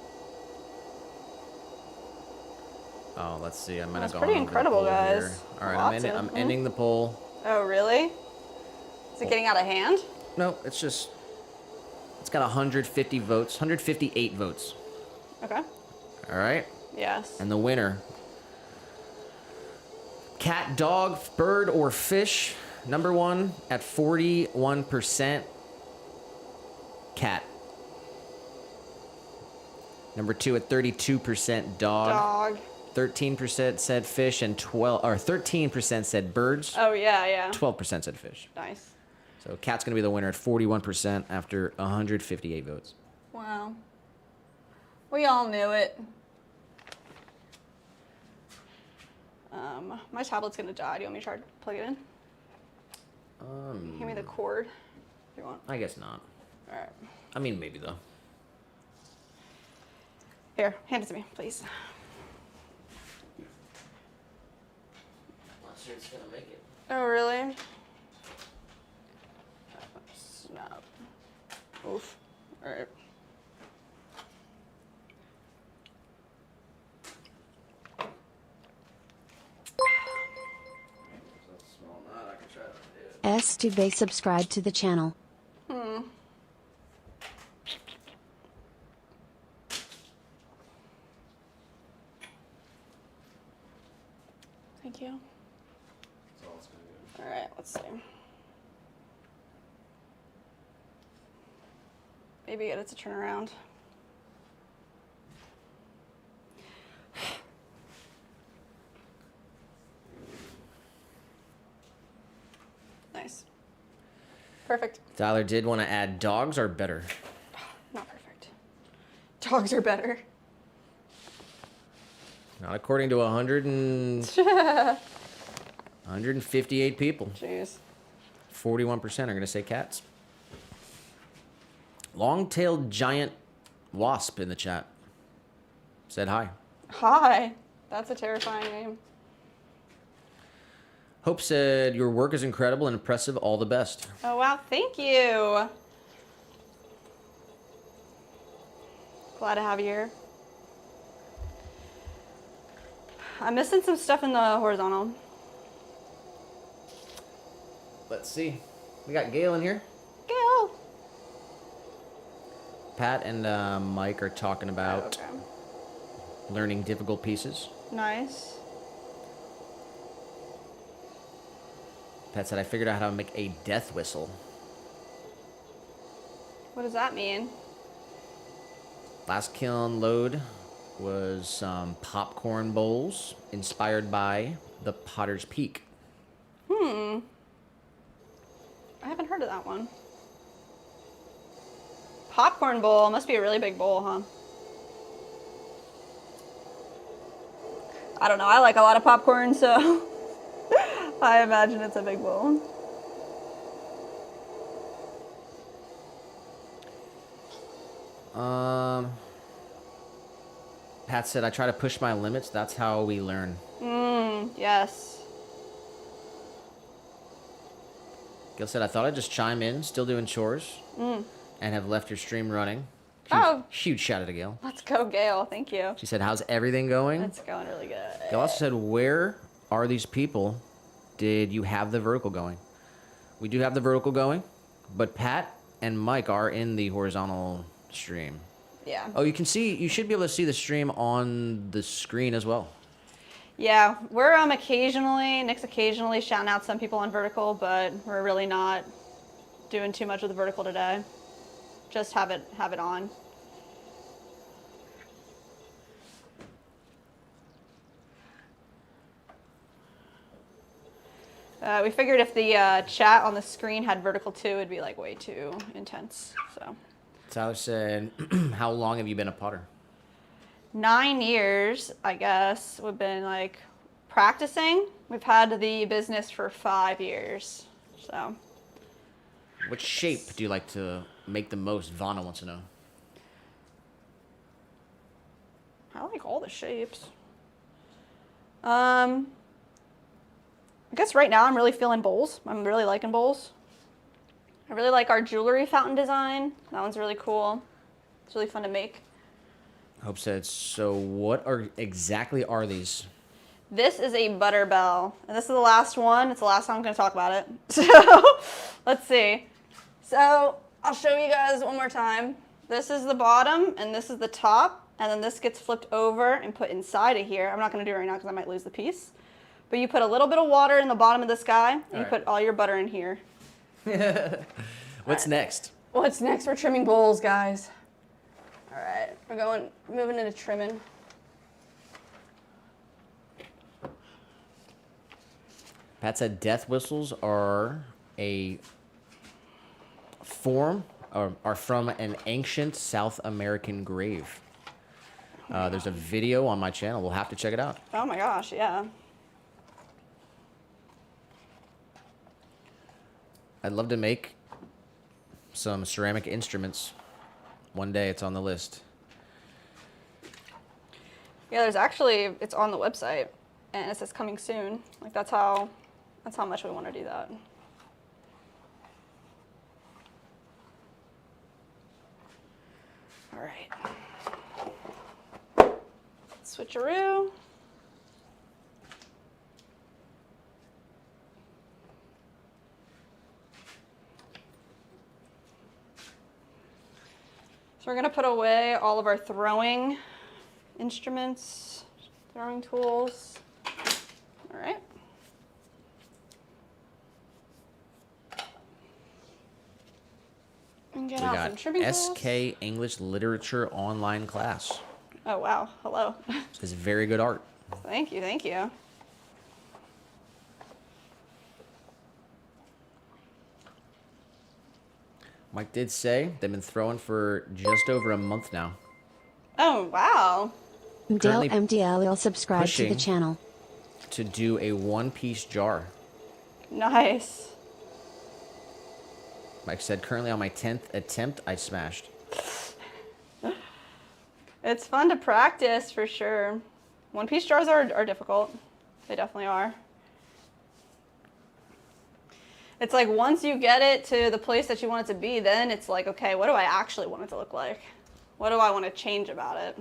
Oh, let's see. I might That's have gone pretty over the incredible, poll guys. here. All right, Lots of I'm them. ending the poll. Oh, really? Is it getting out of hand? No, it's got 150 votes, 158 votes. Okay. All right. Yes. And the winner cat, dog, bird, or fish. Number one at 41%. Cat. Number two at 32%. Dog. 13% said fish, and 13% said birds. Oh, yeah. 12% said fish. Nice. So cat's gonna be the winner at 41% after 158 votes. Wow. We all knew it. My tablet's gonna die. Do you want me to try to plug it in? Give me the cord if you want. I guess not. All right. I mean, maybe though. Here, hand it to me, please. Not sure it's gonna make it. Oh, really? Snap. Oof. All right. S2Bay subscribe to the channel. Thank you. All right, let's see. Maybe get it to turn around. Nice. Perfect. Tyler did want to add dogs are better. Not perfect. Dogs are better. Not according to 158 people. Jeez. 41% are going to say cats. Long-tailed giant wasp in the chat said hi. Hi. That's a terrifying name. Hope said your work is incredible and impressive. All the best. Oh, wow. Thank you. Glad to have you here. I'm missing some stuff in the horizontal. Let's see. We got Gail in here. Gail. Pat and Mike are talking about Okay. learning difficult pieces. Nice. Pat said, I figured out how to make a death whistle. What does that mean? Last kiln load was some popcorn bowls inspired by the Potter's Peak. I haven't heard of that one. Popcorn bowl. Must be a really big bowl, huh? I don't know. I like a lot of popcorn, so I imagine it's a big bowl. Pat said, I try to push my limits. That's how we learn. Yes. Gil said, I thought I'd just chime in, still doing chores, and have left your stream running. Huge shout out to Gail. Let's go, Gail. Thank you. She said, how's everything going? It's going really good. Gail also said, where are these people? Did you have the vertical going? We do have the vertical going, but Pat and Mike are in the horizontal stream. Yeah. Oh, you should be able to see the stream on the screen as well. Yeah, we're Nick's occasionally shouting out some people on vertical, but we're really not doing too much with the vertical today. Just have it on. We figured if the chat on the screen had vertical too, it'd be like way too intense. So. Tyler said, how long have you been a potter? 9 years, I guess. We've been like practicing. We've had the business for 5 years. So. What shape do you like to make the most? Vana wants to know. I like all the shapes. I guess right now I'm really feeling bowls. I'm really liking bowls. I really like our jewelry fountain design. That one's really cool. It's really fun to make. Hope said, so what exactly are these? This is a butter bell, and this is the last one. It's the last time I'm going to talk about it. So let's see. So I'll show you guys one more time. This is the bottom, and this is the top, and then this gets flipped over and put inside of here. I'm not going to do it right now because I might lose the piece. But you put a little bit of water in the bottom of this guy, and you right. put all your butter in here. What's next? What's next? We're trimming bowls, guys. All right, moving into trimming. Pat said death whistles are a form or are from an ancient South American grave. There's a video on my channel. We'll have to check it out. Oh my gosh, yeah. I'd love to make some ceramic instruments. One day it's on the list. Yeah, there's actually, it's on the website, and it says coming soon. Like that's how much we want to do that. All right. Switcheroo. So we're gonna put away all of our throwing instruments, throwing tools. All right. And get We out got some trimming tools. SK English Literature online class. Oh wow, hello. It's very good art. Thank you, thank you. Mike did say they've been throwing for just over a month now. Oh wow. Dale Currently MDL will subscribe to the pushing. channel. To do a one-piece jar. Nice. Mike said, currently on my 10th attempt, I smashed. It's fun to practice for sure. One-piece jars are difficult. They definitely are. It's like once you get it to the place that you want it to be, then it's like, okay, what do I actually want it to look like? What do I want to change about it?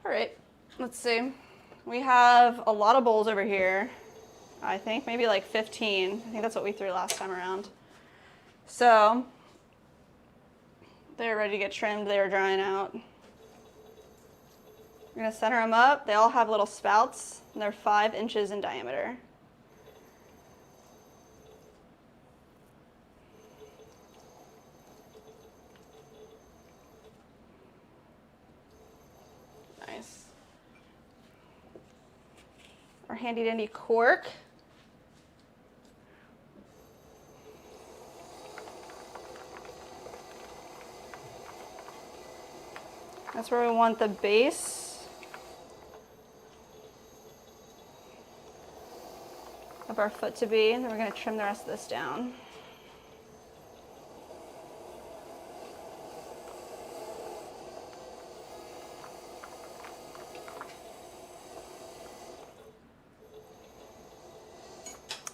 All right, let's see. We have a lot of bowls over here. I think maybe like 15. I think that's what we threw last time around. So they're ready to get trimmed. They are drying out. We're gonna center them up. They all have little spouts, and they're 5 inches in diameter. Nice. Our handy dandy cork. That's where we want the base of our foot to be, and then we're going to trim the rest of this down.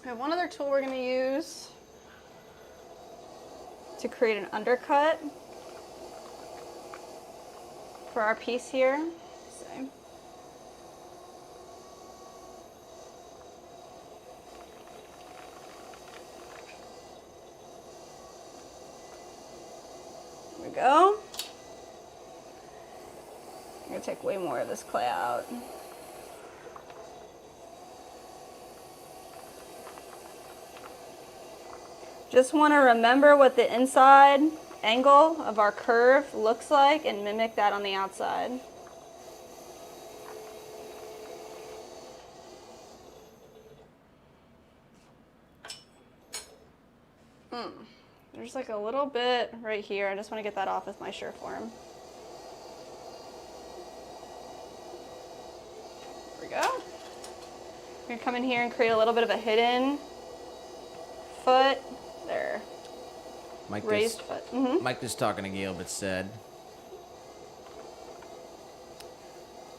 We have one other tool we're going to use to create an undercut for our piece here. So, there we go. I'm gonna take way more of this clay out. Just want to remember what the inside angle of our curve looks like and mimic that on the outside. There's like a little bit right here. I just want to get that off with my Sureform. There we go. We're going to come in here and create a little bit of a hidden foot. There. Raised foot. Mike is talking to Gilbert said,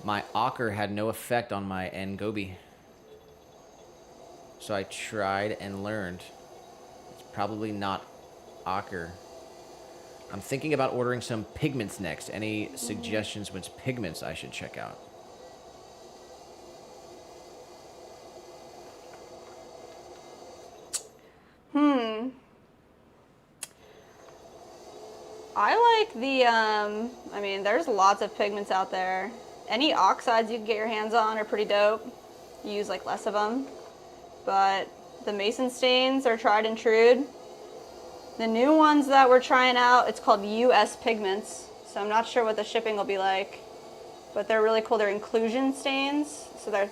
my ochre had no effect on my Ngobi. So I tried and learned. It's probably not ochre. I'm thinking about ordering some pigments next. Any suggestions which pigments I should check out? like the, I mean, there's lots of pigments out there. Any oxides you can get your hands on are pretty dope. You use like less of them. But the Mason stains are tried and true. The new ones that we're trying out, it's called US pigments. So I'm not sure what the shipping will be like. But they're really cool. They're inclusion stains. So they're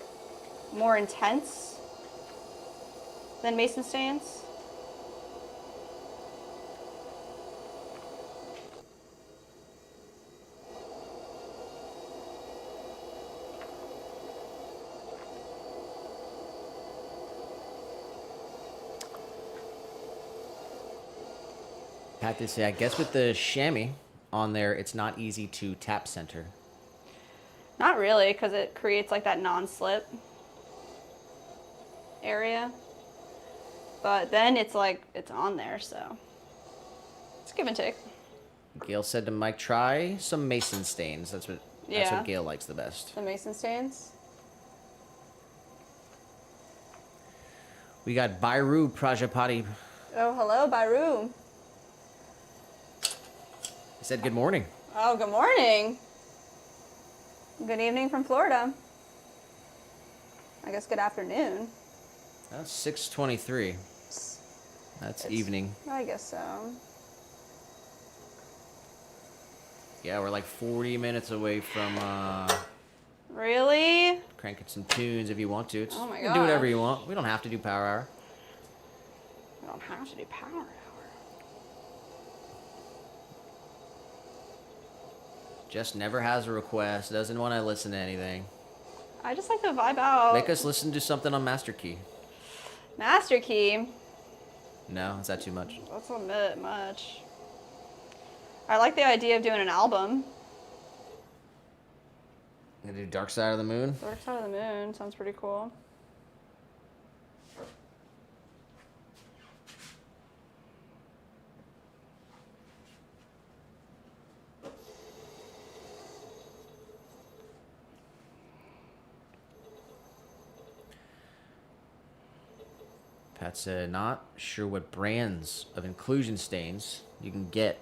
more intense than Mason stains. Pat did say, I guess with the chamois on there, it's not easy to tap center. Not really, because it creates like that non-slip area. But then it's like, it's on there, so it's give and take. Gail said to Mike, try some Mason stains. That's what Yeah. Gail likes the best. The Mason stains. We got Bairu Prajapati. Oh, hello, Bairu. He said good morning. Oh, good morning. Good evening from Florida. I guess good afternoon. That's 6:23. That's evening. I guess so. Yeah, we're like 40 minutes away from Really? cranking some tunes if you want to. Oh my you can do whatever gosh. you want. We don't have to do Power Hour. I don't have to do power hour. Just never has a request. Doesn't want to listen to anything. I just like to vibe out. Make us listen to something on Master Key. Master Key. No, is that too much? That's a bit much. I like the idea of doing an album. Gonna do Dark Side of the Moon. Dark Side of the Moon sounds pretty cool. Pat said, not sure what brands of inclusion stains you can get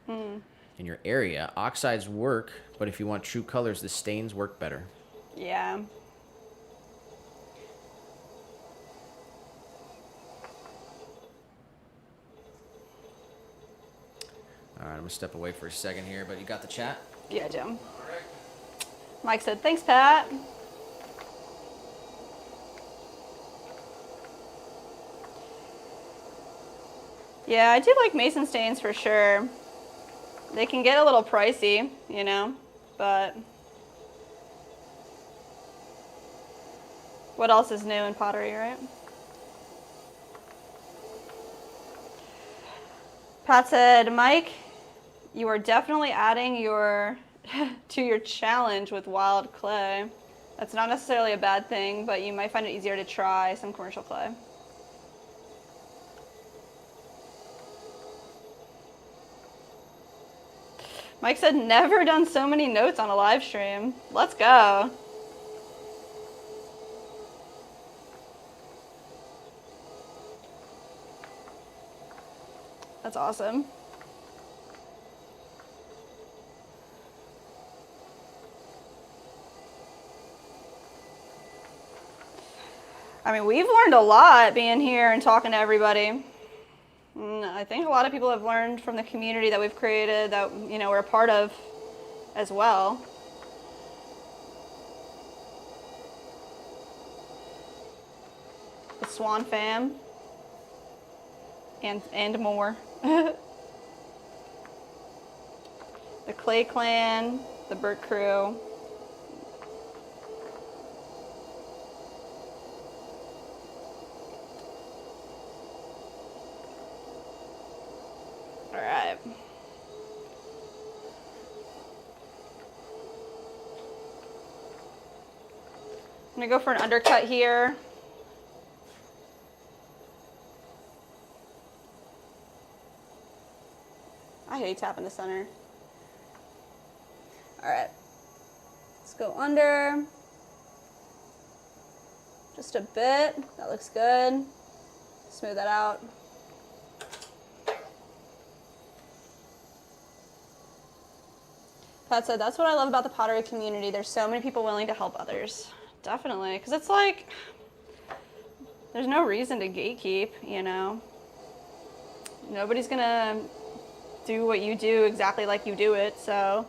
in your area. Oxides work, but if you want true colors, the stains work better. Yeah. All right, I'm gonna step away for a second here, but you got the chat? Yeah, Jim. Mike said, thanks, Pat. Yeah, I do like Mason stains for sure. They can get a little pricey, you know, but what else is new in pottery, right? Pat said, Mike, you are definitely adding your to your challenge with wild clay. That's not necessarily a bad thing, but you might find it easier to try some commercial clay. Mike said, never done so many notes on a live stream. Let's go. That's awesome. I mean, we've learned a lot being here and talking to everybody. I think a lot of people have learned from the community that we've created that, you know, we're a part of as well. The Swan fam and more. The Clay Clan, the Burt crew. All right. I'm gonna go for an undercut here. I hate tapping the center. All right, let's go under. Just a bit, that looks good. Smooth that out. Pat said, that's what I love about the pottery community. There's so many people willing to help others. Definitely, because it's like, there's no reason to gatekeep, you know? Nobody's gonna do what you do exactly like you do it, so.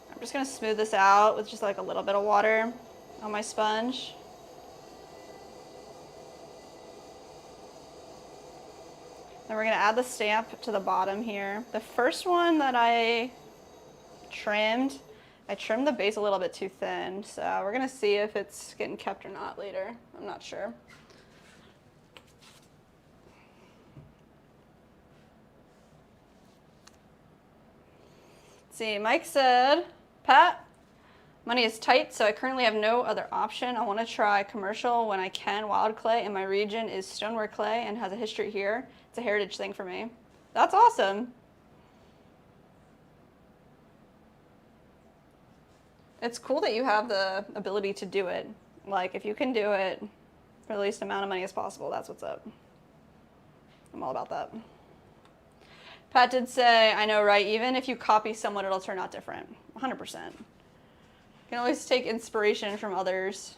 I'm just gonna smooth this out with just like a little bit of water on my sponge. Then we're gonna add the stamp to the bottom here. The first one that I trimmed the base a little bit too thin, so we're gonna see if it's getting kept or not later. I'm not sure. Let's see, Mike said, Pat, money is tight, so I currently have no other option. I want to try commercial when I can. Wild clay in my region is stoneware clay and has a history here. It's a heritage thing for me. That's awesome. It's cool that you have the ability to do it. Like, if you can do it for the least amount of money as possible, that's what's up. I'm all about that. Pat did say, I know, right? Even if you copy someone, it'll turn out different. 100%. You can always take inspiration from others.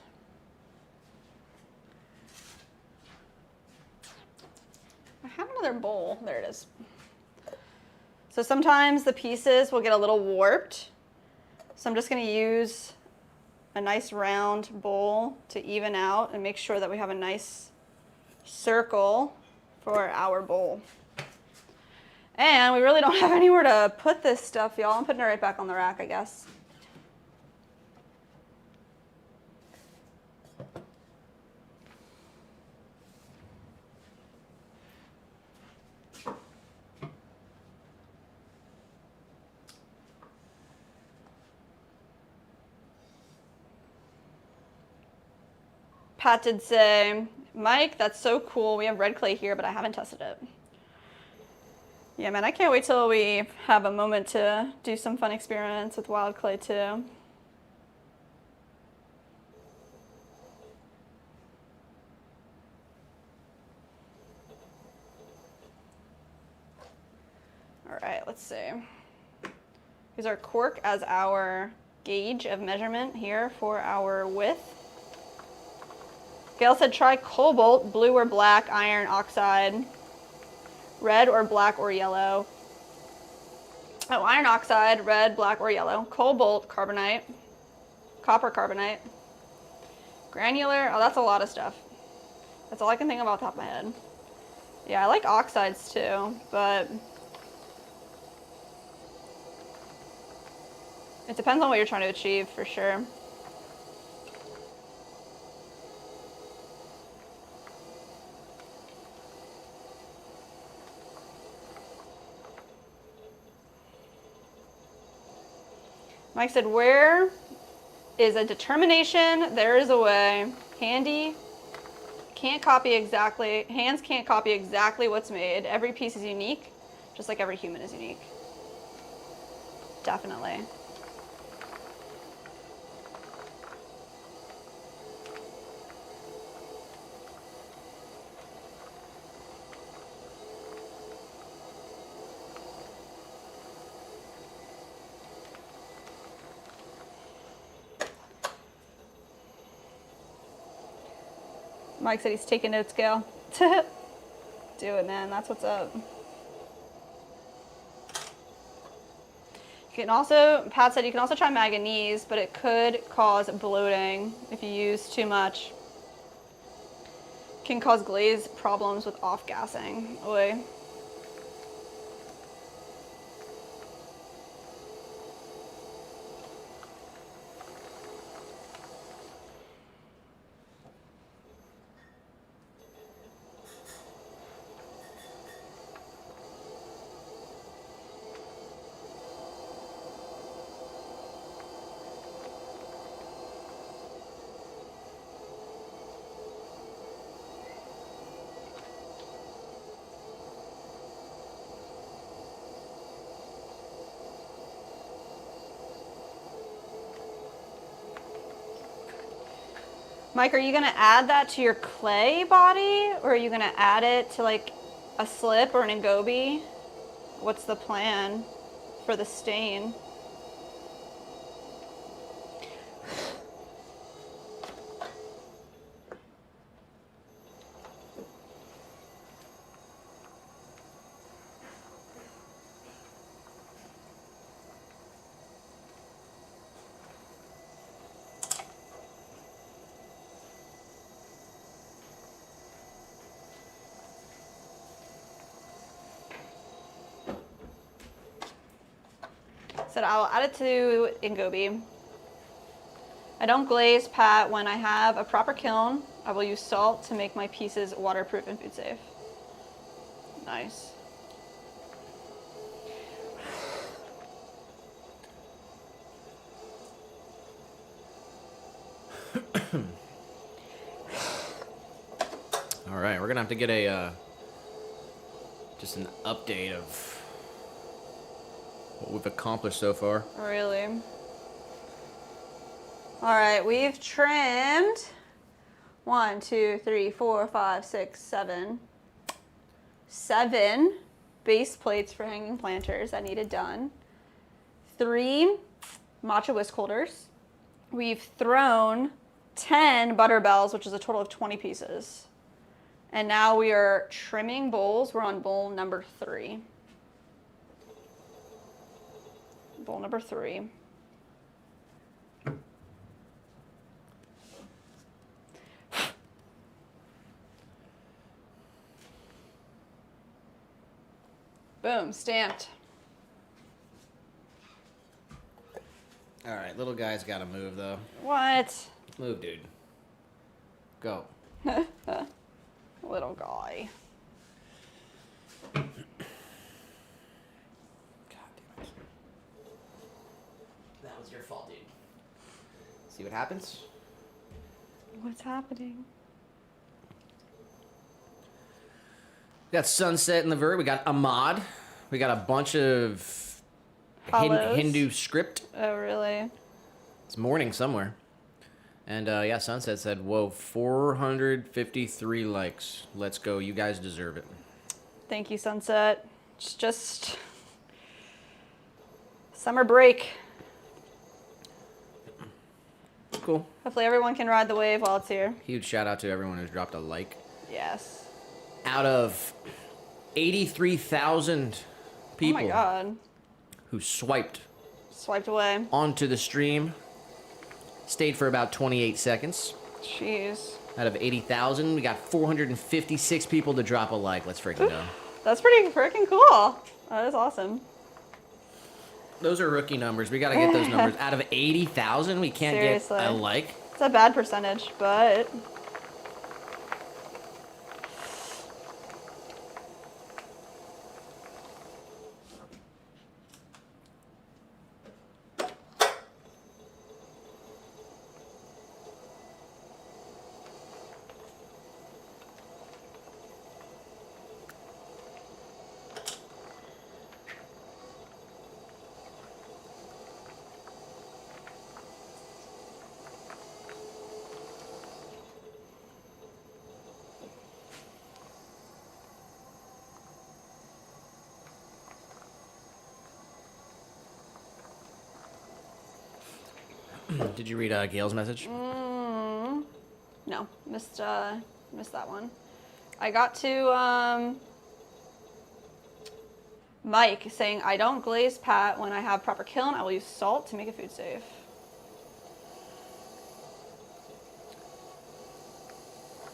I have another bowl. There it is. So sometimes the pieces will get a little warped. So I'm just going to use a nice round bowl to even out and make sure that we have a nice circle for our bowl. And we really don't have anywhere to put this stuff, y'all. I'm putting it right back on the rack, I guess. Pat did say, Mike, that's so cool. We have red clay here, but I haven't tested it. Yeah, man, I can't wait till we have a moment to do some fun experiments with wild clay too. All right, let's see. Use our cork as our gauge of measurement here for our width. Gail said try cobalt, blue or black, iron oxide, red or black or yellow. Oh, iron oxide, red, black or yellow. Cobalt, carbonite, copper carbonite. Granular, oh, that's a lot of stuff. That's all I can think of off the top of my head. Yeah, I like oxides too, but it depends on what you're trying to achieve for sure. Mike said, where is a determination, there is a way. Hands can't copy exactly what's made. Every piece is unique, just like every human is unique. Definitely. Mike said he's taking notes, Gail. Do it, man. That's what's up. You can also, Pat said you can also try manganese, but it could cause bloating if you use too much. Can cause glaze problems with off-gassing. Oy. Mike, are you gonna add that to your clay body, or are you gonna add it to like a slip or an engobe? What's the plan for the stain? Said I'll add it to engobe. I don't glaze pat when I have a proper kiln. I will use salt to make my pieces waterproof and food safe. Nice. All right, we're gonna have to get a just an update of what we've accomplished so far. Really? All right, we've trimmed 1, 2, 3, 4, 5, 6, 7. 7 base plates for hanging planters that needed done. 3 matcha whisk holders. We've thrown 10 butter bells, which is a total of 20 pieces. And now we are trimming bowls. We're on bowl number 3. Bowl number 3. Boom, stamped. All right, little guy's got to move though. What? Move, dude. Go. Little guy. God damn it. That was your fault, dude. See what happens? What's happening? We got Sunset in the vert. We got Ahmad. We got a bunch of Follows. Hindu script. Oh, really? It's morning somewhere. And yeah, Sunset said, whoa, 453 likes. Let's go. You guys deserve it. Thank you, Sunset. It's just summer break. Cool. Hopefully everyone can ride the wave while it's here. Huge shout out to everyone who's dropped a like. Yes. Out of 83,000 people Oh my God. who swiped Swiped away. onto the stream, stayed for about 28 seconds. Jeez. Out of 80,000, we got 456 people to drop a like. Let's freaking go. That's pretty freaking cool. That is awesome. Those are rookie numbers. We got to get those numbers. Out of 80,000, we can't Seriously. get a like. It's a bad percentage, but Did you read Gail's message? no, missed that one. I got to Mike saying, I don't glaze pat when I have proper kiln. I will use salt to make it food safe.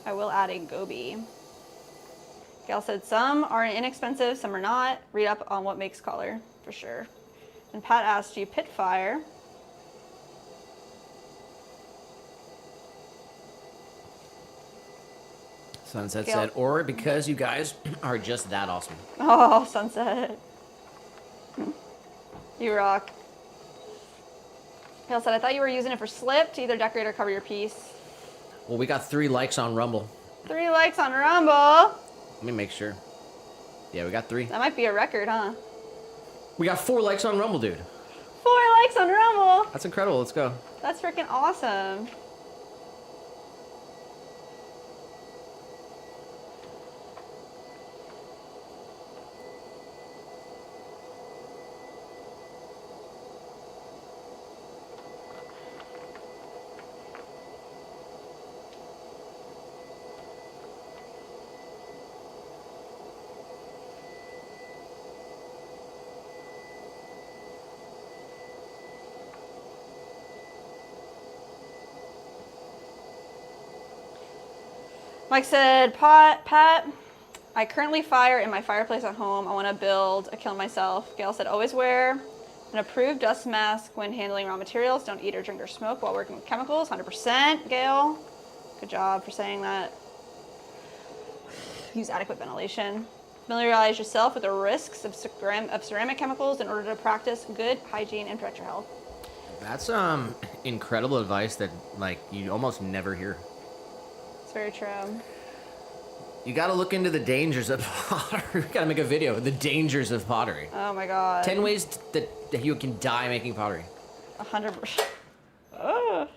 I will add a goby. Gail said some are inexpensive, some are not. Read up on what makes color, for sure. And Pat asked you, pit fire. Sunset Gail. said, or because you guys are just that awesome. Oh, Sunset. You rock. Gail said, I thought you were using it for slip to either decorate or cover your piece. Well, we got 3 likes on Rumble. 3 likes on Rumble. Let me make sure. Yeah, we got 3. That might be a record, huh? We got 4 likes on Rumble, dude. 4 likes on Rumble. That's incredible. Let's go. That's freaking awesome. Mike said, Pat, I currently fire in my fireplace at home. I want to build a kiln myself. Gail said, always wear an approved dust mask when handling raw materials. Don't eat or drink or smoke while working with chemicals. 100%, Gail. Good job for saying that. Use adequate ventilation. Familiarize yourself with the risks of ceramic chemicals in order to practice good hygiene and protect your health. That's incredible advice that like you almost never hear. It's very true. You got to look into the dangers of pottery. You got to make a video. The dangers of pottery. Oh my god. 10 ways that you can die making pottery. 100%. Oh.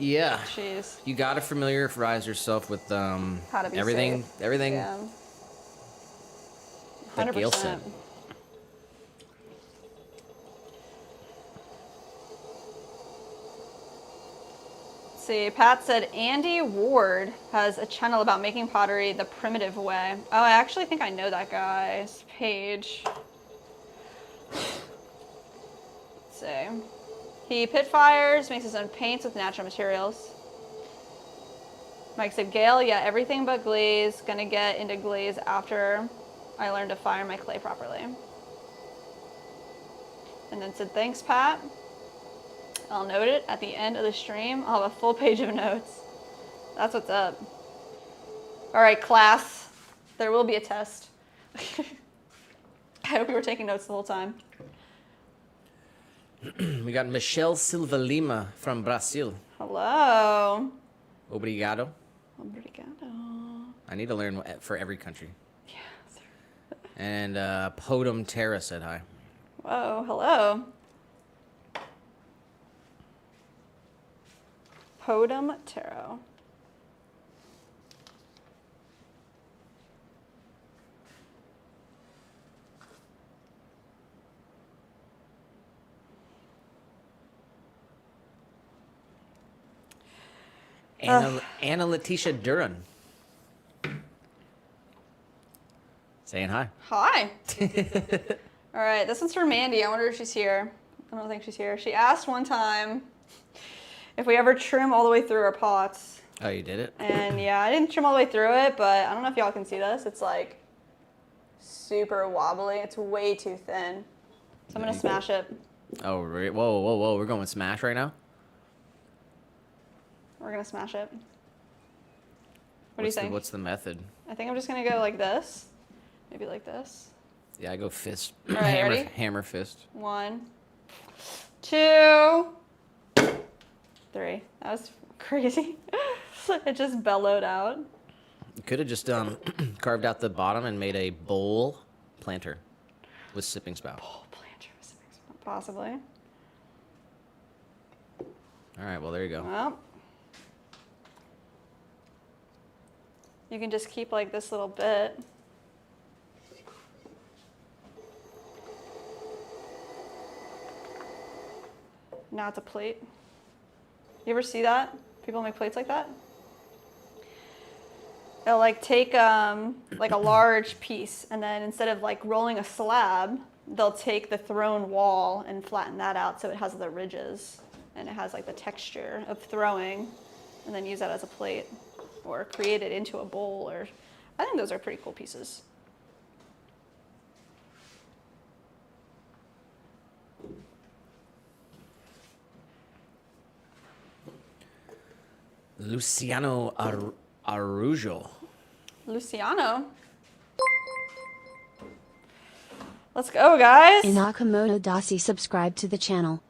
Yeah. Jeez. You got to familiarize yourself with How to be everything. safe. Everything. Yeah. That 100%. Gail said. See, Pat said Andy Ward has a channel about making pottery the primitive way. Oh, I actually think I know that guy's page. Let's see. He pit fires, makes his own paints with natural materials. Mike said, Gail, yeah, everything but glaze. Gonna get into glaze after I learn to fire my clay properly. And then said, thanks, Pat. I'll note it at the end of the stream. I'll have a full page of notes. That's what's up. All right, class. There will be a test. I hope you were taking notes the whole time. We got Michelle Silva Lima from Brazil. Hello. Obrigado. Obrigado. I need to learn for every country. Yeah. And Podum Terra said hi. Whoa, hello. Podum Tarot. Anna Letitia Duran. Saying hi. Hi. All right, this one's for Mandy. I wonder if she's here. I don't think she's here. She asked one time if we ever trim all the way through our pots. Oh, you did it? And yeah, I didn't trim all the way through it, but I don't know if y'all can see this. It's like super wobbly. It's way too thin. So I'm going to smash it. Oh, whoa. We're going with Smash right now? We're going to smash it. What do you think? What's the method? I think I'm just going to go like this. Maybe like this. Yeah, I go fist. All right, ready? Hammer fist. 1, 2, 3. That was crazy. It just bellowed out. You could have just carved out the bottom and made a bowl planter with sipping spout. Bowl planter with sipping spout, possibly. All right, well, there you go. Well, you can just keep like this little bit. Now it's a plate. You ever see that? People make plates like that? They'll like take like a large piece, and then instead of like rolling a slab, they'll take the thrown wall and flatten that out so it has the ridges and it has like the texture of throwing, and then use that as a plate or create it into a bowl. Or I think those are pretty cool pieces. Luciano Arujo. Luciano. Let's go, guys. Inakamoto Dasi subscribed to the channel.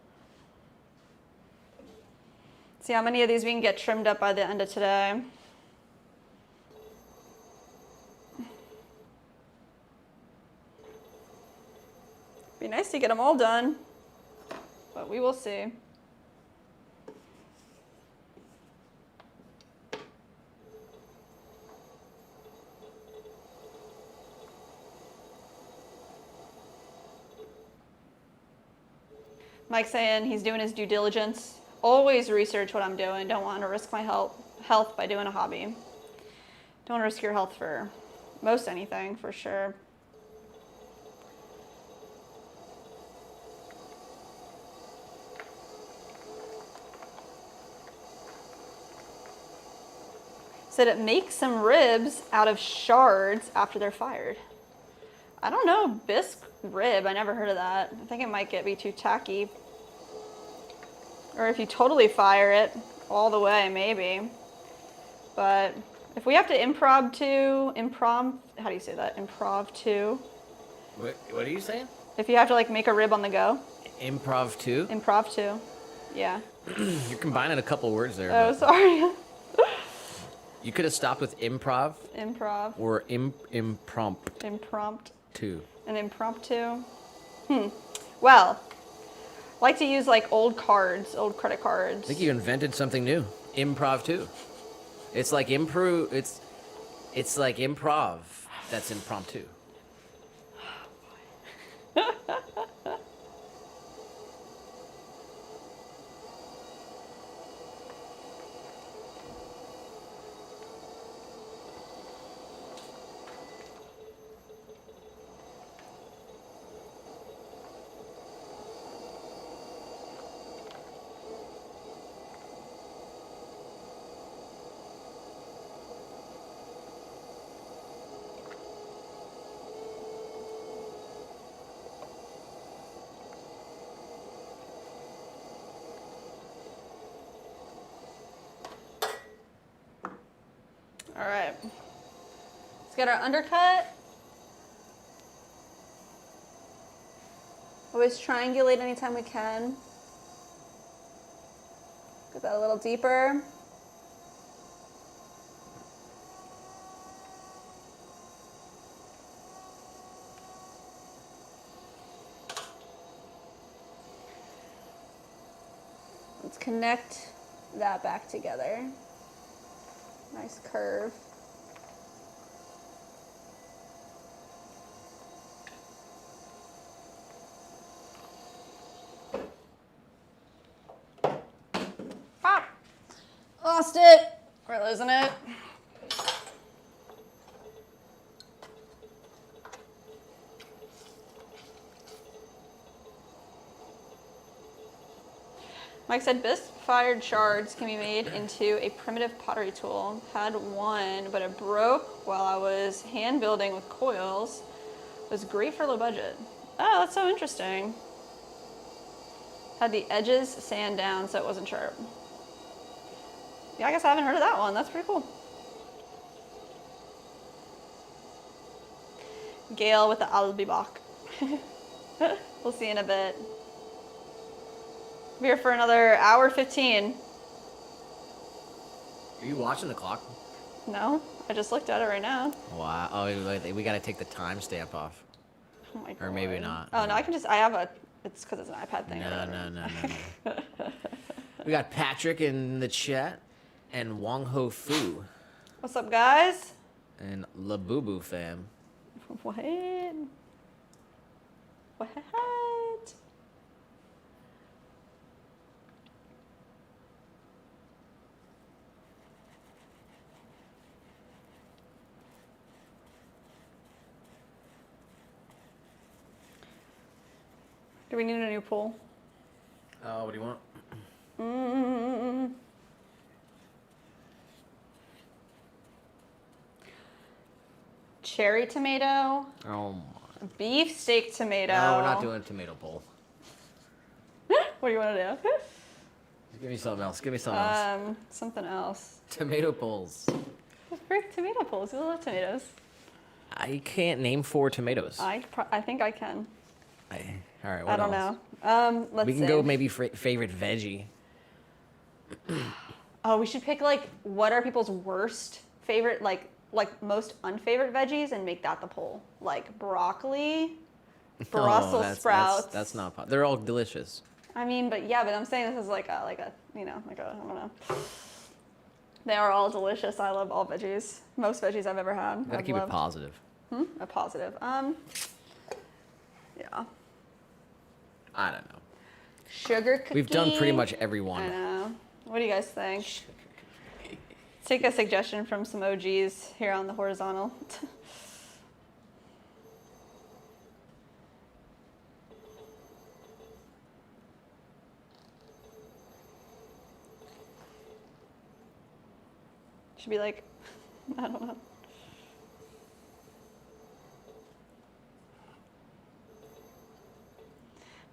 See how many of these we can get trimmed up by the end of today. Be nice to get them all done, but we will see. Mike's saying he's doing his due diligence. Always research what I'm doing. Don't want to risk my health by doing a hobby. Don't want to risk your health for most anything, for sure. said it makes some ribs out of shards after they're fired. I don't know, bisque rib. I never heard of that. I think it might be too tacky. Or if you totally fire it all the way, maybe. But if we have to how do you say that? Improv to. What are you saying? If you have to like make a rib on the go. Improv too? Improv to. Yeah. You're combining a couple words there. Oh, sorry. You could have stopped with improv. Improv. Or impromptu. Impromptu. An impromptu. Well, I like to use like old credit cards. I think you invented something new. Improv too. It's like it's like improv. That's impromptu. All right. Let's get our undercut. Always triangulate anytime we can. Get that a little deeper. Let's connect that back together. Nice curve. Pop! Lost it. We're losing it. Mike said bisque-fired shards can be made into a primitive pottery tool. Had one, but it broke while I was hand building with coils. It was great for low budget. Oh, that's so interesting. Had the edges sand down so it wasn't sharp. Yeah, I guess I haven't heard of that one. That's pretty cool. Gail with the I'll be back. We'll see in a bit. I'm here for another hour 15. Are you watching the clock? No, I just looked at it right now. Wow. Oh, we gotta take the timestamp off. Oh my God. Or maybe not. Oh no, I can just. It's because it's an iPad thing. No. We got Patrick in the chat, and Wong Ho Fu, What's up, guys? and La Boo Boo fam. What? What? Do we need a new pool? What do you want? Cherry tomato, Oh my. beef steak tomato. No, we're not doing a tomato bowl. What do you want to do? Give me something else. Give me something else. Something else. Tomato bowls. Frick, tomato pools. You love tomatoes. I can't name 4 tomatoes. I think I can. All right. What I don't else? know. Let's We can see. go maybe favorite veggie. Oh, we should pick like what are people's worst favorite like most unfavorite veggies and make that the poll. Like broccoli, Brussels sprouts. That's not. They're all delicious. I mean, but I'm saying this is like a I don't know. They are all delicious. I love all veggies. Most veggies I've ever had. Gotta keep it positive. A positive. Yeah. I don't know. Sugar cookie. We've done pretty much every I one. know. What do you guys think? Let's take a suggestion from some OGs here on the horizontal. Should be like, I don't know.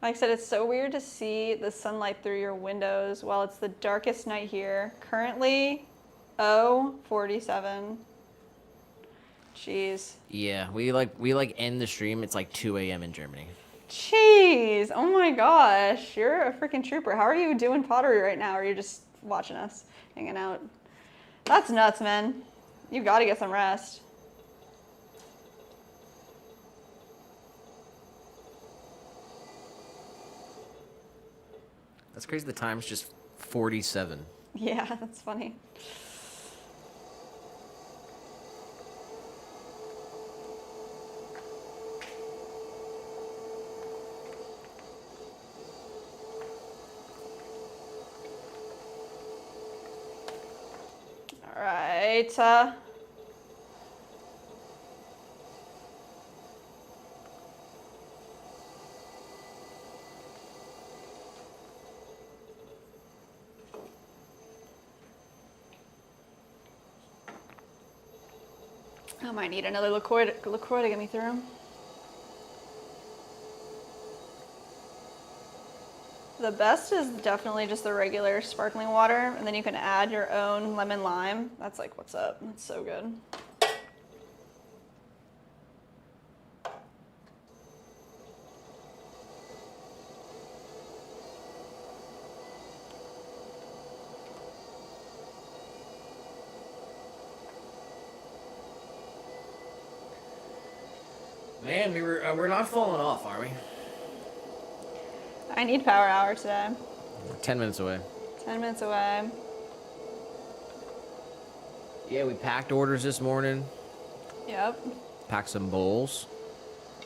Like I said, it's so weird to see the sunlight through your windows while it's the darkest night here. Currently, 0:47. Jeez. Yeah, we end the stream. It's like 2 a.m. in Germany. Jeez. Oh my gosh. You're a freaking trooper. How are you doing pottery right now? Or are you just watching us, hanging out? That's nuts, man. You gotta get some rest. That's crazy. The time's just 47. Yeah, that's funny. All right. I might need another LaCroix to get me through. The best is definitely just the regular sparkling water, and then you can add your own lemon lime. That's like what's up. That's so good. Man, we're not falling off, are we? I need power hour today. 10 minutes away. 10 minutes away. Yeah, we packed orders this morning. Yep. Packed some bowls.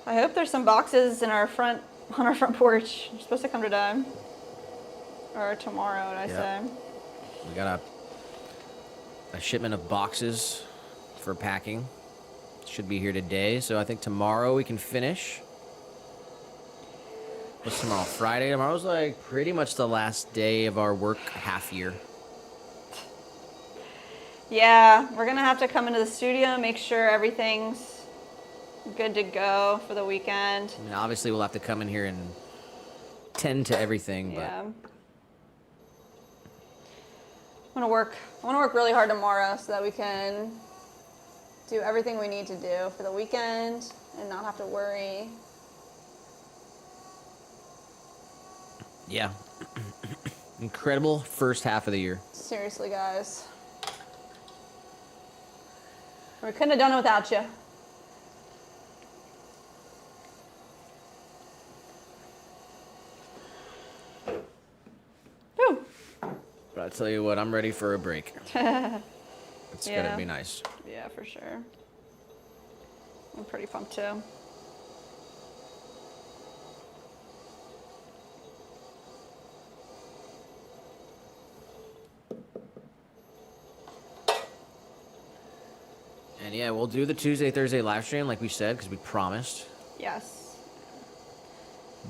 I hope there's some boxes in our front on our front porch. You're supposed to come today. Or tomorrow, did I say? We got a shipment of boxes for packing. Should be here today, so I think tomorrow we can finish. What's tomorrow? Friday? Tomorrow's like pretty much the last day of our work half year. Yeah, we're gonna have to come into the studio, make sure everything's good to go for the weekend. I mean, obviously we'll have to come in here and tend to everything, but Yeah. I wanna work really hard tomorrow so that we can do everything we need to do for the weekend and not have to worry. yeah. Incredible first half of the year. Seriously, guys. We couldn't have done it without you. Whew. But I tell you what, I'm ready for a break. It's Yeah. gonna be nice. Yeah, for sure. I'm pretty pumped too. And yeah, we'll do the Tuesday, Thursday live stream like we said, because we promised. Yes.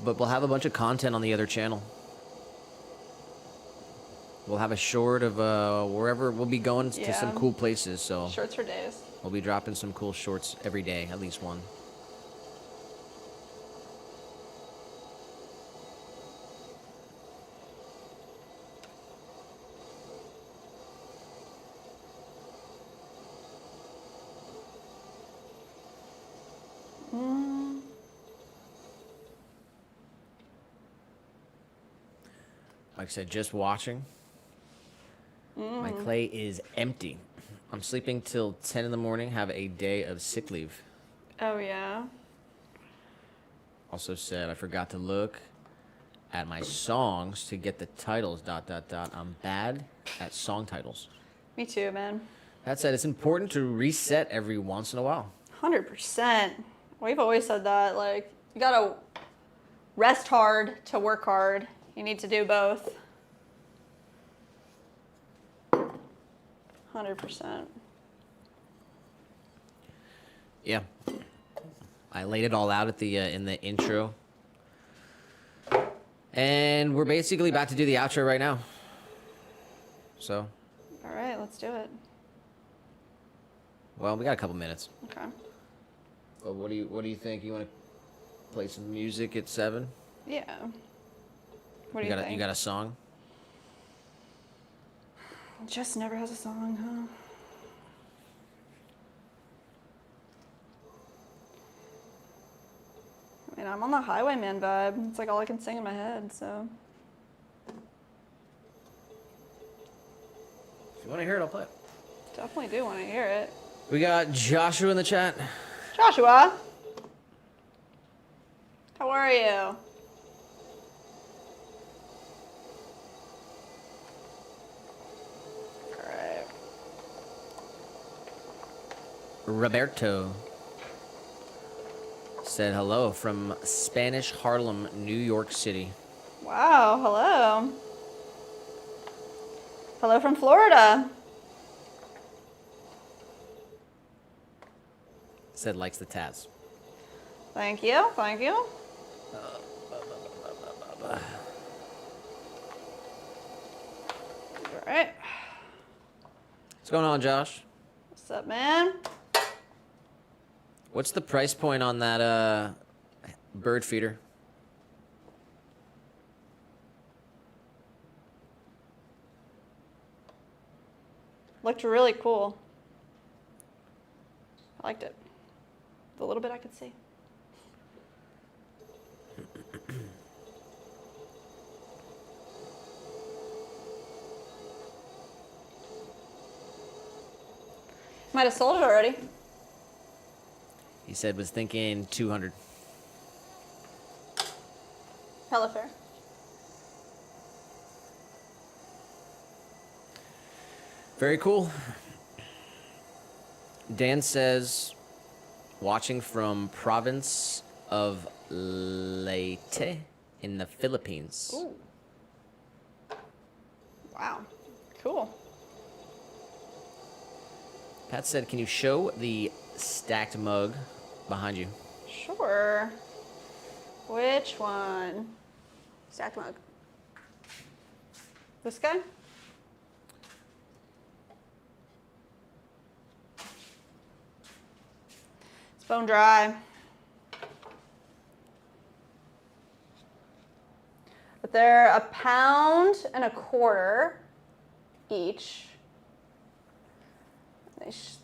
But we'll have a bunch of content on the other channel. We'll have a short of wherever we'll be going to some Yeah. cool places. So Shorts for days. we'll be dropping some cool shorts every day, at least one. Like I said, just watching. My clay is empty. I'm sleeping till 10 in the morning, have a day of sick leave. Oh yeah. Also said I forgot to look at my songs to get the titles, ... I'm bad at song titles. Me too, man. That said, it's important to reset every once in a while. 100%. We've always said that. Like, you gotta rest hard to work hard. You need to do both. 100%. Yeah. I laid it all out at the in the intro. And we're basically about to do the outro right now. So, All right, let's do it. Well, we got a couple minutes. Okay. Well, what do you think? You want to play some music at 7? Yeah. What do you think? You got a song? Just never has a song, huh? I mean, I'm on the Highwayman vibe. It's like all I can sing in my head, so. If you want to hear it, I'll play it. Definitely do want to hear it. We got Joshua in the chat. Joshua! How are you? Alright. Roberto said hello from Spanish Harlem, New York City. Wow, hello. Hello from Florida. Said likes the Taz. Thank you, thank you. Alright. What's going on, Josh? What's up, man? What's the price point on that bird feeder? Looked really cool. I liked it. The little bit I could see. Might have sold it already. He said was thinking 200. Hella fair. Very cool. Dan says, watching from province of Leyte in the Philippines. Ooh. Wow. Cool. Pat said, can you show the stacked mug behind you? Sure. Which one? Stacked mug. This guy? It's bone dry. But they're £1.25 each.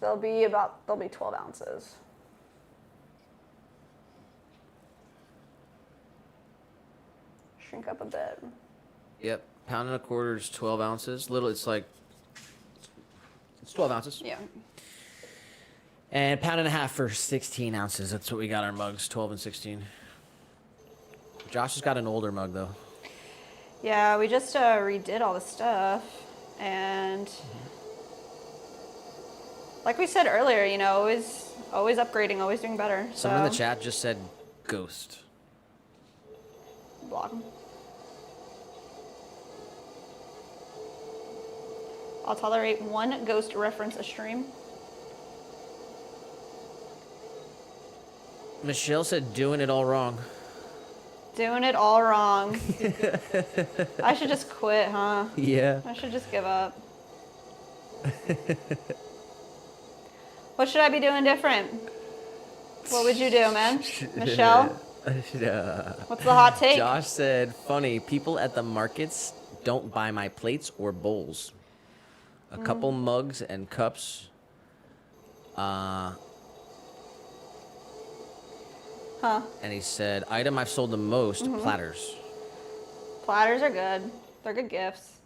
They'll be 12 ounces. Shrink up a bit. Yep. £1.25 is 12 ounces. It's 12 ounces. Yeah. And £1.50 for 16 ounces. That's what we got our mugs, 12 and 16. Josh has got an older mug though. Yeah, we just redid all the stuff, and like we said earlier, you know, always upgrading, always doing better. Someone in the chat just said ghost. Block 'em. I'll tolerate one ghost reference a stream. Michelle said doing it all wrong. Doing it all wrong. I should just quit, huh? Yeah. I should just give up. What should I be doing different? What would you do, man? Michelle? What's the hot take? Josh said, funny, people at the markets don't buy my plates or bowls. A couple mugs and cups. Huh. And he said, item I've sold the most, platters. Platters are good. They're good gifts.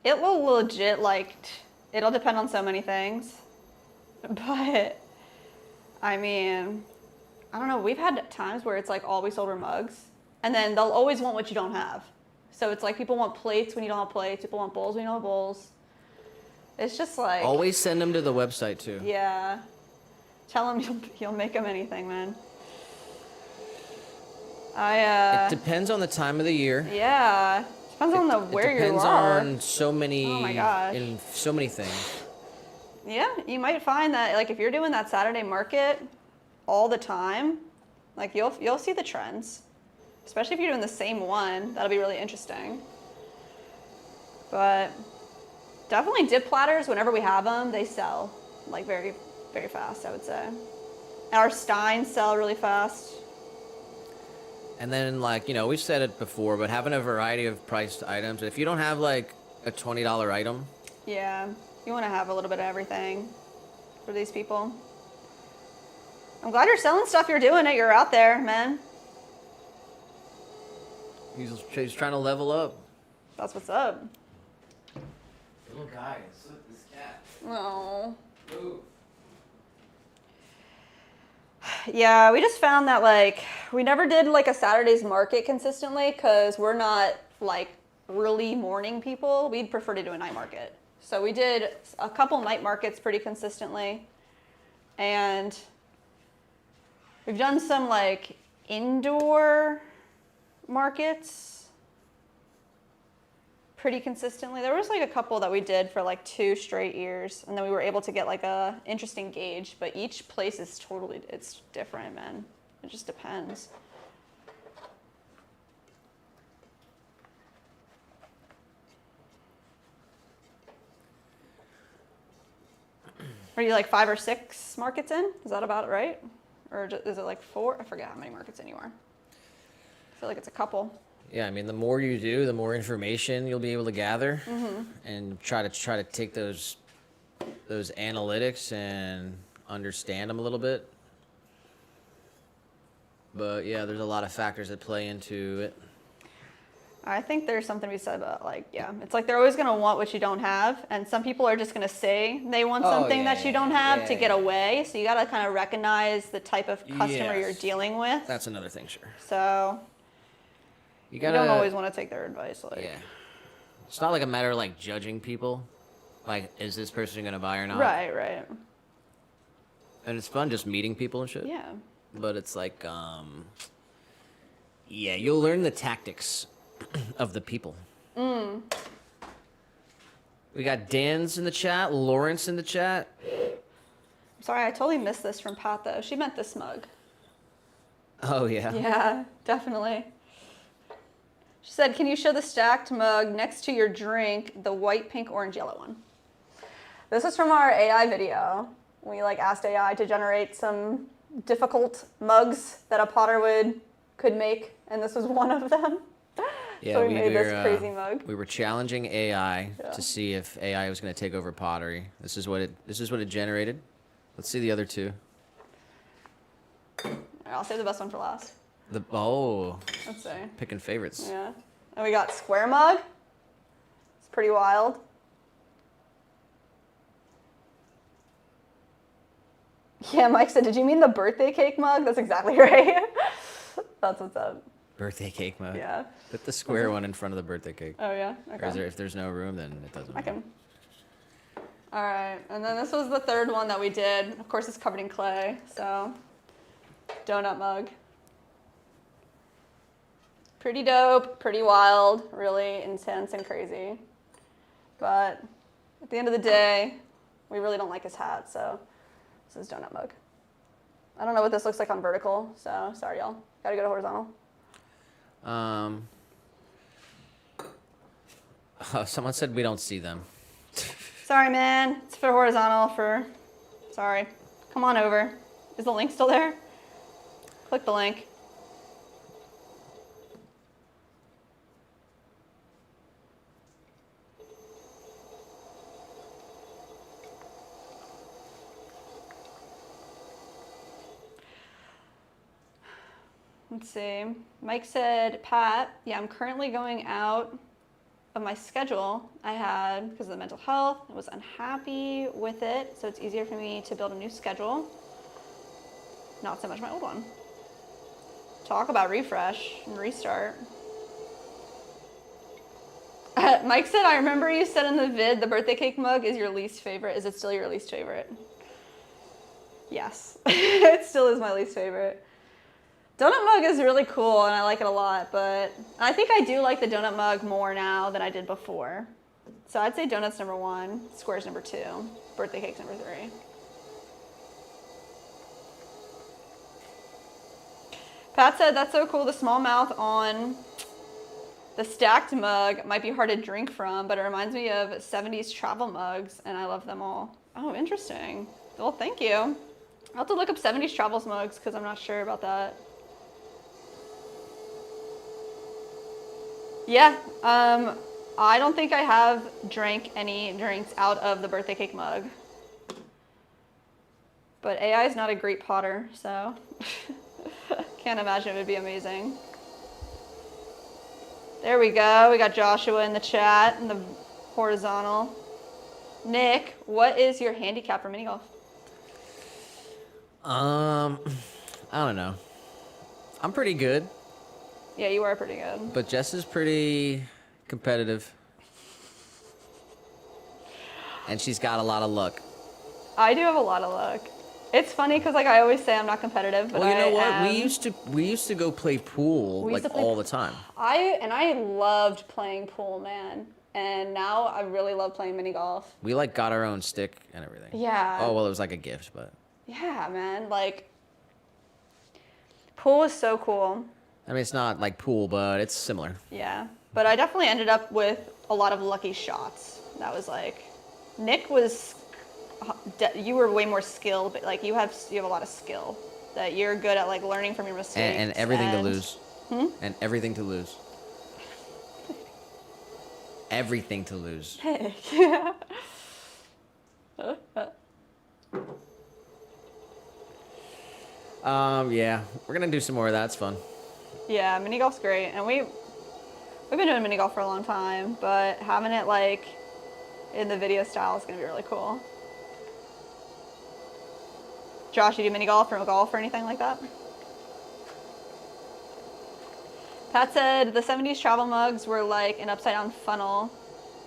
It will legit, it'll depend on so many things. But, I mean, I don't know. We've had times where it's all we sold were mugs. And then they'll always want what you don't have. So it's people want plates when you don't have plates. People want bowls when you don't have bowls. It's just Always send them to the website too. Yeah. Tell them you'll make them anything, man. It depends on the time of the year. Yeah. Depends on where you are. It depends on so many. Oh my gosh. In so many things. Yeah, you might find that if you're doing that Saturday market all the time, you'll see the trends. Especially if you're doing the same one, that'll be really interesting. But definitely dip platters, whenever we have them, they sell very, very fast, I would say. Our Steins sell really fast. And then, like, you know, we've said it before, but having a variety of priced items. If you don't have, like, a $20 item. Yeah, you want to have a little bit of everything for these people. I'm glad you're selling stuff. You're doing it. You're out there, man. He's trying to level up. That's what's up. Little guys, look at this cat. Oh. Move. Yeah, we just found that, like, we never did, like, a Saturday's market consistently because we're not, like, really morning people. We'd prefer to do a night market. So we did a couple night markets pretty consistently. And we've done some, like, indoor markets pretty consistently. There was, like, a couple that we did for, like, 2 straight years. And then we were able to get, like, a interesting gauge. But each place is totally, it's different, man. It just depends. Are you like 5 or 6 markets in? Is that about it, right? Or is it like 4? I forget how many markets in you are. I feel like it's a couple. Yeah, I mean, the more you do, the more information you'll be able to gather, and try to take those analytics and understand them a little bit. But yeah, there's a lot of factors that play into it. I think there's something we said about, like, yeah, it's like they're always going to want what you don't have. And some people are just going to say they want something that you don't have to get away. So you got to kind of recognize the type of customer you're dealing with. That's another thing, sure. So you don't always want to take their advice. Like, yeah. It's not like a matter of, like, judging people. Like, is this person going to buy or not? Right, right. And it's fun just meeting people and shit. Yeah. But it's like, yeah, you'll learn the tactics of the people. We got Dan's in the chat, Lawrence in the chat. Sorry, I totally missed this from Pat, though. She meant this mug. Oh, yeah. Yeah, definitely. She said, can you show the stacked mug next to your drink, the white, pink, orange, yellow one? This is from our AI video. We, like, asked AI to generate some difficult mugs that a potter could make, and this was one of them. Yeah, so we made this crazy mug. We were challenging AI to see if AI was going to take over Pottery. This is what it generated. Let's see the other two. All right, I'll save the best one for last. Let's see. Picking favorites. Yeah. And we got square mug. It's pretty wild. Yeah, Mike said, did you mean the birthday cake mug? That's exactly right. That's what's up. Birthday cake mug. Yeah. Put the square one in front of the birthday cake. Oh, yeah? Okay. Or if there's no room, then it doesn't matter. I can. All right. And then this was the third one that we did. Of course, it's covered in clay. So, donut mug. Pretty dope, pretty wild, really intense and crazy. But at the end of the day, we really don't like his hat, so this is donut mug. I don't know what this looks like on vertical, so sorry, y'all. Gotta go to horizontal. Someone said we don't see them. Sorry, man. It's for horizontal sorry. Come on over. Is the link still there? Click the link. Let's see. Mike said, Pat, yeah, I'm currently going out of my schedule I had because of the mental health. I was unhappy with it, so it's easier for me to build a new schedule. Not so much my old one. Talk about refresh and restart. Mike said, I remember you said in the vid, the birthday cake mug is your least favorite. Is it still your least favorite? Yes, it still is my least favorite. Donut mug is really cool and I like it a lot, but I think I do like the donut mug more now than I did before. So I'd say donut's number 1, square's number 2, birthday cake's number 3. Pat said, that's so cool, the small mouth on the stacked mug might be hard to drink from, but it reminds me of 70s travel mugs and I love them all. Oh, interesting. Well, thank you. I'll have to look up 70s travel mugs because I'm not sure about that. Yeah, I don't think I have drank any drinks out of the birthday cake mug. But AI is not a great potter, so can't imagine it would be amazing. There we go. We got Joshua in the chat in the horizontal. Nick, what is your handicap for mini golf? I don't know. I'm pretty good, Yeah, you are pretty good. but Jess is pretty competitive. And she's got a lot of luck. I do have a lot of luck. It's funny because like I always say I'm not competitive, but Well, you know what? I am. We used to go play pool We used like to play all the time. I loved playing pool, man. And now I really love playing mini golf. We like got our own stick and everything. Yeah. Oh, well, it was like a gift, but Yeah, man. Like pool is so cool. I mean, it's not like pool, but it's similar. Yeah. But I definitely ended up with a lot of lucky shots. That was like Nick was you were way more skilled, but like you have a lot of skill that you're good at like learning from your mistakes And everything to lose. And everything to lose. Everything to lose. Yeah. Yeah, we're gonna do some more of that. It's fun. Yeah, mini golf's great, and we've been doing mini golf for a long time, but having it like in the video style is gonna be really cool. Josh, you do mini golf or anything like that? Pat said the 70s travel mugs were like an upside down funnel.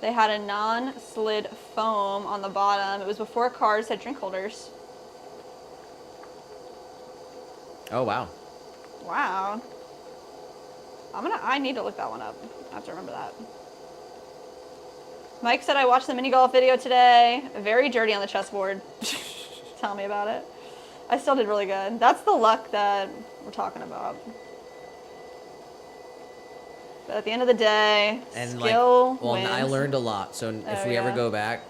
They had a non-slid foam on the bottom. It was before cars had drink holders. Oh, wow. Wow. I need to look that one up. I have to remember that. Mike said I watched the mini golf video today. Very dirty on the chessboard. Tell me about it. I still did really good. That's the luck that we're talking about. But at the end of the day, And skill like, well, wins. I learned a lot. So if we ever yeah. go back,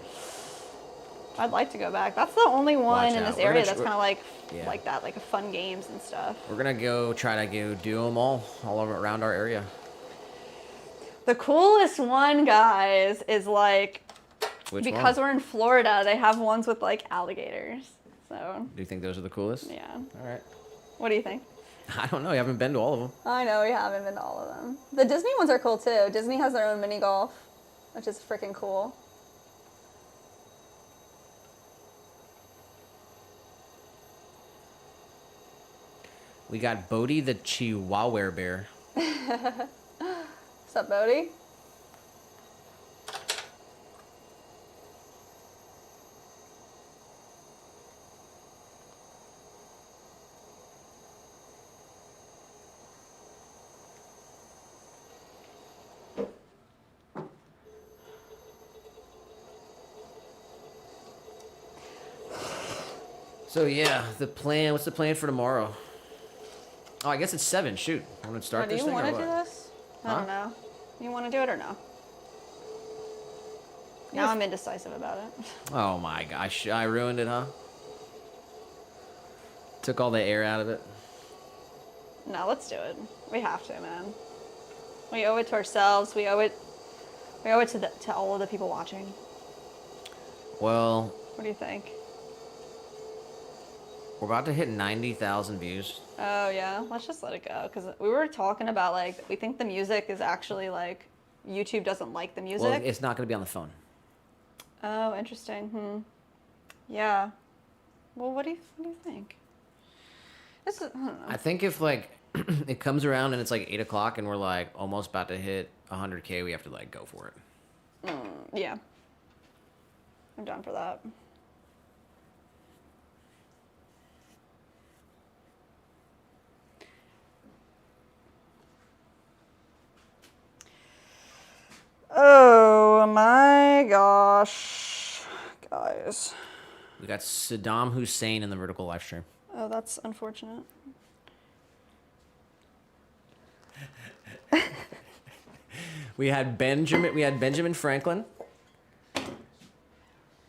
I'd like to go back. That's the only one Watch in out. this We're area gonna that's kind of like Yeah. like that, like fun games and stuff. we're gonna try to do them all around our area. The coolest one, guys, is like Which because one? we're in Florida, they have ones with like alligators. So Do you think those are the coolest? yeah. All right. What do you think? I don't know. You haven't been to all of them. I know we haven't been to all of them. The Disney ones are cool too. Disney has their own mini golf, which is freaking cool. We got Bodie the Chihuahua bear. What's up, Bodie? So yeah, the plan. What's the plan for tomorrow? Oh, I guess it's 7. Shoot, want to start Do this you thing want or to do what? this? I Huh? don't know. You want to do it or no? Now I'm indecisive about it. Oh my gosh, I ruined it, huh? Took all the air out of it. No, let's do it. We have to, man. We owe it to ourselves. We owe it to all of the people watching. Well, What do you think? we're about to hit 90,000 views. Oh yeah, let's just let it go because we were talking about like we think the music is actually like YouTube doesn't like the music. Well, it's not going to be on the phone. Oh, interesting. Yeah. Well, what do you think? This is, I don't know. I think if like it comes around and it's like 8 o'clock and we're like almost about to hit 100K, we have to like go for it. Yeah. I'm down for that. Oh my gosh, guys. We got Saddam Hussein in the vertical live stream. Oh, that's unfortunate. We had Benjamin Franklin,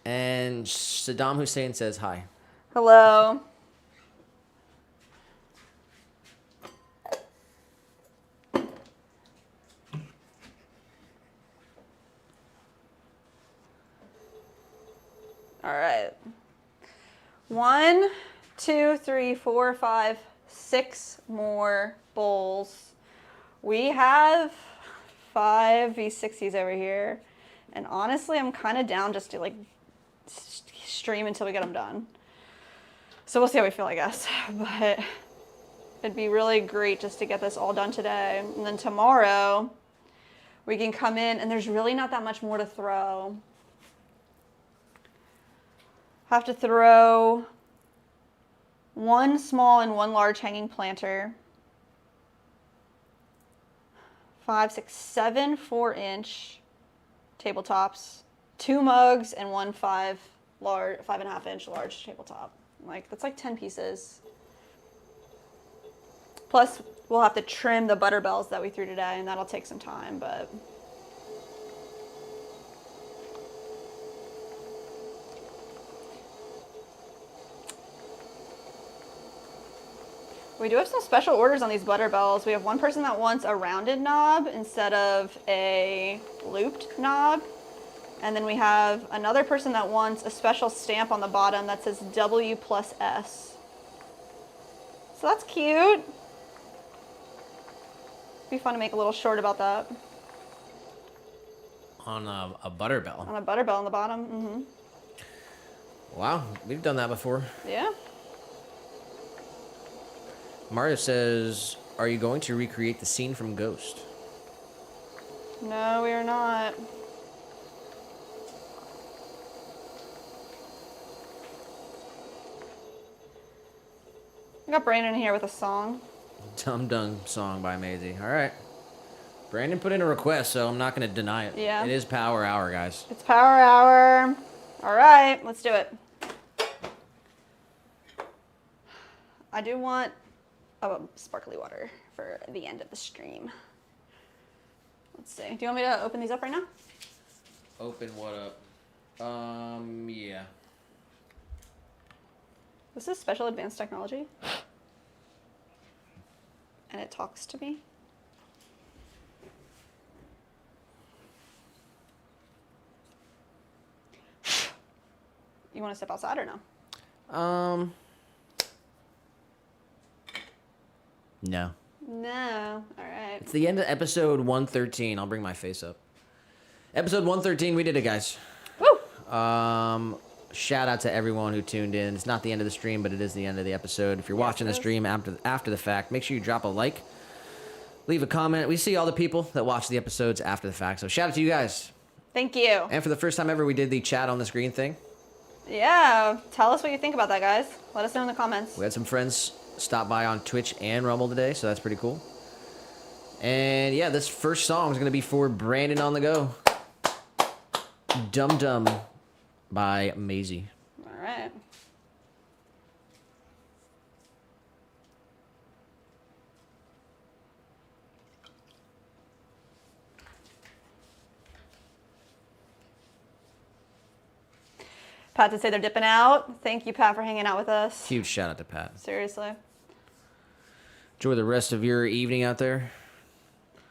and Saddam Hussein says hi. Hello. All right. 1, 2, 3, 4, 5, 6 more bowls. We have 5 V60s over here. And honestly, I'm kind of down just to like stream until we get them done. So we'll see how we feel, I guess. But it'd be really great just to get this all done today. And then tomorrow we can come in and there's really not that much more to throw. Have to throw 1 small and 1 large hanging planter. 5, 6, 7 4-inch tabletops. 2 mugs and 1 5.5-inch large tabletop. Like, that's like 10 pieces. Plus, we'll have to trim the butter bells that we threw today, and that'll take some time, but... We do have some special orders on these butter bells. We have one person that wants a rounded knob instead of a looped knob. And then we have another person that wants a special stamp on the bottom that says W+S. So that's cute. Be fun to make a little short about that. On a butter bell. On a butter bell on the bottom. Mm-hmm. Wow, we've done that before. Yeah. Mario says, are you going to recreate the scene from Ghost? No, we are not. I got Brandon here with a song. Dum Dum song by Maisie. All right. Brandon put in a request, so I'm not going to deny it. Yeah. It is Power Hour, guys. It's Power Hour. All right, let's do it. I do want sparkly water for the end of the stream. Let's see. Do you want me to open these up right now? Open what up? Yeah. This is special advanced technology. And it talks to me. You want to step outside or no? No. No. All right. It's the end of episode 113. I'll bring my face up. Episode 113, we did it, guys. Woo! Shout out to everyone who tuned in. It's not the end of the stream, but it is the end of the episode. If you're watching the stream after the fact, make sure you drop a like, leave a comment. We see all the people that watch the episodes after the fact, so shout out to you guys. Thank you. And for the first time ever, we did the chat on the screen thing. Yeah. Tell us what you think about that, guys. Let us know in the comments. We had some friends stop by on Twitch and Rumble today, so that's pretty cool. And yeah, this first song is going to be for Brandon on the Go. Dum Dum by Maisie. All right. Pat did say they're dipping out. Thank you, Pat, for hanging out with us. Huge shout out to Pat. Seriously. Enjoy the rest of your evening out there.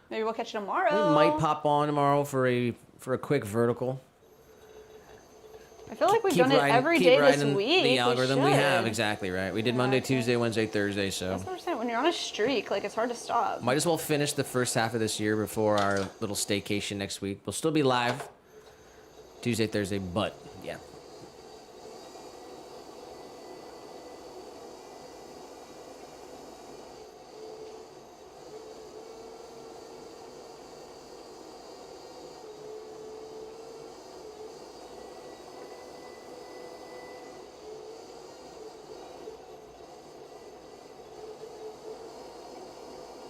Maybe we'll catch you tomorrow. We might pop on tomorrow for a quick vertical. I feel like we've done it every day this week. The algorithm we should. have, exactly right. We did Monday, Tuesday, Wednesday, Thursday, so. That's what I'm saying. When you're on a streak, like, it's hard to stop. Might as well finish the first half of this year before our little staycation next week. We'll still be live Tuesday, Thursday, but yeah,